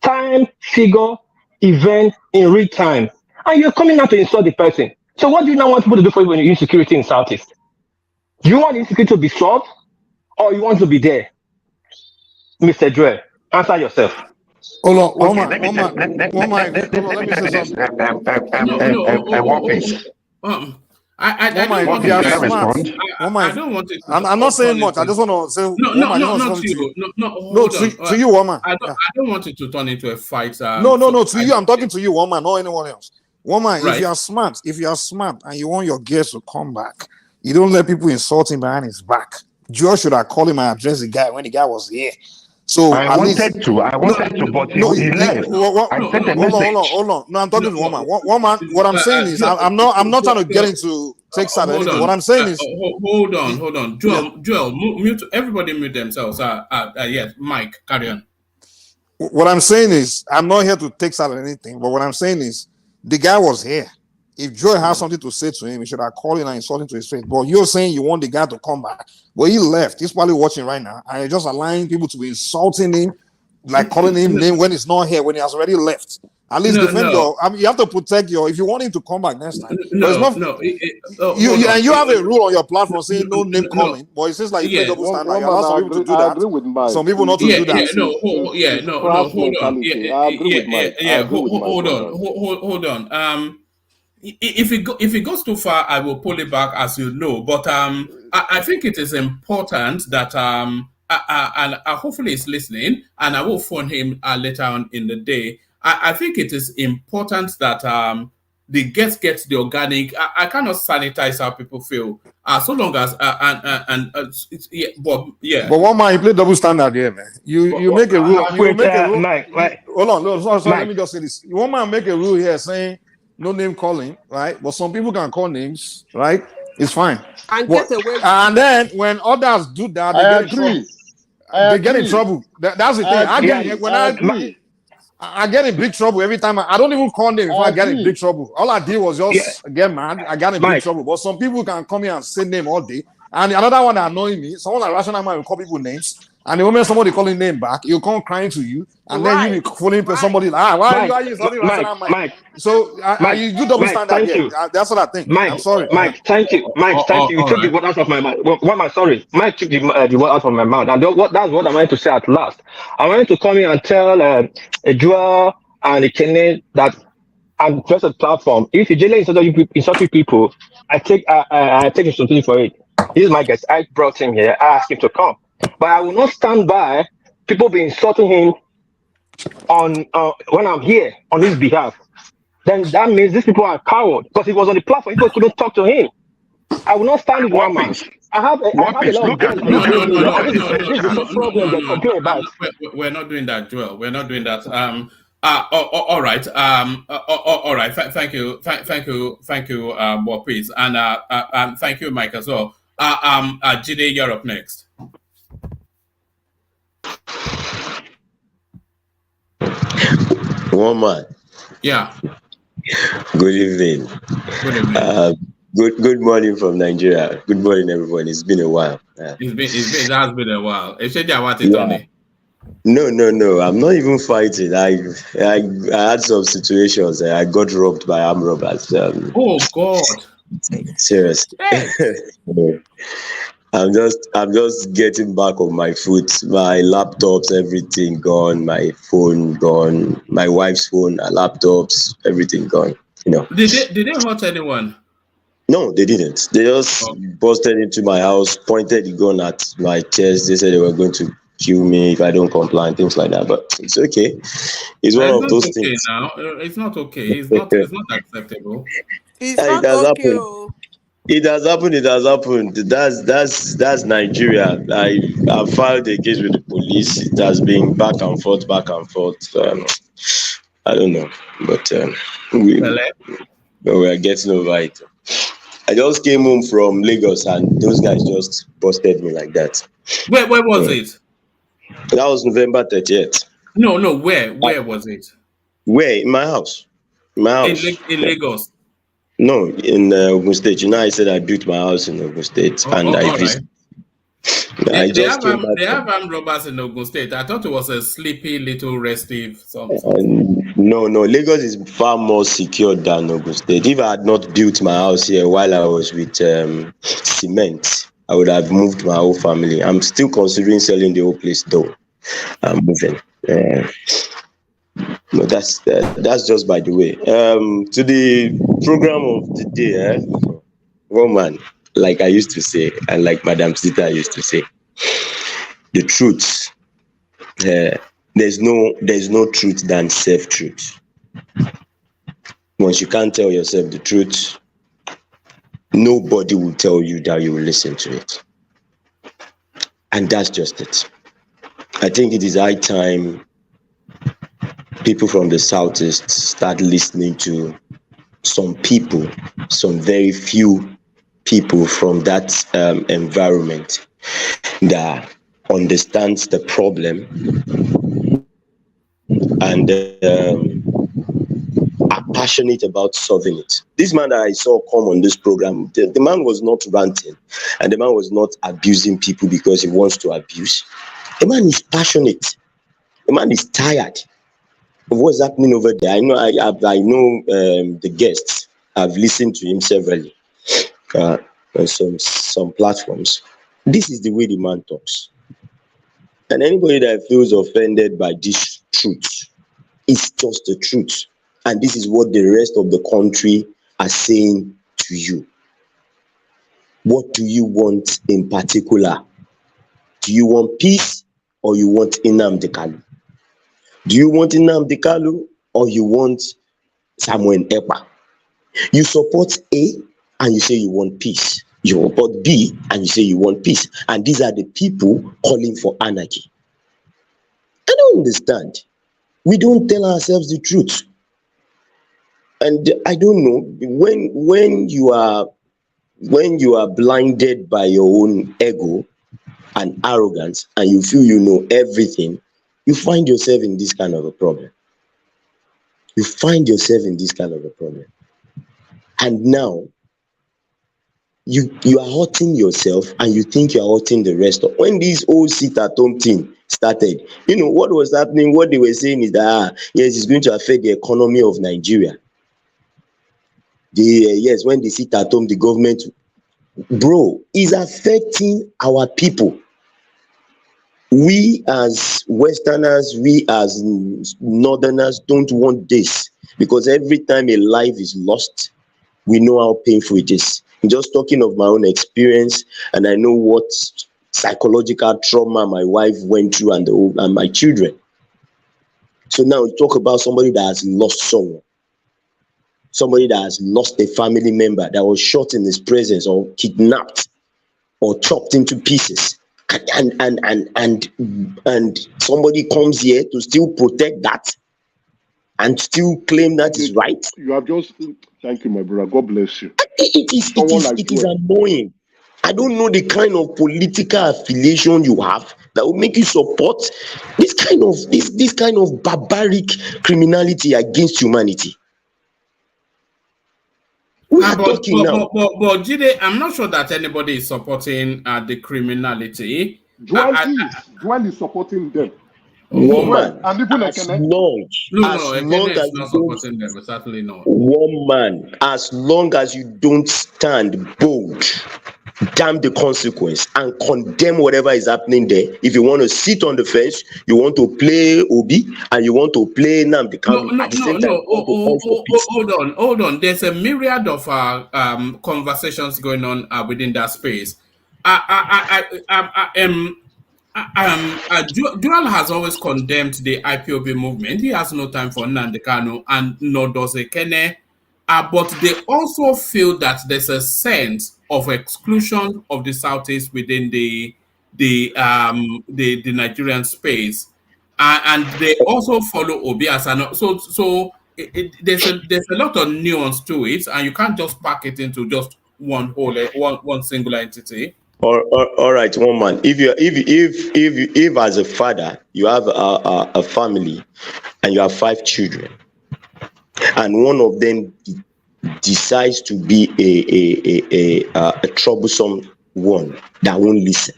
Time, figure, event in real time. And you're coming out to insult the person. So what do you now want people to do for you when you're insecurity in Southeast? Do you want insecurity to be solved or you want to be there? Mr. Joel, answer yourself. Hold on, let me say something. I don't want it. I'm not saying much. I just want to say not to you. No, to you, woman. I don't want it to turn into a fight. To you. I'm talking to you, woman, not anyone else. Woman, right. if you are smart and you want your guest to come back, you don't let people insult him behind his back. Joe should have called him and addressed the guy when the guy was here. So I wanted to, but he left. I sent a message. Hold on. No, I'm talking to woman. Woman, what I'm saying is, I'm not trying to get into text or anything. What I'm saying is, hold on. Joel, mute. Everybody mute themselves. Yes, Mike, carry on. What I'm saying is, I'm not here to text out or anything. But what I'm saying is, the guy was here. If Joe has something to say to him, he should have called him and insulted to his face. But you're saying you want the guy to come back. Well, he left. He's probably watching right now. And you're just allowing people to be insulting him, like calling him name when he's not here, when he has already left. At least defend your. You have to protect your. If you want him to come back next time, you have a rule on your platform saying no name calling. But it seems like you double standard. You allow some people to do that. I agree with Mike. Some people not to do that. Hold on. If it goes too far, I will pull it back, as you know. But I think it is important that and hopefully he's listening, and I will phone him later on in the day. I think it is important that the guest gets the organic. I cannot sanitize how people feel. So long as but one man, you play double standard here, man. You make a rule. Mike. Hold on, sorry. Let me just say this. One man make a rule here saying no name calling, right? But some people can call names, right? It's fine. And then when others do that, they get in trouble. That's the thing. I get in big trouble every time. I don't even call them if I get in big trouble. All I did was just get mad. I got in big trouble. But some people can come here and say name all day, And the another one that annoying me, someone like rational man will call people names, and the moment somebody calling name back, he'll come crying to you, and then you be following somebody like, why Mike, are you insulting Mike, rational mind? Mike, So Mike, you do double Mike, standard thank here. you. That's what I think. Mike, I'm sorry. Mike, thank you. Mike, thank you. You All took the right. word out of my mouth. What am I sorry? Mike took the word out of my mouth. And that's what I wanted to say at last. I wanted to come here and tell Ijele and Ikene that I'm just a platform. If Ijele insulting people, I take responsibility for it. This is my guest. I brought him here. I asked him to come. But I will not stand by people be insulting him on when I'm here on his behalf. Then that means these people are cowards because he was on the platform. People couldn't talk to him. I will not stand with one man. I have a lot of girls No, against me, no, and this is the same problem they're complaining about. We're not doing that, Joel. We're not doing that. All right. All right. Thank you, Wapis, and thank you, Mike, as well. Jide, you're up next. One man. Yeah. Good evening. Good evening. Good morning from Nigeria. Good morning, everyone. It's been a while. It has been a while. Yeah. No. I'm not even fighting. I had some situations. I got robbed by armed robbers. Oh God. Seriously. I'm just getting back on my foot. My laptops, everything gone. My phone gone. My wife's phone, her laptops, everything gone. Did they hurt anyone? No, they didn't. They just busted into my house, pointed the gun at my chest. They said they were going to kill me if I don't comply and things like that. But it's okay. It's one of those things. Now. It's not okay. It's not acceptable. It's It not has okay. happened. Oh. It has happened. That's Nigeria. I filed a case with the police. It has been back and forth. I don't know, but we are getting over it. I just came home from Lagos and those guys just busted me like that. Where was it? That was November 30th. No. Where was it? Where? In my house. In Lagos. No, in Ogun State. I said I built my house in Ogun State, and I visited. Right. They have armed robbers in Ogun State. I thought it was a sleepy little restive something. No. Lagos is far more secure than Ogun State. If I had not built my house here while I was with cement, I would have moved my whole family. I'm still considering selling the whole place though. I'm moving. No, that's just by the way. To the program of the day, woman, like I used to say, and like Madam Sita used to say, the truth. There's no truth than self-truth. Once you can't tell yourself the truth, nobody will tell you that you will listen to it. And that's just it. I think it is high time people from the Southeast start listening to some people, some very few people from that environment that understands the problem and are passionate about solving it. This man that I saw come on this program, the man was not ranting and the man was not abusing people because he wants to abuse. The man is passionate. The man is tired of what's happening over there. I know the guests. I've listened to him severally on some platforms. This is the way the man talks. And anybody that feels offended by this truth, it's just the truth. And this is what the rest of the country are saying to you. What do you want in particular? Do you want peace or you want Nnamdi Kanu? Do you want Nnamdi Kanu or you want Samuel Ekpa? You support A and you say you want peace. You support B and you say you want peace. And these are the people calling for anarchy. I don't understand. We don't tell ourselves the truth. And I don't know, when you are blinded by your own ego and arrogance and you feel you know everything, you find yourself in this kind of a problem. And now, you are hurting yourself and you think you are hurting the rest of. When this whole sit at home thing started, what was happening, what they were saying is that yes, it's going to affect the economy of Nigeria. Yes, when they sit at home, the government, bro, is affecting our people. We as Westerners, we as Northerners don't want this, because every time a life is lost, we know how painful it is. I'm just talking of my own experience, and I know what psychological trauma my wife went through and my children. So now we talk about somebody that has lost someone, somebody that has lost a family member that was shot in his presence, or kidnapped, or chopped into pieces, and somebody comes here to still protect that and still claim that is right. You have just, thank you, my brother. God bless you. It is annoying. I don't know the kind of political affiliation you have that will make you support this kind of barbaric criminality against humanity. But Jide, I'm not sure that anybody is supporting the criminality. Joel is supporting them. Woman, and even as long as not supporting them, certainly not. Woman, as long as you don't stand bold, damn the consequence, and condemn whatever is happening there. If you want to sit on the fence, you want to play Obi, and you want to play Nnamdi Kanu at the same time. Hold on. There's a myriad of conversations going on within that space. Dual has always condemned the IPOB movement. He has no time for Nnamdi Kanu, and nor does Ekene. But they also feel that there's a sense of exclusion of the Southeast within the Nigerian space, and they also follow Obi as an there's a lot of nuance to it, and you can't just pack it into just one singular entity. All right, one man. If as a father you have a family and you have 5 children, and one of them decides to be a troublesome one that won't listen,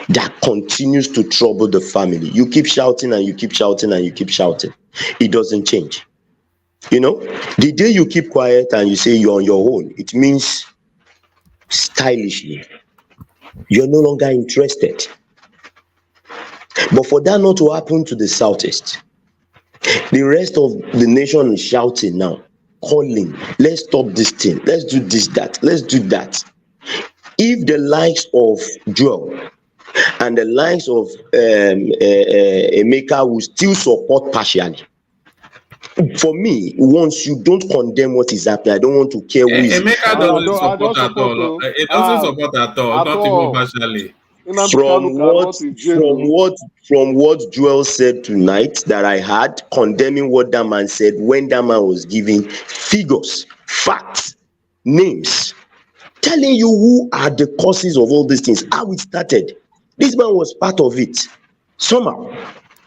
that continues to trouble the family, you keep shouting and you keep shouting and you keep shouting, it doesn't change. The day you keep quiet and you say you're on your own, it means stylishly you're no longer interested. But for that not to happen to the Southeast, the rest of the nation is shouting now, calling, let's stop this thing, let's do this, that, let's do that. If the likes of Joel and the likes of Emeka will still support partially, for me, once you don't condemn what is happening, I don't want to care who is. Emeka doesn't support at all. It doesn't support at all, not even partially. From what Joel said tonight that I had, condemning what that man said, when that man was giving figures, facts, names, telling you who are the causes of all these things, how it started. This man was part of it somehow,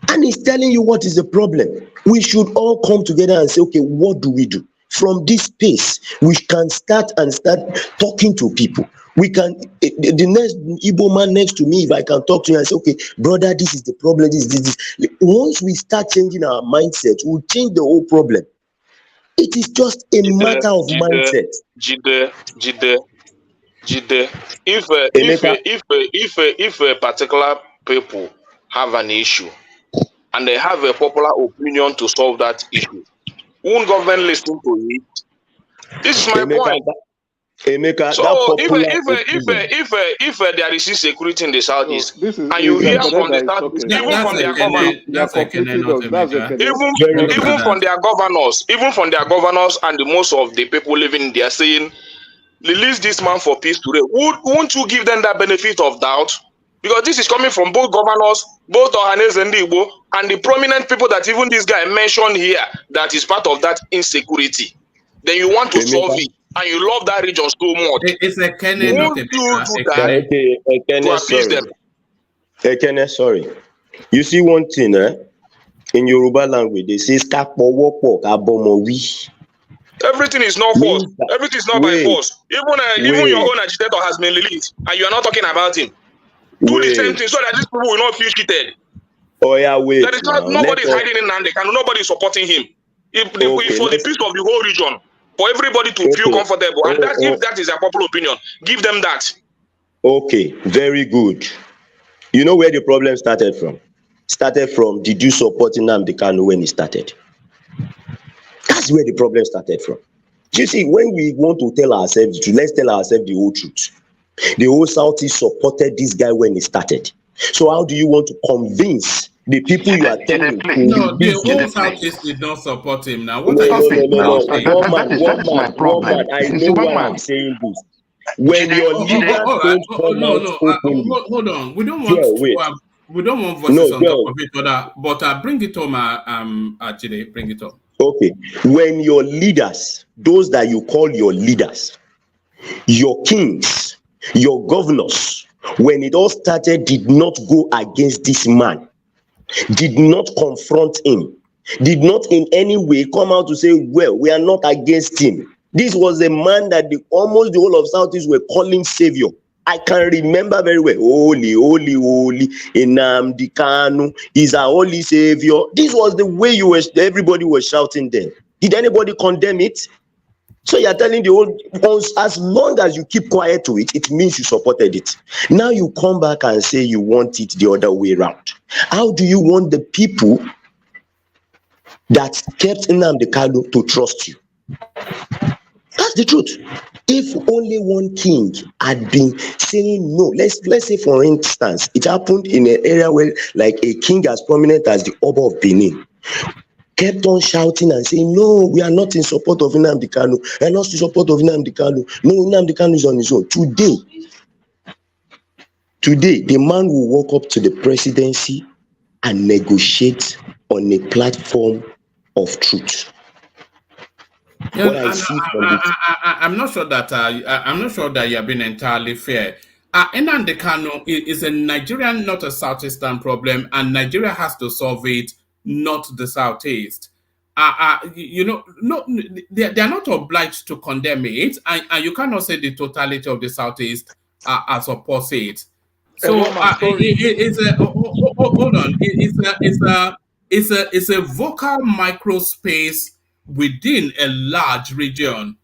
and he's telling you what is the problem. We should all come together and say, okay, what do we do? From this space, we can start talking to people. We can, the next Igbo man next to me, if I can talk to you and say, okay, brother, this is the problem, this. Once we start changing our mindset, we'll change the whole problem. It is just a matter of mindset. Jide, if a particular people have an issue and they have a popular opinion to solve that issue, won't government listen to it? This is my point. Emeka, so if there is insecurity in the southeast, and you hear from the southeast, even from their governors and the most of the people living there saying, release this man for peace today, won't you give them that benefit of doubt? Because this is coming from both governors, both Ohanes and Igbo, and the prominent people that even this guy mentioned here that is part of that insecurity. Then you want to solve it, and you love that region so much. It's a Kenny, not a Ekene, sorry. You see one thing, in Yoruba language, they say Everything is not force. Means that, Everything is not by wait, force. Even your own agitator has been released, and you are not talking about him. Do the same thing so that these people will not feel cheated. Oh yeah, wait. There is not, nobody is hiding in Nnamdi Kanu. Nobody is supporting him. If for the peace of the whole region, for everybody to feel comfortable, and if that is a popular opinion, give them that. Okay, very good. You know where the problem started from? Started from, did you support Nnamdi Kanu when he started? That's where the problem started from. You see, when we want to tell ourselves the truth, let's tell ourselves the whole truth. The whole Southeast supported this guy when he started. So how do you want to convince the people you are telling? No, the whole Southeast did not support him. Now, what No. are One man. I know why I'm saying this. When your leaders don't come out openly. Hold on. We don't want voices on top of each other. But bring it home, Ijele, bring it home. Okay. When your leaders, those that you call your leaders, your kings, your governors, when it all started, did not go against this man, did not confront him, did not in any way come out to say, well, we are not against him. This was a man that almost the whole of Southeast were calling savior. I can remember very well. Holy, holy, holy, Nnamdi Kanu is a holy savior. This was the way everybody was shouting then. Did anybody condemn it? So you're telling the whole, as long as you keep quiet to it, it means you supported it. Now you come back and say you want it the other way around. How do you want the people that kept Nnamdi Kanu to trust you? That's the truth. If only one king had been saying no, let's say for instance, it happened in an area where like a king as prominent as the Oba of Benin kept on shouting and saying, no, we are not in support of Nnamdi Kanu. We are not in support of Nnamdi Kanu. No, Nnamdi Kanu is on his own. Today, the man will walk up to the presidency and negotiate on a platform of truth. Yeah, I'm not sure that you have been entirely fair. Nnamdi Kanu is a Nigerian, not a Southeastern problem, and Nigeria has to solve it, not the Southeast. No, they are not obliged to condemn it, and you cannot say the totality of the Southeast are opposite. So hold on, it's a vocal microspace within a large region.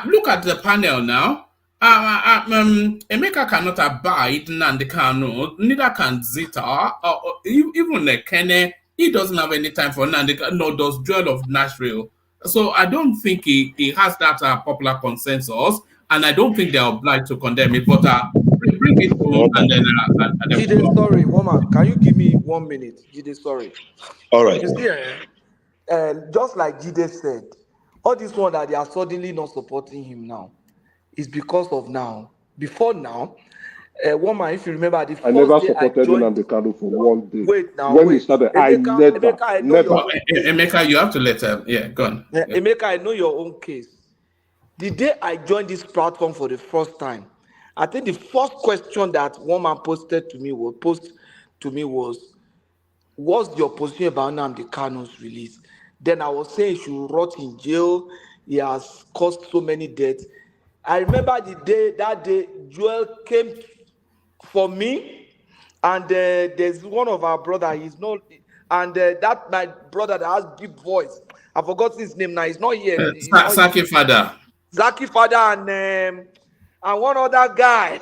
Look at the panel now. Emeka cannot abide Nnamdi Kanu, neither can Zita, or even Kene. He doesn't have any time for Nnamdi Kanu, nor does Joel of Nashville. So I don't think he has that popular consensus, and I don't think they're obliged to condemn it. But bring it home and then. Jide, sorry, woman, can you give me 1 minute? Jide, sorry. All right. You see, just like Jide said, all this one that they are suddenly not supporting him now is because of now. Before now, woman, if you remember, the first I never day supported Nnamdi Kanu for 1 day. Wait now, when wait. he started, Emeka, I know never. Emeka, you have to let her. Yeah, go on. Emeka, I know your own case. The day I joined this platform for the first time, I think the first question that woman posted to me was, what's your position about Nnamdi Kanu's release? Then I was saying he should rot in jail. He has caused so many deaths. I remember that day, Joel came for me, and there's one of our brother. He's not, and that my brother that has deep voice. I forgot his name now. He's not here. Zaki Fada. Zaki Fada and one other guy.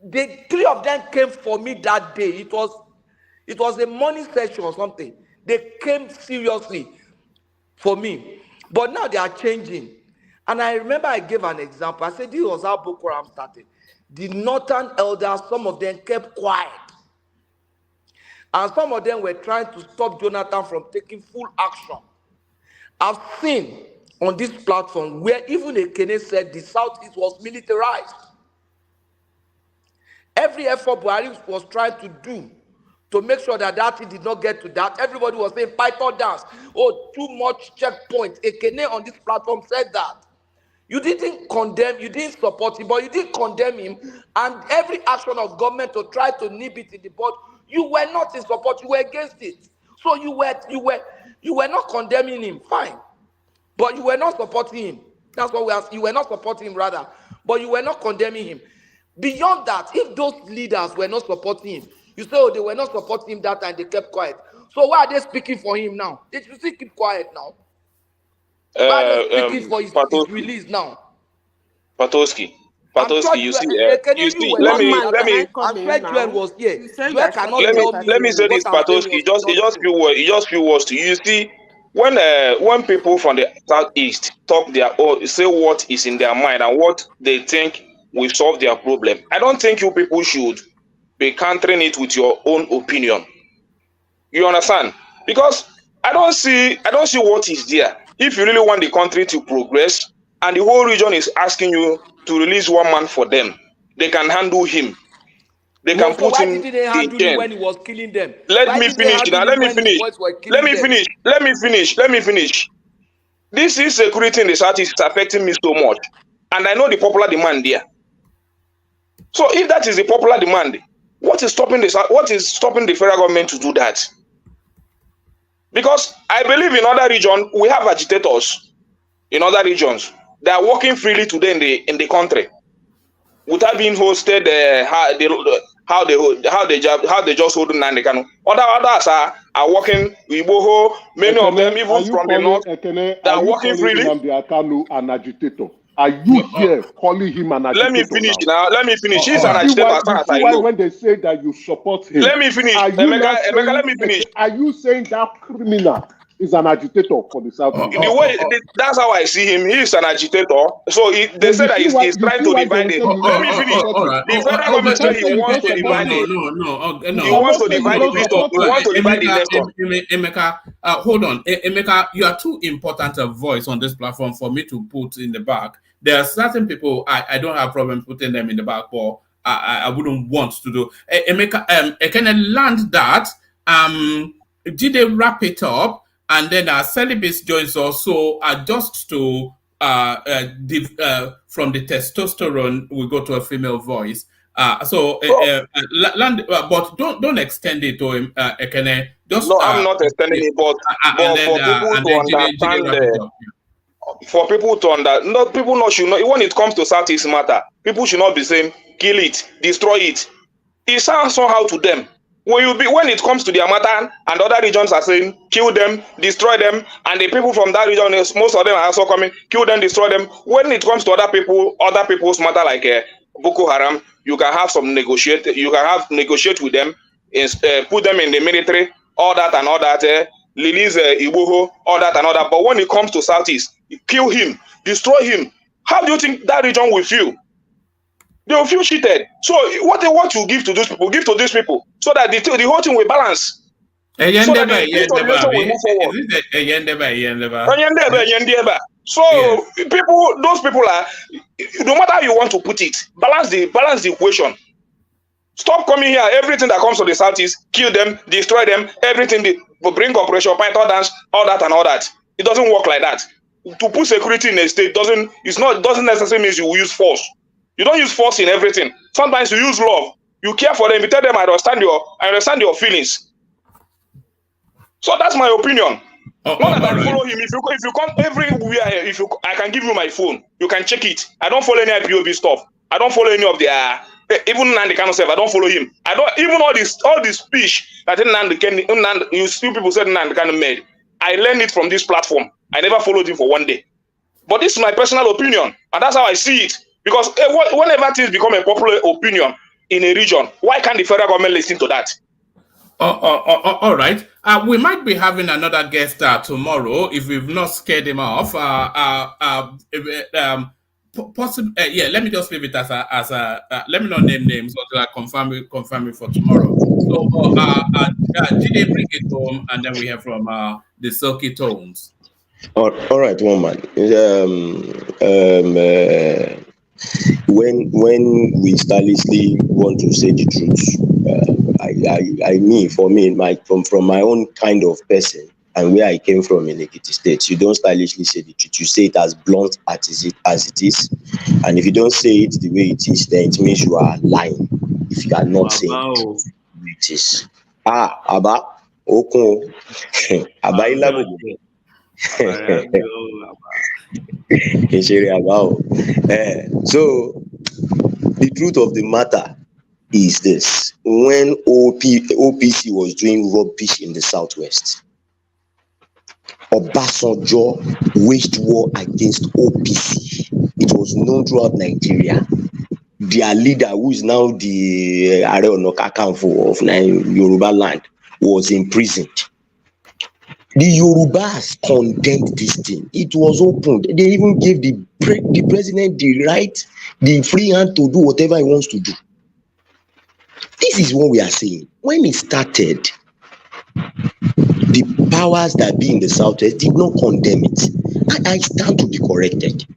The three of them came for me that day. It was a morning session or something. They came seriously for me. But now they are changing. And I remember I gave an example. I said this was how Boko Haram started. The northern elders, some of them kept quiet. And some of them were trying to stop Jonathan from taking full action. I've seen on this platform where even Ekene said the Southeast was militarized. Every effort Buhari was trying to do to make sure that thing did not get to that. Everybody was saying Python dance. Oh, too much checkpoint. Ekene on this platform said that. You didn't condemn, you didn't support him, but you didn't condemn him. And every action of government to try to nip it in the bud, you were not in support, you were against it. So you were not condemning him. Fine. but you were not supporting him. That's what we asked. You were not supporting him, rather, but you were not condemning him. Beyond that, if those leaders were not supporting him, you say, oh, they were not supporting him that time, they kept quiet. So why are they speaking for him now? They should still keep quiet now. Why are they speaking for his release now? Patoski, you see, let me. I'm sure Joel was here. Joel cannot tell me. Let me say this, Patoski. Just few words to you. You see, when people from the southeast talk say what is in their mind and what they think will solve their problem, I don't think you people should be countering it with your own opinion. You understand? Because I don't see what is there. If you really want the country to progress and the whole region is asking you to release one man for them, they can handle him. They can put him did they handle him when he was killing them? Let me finish. This insecurity in the southeast is affecting me so much, and I know the popular demand there. So if that is the popular demand, what is stopping the federal government to do that? Because I believe in other regions we have agitators in other regions. They are working freely today in the country without being hosted. How they just hold Nandekano. Others are working. Many of them even from the north. They are working freely. An agitator. Are you here calling him an agitator? Let me finish now. He's an agitator as far as I know. When they say that you support him, let me finish. Emeka, let me finish. Are you saying that criminal is an agitator for the South? That's how I see him. He is an agitator. So they say that he's trying to divide it. Let me finish. The federal government said he wants to divide it. No. He wants to divide it. He wants to divide the nation. Emeka, hold on. Emeka, you are too important a voice on this platform for me to put in the back. There are certain people I don't have problem putting them in the back, but I wouldn't want to do. Emeka, can I land that? Did they wrap it up? And then Celibate joins us. So just to from the testosterone, we go to a female voice. But don't extend it to him, Ekene. No, I'm not extending it, but for people to understand, when it comes to Southeast matter, people should not be saying kill it, destroy it. It sounds somehow to them. When it comes to their matter and other regions are saying kill them, destroy them, and the people from that region, most of them are also coming, kill them, destroy them. When it comes to other people's matter like Boko Haram, you can have negotiate with them, put them in the military, all that, release Igboho, all that and all that. But when it comes to Southeast, kill him, destroy him. How do you think that region will feel? They will feel cheated. So what you give to those people, give to these people, so that the whole thing will balance. So that the situation will move forward. So those people are, no matter how you want to put it, balance the equation. Stop coming here. Everything that comes to the Southeast, kill them, destroy them. Everything they bring Operation Python dance, all that and all that. It doesn't work like that. To put security in a state doesn't necessarily mean you use force. You don't use force in everything. Sometimes you use love. You care for them. You tell them I understand your feelings. So that's my opinion. Not that I follow him. If you come everywhere, I can give you my phone. You can check it. I don't follow any IPOB stuff. I don't follow any of their. Even Nandi Kanu self, I don't follow him. I don't even all this speech that you see people said Nandi Kanu made. I learned it from this platform. I never followed him for one day. But this is my personal opinion, and that's how I see it. Because whenever things become a popular opinion in a region, why can't the federal government listen to that? All right. We might be having another guest tomorrow if we've not scared him off. Let me just leave it as a let me not name names until I confirm it for tomorrow. So Ijele bring it home, and then we have from the Silky Tones. All right, one man. When we stylishly want to say the truth, from my own kind of person and where I came from in Ekiti State, you don't stylishly say the truth. You say it as blunt as it is, and if you don't say it the way it is, then it means you are lying. If you are not saying it, it is Abba Oko Abba. So the truth of the matter is this: when OPC was doing rubbish in the southwest, Obasanjo waged war against OPC. It was known throughout Nigeria. Their leader, who is now the Are Ona Kakanfo of Yoruba land, was imprisoned. The Yorubas condemned this thing. It was opened. They even gave the president the right, the free hand to do whatever he wants to do. This is what we are saying. When it started, the powers that be in the southwest did not condemn it. I stand to be corrected.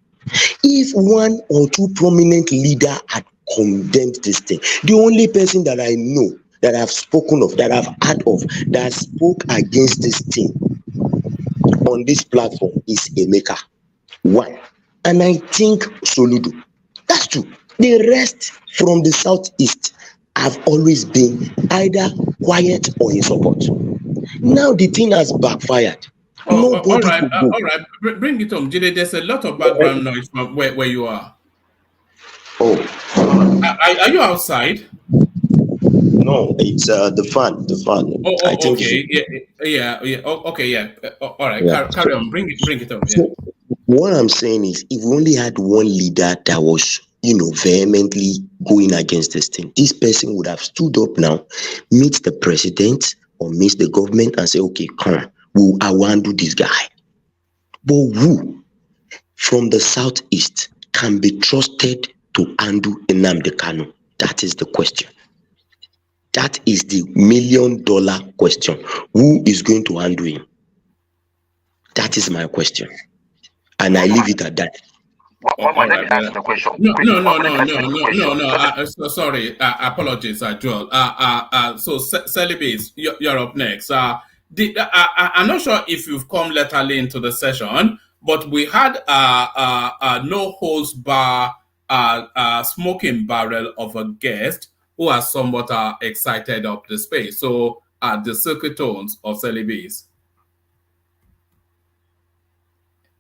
If one or two prominent leader had condemned this thing, the only person that I know, that I've spoken of, that I've heard of, that spoke against this thing on this platform is Emeka. One. And I think Soludo. That's two. The rest from the southeast have always been either quiet or in support. Now the thing has backfired. Nobody all right, could go. all right. Bring it home, Jide. There's a lot of background noise from where you are. Oh. Are you outside? No, it's the fan. The fan. I think okay. Yeah. Okay, yeah. All right. Yeah. Carry on. Bring it up. Yeah. So what I'm saying is, if we only had one leader that was, vehemently going against this thing, this person would have stood up now, meet the president or meet the government and say, okay, come, I want to do this guy. But who from the southeast can be trusted to handle Nnamdi Kanu? That is the question. That is the $1 million question. Who is going to handle him? That is my question. And I leave it at that. Let me ask the question. No. Sorry. Apologies, Joel. So Celibate, you're up next. I'm not sure if you've come latterly into the session, but we had no holds bar smoking barrel of a guest who has somewhat excited up the space. So the circuit tones of Celibate.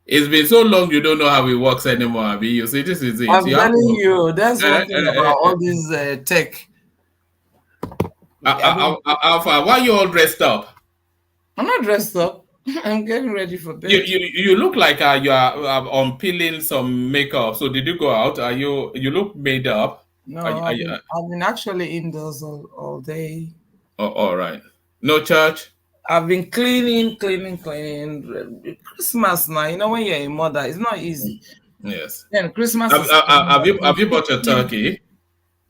It's been so long you don't know how it works anymore, Abi. You see, this is it. I'm telling you, that's one thing about all this tech. Alpha, why are you all dressed up? I'm not dressed up. I'm getting ready for bed. You look like you are peeling some makeup. So did you go out? You look made up? No, I've been actually indoors all day. Oh, all right. No church? I've been cleaning. Christmas now, when you're a mother, it's not easy. Yes. Yeah, Christmas. Have you bought your turkey?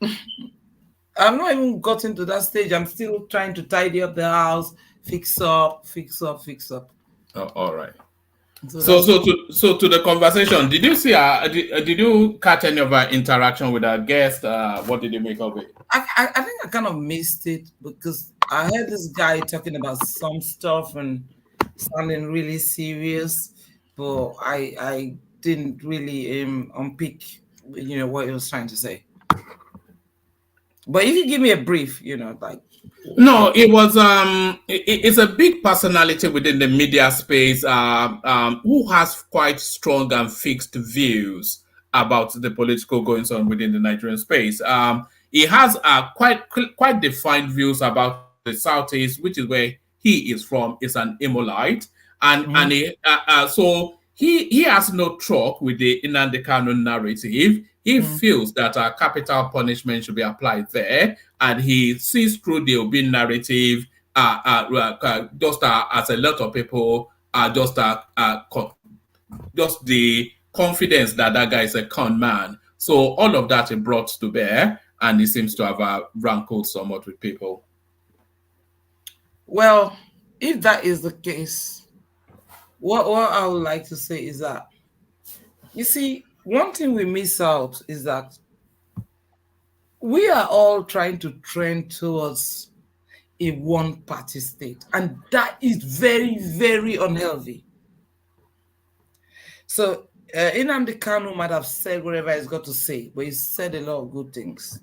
I've not even gotten to that stage. I'm still trying to tidy up the house, fix up. Oh, all right. So to the conversation, did you see? Did you catch any of our interaction with our guest? What did you make of it? I think I kind of missed it because I heard this guy talking about some stuff and sounding really serious, but I didn't really unpick, what he was trying to say. But if you give me a brief, No, it was it's a big personality within the media space who has quite strong and fixed views about the political goings on within the Nigerian space. He has quite defined views about the Southeast, which is where he is from. Is an Imolite, and so he has no truck with the Nnamdi Kanu narrative. He feels that capital punishment should be applied there, and he sees through the Obi narrative just as a lot of people just the confidence that guy is a con man. So all of that he brought to bear, and he seems to have rankled somewhat with people. Well, if that is the case, what I would like to say is that, you see, one thing we miss out is that we are all trying to trend towards a one-party state, and that is very, very unhealthy. So Nnamdi Kanu might have said whatever he's got to say, but he said a lot of good things.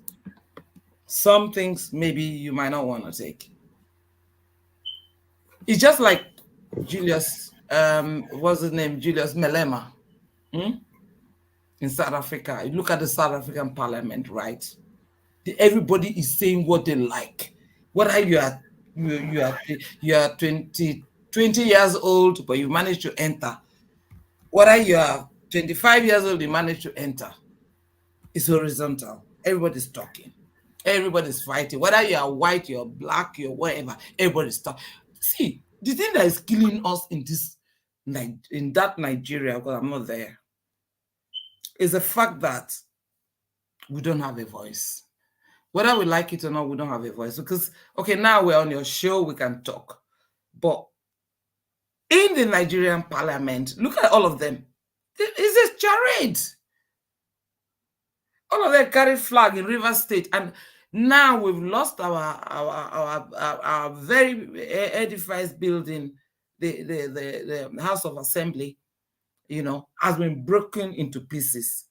Some things maybe you might not want to take. It's just like Julius what's his name, Julius Malema, in South Africa. You look at the South African Parliament, right? Everybody is saying what they like. Whether you are 20 years old, but you manage to enter. Whether you are 25 years old, you manage to enter. It's horizontal. Everybody's talking. Everybody's fighting. Whether you are white, you're black, you're whatever, everybody's talking. See, the thing that is killing us in that Nigeria, because I'm not there, is the fact that we don't have a voice. Whether we like it or not, we don't have a voice. Because, okay, now we're on your show, we can talk. But in the Nigerian parliament, look at all of them. It's a charade. All of them carry flag in Rivers State. And now we've lost our very edified building, the House of Assembly, has been broken into pieces.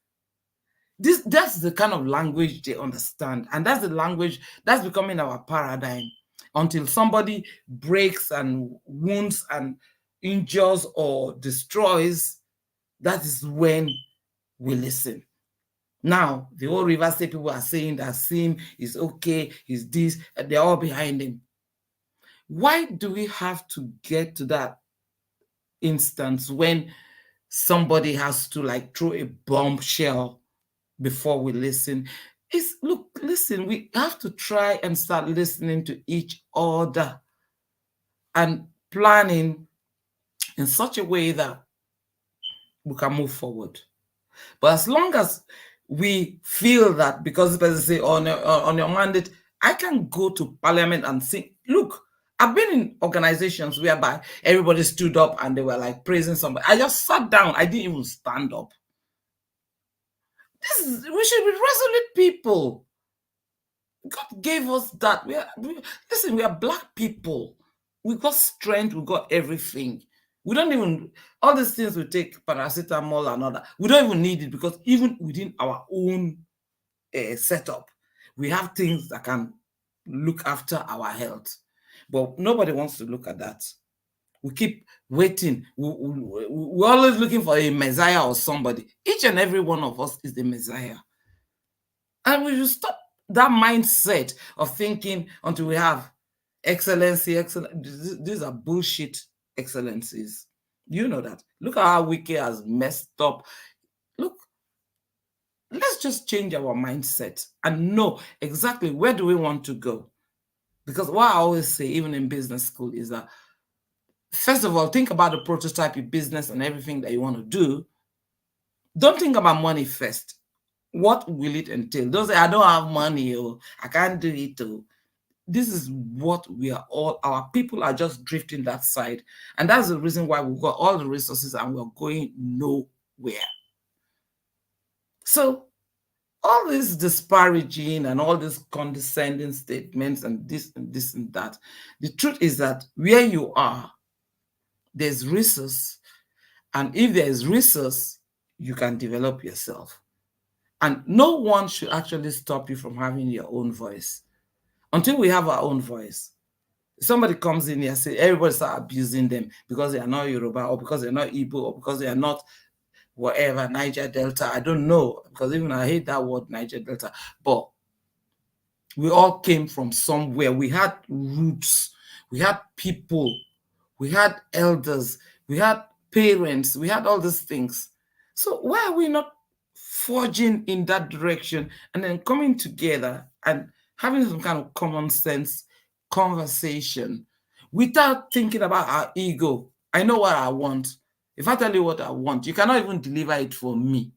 That's the kind of language they understand. And that's the language that's becoming our paradigm. Until somebody breaks and wounds and injures or destroys, that is when we listen. Now, the whole River State people are saying that Sim is okay, he's this, and they're all behind him. Why do we have to get to that instance when somebody has to throw a bombshell before we listen? Listen, we have to try and start listening to each other and planning in such a way that we can move forward. But as long as we feel that because the person say on your mandate, I can go to parliament and sing. Look, I've been in organizations whereby everybody stood up and they were praising somebody. I just sat down. I didn't even stand up. We should be resolute people. God gave us that. Listen, we are black people. We got strength. We got everything. We don't even, all these things we take, paracetamol and all that, we don't even need it because even within our own setup, we have things that can look after our health. But nobody wants to look at that. We keep waiting. We're always looking for a messiah or somebody. Each and every one of us is the messiah. And we should stop that mindset of thinking until we have excellency. These are bullshit excellencies. You know that. Look at how Wiki has messed up. Look, let's just change our mindset and know exactly where do we want to go. Because what I always say, even in business school, is that first of all, think about the prototype, your business and everything that you want to do. Don't think about money first. What will it entail? Don't say, I don't have money, or I can't do it. Or this is what we are all, our people are just drifting that side. And that's the reason why we've got all the resources and we're going nowhere. So all this disparaging and all these condescending statements and this and that, the truth is that where you are, there's resource. And if there is resource, you can develop yourself. And no one should actually stop you from having your own voice. Until we have our own voice, somebody comes in here and says, everybody start abusing them because they are not Yoruba or because they're not Igbo or because they are not whatever, Niger Delta. I don't know, because even I hate that word, Niger Delta. But we all came from somewhere. We had roots. We had people. We had elders. We had parents. We had all these things. So why are we not forging in that direction and then coming together and having some kind of common sense conversation without thinking about our ego? I know what I want. If I tell you what I want, you cannot even deliver it for me.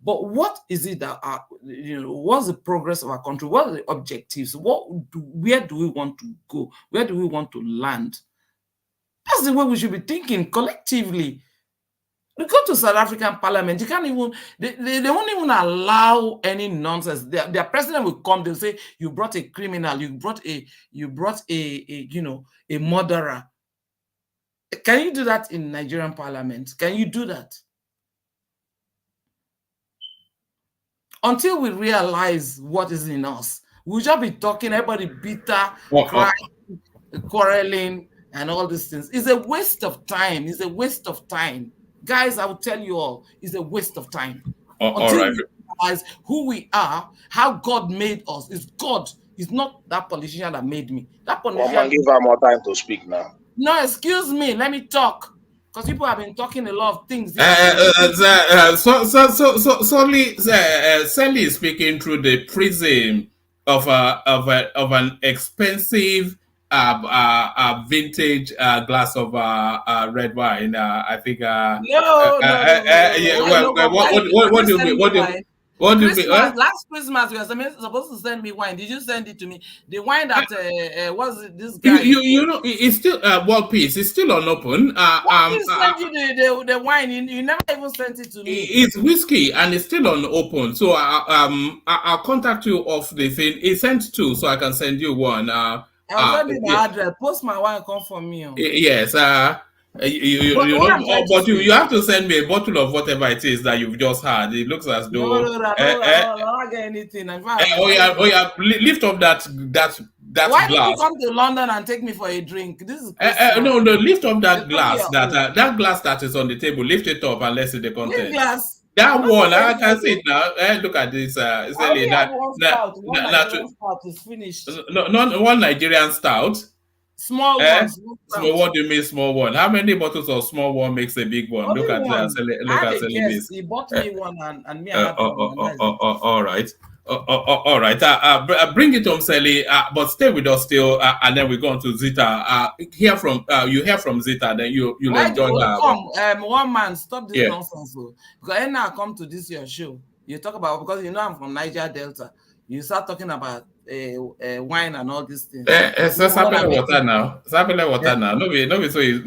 But what is it that what's the progress of our country? What are the objectives? Where do we want to go? Where do we want to land? That's the way we should be thinking collectively. We go to South African Parliament, you can't even, they won't even allow any nonsense. Their president will come, they'll say, you brought a criminal, you brought a murderer. Can you do that in Nigerian Parliament? Can you do that? Until we realize what is in us, we'll just be talking, everybody bitter, crying, quarreling, and all these things. It's a waste of time. It's a waste of time. Guys, I will tell you all, it's a waste of time. All Until right. we realize who we are, how God made us. It's God. It's not that politician that made me. That One politician. man, give her more time to speak now. No, excuse me. Let me talk. Because people have been talking a lot of things here. Sally is speaking through the prism of an expensive vintage glass of red wine. I think. No. Yeah. What do you mean? What do you mean? Last Christmas, you were supposed to send me wine. Did you send it to me? The wine that was it, this guy? You know, it's still World Peace. It's still unopened. Why did you send you the wine? You never even sent it to me. It's whiskey and it's still unopened. So I'll contact you off the thing. It's sent to, so I can send you one. I'll send you my address. Post my wine. Come for me. Yes. You have to send me a bottle of whatever it is that you've just had. It looks as though. I don't get anything. Lift up that Why glass. did you come to London and take me for a drink? This is no. Lift up that glass. That glass that is on the table. Lift it up and let's see the content. Glass. That one, I can see it now. Look at this. Stout is finished. Not one Nigerian stout. Small one. Small. What do you mean small one? How many bottles of small one makes a big one? Only Look at one. that. Yes, he bought me one and me. All right. All right. Bring it home, Sally. But stay with us still, and then we go on to Zita. You hear from Zita, then you'll enjoy her. Come, one man, stop this nonsense. Because now I come to this your show, you talk about, because you know I'm from Niger Delta. You start talking about wine and all these things. Sapele water now. Sapele water now. No be so easy.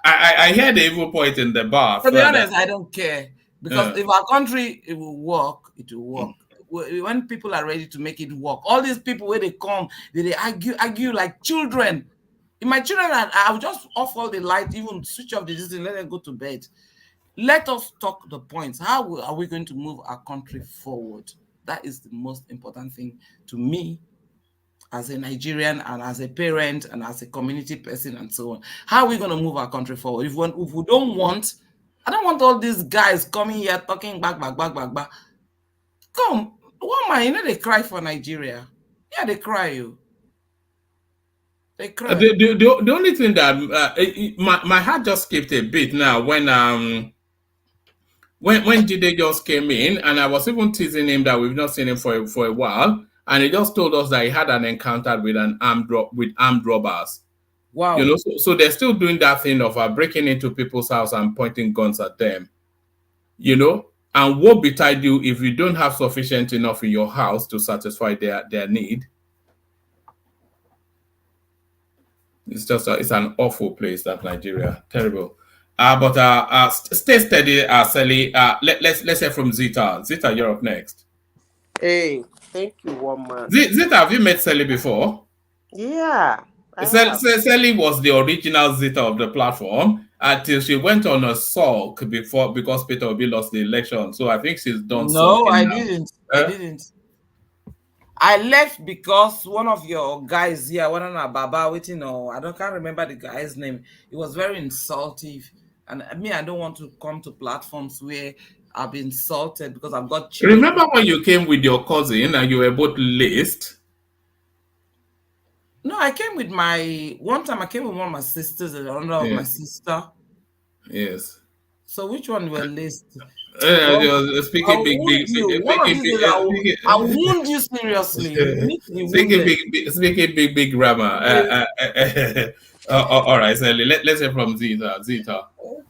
I hear the evil point in the bar. To be honest, I don't care. Because if our country it will work, it will work. When people are ready to make it work, all these people where they come, they argue like children. In my children, I will just off all the light, even switch off the system, let them go to bed. Let us talk the points. How are we going to move our country forward? That is the most important thing to me as a Nigerian and as a parent and as a community person and so on. How are we going to move our country forward? If we don't want, I don't want all these guys coming here talking back. Come, one man, you know they cry for Nigeria. Yeah, they cry you. They cry. The only thing that my heart just skipped a bit now when Jide just came in, and I was even teasing him that we've not seen him for a while, and he just told us that he had an encounter with armed robbers. Wow. You know, so they're still doing that thing of breaking into people's house and pointing guns at them. You know, and what betide you if you don't have sufficient enough in your house to satisfy their need? It's just it's an awful place, that Nigeria. Terrible. But stay steady, Sally. Let's hear from Zita. Zita, you're up next. Hey, thank you, one man. Zita, have you met Sally before? Yeah. Sally was the original Zita of the platform until she went on a sulk because Peter Obi lost the election. So I think she's done. No, I didn't. I left because one of your guys here, one of our Baba waiting, or I can't remember the guy's name. It was very insultive. And me, I don't want to come to platforms where I've been insulted because I've got children. Remember when you came with your cousin and you were both laced? No, I came with one time I came with one of my sisters and another of my sister. Yes. So which one were laced? Speaking big. I'll wound you seriously. Speaking big grammar. All right, Sally. Let's hear from Zita.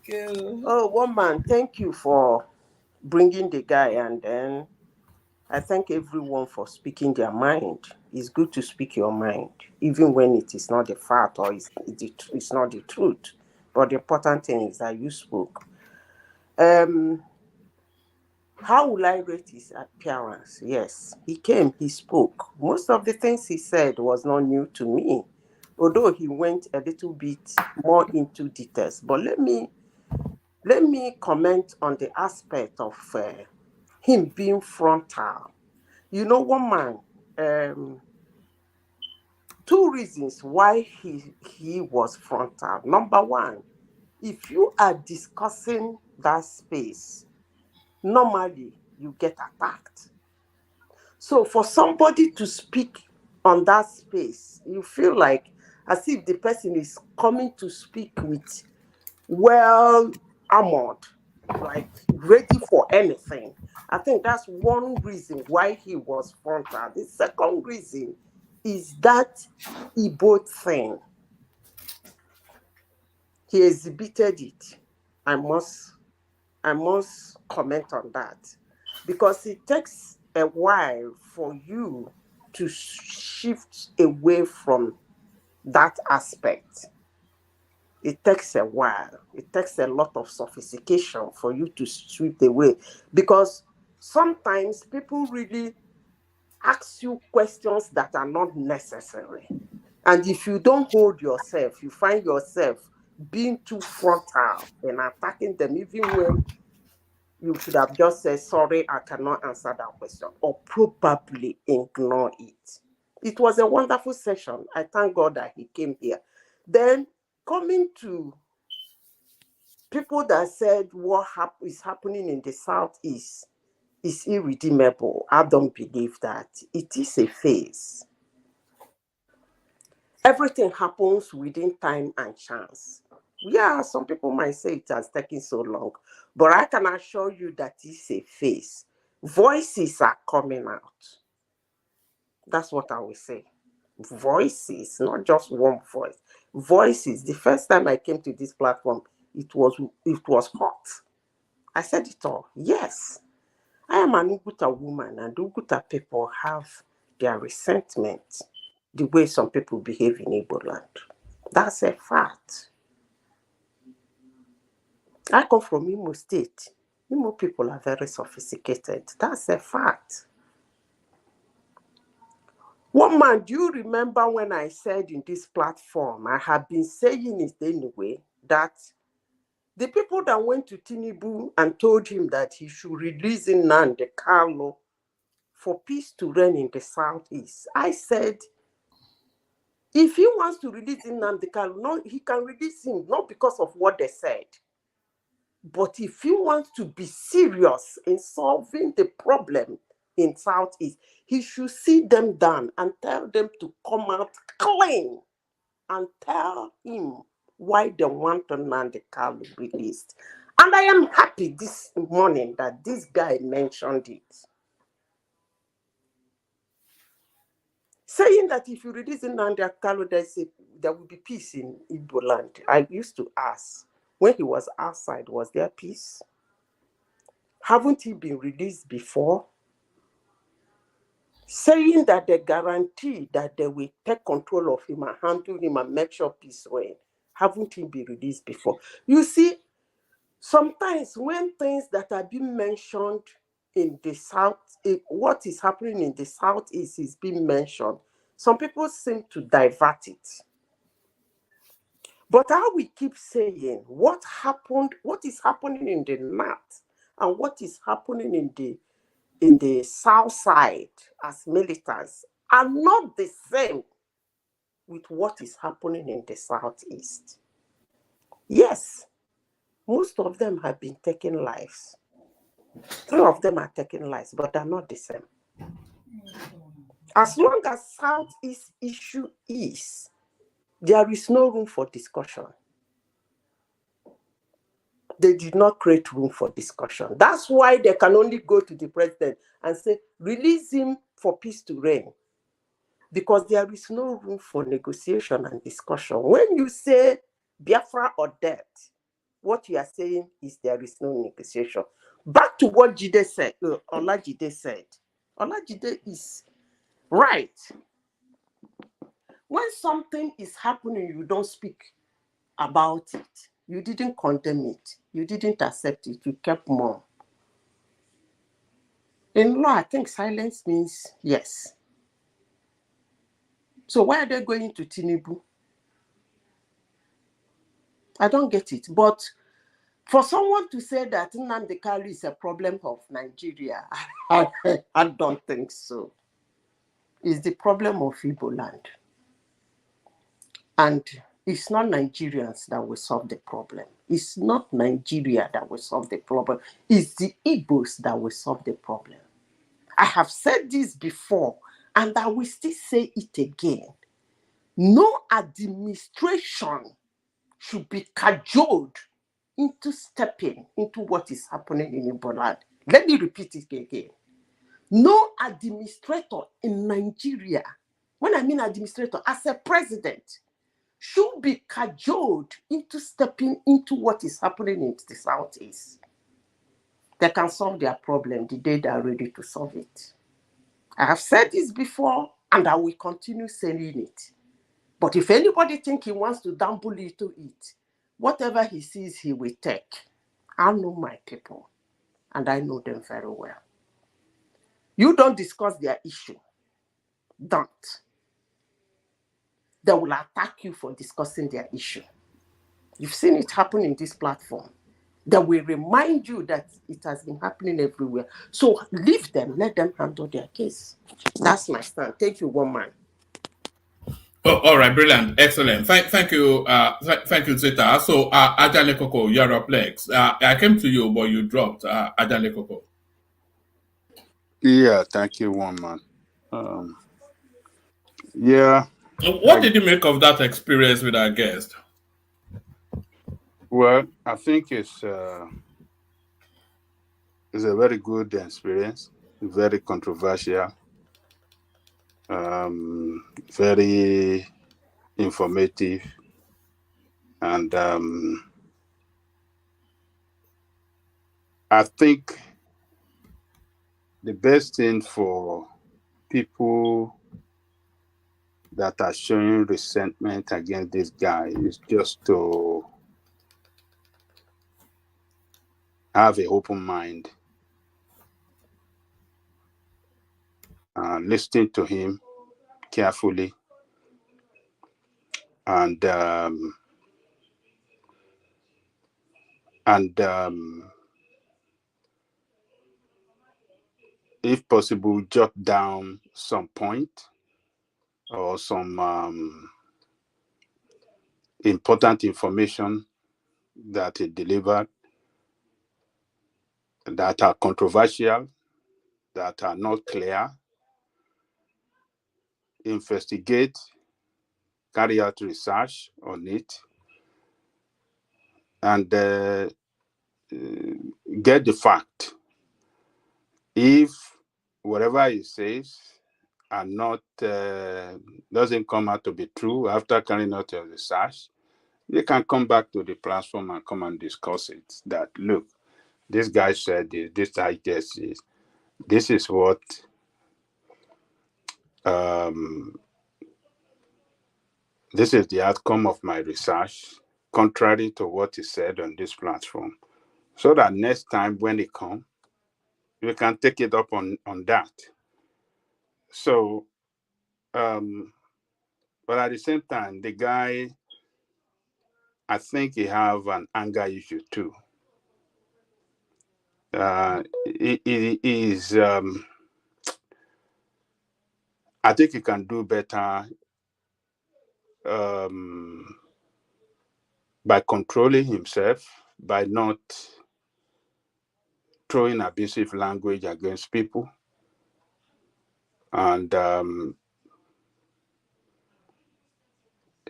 Okay. Oh, one man, thank you for bringing the guy, and then I thank everyone for speaking their mind. It's good to speak your mind, even when it is not the fact or it's not the truth. But the important thing is that you spoke. How will I rate his appearance? Yes, he came, he spoke. Most of the things he said was not new to me, although he went a little bit more into details. But let me comment on the aspect of him being frontal. You know, one man, two reasons why he was frontal. Number one, if you are discussing that space, normally you get attacked. So for somebody to speak on that space, you feel like as if the person is coming to speak with well armored, like ready for anything. I think that's one reason why he was frontal. The second reason is that Igbo thing. He exhibited it. I must comment on that, because it takes a while for you to shift away from that aspect. It takes a while. It takes a lot of sophistication for you to sweep away, because sometimes people really ask you questions that are not necessary. And if you don't hold yourself, you find yourself being too frontal and attacking them, even when you should have just said, sorry, I cannot answer that question, or probably ignore it. It was a wonderful session. I thank God that he came here. Then coming to people that said what is happening in the Southeast is irredeemable. I don't believe that. It is a phase. Everything happens within time and chance. Yeah, some people might say it has taken so long, but I can assure you that it's a phase. Voices are coming out. That's what I will say. Voices, not just one voice. Voices. The first time I came to this platform, it was hot. I said it all. Yes, I am an Uguta woman, and Uguta people have their resentment the way some people behave in Igbo land. That's a fact. I come from Imo State. Imo people are very sophisticated. That's a fact. One man, do you remember when I said in this platform, I have been saying it anyway, that the people that went to Tinubu and told him that he should release Nnamdi Kanu for peace to reign in the Southeast, I said, if he wants to release Nnamdi Kanu, no, he can release him, not because of what they said. But if he wants to be serious in solving the problem in Southeast, he should sit them down and tell them to come out clean and tell him why they want Nnamdi Kanu released. And I am happy this morning that this guy mentioned it. Saying that if you release Nnamdi Kanu, there will be peace in Igbo land. I used to ask, when he was outside, was there peace? Haven't he been released before? Saying that they guarantee that they will take control of him and handle him and make sure peace reigns. Haven't he been released before? You see, sometimes when things that are being mentioned in the South, what is happening in the Southeast is being mentioned, some people seem to divert it. But how we keep saying what is happening in the North and what is happening in the South side as militants are not the same with what is happening in the Southeast. Yes, most of them have been taking lives. 3 of them are taking lives, but they're not the same. As long as Southeast issue is, there is no room for discussion. They did not create room for discussion. That's why they can only go to the president and say, release him for peace to reign. Because there is no room for negotiation and discussion. When you say Biafra or death, what you are saying is there is no negotiation. Back to what Jide said, Olajide said. Olajide is right. When something is happening, you don't speak about it. You didn't condemn it. You didn't accept it. You kept mum. In law, I think silence means yes. So why are they going to Tinubu? I don't get it. But for someone to say that Nnamdi Kanu is a problem of Nigeria, I don't think so. It's the problem of Igbo land. And it's not Nigerians that will solve the problem. It's not Nigeria that will solve the problem. It's the Igbos that will solve the problem. I have said this before, and I will still say it again. No administration should be cajoled into stepping into what is happening in Igboland. Let me repeat it again. No administrator in Nigeria, when I mean administrator, as a president, should be cajoled into stepping into what is happening in the Southeast. They can solve their problem the day they are ready to solve it. I have said this before, and I will continue saying it. But if anybody thinks he wants to dabble into it, whatever he sees, he will take. I know my people, and I know them very well. You don't discuss their issue. Don't. They will attack you for discussing their issue. You've seen it happen in this platform. They will remind you that it has been happening everywhere. So leave them, let them handle their case. That's my stand. Thank you, one man. Oh, all right, brilliant, excellent. Thank you, thank you, Zeta. So, Ijele Coco, you're up next. I came to you, but you dropped. Ijele Coco. Yeah, thank you, one man. Yeah. What did you make of that experience with our guest? Well, I think it's a very good experience, very controversial, very informative, and I think the best thing for people that are showing resentment against this guy is just to have an open mind, listen to him carefully, and if possible, jot down some point or some important information that he delivered that are controversial, that are not clear. Investigate, carry out research on it, and get the fact. If whatever he says are not doesn't come out to be true after carrying out your research, you can come back to the platform and come and discuss it. That look, this guy said this I guess is this is what this is the outcome of my research, contrary to what he said on this platform. So that next time when he comes, we can take it up on that. So but at the same time, the guy, I think he have an anger issue too. He is I think he can do better by controlling himself, by not throwing abusive language against people. And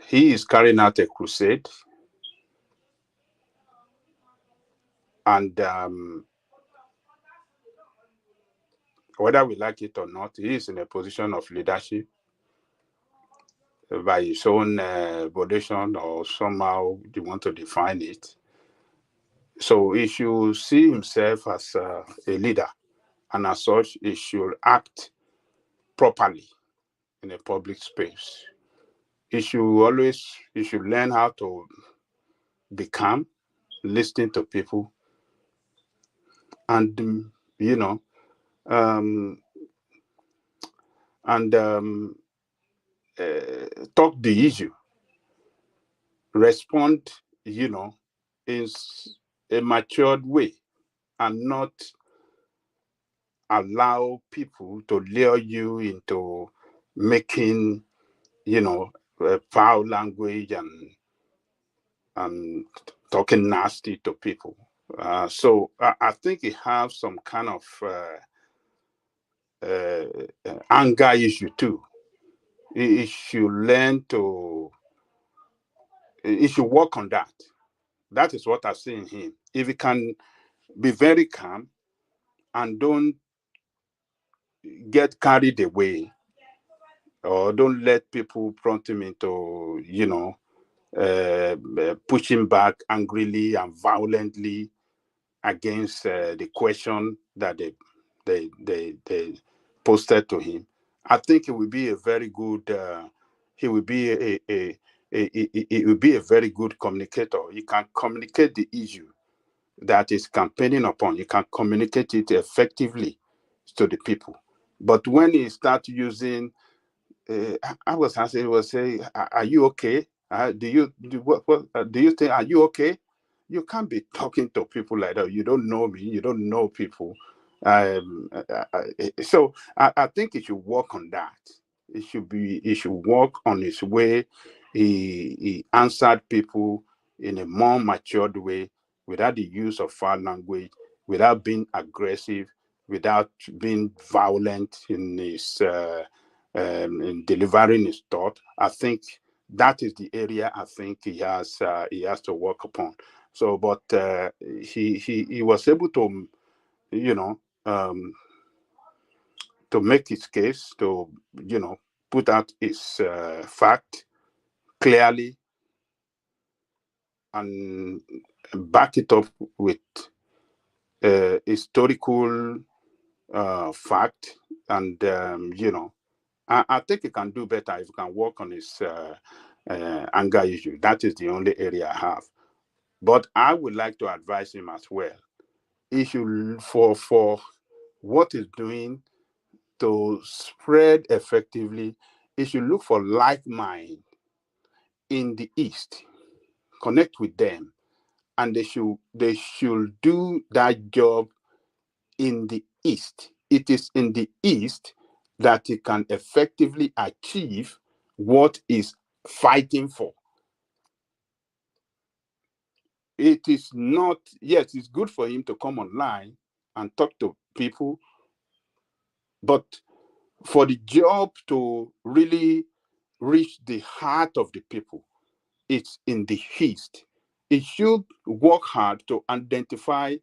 he is carrying out a crusade. And whether we like it or not, he is in a position of leadership by his own volition, or somehow you want to define it. So he should see himself as a leader, and as such, he should act properly in a public space. He should learn how to be calm, listen to people, and talk the issue, respond, in a matured way, and not allow people to lure you into making, foul language and talking nasty to people. So I think it has some kind of anger issue too. It should learn to. It should work on that. That is what I see in him. If he can be very calm and don't get carried away, or don't let people prompt him into, pushing back angrily and violently against the question that they posted to him. I think it will be a very good. He will be it will be a very good communicator. He can communicate the issue that is campaigning upon. You can communicate it effectively to the people. But when he start using, I was asking, he was saying, "Are you okay? Do you do you think? Are you okay?" You can't be talking to people like that. You don't know me. You don't know people. So I think it should work on that. It should be. It should work on his way. He answered people in a more matured way, without the use of foul language, without being aggressive, without being violent in his in delivering his thought. I think that is the area I think he has to work upon. So, but he was able to, you know, to make his case, to put out his fact clearly and back it up with historical fact, and I think he can do better if he can work on his anger issue. That is the only area I have. But I would like to advise him as well. He should, for what he's doing to spread effectively, he should look for like mind in the East, connect with them, and they should do that job in the East. It is in the East that he can effectively achieve what is fighting for. It is not, yes, it's good for him to come online and talk to people, but for the job to really reach the heart of the people, it's in the East. It should work hard to identify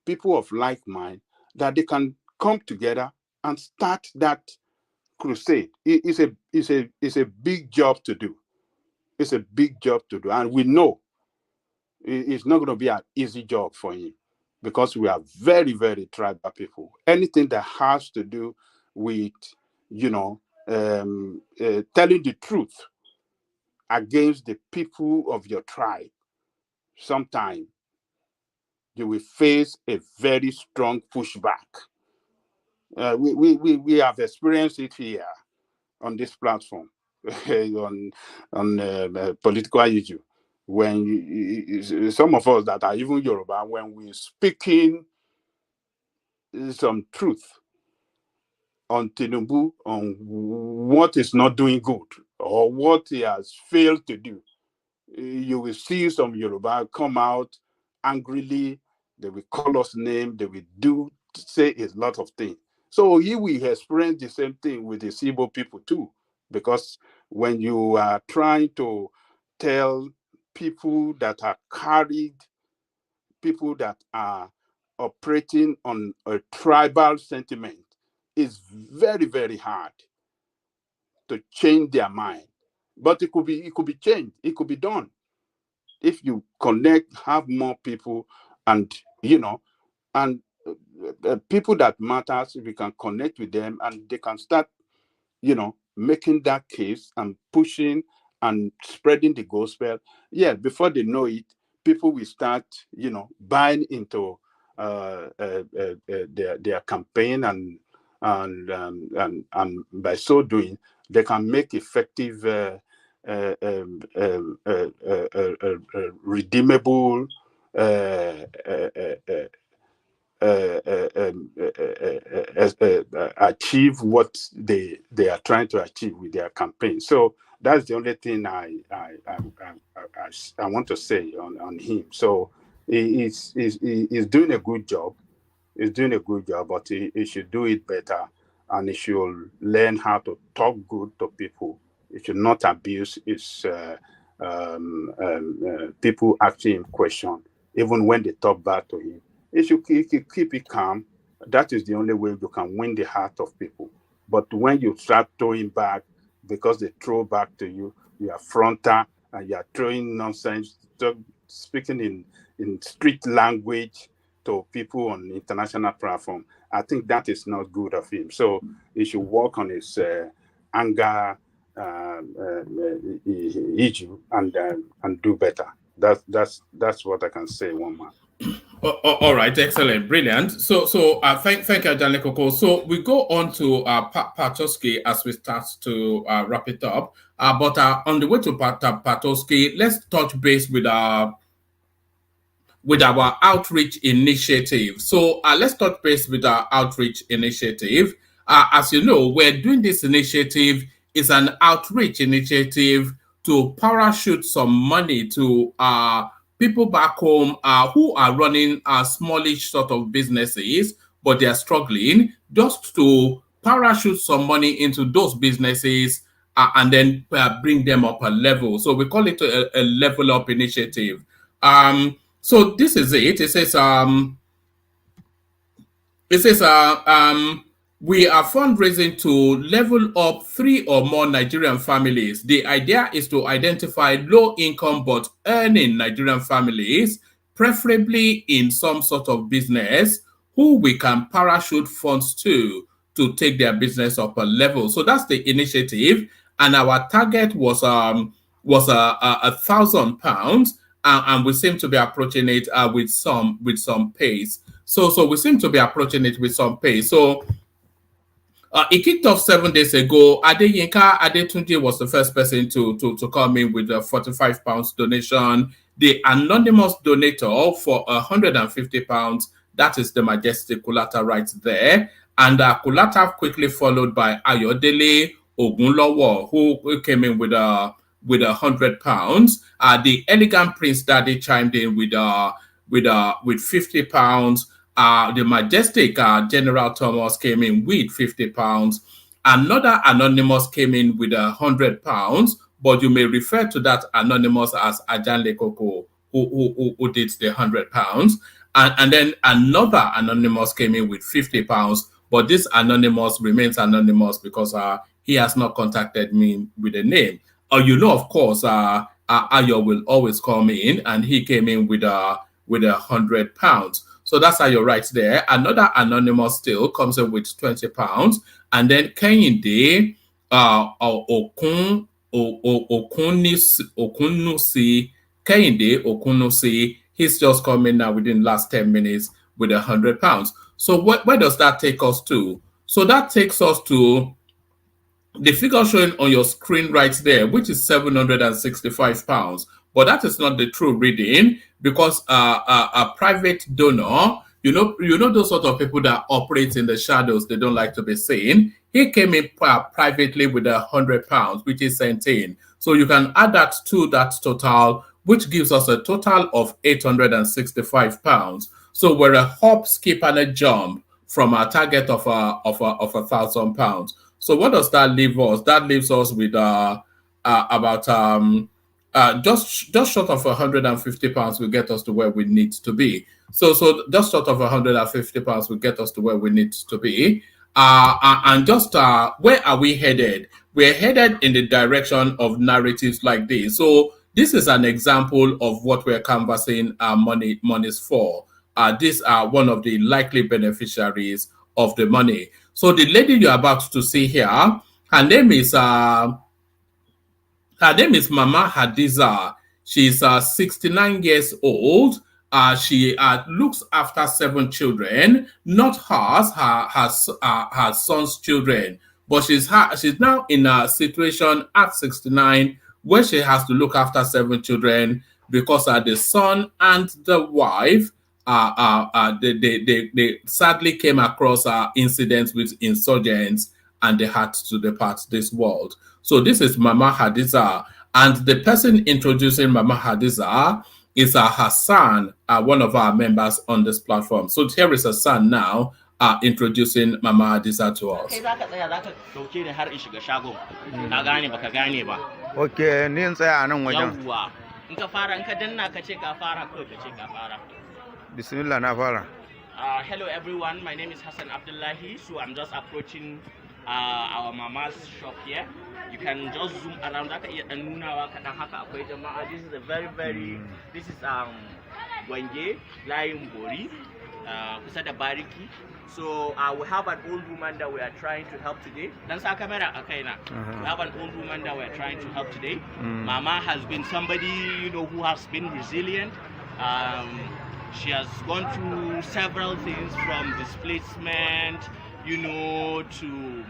people of like mind that they can come together and start that crusade. It's a big job to do. It's a big job to do, and we know it's not going to be an easy job for him, because we are very, very tribal people. Anything that has to do with, telling the truth against the people of your tribe, sometimes you will face a very strong pushback. We have experienced it here on this platform on political issue. When some of us that are even Yoruba, when we speaking some truth on Tinubu, on what is not doing good or what he has failed to do, you will see some Yoruba come out angrily. They will call us name. They will say a lot of things. So he will experience the same thing with the Igbo people too, because when you are trying to tell people that are carried, people that are operating on a tribal sentiment, it's very, very hard to change their mind. But it could be changed. It could be done if you connect, have more people, and people that matters. If you can connect with them, and they can start, making that case and pushing and spreading the gospel. Yeah, before they know it, people will start, buying into their campaign, and by so doing, they can make effective, redeemable, achieve what they are trying to achieve with their campaign. So That's the only thing I want to say on him. So he's doing a good job. He's doing a good job, but he should do it better, and he should learn how to talk good to people. He should not abuse his people asking him question, even when they talk bad to him. He should keep it calm. That is the only way you can win the heart of people. But when you start throwing back because they throw back to you, you are frontal and you are throwing nonsense, speaking in street language to people on international platform. I think that is not good of him. So he should work on his anger issue and do better. That's what I can say, one man. All right, excellent, brilliant. So thank you, Ijele Coco. So we go on to Patoski as we start to wrap it up. But on the way to Patoski, let's touch base with our outreach initiative. So let's touch base with our outreach initiative. As you know, we're doing this initiative is an outreach initiative to parachute some money to people back home who are running smallish sort of businesses, but they are struggling, just to parachute some money into those businesses and then bring them up a level. So we call it a level up initiative. So this is it. It says we are fundraising to level up 3 or more Nigerian families. The idea is to identify low-income but earning Nigerian families, preferably in some sort of business, who we can parachute funds to take their business up a level. So that's the initiative, and our target was £1,000, and we seem to be approaching it with some pace. So we seem to be approaching it with some pace. So it kicked off 7 days ago. Adeyinka Adetunji was the first person to come in with a £45 donation. The anonymous donator for £150, that is the majestic Kulata right there. And Kulata quickly followed by Ayodele Ogunlowo, who came in with £100. The elegant Prince Daddy chimed in with £50. The majestic General Thomas came in with £50. Another anonymous came in with £100, but you may refer to that anonymous as Ijele Coco, who did the £100. And then another anonymous came in with £50, but this anonymous remains anonymous because he has not contacted me with a name. Of course, Ayo will always come in, and he came in with £100. So that's how you're right there. Another anonymous still comes in with £20. And then Kehinde Okunusi, he's just coming now within the last 10 minutes with £100. So where does that take us to? So that takes us to the figure showing on your screen right there, which is £765. But that is not the true reading, because a private donor, you know those sort of people that operate in the shadows, they don't like to be seen. He came in privately with £100, which is sent in. So you can add that to that total, which gives us a total of £865. So we're a hop, skip, and a jump from our target of £1,000. So what does that leave us? That leaves us with about just short of £150 will get us to where we need to be. So just short of £150 will get us to where we need to be. And just where are we headed? We're headed in the direction of narratives like this. So this is an example of what we're canvassing monies for. These are one of the likely beneficiaries of the money. So the lady you're about to see here, her name is Mama Hadiza. She's 69 years old. She looks after 7 children, not hers, her son's children. But she's now in a situation at 69 where she has to look after 7 children because the son and the wife they sadly came across incidents with insurgents, and they had to depart this world. So this is Mama Hadiza, and the person introducing Mama Hadiza is Hassan, one of our members on this platform. So here is Hassan now introducing Mama Hadiza to us. Okay, ni in tsaya a nan wajen. Yawwa. In ka fara, in ka danna ka ce ka fara, kawai ka ce ka fara. Bismillah na fara. Hello everyone, my name is Hassan Abdullahi. So I'm just approaching our mama's shop here. You can just zoom around. This is a very this is Wenge, Lion Bori, Kusada Bariki. So we have an old woman that we are trying to help today. We have an old woman that we are trying to help today. Mama has been somebody, who has been resilient. She has gone through several things from displacement, to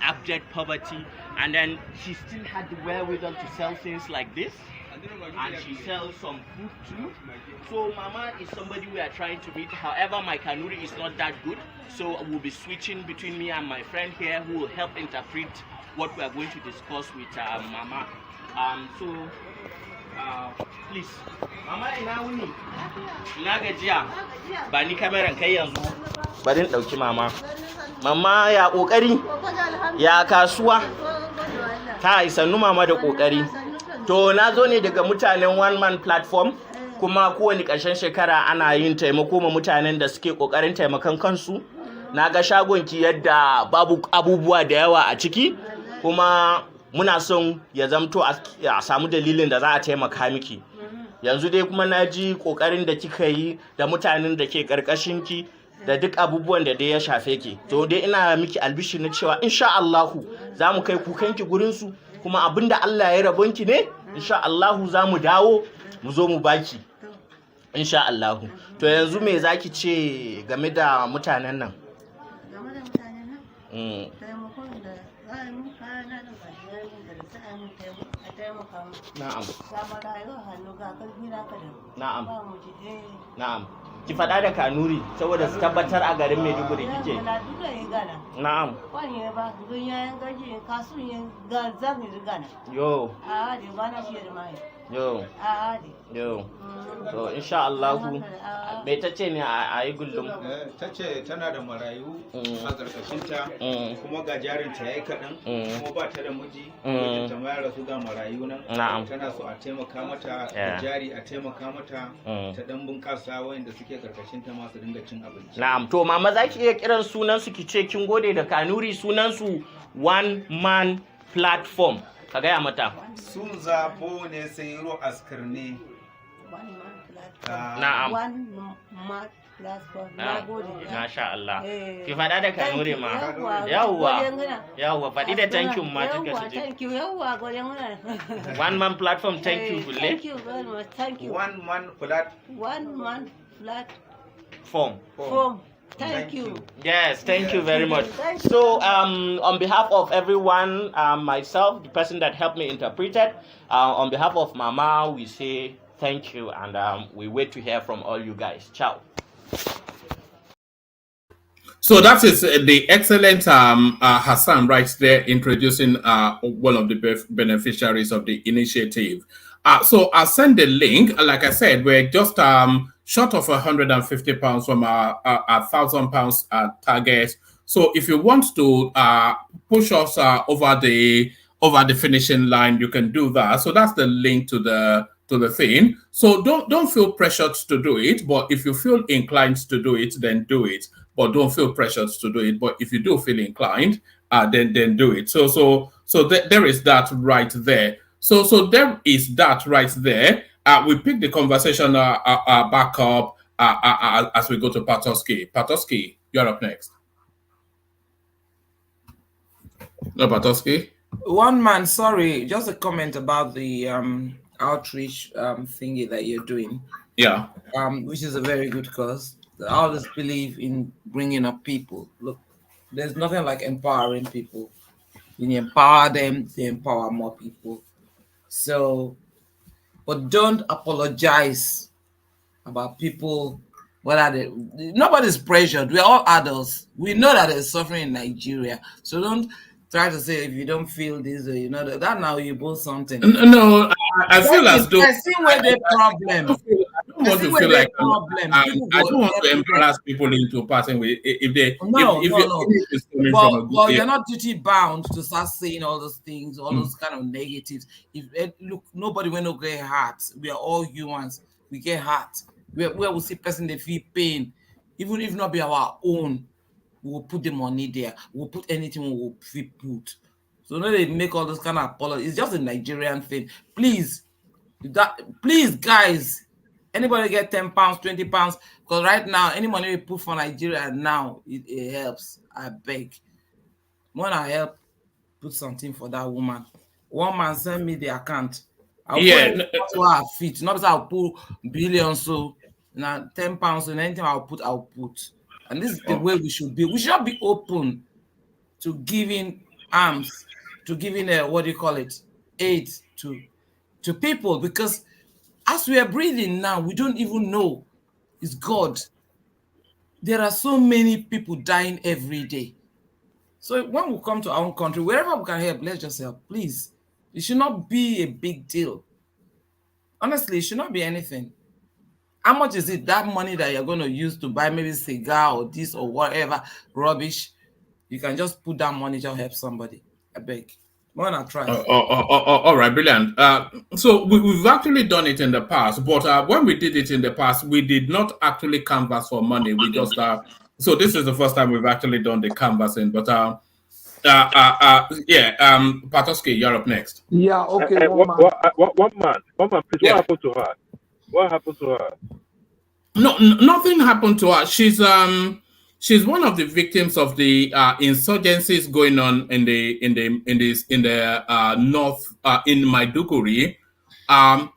abject poverty, and then she still had the wherewithal to sell things like this, and she sells some food too. So Mama is somebody we are trying to meet. However, my Kanuri is not that good, so we'll be switching between me and my friend here who will help interpret what we are going to discuss with Mama. Please, Mama ina wuni? Ina gajiya? Ba ni kameran kai yanzu. Bari in dauki Mama. Mama ya kokari? Ya kasuwa? Ta isannu Mama da kokari. To na zo ne daga mutanen one man platform, kuma kowane ƙarshen shekara ana yin taimako ma mutanen da suke kokarin taimakon kansu. Na ga shagonki yadda babu abubuwa da yawa a ciki, kuma muna son ya zamto a samu dalilin da za a taimaka miki. Yanzu dai kuma na ji kokarin da kika yi da mutanen da ke karkashinki da duk abubuwan da dai ya shafe ki. To dai ina miki albishi na cewa insha Allahu za mu kai kukanki gurin su, kuma abinda Allah ya rabonki ne insha Allahu za mu dawo mu zo mu baki insha Allahu. To yanzu me zaki ce game da mutanen nan? Na'am. Na'am. Na'am. Ki faɗa da Kanuri saboda su tabbatar a garin Maiduguri kike. Na'am. Yo. Yo. Yo. So insha Allahu me tace ne a yi gullum? Tace tana da marayu a karkashinta, kuma ga jarinta yayi kaɗan, kuma ba ta da miji, ta mayar da su ga marayu nan. Tana so a taimaka mata da jari, a taimaka mata ta dan bunƙasa wayanda suke karkashinta ma su dinga cin abinci. Na'am. To Mama zaki iya kiran sunan su kice kin gode da Kanuri, sunan su one man platform. Ka gaya mata. Sun zabo ne sai ro askirne. Na'am. Masha Allah. Ki faɗa da Kanuri ma. Yawwa faɗi da thank you ma duka su je. Thank you. Yawwa gode muna. One man platform, thank you Bulle. Thank you very much. Thank you. One man platform. Thank you. Yes, thank you very much. So, on behalf of everyone, myself, the person that helped me interpret it, on behalf of Mama, we say thank you, and we wait to hear from all you guys. Ciao. So that is the excellent Hassan right there introducing one of the beneficiaries of the initiative. So I'll send the link. Like I said, we're just short of £150 from our £1,000 target. So if you want to push us over the finishing line, you can do that. So that's the link to the thing. So don't feel pressured to do it, but if you feel inclined to do it, then do it. But don't feel pressured to do it. But if you do feel inclined, then do it. So there is that right there. So there is that right there. We pick the conversation back up as we go to Patoski. Patoski, you're up next. No, Patoski? One man, sorry, just a comment about the outreach thingy that you're doing. Yeah. Which is a very good cause. I always believe in bringing up people. Look, there's nothing like empowering people. When you empower them, they empower more people. So, but don't apologize about people. Nobody's pressured. We're all adults. We know that there's suffering in Nigeria. So don't try to say if you don't feel this way, you know that now you both something. No, I feel as though I see where the problem. I don't want to feel like I don't want to embarrass people into parting with if they No. if it's coming from a good But you're not duty bound to start saying all those things, all those kind of negatives. Look, nobody will not get hurt. We are all humans. We get hurt. Where we see person they feel pain, even if not be our own, we will put the money there. We'll put anything we will put. So now they make all those kind of apologies. It's just a Nigerian thing. Please, guys. Anybody get 10 pounds, 20 pounds? Because right now, any money we put for Nigeria now, it helps. I beg. When I help, put something for that woman. One man send me the account. I'll put it to her feet. Not because I'll put billions, so now 10 pounds and anything I'll put. And this is the way we should be. We should be open to giving arms, to giving aid to people, because as we are breathing now, we don't even know it's God. There are so many people dying every day. So when we come to our own country, wherever we can help, let's just help, please. It should not be a big deal. Honestly, it should not be anything. How much is it, that money that you're going to use to buy maybe cigar or this or whatever rubbish? You can just put that money to help somebody. I beg. Why not try? All right, brilliant. So we've actually done it in the past, but when we did it in the past, we did not actually canvass for money. We just so this is the first time we've actually done the canvassing. But Patoski, you're up next. Yeah, okay. One man, please. Yeah. What happened to her? What happened to her? No, nothing happened to her. She's one of the victims of the insurgencies going on in the north in Maiduguri.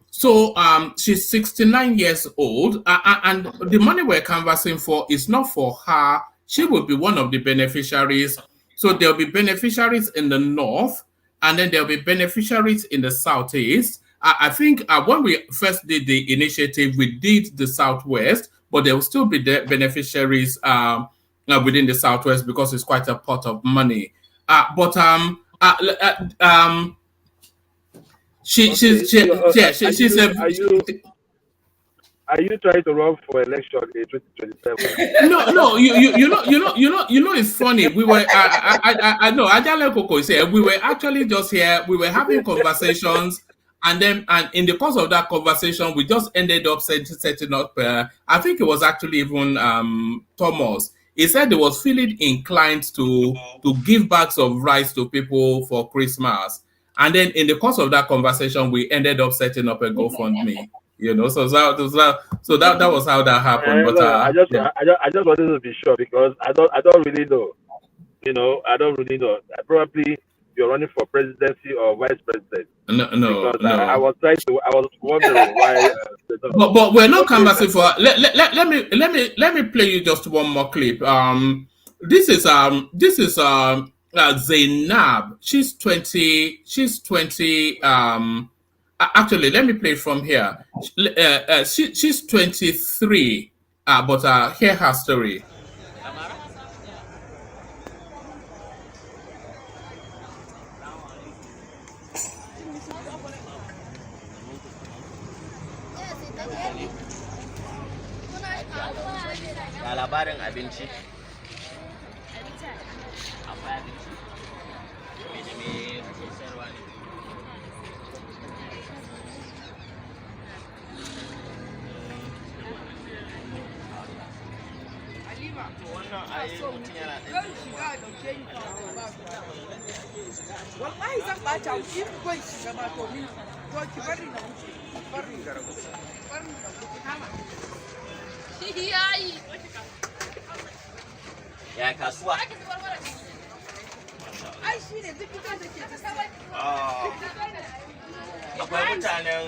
So she's 69 years old, and the money we're canvassing for is not for her. She will be one of the beneficiaries. So there'll be beneficiaries in the north, and then there'll be beneficiaries in the southeast. I think when we first did the initiative, we did the southwest, but there will still be the beneficiaries within the southwest because it's quite a pot of money. Are you trying to run for election in 2027? No. You know. It's funny. We were. I know. Ijele Koko said we were actually just here. We were having conversations. And in the course of that conversation, we just ended up setting up. I think it was actually even Thomas. He said he was feeling inclined to give bags of rice to people for Christmas. And then in the course of that conversation, we ended up setting up a GoFundMe. You know, so that was how that happened. But I just wanted to be sure because I don't really know. You know, I don't really know. Probably you're running for presidency or vice president. No. I was wondering why. But we're not canvassing for. Let me play you just one more clip. This is Zainab. She's 20. Actually, let me play from here. She's 23. But hear her story. Labarin abinci. Akwai abinci. Me da me ake sayarwa ne? Wannan ayi mutum yana da wallahi zan bata wuce kun shiga ba to ni to ki bari na wuce bari garabu bari kama yayi ya kasuwa ai shine duk ita da ke akwai mutanen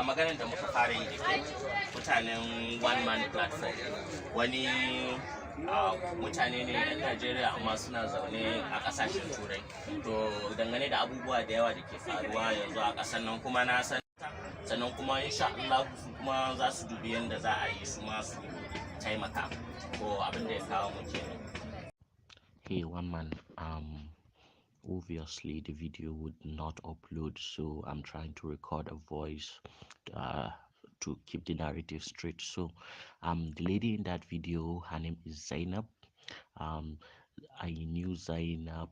maganar da muka fara yi da ke mutanen one man platform wani mutane ne yan Najeriya amma suna zaune a kasashen turai to dangane da abubuwa da yawa da ke faruwa yanzu a kasar nan kuma na san sannan kuma insha Allah su kuma za su dubi yadda za a yi su ma su taimaka ko abin da ya kawo mu kenan. Okay, one man. Obviously the video would not upload, so I'm trying to record a voice uh, to keep the narrative straight. So, the lady in that video, her name is Zainab. Um, I knew Zainab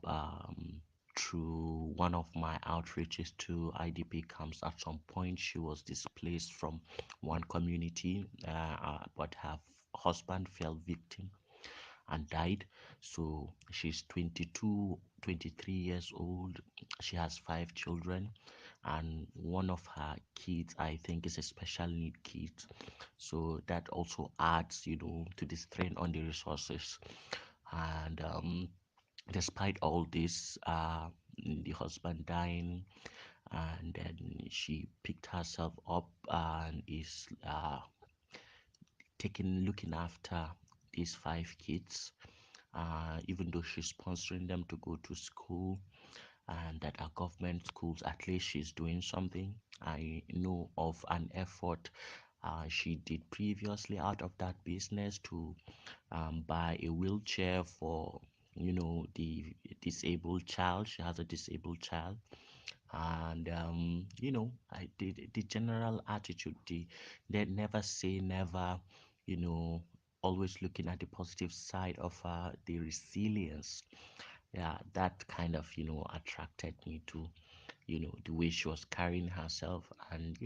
through one of my outreaches to IDP camps. At some point, she was displaced from one community, but her husband fell victim and died. So she's 22, 23 years old. She has 5 children, and one of her kids, I think, is a special need kid. So that also adds, to the strain on the resources. And despite all this, the husband dying, and then she picked herself up and is looking after these 5 kids, even though she's sponsoring them to go to school, and that our government schools, at least she's doing something. I know of an effort she did previously out of that business to buy a wheelchair for the disabled child. She has a disabled child, and the general attitude, they never say never, you know always looking at the positive side of the resilience. Yeah, that kind of attracted me to the way she was carrying herself, and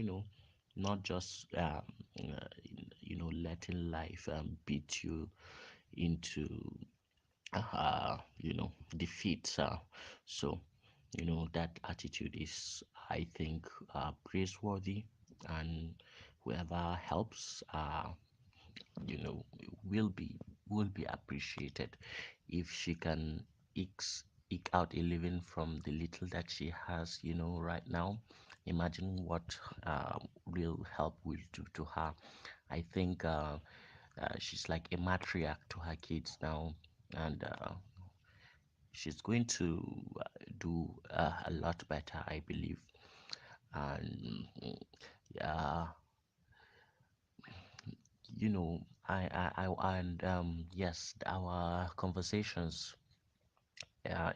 not just letting life beat you into defeat. So that attitude is, I think, praiseworthy, and whoever helps you know will be appreciated if she can eke out a living from the little that she has right now. Imagine what real help will do to her. I think she's like a matriarch to her kids now, and she's going to do a lot better, I believe. And yeah, and yes, our conversations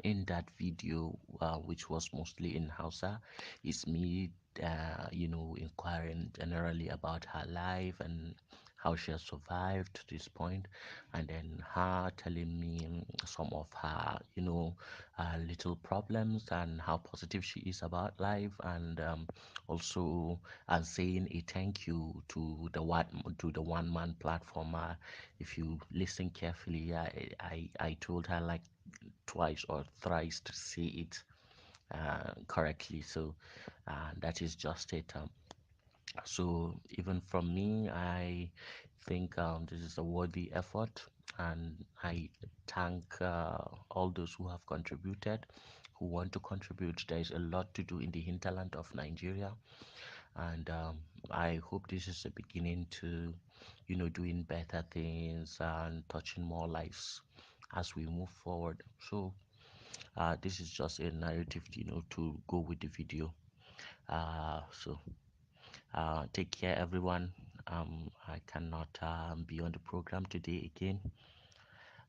in that video, which was mostly in Hausa, is me, inquiring generally about her life and how she has survived to this point, and then her telling me some of her, little problems and how positive she is about life, and also and saying a thank you to the one man platform. If you listen carefully, I told her like twice or thrice to say it correctly. So that is just it. So even from me, I think this is a worthy effort, and I thank all those who have contributed, who want to contribute. There is a lot to do in the hinterland of Nigeria, and I hope this is a beginning to, doing better things and touching more lives as we move forward. So this is just a narrative, to go with the video. So take care, everyone. I cannot be on the program today again,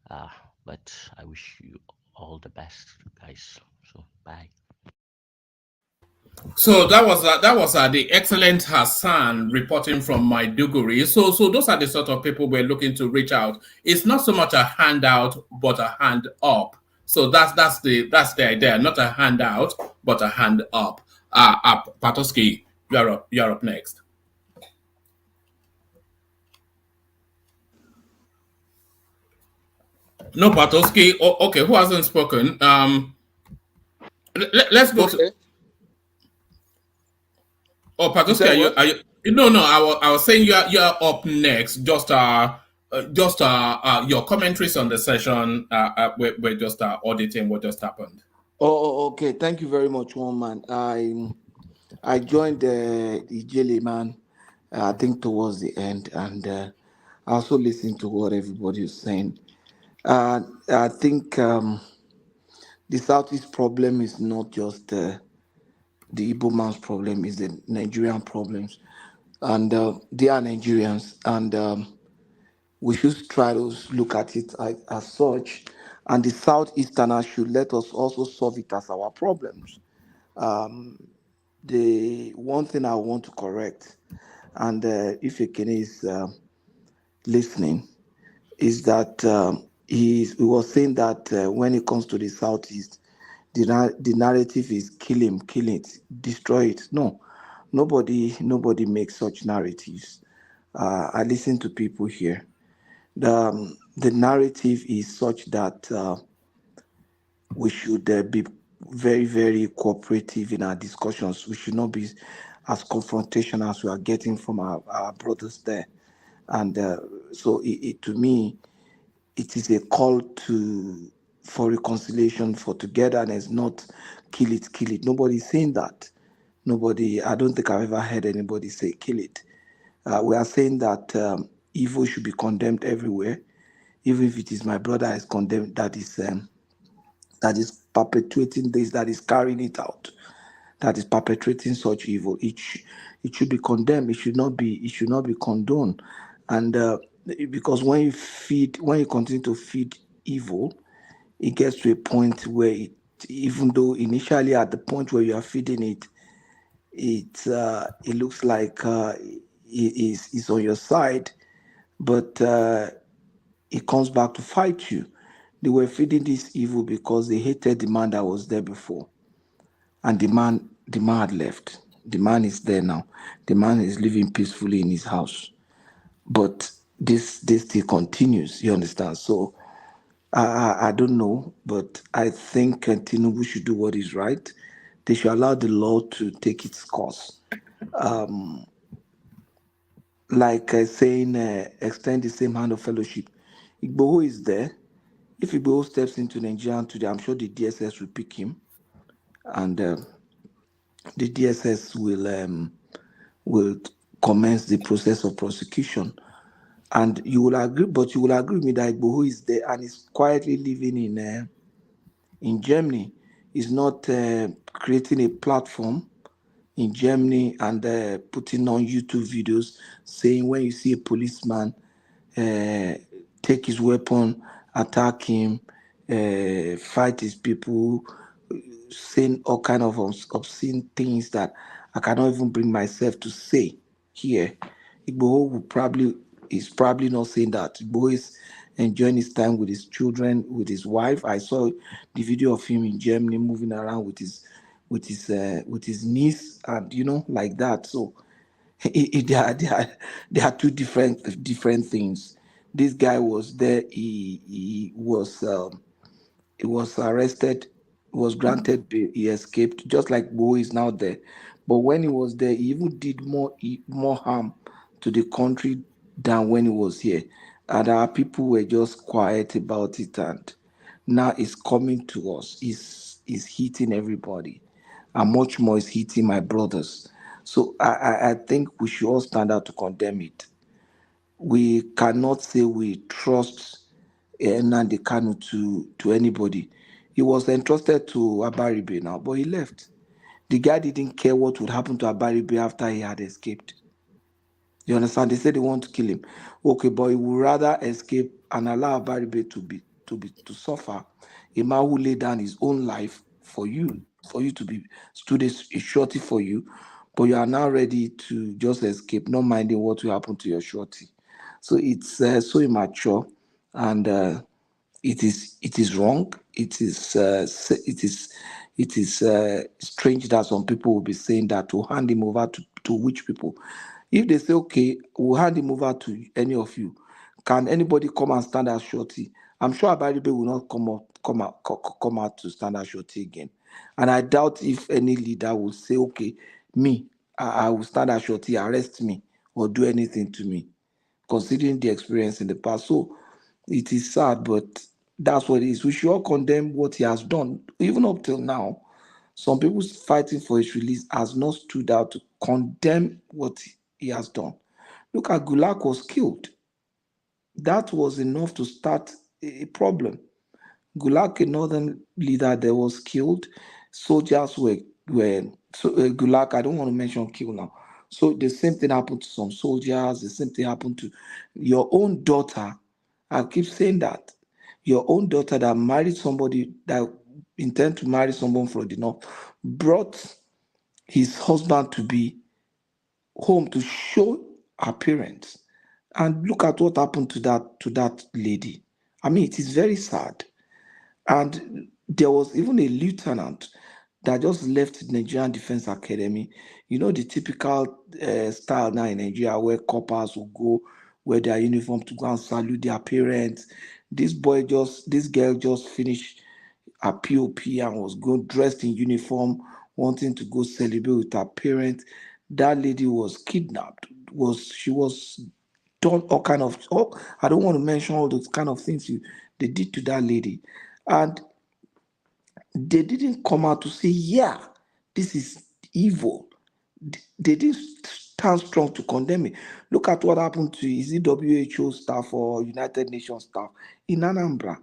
uh, but I wish you all the best, guys. So bye. So that was the excellent Hassan reporting from Maiduguri. So those are the sort of people we're looking to reach out. It's not so much a handout, but a hand up. So that's the idea. Not a handout, but a hand up. Up Patoski, you're up next. No, Patoski. Oh, okay, who hasn't spoken? Let's go to. Oh, Patoski, are you? No, no. I was saying you're up next. Just your commentaries on the session. We're just auditing what just happened. Okay. Thank you very much, one man. I joined Ijele, man. I think towards the end, and I also listened to what everybody is saying. I think the Southeast problem is not just the Igbo man's problem; is the Nigerian problems, and they are Nigerians, and we should try to look at it as such. and the Southeasterners should let us also solve it as our problems. Um, the one thing I want to correct, and if Ekene is listening, is that he was saying that when it comes to the Southeast, the narrative is kill it, destroy it. No, nobody makes such narratives. I listen to people here. The narrative is such that we should be very, very cooperative in our discussions. We should not be as confrontational as we are getting from our brothers there. And so, to me, it is a call for reconciliation, for togetherness, not kill it, kill it. Nobody's saying that. Nobody. I don't think I've ever heard anybody say kill it. We are saying that evil should be condemned everywhere, even if it is my brother is condemned, that is perpetuating this, that is carrying it out, that is perpetrating such evil. It should be condemned. It should not be. It should not be condoned. And because when you continue to feed evil, it gets to a point where even though initially at the point where you are feeding it, it looks like it's on your side, but it comes back to fight you. They were feeding this evil because they hated the man that was there before, and the man had left. The man is there now. The man is living peacefully in his house, but this still continues. You understand? So I don't know, but I think Tinubu should do what is right. They should allow the law to take its course. Like saying, extend the same hand of fellowship. Igboho is there. If Igboho steps into Nigeria today, I'm sure the DSS will pick him, and the DSS will commence the process of prosecution. And you will agree, but you will agree with me that Igboho is there and is quietly living in Germany. He's not creating a platform in Germany and putting on YouTube videos saying when you see a policeman, take his weapon, attack him, fight his people, saying all kind of obscene things that I cannot even bring myself to say here. Igboho is probably not saying that. Igboho is enjoying his time with his children, with his wife. I saw the video of him in Germany moving around with his niece, and like that. So they are two different things. This guy was there. He was arrested, was granted bail, he escaped, just like Bo is now there. But when he was there, he even did more harm to the country than when he was here. And our people were just quiet about it, and now it's coming to us. It's hitting everybody, and much more is hitting my brothers. So I think we should all stand out to condemn it. We cannot say we trust Nnamdi Kanu to anybody. He was entrusted to Abaribe now, but he left. The guy didn't care what would happen to Abaribe after he had escaped. You understand? They said they want to kill him. Okay, but he would rather escape and allow Abaribe to suffer. A man who laid down his own life for you to be stood a shorty for you, but you are now ready to just escape, not minding what will happen to your shorty. So it's so immature, and it is wrong. It is strange that some people will be saying that to hand him over to which people. If they say, okay, we'll hand him over to any of you, can anybody come and stand as shorty? I'm sure Abaribe will not come out to stand as shorty again. And I doubt if any leader will say, okay, me, I will stand as shorty, arrest me, or do anything to me, considering the experience in the past. So it is sad, but that's what it is. We should all condemn what he has done. Even up till now, some people fighting for his release has not stood out to condemn what he has done. Look at Gulak was killed. That was enough to start a problem. Gulak, a northern leader, there was killed. Soldiers were so Gulak. I don't want to mention kill now. So the same thing happened to some soldiers. The same thing happened to your own daughter. I keep saying that Your own daughter that married somebody that intend to marry someone from the north brought his husband to be home to show her parents. And look at what happened to that lady. I mean, it is very sad. And there was even a lieutenant that just left the Nigerian Defense Academy. You know, the typical style now in Nigeria where coppers will go wear their uniform to go and salute their parents. This girl just finished her POP and was going dressed in uniform, wanting to go celebrate with her parents. That lady was kidnapped. She was done all kind of, I don't want to mention all those kind of things they did to that lady. And they didn't come out to say, yeah, this is evil. They didn't stand strong to condemn it. Look at what happened to, is it WHO staff or United Nations staff in Anambra?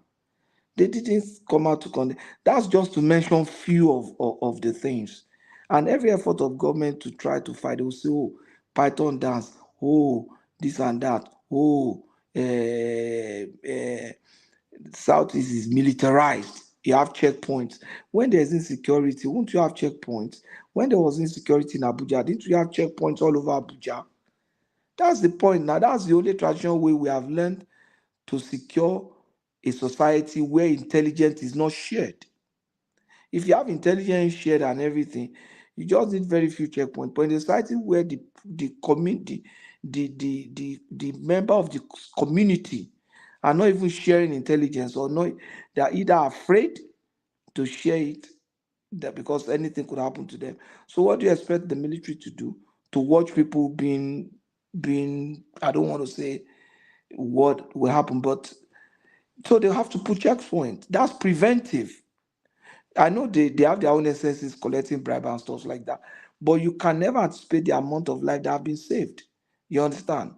They didn't come out to condemn. That's just to mention few of the things. And every effort of government to try to fight, they will say, oh, Python dance, oh, this and that, oh, Southeast is militarized. You have checkpoints. When there's insecurity, won't you have checkpoints? When there was insecurity in Abuja, didn't you have checkpoints all over Abuja? That's the point now. That's the only traditional way we have learned to secure a society where intelligence is not shared. If you have intelligence shared and everything, you just need very few checkpoints. But in a society where the community, the member of the community are not even sharing intelligence, or not, they are either afraid to share it because anything could happen to them. So what do you expect the military to do? To watch people being I don't want to say what will happen, but so they have to put checkpoints. That's preventive. I know they have their own essences collecting bribe and stuff like that, but you can never anticipate the amount of life that have been saved. You understand?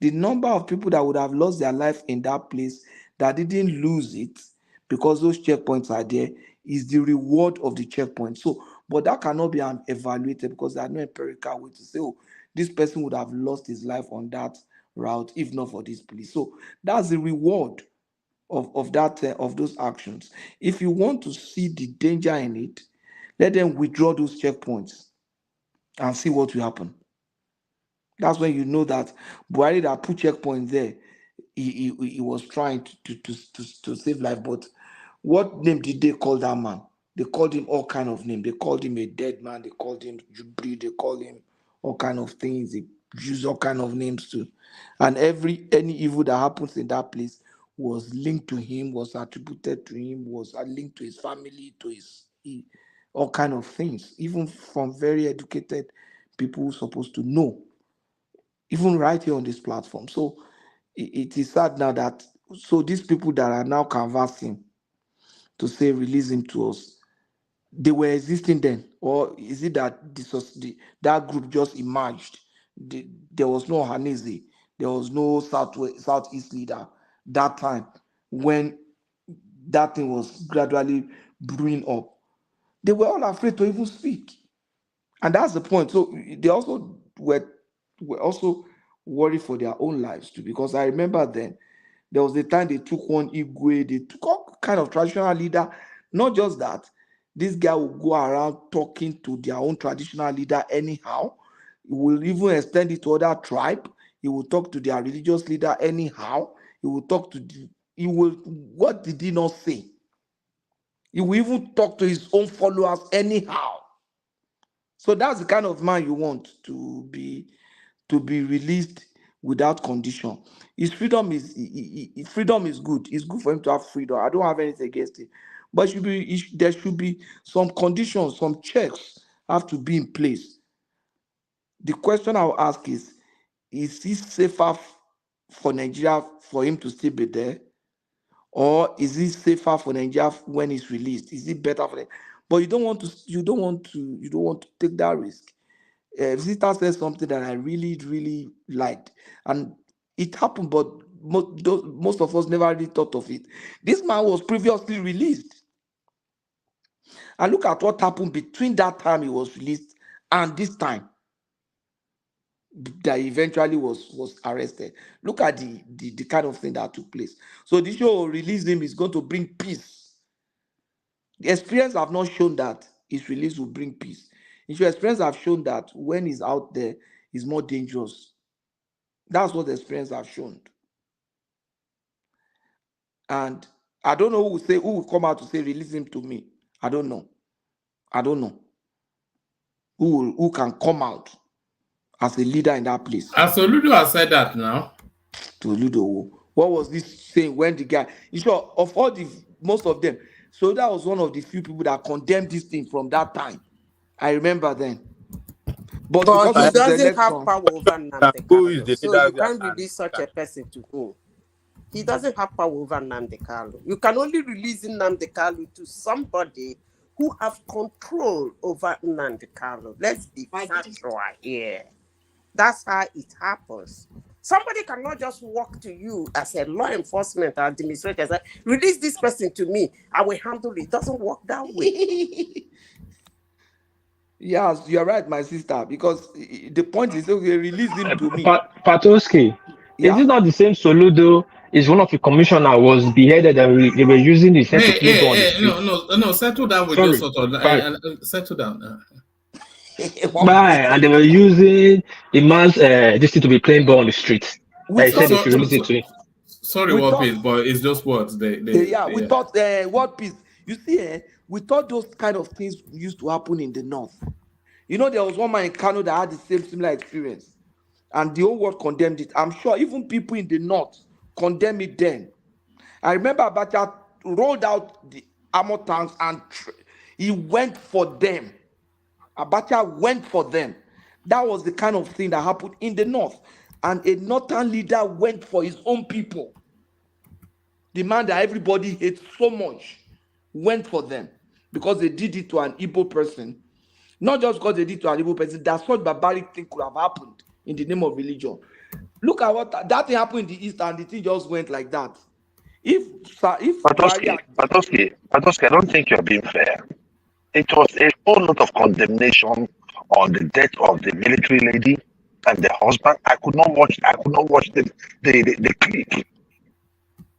The number of people that would have lost their life in that place that didn't lose it because those checkpoints are there is the reward of the checkpoint. So, but that cannot be evaluated because there are no empirical way to say, oh, this person would have lost his life on that route if not for this police. So that's the reward of those actions. If you want to see the danger in it, let them withdraw those checkpoints and see what will happen. That's when you know that Buhari that put checkpoint there, he was trying to save life. But what name did they call that man? They called him all kind of name. They called him a dead man. They called him Jubri. They called him all kind of things. They use all kind of names too. And any evil that happens in that place was linked to him, was attributed to him, was linked to his family, to all kind of things. Even from very educated people who are supposed to know, even right here on this platform. So it is sad now that these people that are now canvassing to say release him to us, they were existing then, or is it that that group just emerged? There was no Hanese, there was no Southeast leader that time when that thing was gradually brewing up. They were all afraid to even speak, and that's the point. So they also were also worried for their own lives too, because I remember then there was the time they took one Igwe, they took all kind of traditional leader. Not just that, this guy will go around talking to their own traditional leader anyhow. He will even extend it to other tribe. He will talk to their religious leader anyhow. He will talk to what did he not say? He will even talk to his own followers anyhow. So that's the kind of man you want to be released without condition. His freedom is freedom is good. It's good for him to have freedom. I don't have anything against it, but there should be some conditions, some checks have to be in place. The question I'll ask is it safer for Nigeria for him to still be there, or is it safer for Nigeria when he's released? Is it better for them? But you don't want to take that risk. Visitor said something that I really, really liked, and it happened, but most of us never really thought of it. This man was previously released, and look at what happened between that time he was released and this time. that eventually was arrested. Look at the kind of thing that took place. So the show release him is going to bring peace. The experience have not shown that his release will bring peace. The experience have shown that when he's out there, he's more dangerous. That's what the experience have shown. And I don't know who will come out to say release him to me. I don't know. Who can come out as a leader in that place. Soludo has said that now. Soludo, what was this saying when the guy? You sure of all most of them? So that was one of the few people that condemned this thing from that time. I remember then. But because he of the doesn't have election, power over Nnamdi Who is Kanu, the so leader you can't release such a person to whom. He doesn't have power over Nnamdi Kanu. You can only release Nnamdi Kanu to somebody who have control over Nnamdi Kanu. Let's be factual here. That's how it happens. Somebody cannot just walk to you as a law enforcement administrator and say, release this person to me, I will handle it. It doesn't work that way. Yes, you're right, my sister, because the point is, okay, release him to me. Patoski, Yeah? is it not the same Soludo? Is one of the commissioner was beheaded and they were using his head to play ball on the street? No, settle down with Sorry, those sort of settle down. Right, and they were using the man's this thing to be playing ball on the street. They said they should release it to him. Sorry, We War thought- Peace, but it's just words. we thought what peace. You see, we thought those kind of things used to happen in the north. You know, there was one man in Kano that had the similar experience, and the whole world condemned it. I'm sure even people in the north condemned it then. I remember Abacha rolled out the armor tanks and he went for them. Abacha went for them. That was the kind of thing that happened in the north. And a northern leader went for his own people. The man that everybody hates so much went for them because they did it to an Igbo person. Not just because they did it to an Igbo person, that's what barbaric thing could have happened in the name of religion. Look at what that thing happened in the East, and the thing just went like that. Patoski, I don't think you're being fair. It was a whole lot of condemnation on the death of the military lady and the husband. I could not watch the clip.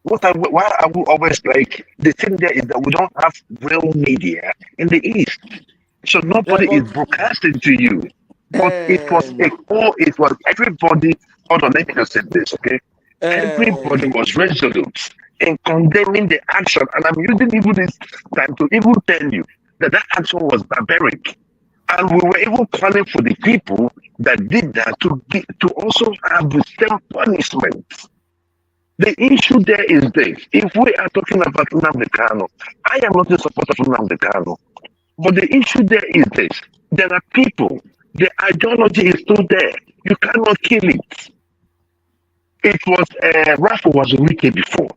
Why I will always like the thing there is that we don't have real media in the East, so nobody is broadcasting to you. But it was everybody. Hold on, let me just say this, okay? Everybody was resolute in condemning the action, and I'm using even this time to even tell you that action was barbaric, and we were even calling for the people that did that to also have the same punishment. The issue there is this: if we are talking about Nnamdi Kanu, I am not in support of Nnamdi Kanu, but the issue there is this: there are people. The ideology is still there. You cannot kill it. It was Rafa was wicked before.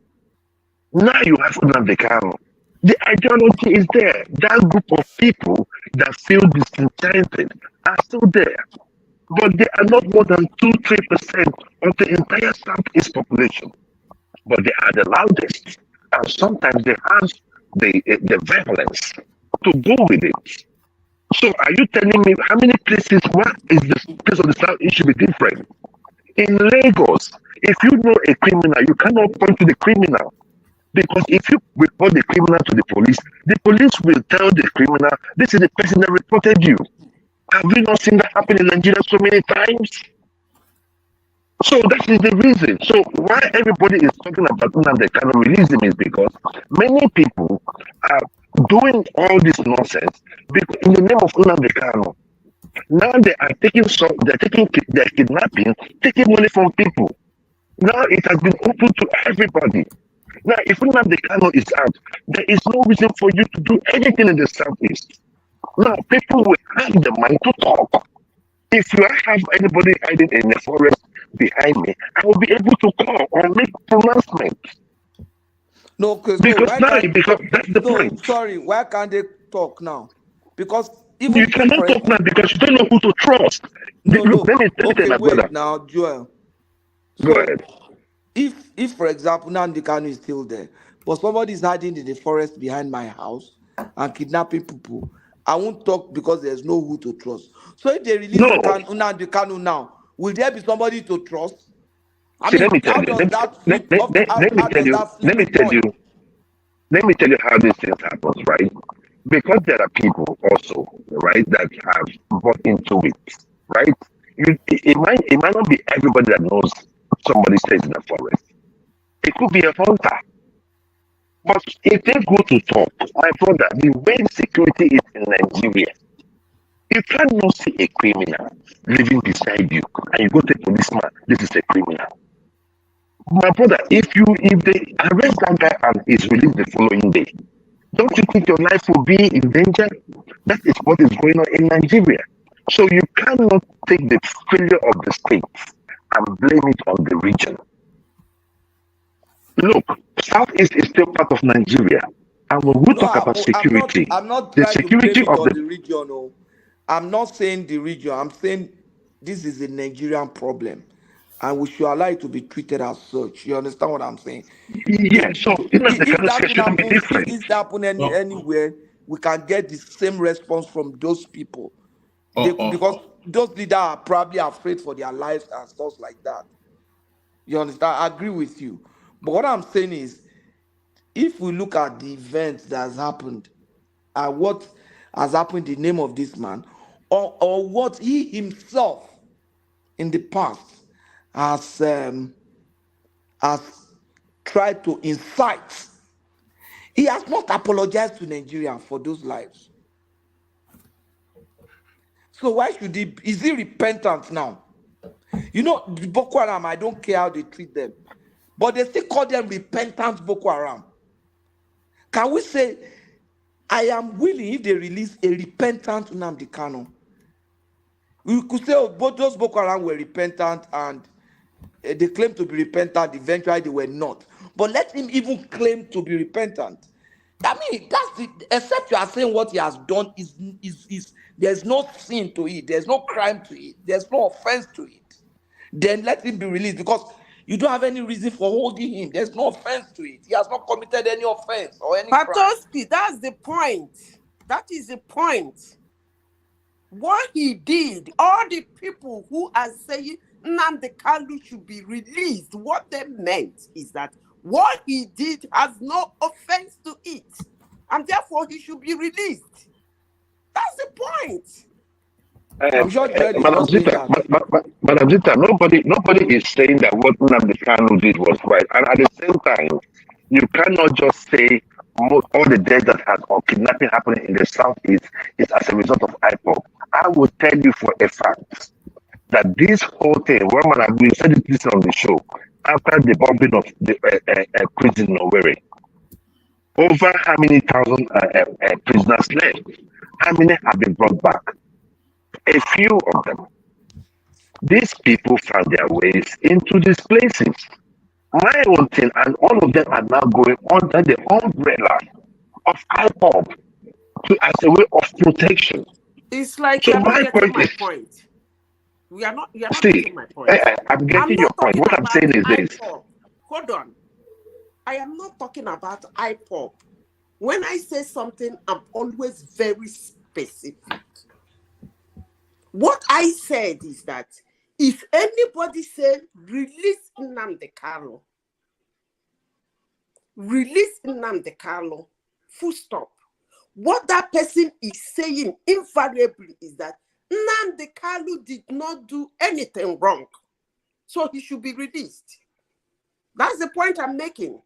Now you have Nnamdi Kanu. The ideology is there. That group of people that feel disenchanted are still there. But they are not more than 2-3% of the entire Southeast population. But they are the loudest. And sometimes they have the violence to go with it. So are you telling me how many places, what is the place of the Southeast should be different? In Lagos, if you know a criminal, you cannot point to the criminal. Because if you report the criminal to the police will tell the criminal, this is the person that reported you. Have you not seen that happen in Nigeria so many times? So that is the reason. So why everybody is talking about Nnamdi Kanu releasing is because many people are doing all this nonsense in the name of Nnamdi Kanu. Now they're kidnapping, taking money from people. Now it has been open to everybody. Now, if Nnamdi Kanu is out, there is no reason for you to do anything in the Southeast. Now, people will have the mind to talk. If you have anybody hiding in the forest behind me, I will be able to call or make pronouncements. No, because that's the point. Sorry, why can't they talk now? Because even you cannot talk now because you don't know who to trust. Let me tell you, my brother. Now, Joel. Go ahead. If for example, Nnamdi Kanu is still there, but somebody is hiding in the forest behind my house and kidnapping people, I won't talk because there's no who to trust. So if they release Nnamdi Kanu now, will there be somebody to trust? I See, mean, let me tell how you. does that fit? Let me How tell does you. that flip Let me the tell you. coin? Let me tell you how these things happen, right? Because there are people also, right, that have bought into it, right? It might not be everybody that knows somebody stays in the forest. It could be a hunter. But if they go to talk, my brother, the way security is in Nigeria, you cannot see a criminal living beside you and you go to a policeman, this is a criminal. My brother, if they arrest that guy and is released the following day, don't you think your life will be in danger? That is what is going on in Nigeria. So you cannot take the failure of the state and blame it on the region. Look, Southeast is still part of Nigeria. And when we No, talk about security, I'm not the trying to blame security it of on the the region. Oh. I'm not saying the region. I'm saying this is a Nigerian problem, and we should allow it to be treated as such. You understand what I'm saying? yeah, so the If kind of that thing shouldn't be happens, if different. this happen anywhere, we can get the same response from those people. Because those leaders are probably afraid for their lives and stuff like that. You understand? I agree with you. But what I'm saying is, if we look at the event that has happened and what has happened in the name of this man, or what he himself in the past has tried to incite, he has not apologized to Nigeria for those lives. So why should he? Is he repentant now? You know, the Boko Haram, I don't care how they treat them, but they still call them repentant Boko Haram. Can we say, I am willing if they release a repentant Nnamdi Kanu? We could say, oh, both those Boko Haram were repentant and they claim to be repentant. Eventually, they were not. But let him even claim to be repentant. I mean, that's the, except you are saying what he has done is there's no sin to it, there's no crime to it, there's no offense to it. Then let him be released because you don't have any reason for holding him. There's no offense to it. He has not committed any offense or any crime. Patoski, that's the point. That is the point. What he did, all the people who are saying Nnamdi Kanu should be released, what they meant is that what he did has no offense to it, and therefore he should be released. That's the point. I'm sure Ijele is Madam not saying Zita, that. Madam Zita, nobody is saying that what Nnamdi Kanu did was right. And at the same time, you cannot just say all the deaths that has or kidnapping happening in the southeast is as a result of IPOP. I will tell you for a fact that this whole thing, we said this on the show, after the bombing of the prison in Owerri, over how many thousand prisoners left? How many have been brought back? A few of them. These people found their ways into these places. My own thing, and all of them are now going under the umbrella of IPOP as a way of protection. It's like So you're not my getting point my is, point. You're not see, getting my point. I'm getting I'm your not point. talking What I'm about saying is this. IPOP. Hold on. I am not talking about IPOP. When I say something, I'm always very specific. What I said is that if anybody said release Nnamdi Kanu, full stop. What that person is saying invariably is that Nnamdi Kanu did not do anything wrong, so he should be released. That's the point I'm making.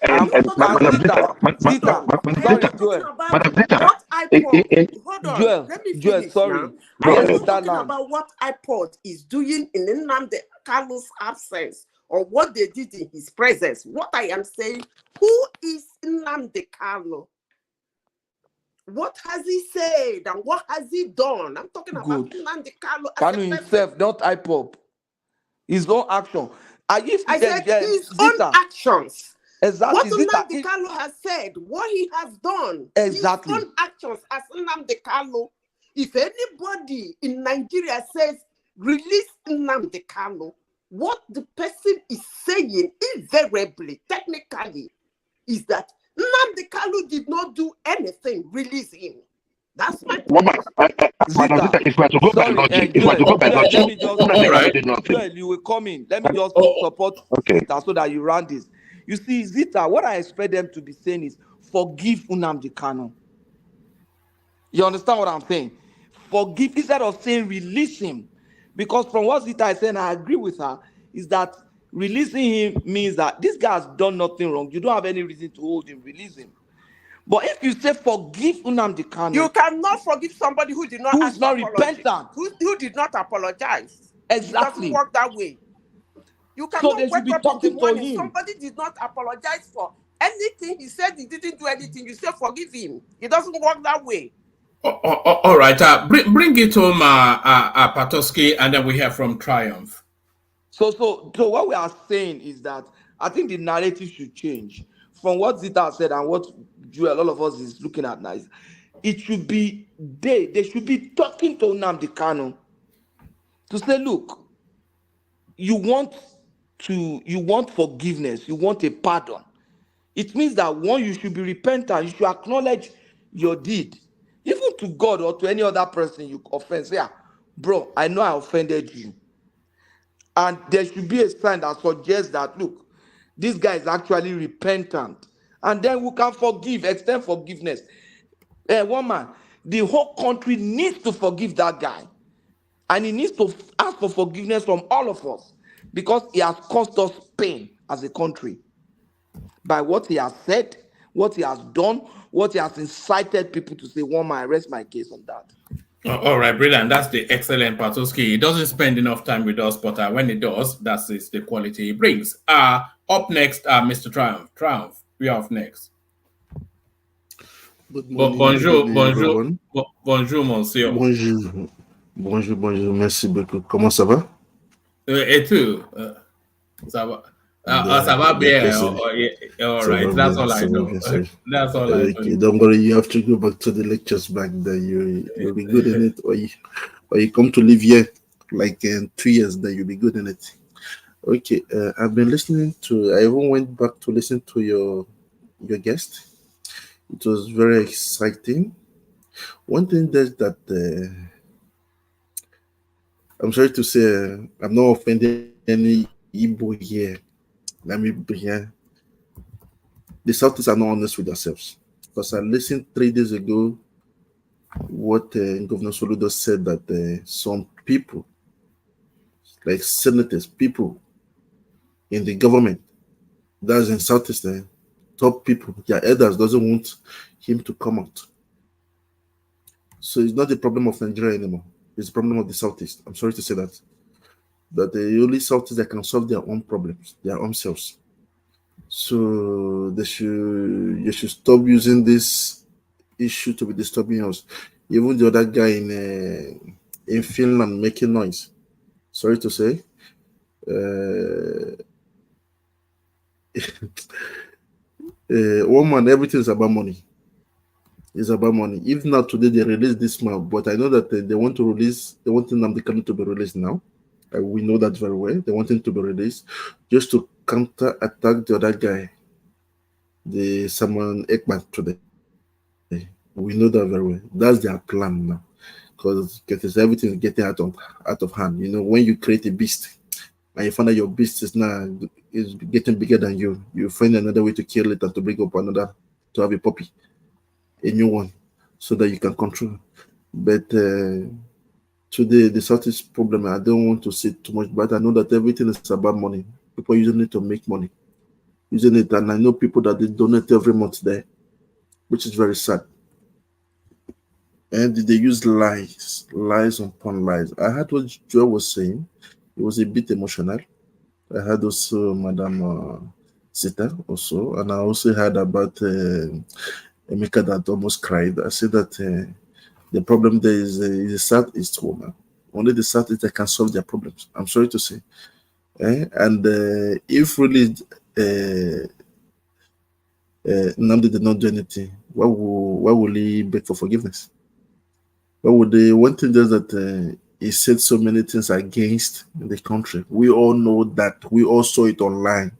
I'm not talking Joel, let me Joel, finish sorry. now. I am not talking about what IPOD is doing in Nnamdi Kanu's absence or what they did in his presence. What I am saying, who is Nnamdi Kanu? What has he said and what has he done? I'm talking about Nnamdi Kanu. Kanu himself, not IPOP. His own action. I said his own actions. Exactly. What Nnamdi Kanu has said, what he has done, exactly. His own actions as Nnamdi Kanu. If anybody in Nigeria says release Nnamdi Kanu, what the person is saying invariably, technically, is that Nnamdi Kanu did not do anything, release him. That's my Woman, Madam Zita, Zita, if we are to go by sorry, logic, if we are to go by Joel, let logic, me just, Una say Joel, Kano did nothing. Joel, you will come in. Let me just Oh, support Okay. Zita so that you run this. You see, Zita, what I expect them to be saying is forgive Nnamdi Kanu. You understand what I'm saying? Forgive instead of saying release him. Because from what Zita is saying, I agree with her, is that releasing him means that this guy has done nothing wrong. You don't have any reason to hold him, release him. But if you say forgive Nnamdi Kanu, You cannot forgive somebody who did not who ask is for not apology, repentant, who did not apologize. It doesn't exactly. work that way. You So cannot they should wake be up in the talking to morning, him. somebody did not apologize for anything. He said he didn't do anything. You say forgive him. It doesn't work that way. All right. Bring it home, Patoski, and then we hear from Triumph. So what we are saying is that I think the narrative should change from what Zita said and what Joel, all of us is looking at now. It should be they should be talking to Nnamdi Kanu to say, look, you want forgiveness, you want a pardon. It means that one, you should be repentant, you should acknowledge your deed, even to God or to any other person you offend. Say, bro, I know I offended you. And there should be a sign that suggests that, look, this guy is actually repentant. And then we can forgive, extend forgiveness. One man, the whole country needs to forgive that guy. And he needs to ask for forgiveness from all of us because he has caused us pain as a country by what he has said, what he has done, what he has incited people to say. One man, I rest my case on that. All right, brilliant. That's the excellent Patoski. He doesn't spend enough time with us, but when he does, that's the quality he brings. Up next, Mr. Triumph. Triumph, we are up next. Good morning, bonjour, everyone. Bonjour, monsieur. Bonjour, merci beaucoup. Comment ça va? Et tout, ça va. Ça va bien. All right, that's all I know. That's all I know. Don't worry, you have to go back to the lectures back there. You'll be good in it, or you come to live here like in 2 years, then you'll be good in it. Okay, I've been listening to. I even went back to listen to your guest. It was very exciting. One thing is that I'm sorry to say I'm not offending any Igbo here. Let me be here. The Southeast are not honest with themselves. Because I listened 3 days ago what Governor Soludo said that some people, like senators, people in the government, that's in Southeast, top people, their elders doesn't want him to come out. So it's not the problem of Nigeria anymore. It's the problem of the Southeast. I'm sorry to say that. That the only Southeast that can solve their own problems, their own selves. So you should stop using this issue to be disturbing us. Even the other guy in Finland making noise. Sorry to say. Woman, everything is about money. It's about money. If not today, they release this month, but I know that they want Nnamdi Kanu to be released now. We know that very well. They want him to be released just to counter attack the other guy, the Samuel Ekman today. We know that very well. That's their plan now, because everything is getting out of hand. You know, when you create a beast and you find that your beast is getting bigger than you find another way to kill it and to bring up another, to have a puppy, a new one, so that you can control. But today, the Southeast problem, I don't want to say too much, but I know that everything is about money. People using it to make money. Using it, and I know people that they donate every month there, which is very sad. And they use lies upon lies. I heard what Joe was saying. It was a bit emotional. I heard also Madam Zita also, and I also heard about Emeka that almost cried. I said that the problem there is the Southeast woman. Only the Southeast that can solve their problems. I'm sorry to say. And if really Nnamdi did not do anything, why will he beg for forgiveness? Why would they? One thing is that he said so many things against the country. We all know that. We all saw it online.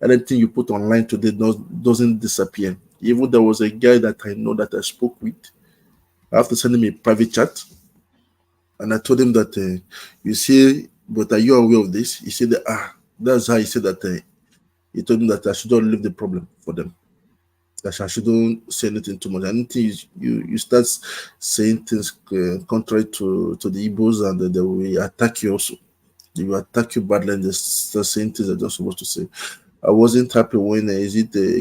Anything you put online today doesn't disappear. Even there was a guy that I know that I spoke with. I have to send him a private chat. And I told him that, you see, but are you aware of this? He said that, that's how he said that. He told him that I shouldn't leave the problem for them. That I shouldn't say anything too much. Anything you start saying things contrary to the Igbos, and they will attack you also. They will attack you badly, and they start saying things they're not supposed to say. I wasn't happy when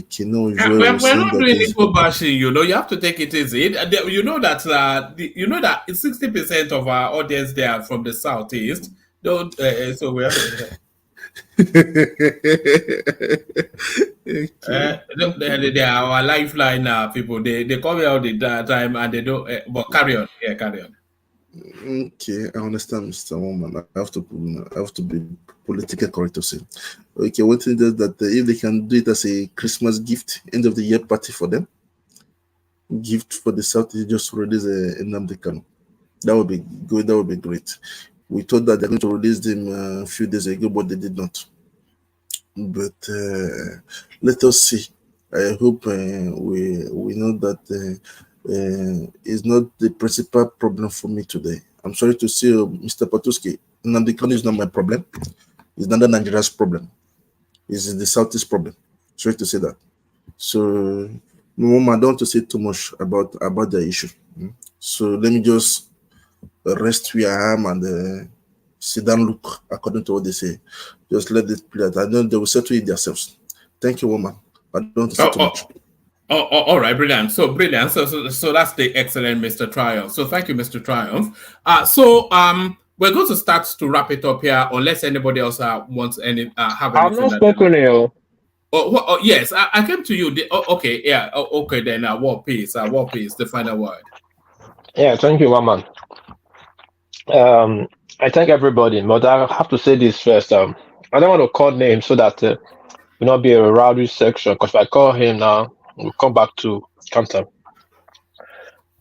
Kino Joel was We're saying not that doing Igbo bashing, you know. You have to take it easy. You know that 60% of our audience there are from the southeast. Don't so we have to. They are our lifeline people. They come here all the time and they don't. But carry on, yeah, carry on. Okay, I understand, Mr. Woman. I have to be politically correct to say. Okay, one thing is that if they can do it as a Christmas gift, end of the year party for them, gift for the South is just release a Nnamdi Kanu. That would be good. That would be great. We thought that they're going to release them a few days ago, but they did not. But let us see. I hope we know that is not the principal problem for me today. I'm sorry to say, Mr. Patuski, Nnamdi Kanu is not my problem. It's not Nigeria's problem. It's the Southeast problem. Sorry to say that. So, Mama, I don't want to say too much about the issue. So let me just rest where I am and sit down, look according to what they say. Just let it play out. I know they will settle it themselves. Thank you, woman. I don't want to say too much. All right, brilliant. So brilliant. So that's the excellent Mr. Triumph. So thank you, Mr. Triumph. We're going to start to wrap it up here, unless anybody else wants any have anything. I'm not spoken here. Oh, yes, I came to you. Okay, yeah. Okay, then War Peace, the final word. Yeah, thank you, Waman. I thank everybody, but I have to say this first. I don't want to call names so that it will not be a rowdy section, because if I call him now, we'll come back to counter.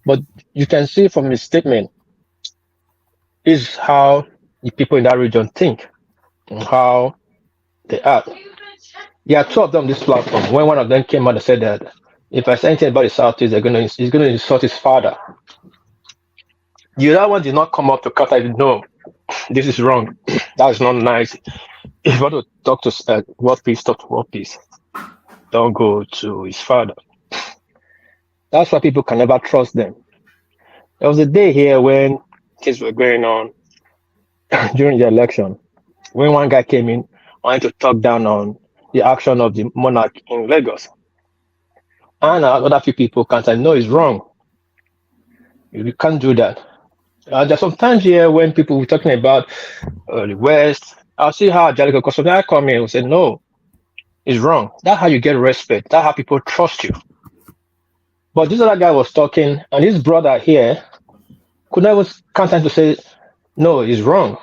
But you can see from his statement is how the people in that region think and how they act. There are two of them on this platform. When one of them came out and said that if I say anything about the Southeast, he's going to insult his father. The other one did not come up to cut. I no, this is wrong. That is not nice. If you want to talk to World Peace, talk to World Peace. Don't go to his father. That's why people can never trust them. There was a day here when things were going on during the election, when one guy came in wanting to talk down on the action of the monarch in Lagos. And other few people can't say, no, it's wrong. You can't do that. There's sometimes here when people were talking about the West, I'll see how Ijele, because sometimes I come in and say, no, it's wrong. That's how you get respect. That's how people trust you. But this other guy was talking, and his brother here could never content to say, no, it's wrong.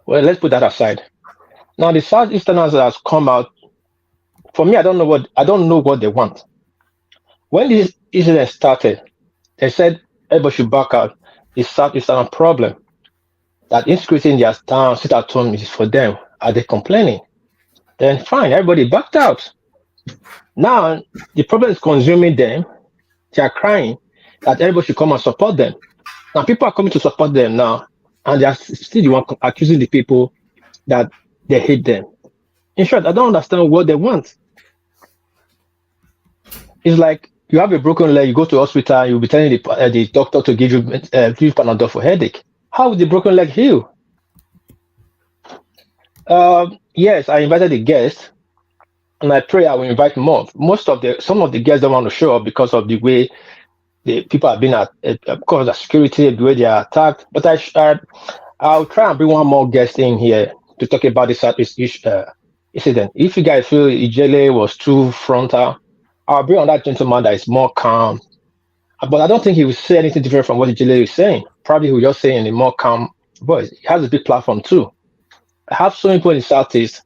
Well, let's put that aside. Now the Southeasterners has come out. For me, I don't know what they want. When this incident started, they said everybody should back out. The Southeastern problem. That insecurity in their town, sit at home is for them. Are they complaining? Then fine, everybody backed out. Now the problem is consuming them. They are crying that everybody should come and support them. Now people are coming to support them now, and they are still the one accusing the people that they hate them. In short, I don't understand what they want. It's like you have a broken leg, you go to the hospital, you'll be telling the doctor to give you Panadol for headache. How would the broken leg heal? Yes, I invited the guests, and I pray I will invite more. Some of the guests don't want to show up because of the way the people have been because of security, the way they are attacked. But I'll try and bring one more guest in here to talk about this incident. If you guys feel Ijele was too frontal, I'll bring on that gentleman that is more calm. But I don't think he will say anything different from what Ijele is saying. Probably he will just say in a more calm voice. He has a big platform too. I have so many people in the Southeast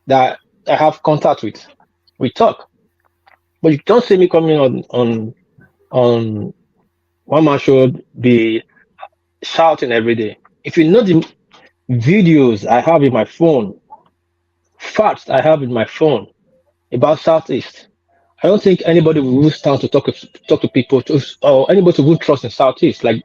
that I have contact with. We talk. But you don't see me coming on one man should be shouting every day. If you know the videos I have in my phone, facts I have in my phone about Southeast, I don't think anybody will stand to talk to people or anybody who trust in Southeast. Like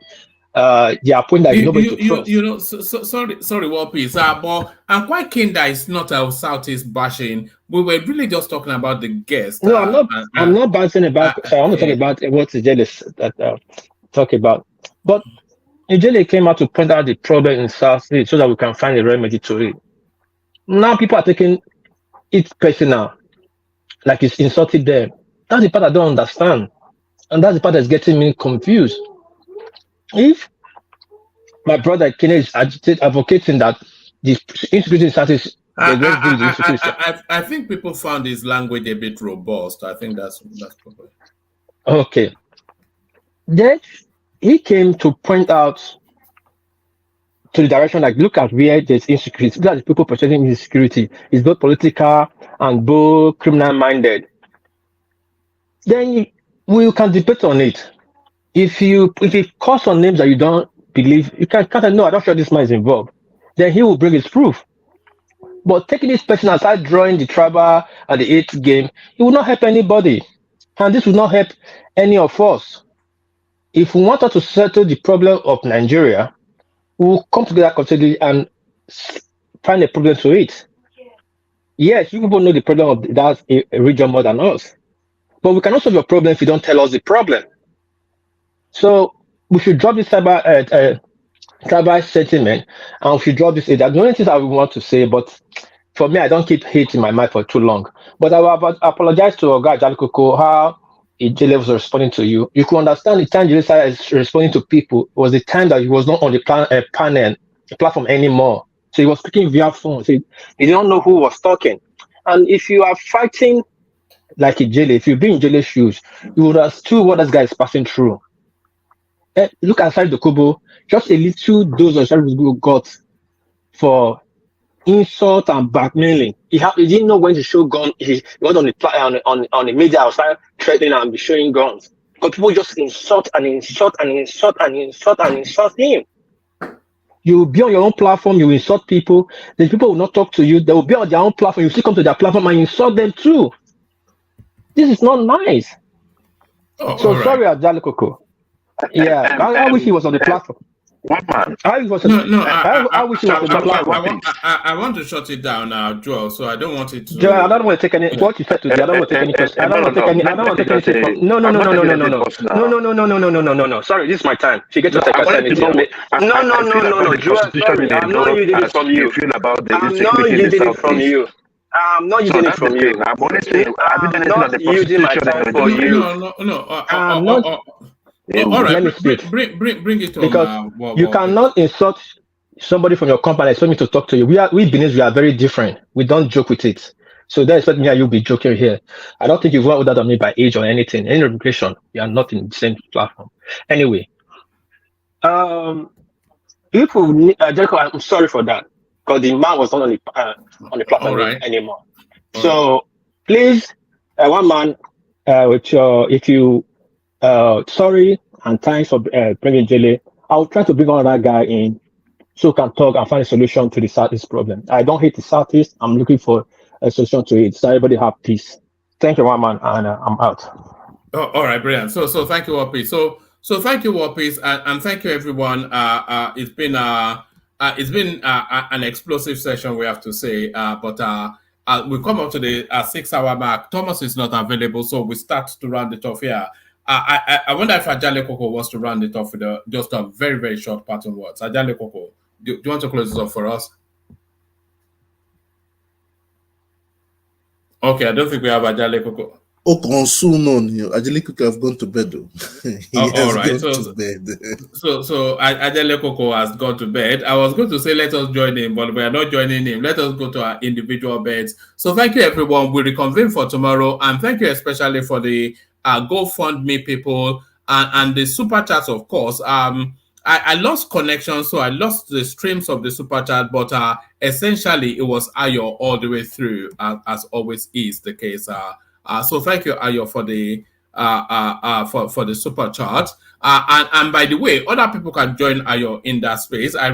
they are point that is nobody to trust. Sorry, what piece? But I'm quite keen that it's not our Southeast bashing. We were really just talking about the guest. No, I'm not bouncing about. Sorry, I want to talk about what Ijele talk about. But Ijele came out to point out the problem in Southeast so that we can find a remedy to it. Now people are taking it personal, like it's insulted them. That's the part I don't understand, and that's the part that's getting me confused. If my brother Kene is advocating that the insecurity in Southeast, I think people found his language a bit robust. I think that's probably okay. Then he came to point out to the direction, like, look at where there's insecurity. Look at the people portraying insecurity. It's both political and both criminal minded. Then we can debate on it. If you call some names that you don't believe, you can't no, I'm not sure this man is involved. Then he will bring his proof. But taking this person aside, drawing the tribal and the eighth game, it will not help anybody. And this will not help any of us. If we want to settle the problem of Nigeria, we'll come together collectively and find a problem to it. Yes, you people know the problem of that region more than us. But we cannot solve your problem if you don't tell us the problem. So we should drop this tribal sentiment, and we should drop this. That's the only things I would want to say, but for me, I don't keep hate in my mind for too long. But I will apologize to Oga Jalkoko how Ijele was responding to you. You could understand the time Ijele is responding to people was the time that he was not on the platform anymore. So he was speaking via phone. So he didn't know who was talking. And if you are fighting like Ijele, if you've been in Ijele's shoes, you would understand what this guy is passing through. Look outside the Kubo, just a little dose of Sharifu got for insult and blackmailing. He didn't know when to show gun. He was on the media outside threatening and be showing guns. Because people just insult and insult and insult and insult and insult him. You will be on your own platform, you insult people. The people will not talk to you. They will be on their own platform. You still come to their platform and insult them too. This is not nice. So right. sorry, Ajale Koko. Yeah, I wish he was on the platform. I wish he was on the platform. I want to shut it down now, Joel. So I don't want it to. Joel, I don't want to take any. What you said today, I don't want to take any question. I don't want to take any. I don't want to take anything. No. No. Sorry, this is my time. If you get to take a second, no. Joel, sorry, I'm not using it from you. I'm not using it from you. I'm not using it from you. I'm not using my time for you. I'm not. All right, Let me speak. Bring it on. Because you cannot insult somebody from your company, expect me to talk to you. We Beninese, we are very different. We don't joke with it. So don't expect me and you be joking here. I don't think you've worked older than me by age or anything. Any immigration, we are not in the same platform. Anyway, people, Jericho, I'm sorry for that because the man was not on the platform anymore. So please, one man, if you. Sorry and thanks for bringing Ijele. I'll try to bring another guy in so we can talk and find a solution to the Southeast problem. I don't hate the Southeast. I'm looking for a solution to it. So everybody have peace. Thank you, one man, and I'm out. All right, brilliant. So thank you, Wapis. So thank you, Wapis, and thank you, everyone. It's been an explosive session, we have to say. But we come up to the 6-hour mark. Thomas is not available, so we start to round it off here. I wonder if Ajale Koko wants to round it off with just a very, very short parting words. Ajale Koko, do you want to close this off for us? Okay, I don't think we have Ajale Koko. Oh, soon on you. Ajale Koko have gone to bed though. All right. So Ajale Koko has gone to bed. I was going to say let us join him, but we are not joining him. Let us go to our individual beds. So thank you, everyone. We'll reconvene for tomorrow, and thank you especially for the GoFundMe people and the super chats, of course. I lost connection, so I lost the streams of the super chat, but essentially it was Ayo all the way through, as always is the case. So thank you, Ayo, for the for the super chat. And by the way, other people can join Ayo in that space. I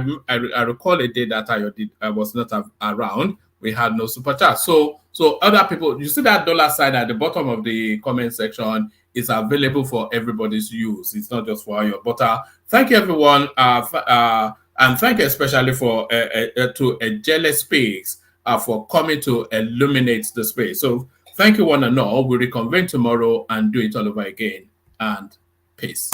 recall a day that Ayo was not around. We had no super chat. So So other people, you see that dollar sign at the bottom of the comment section is available for everybody's use. It's not just for your butter. Thank you, everyone. And thank you especially for to Ijele Speaks for coming to illuminate the space. So thank you one and all. We'll reconvene tomorrow and do it all over again. And peace.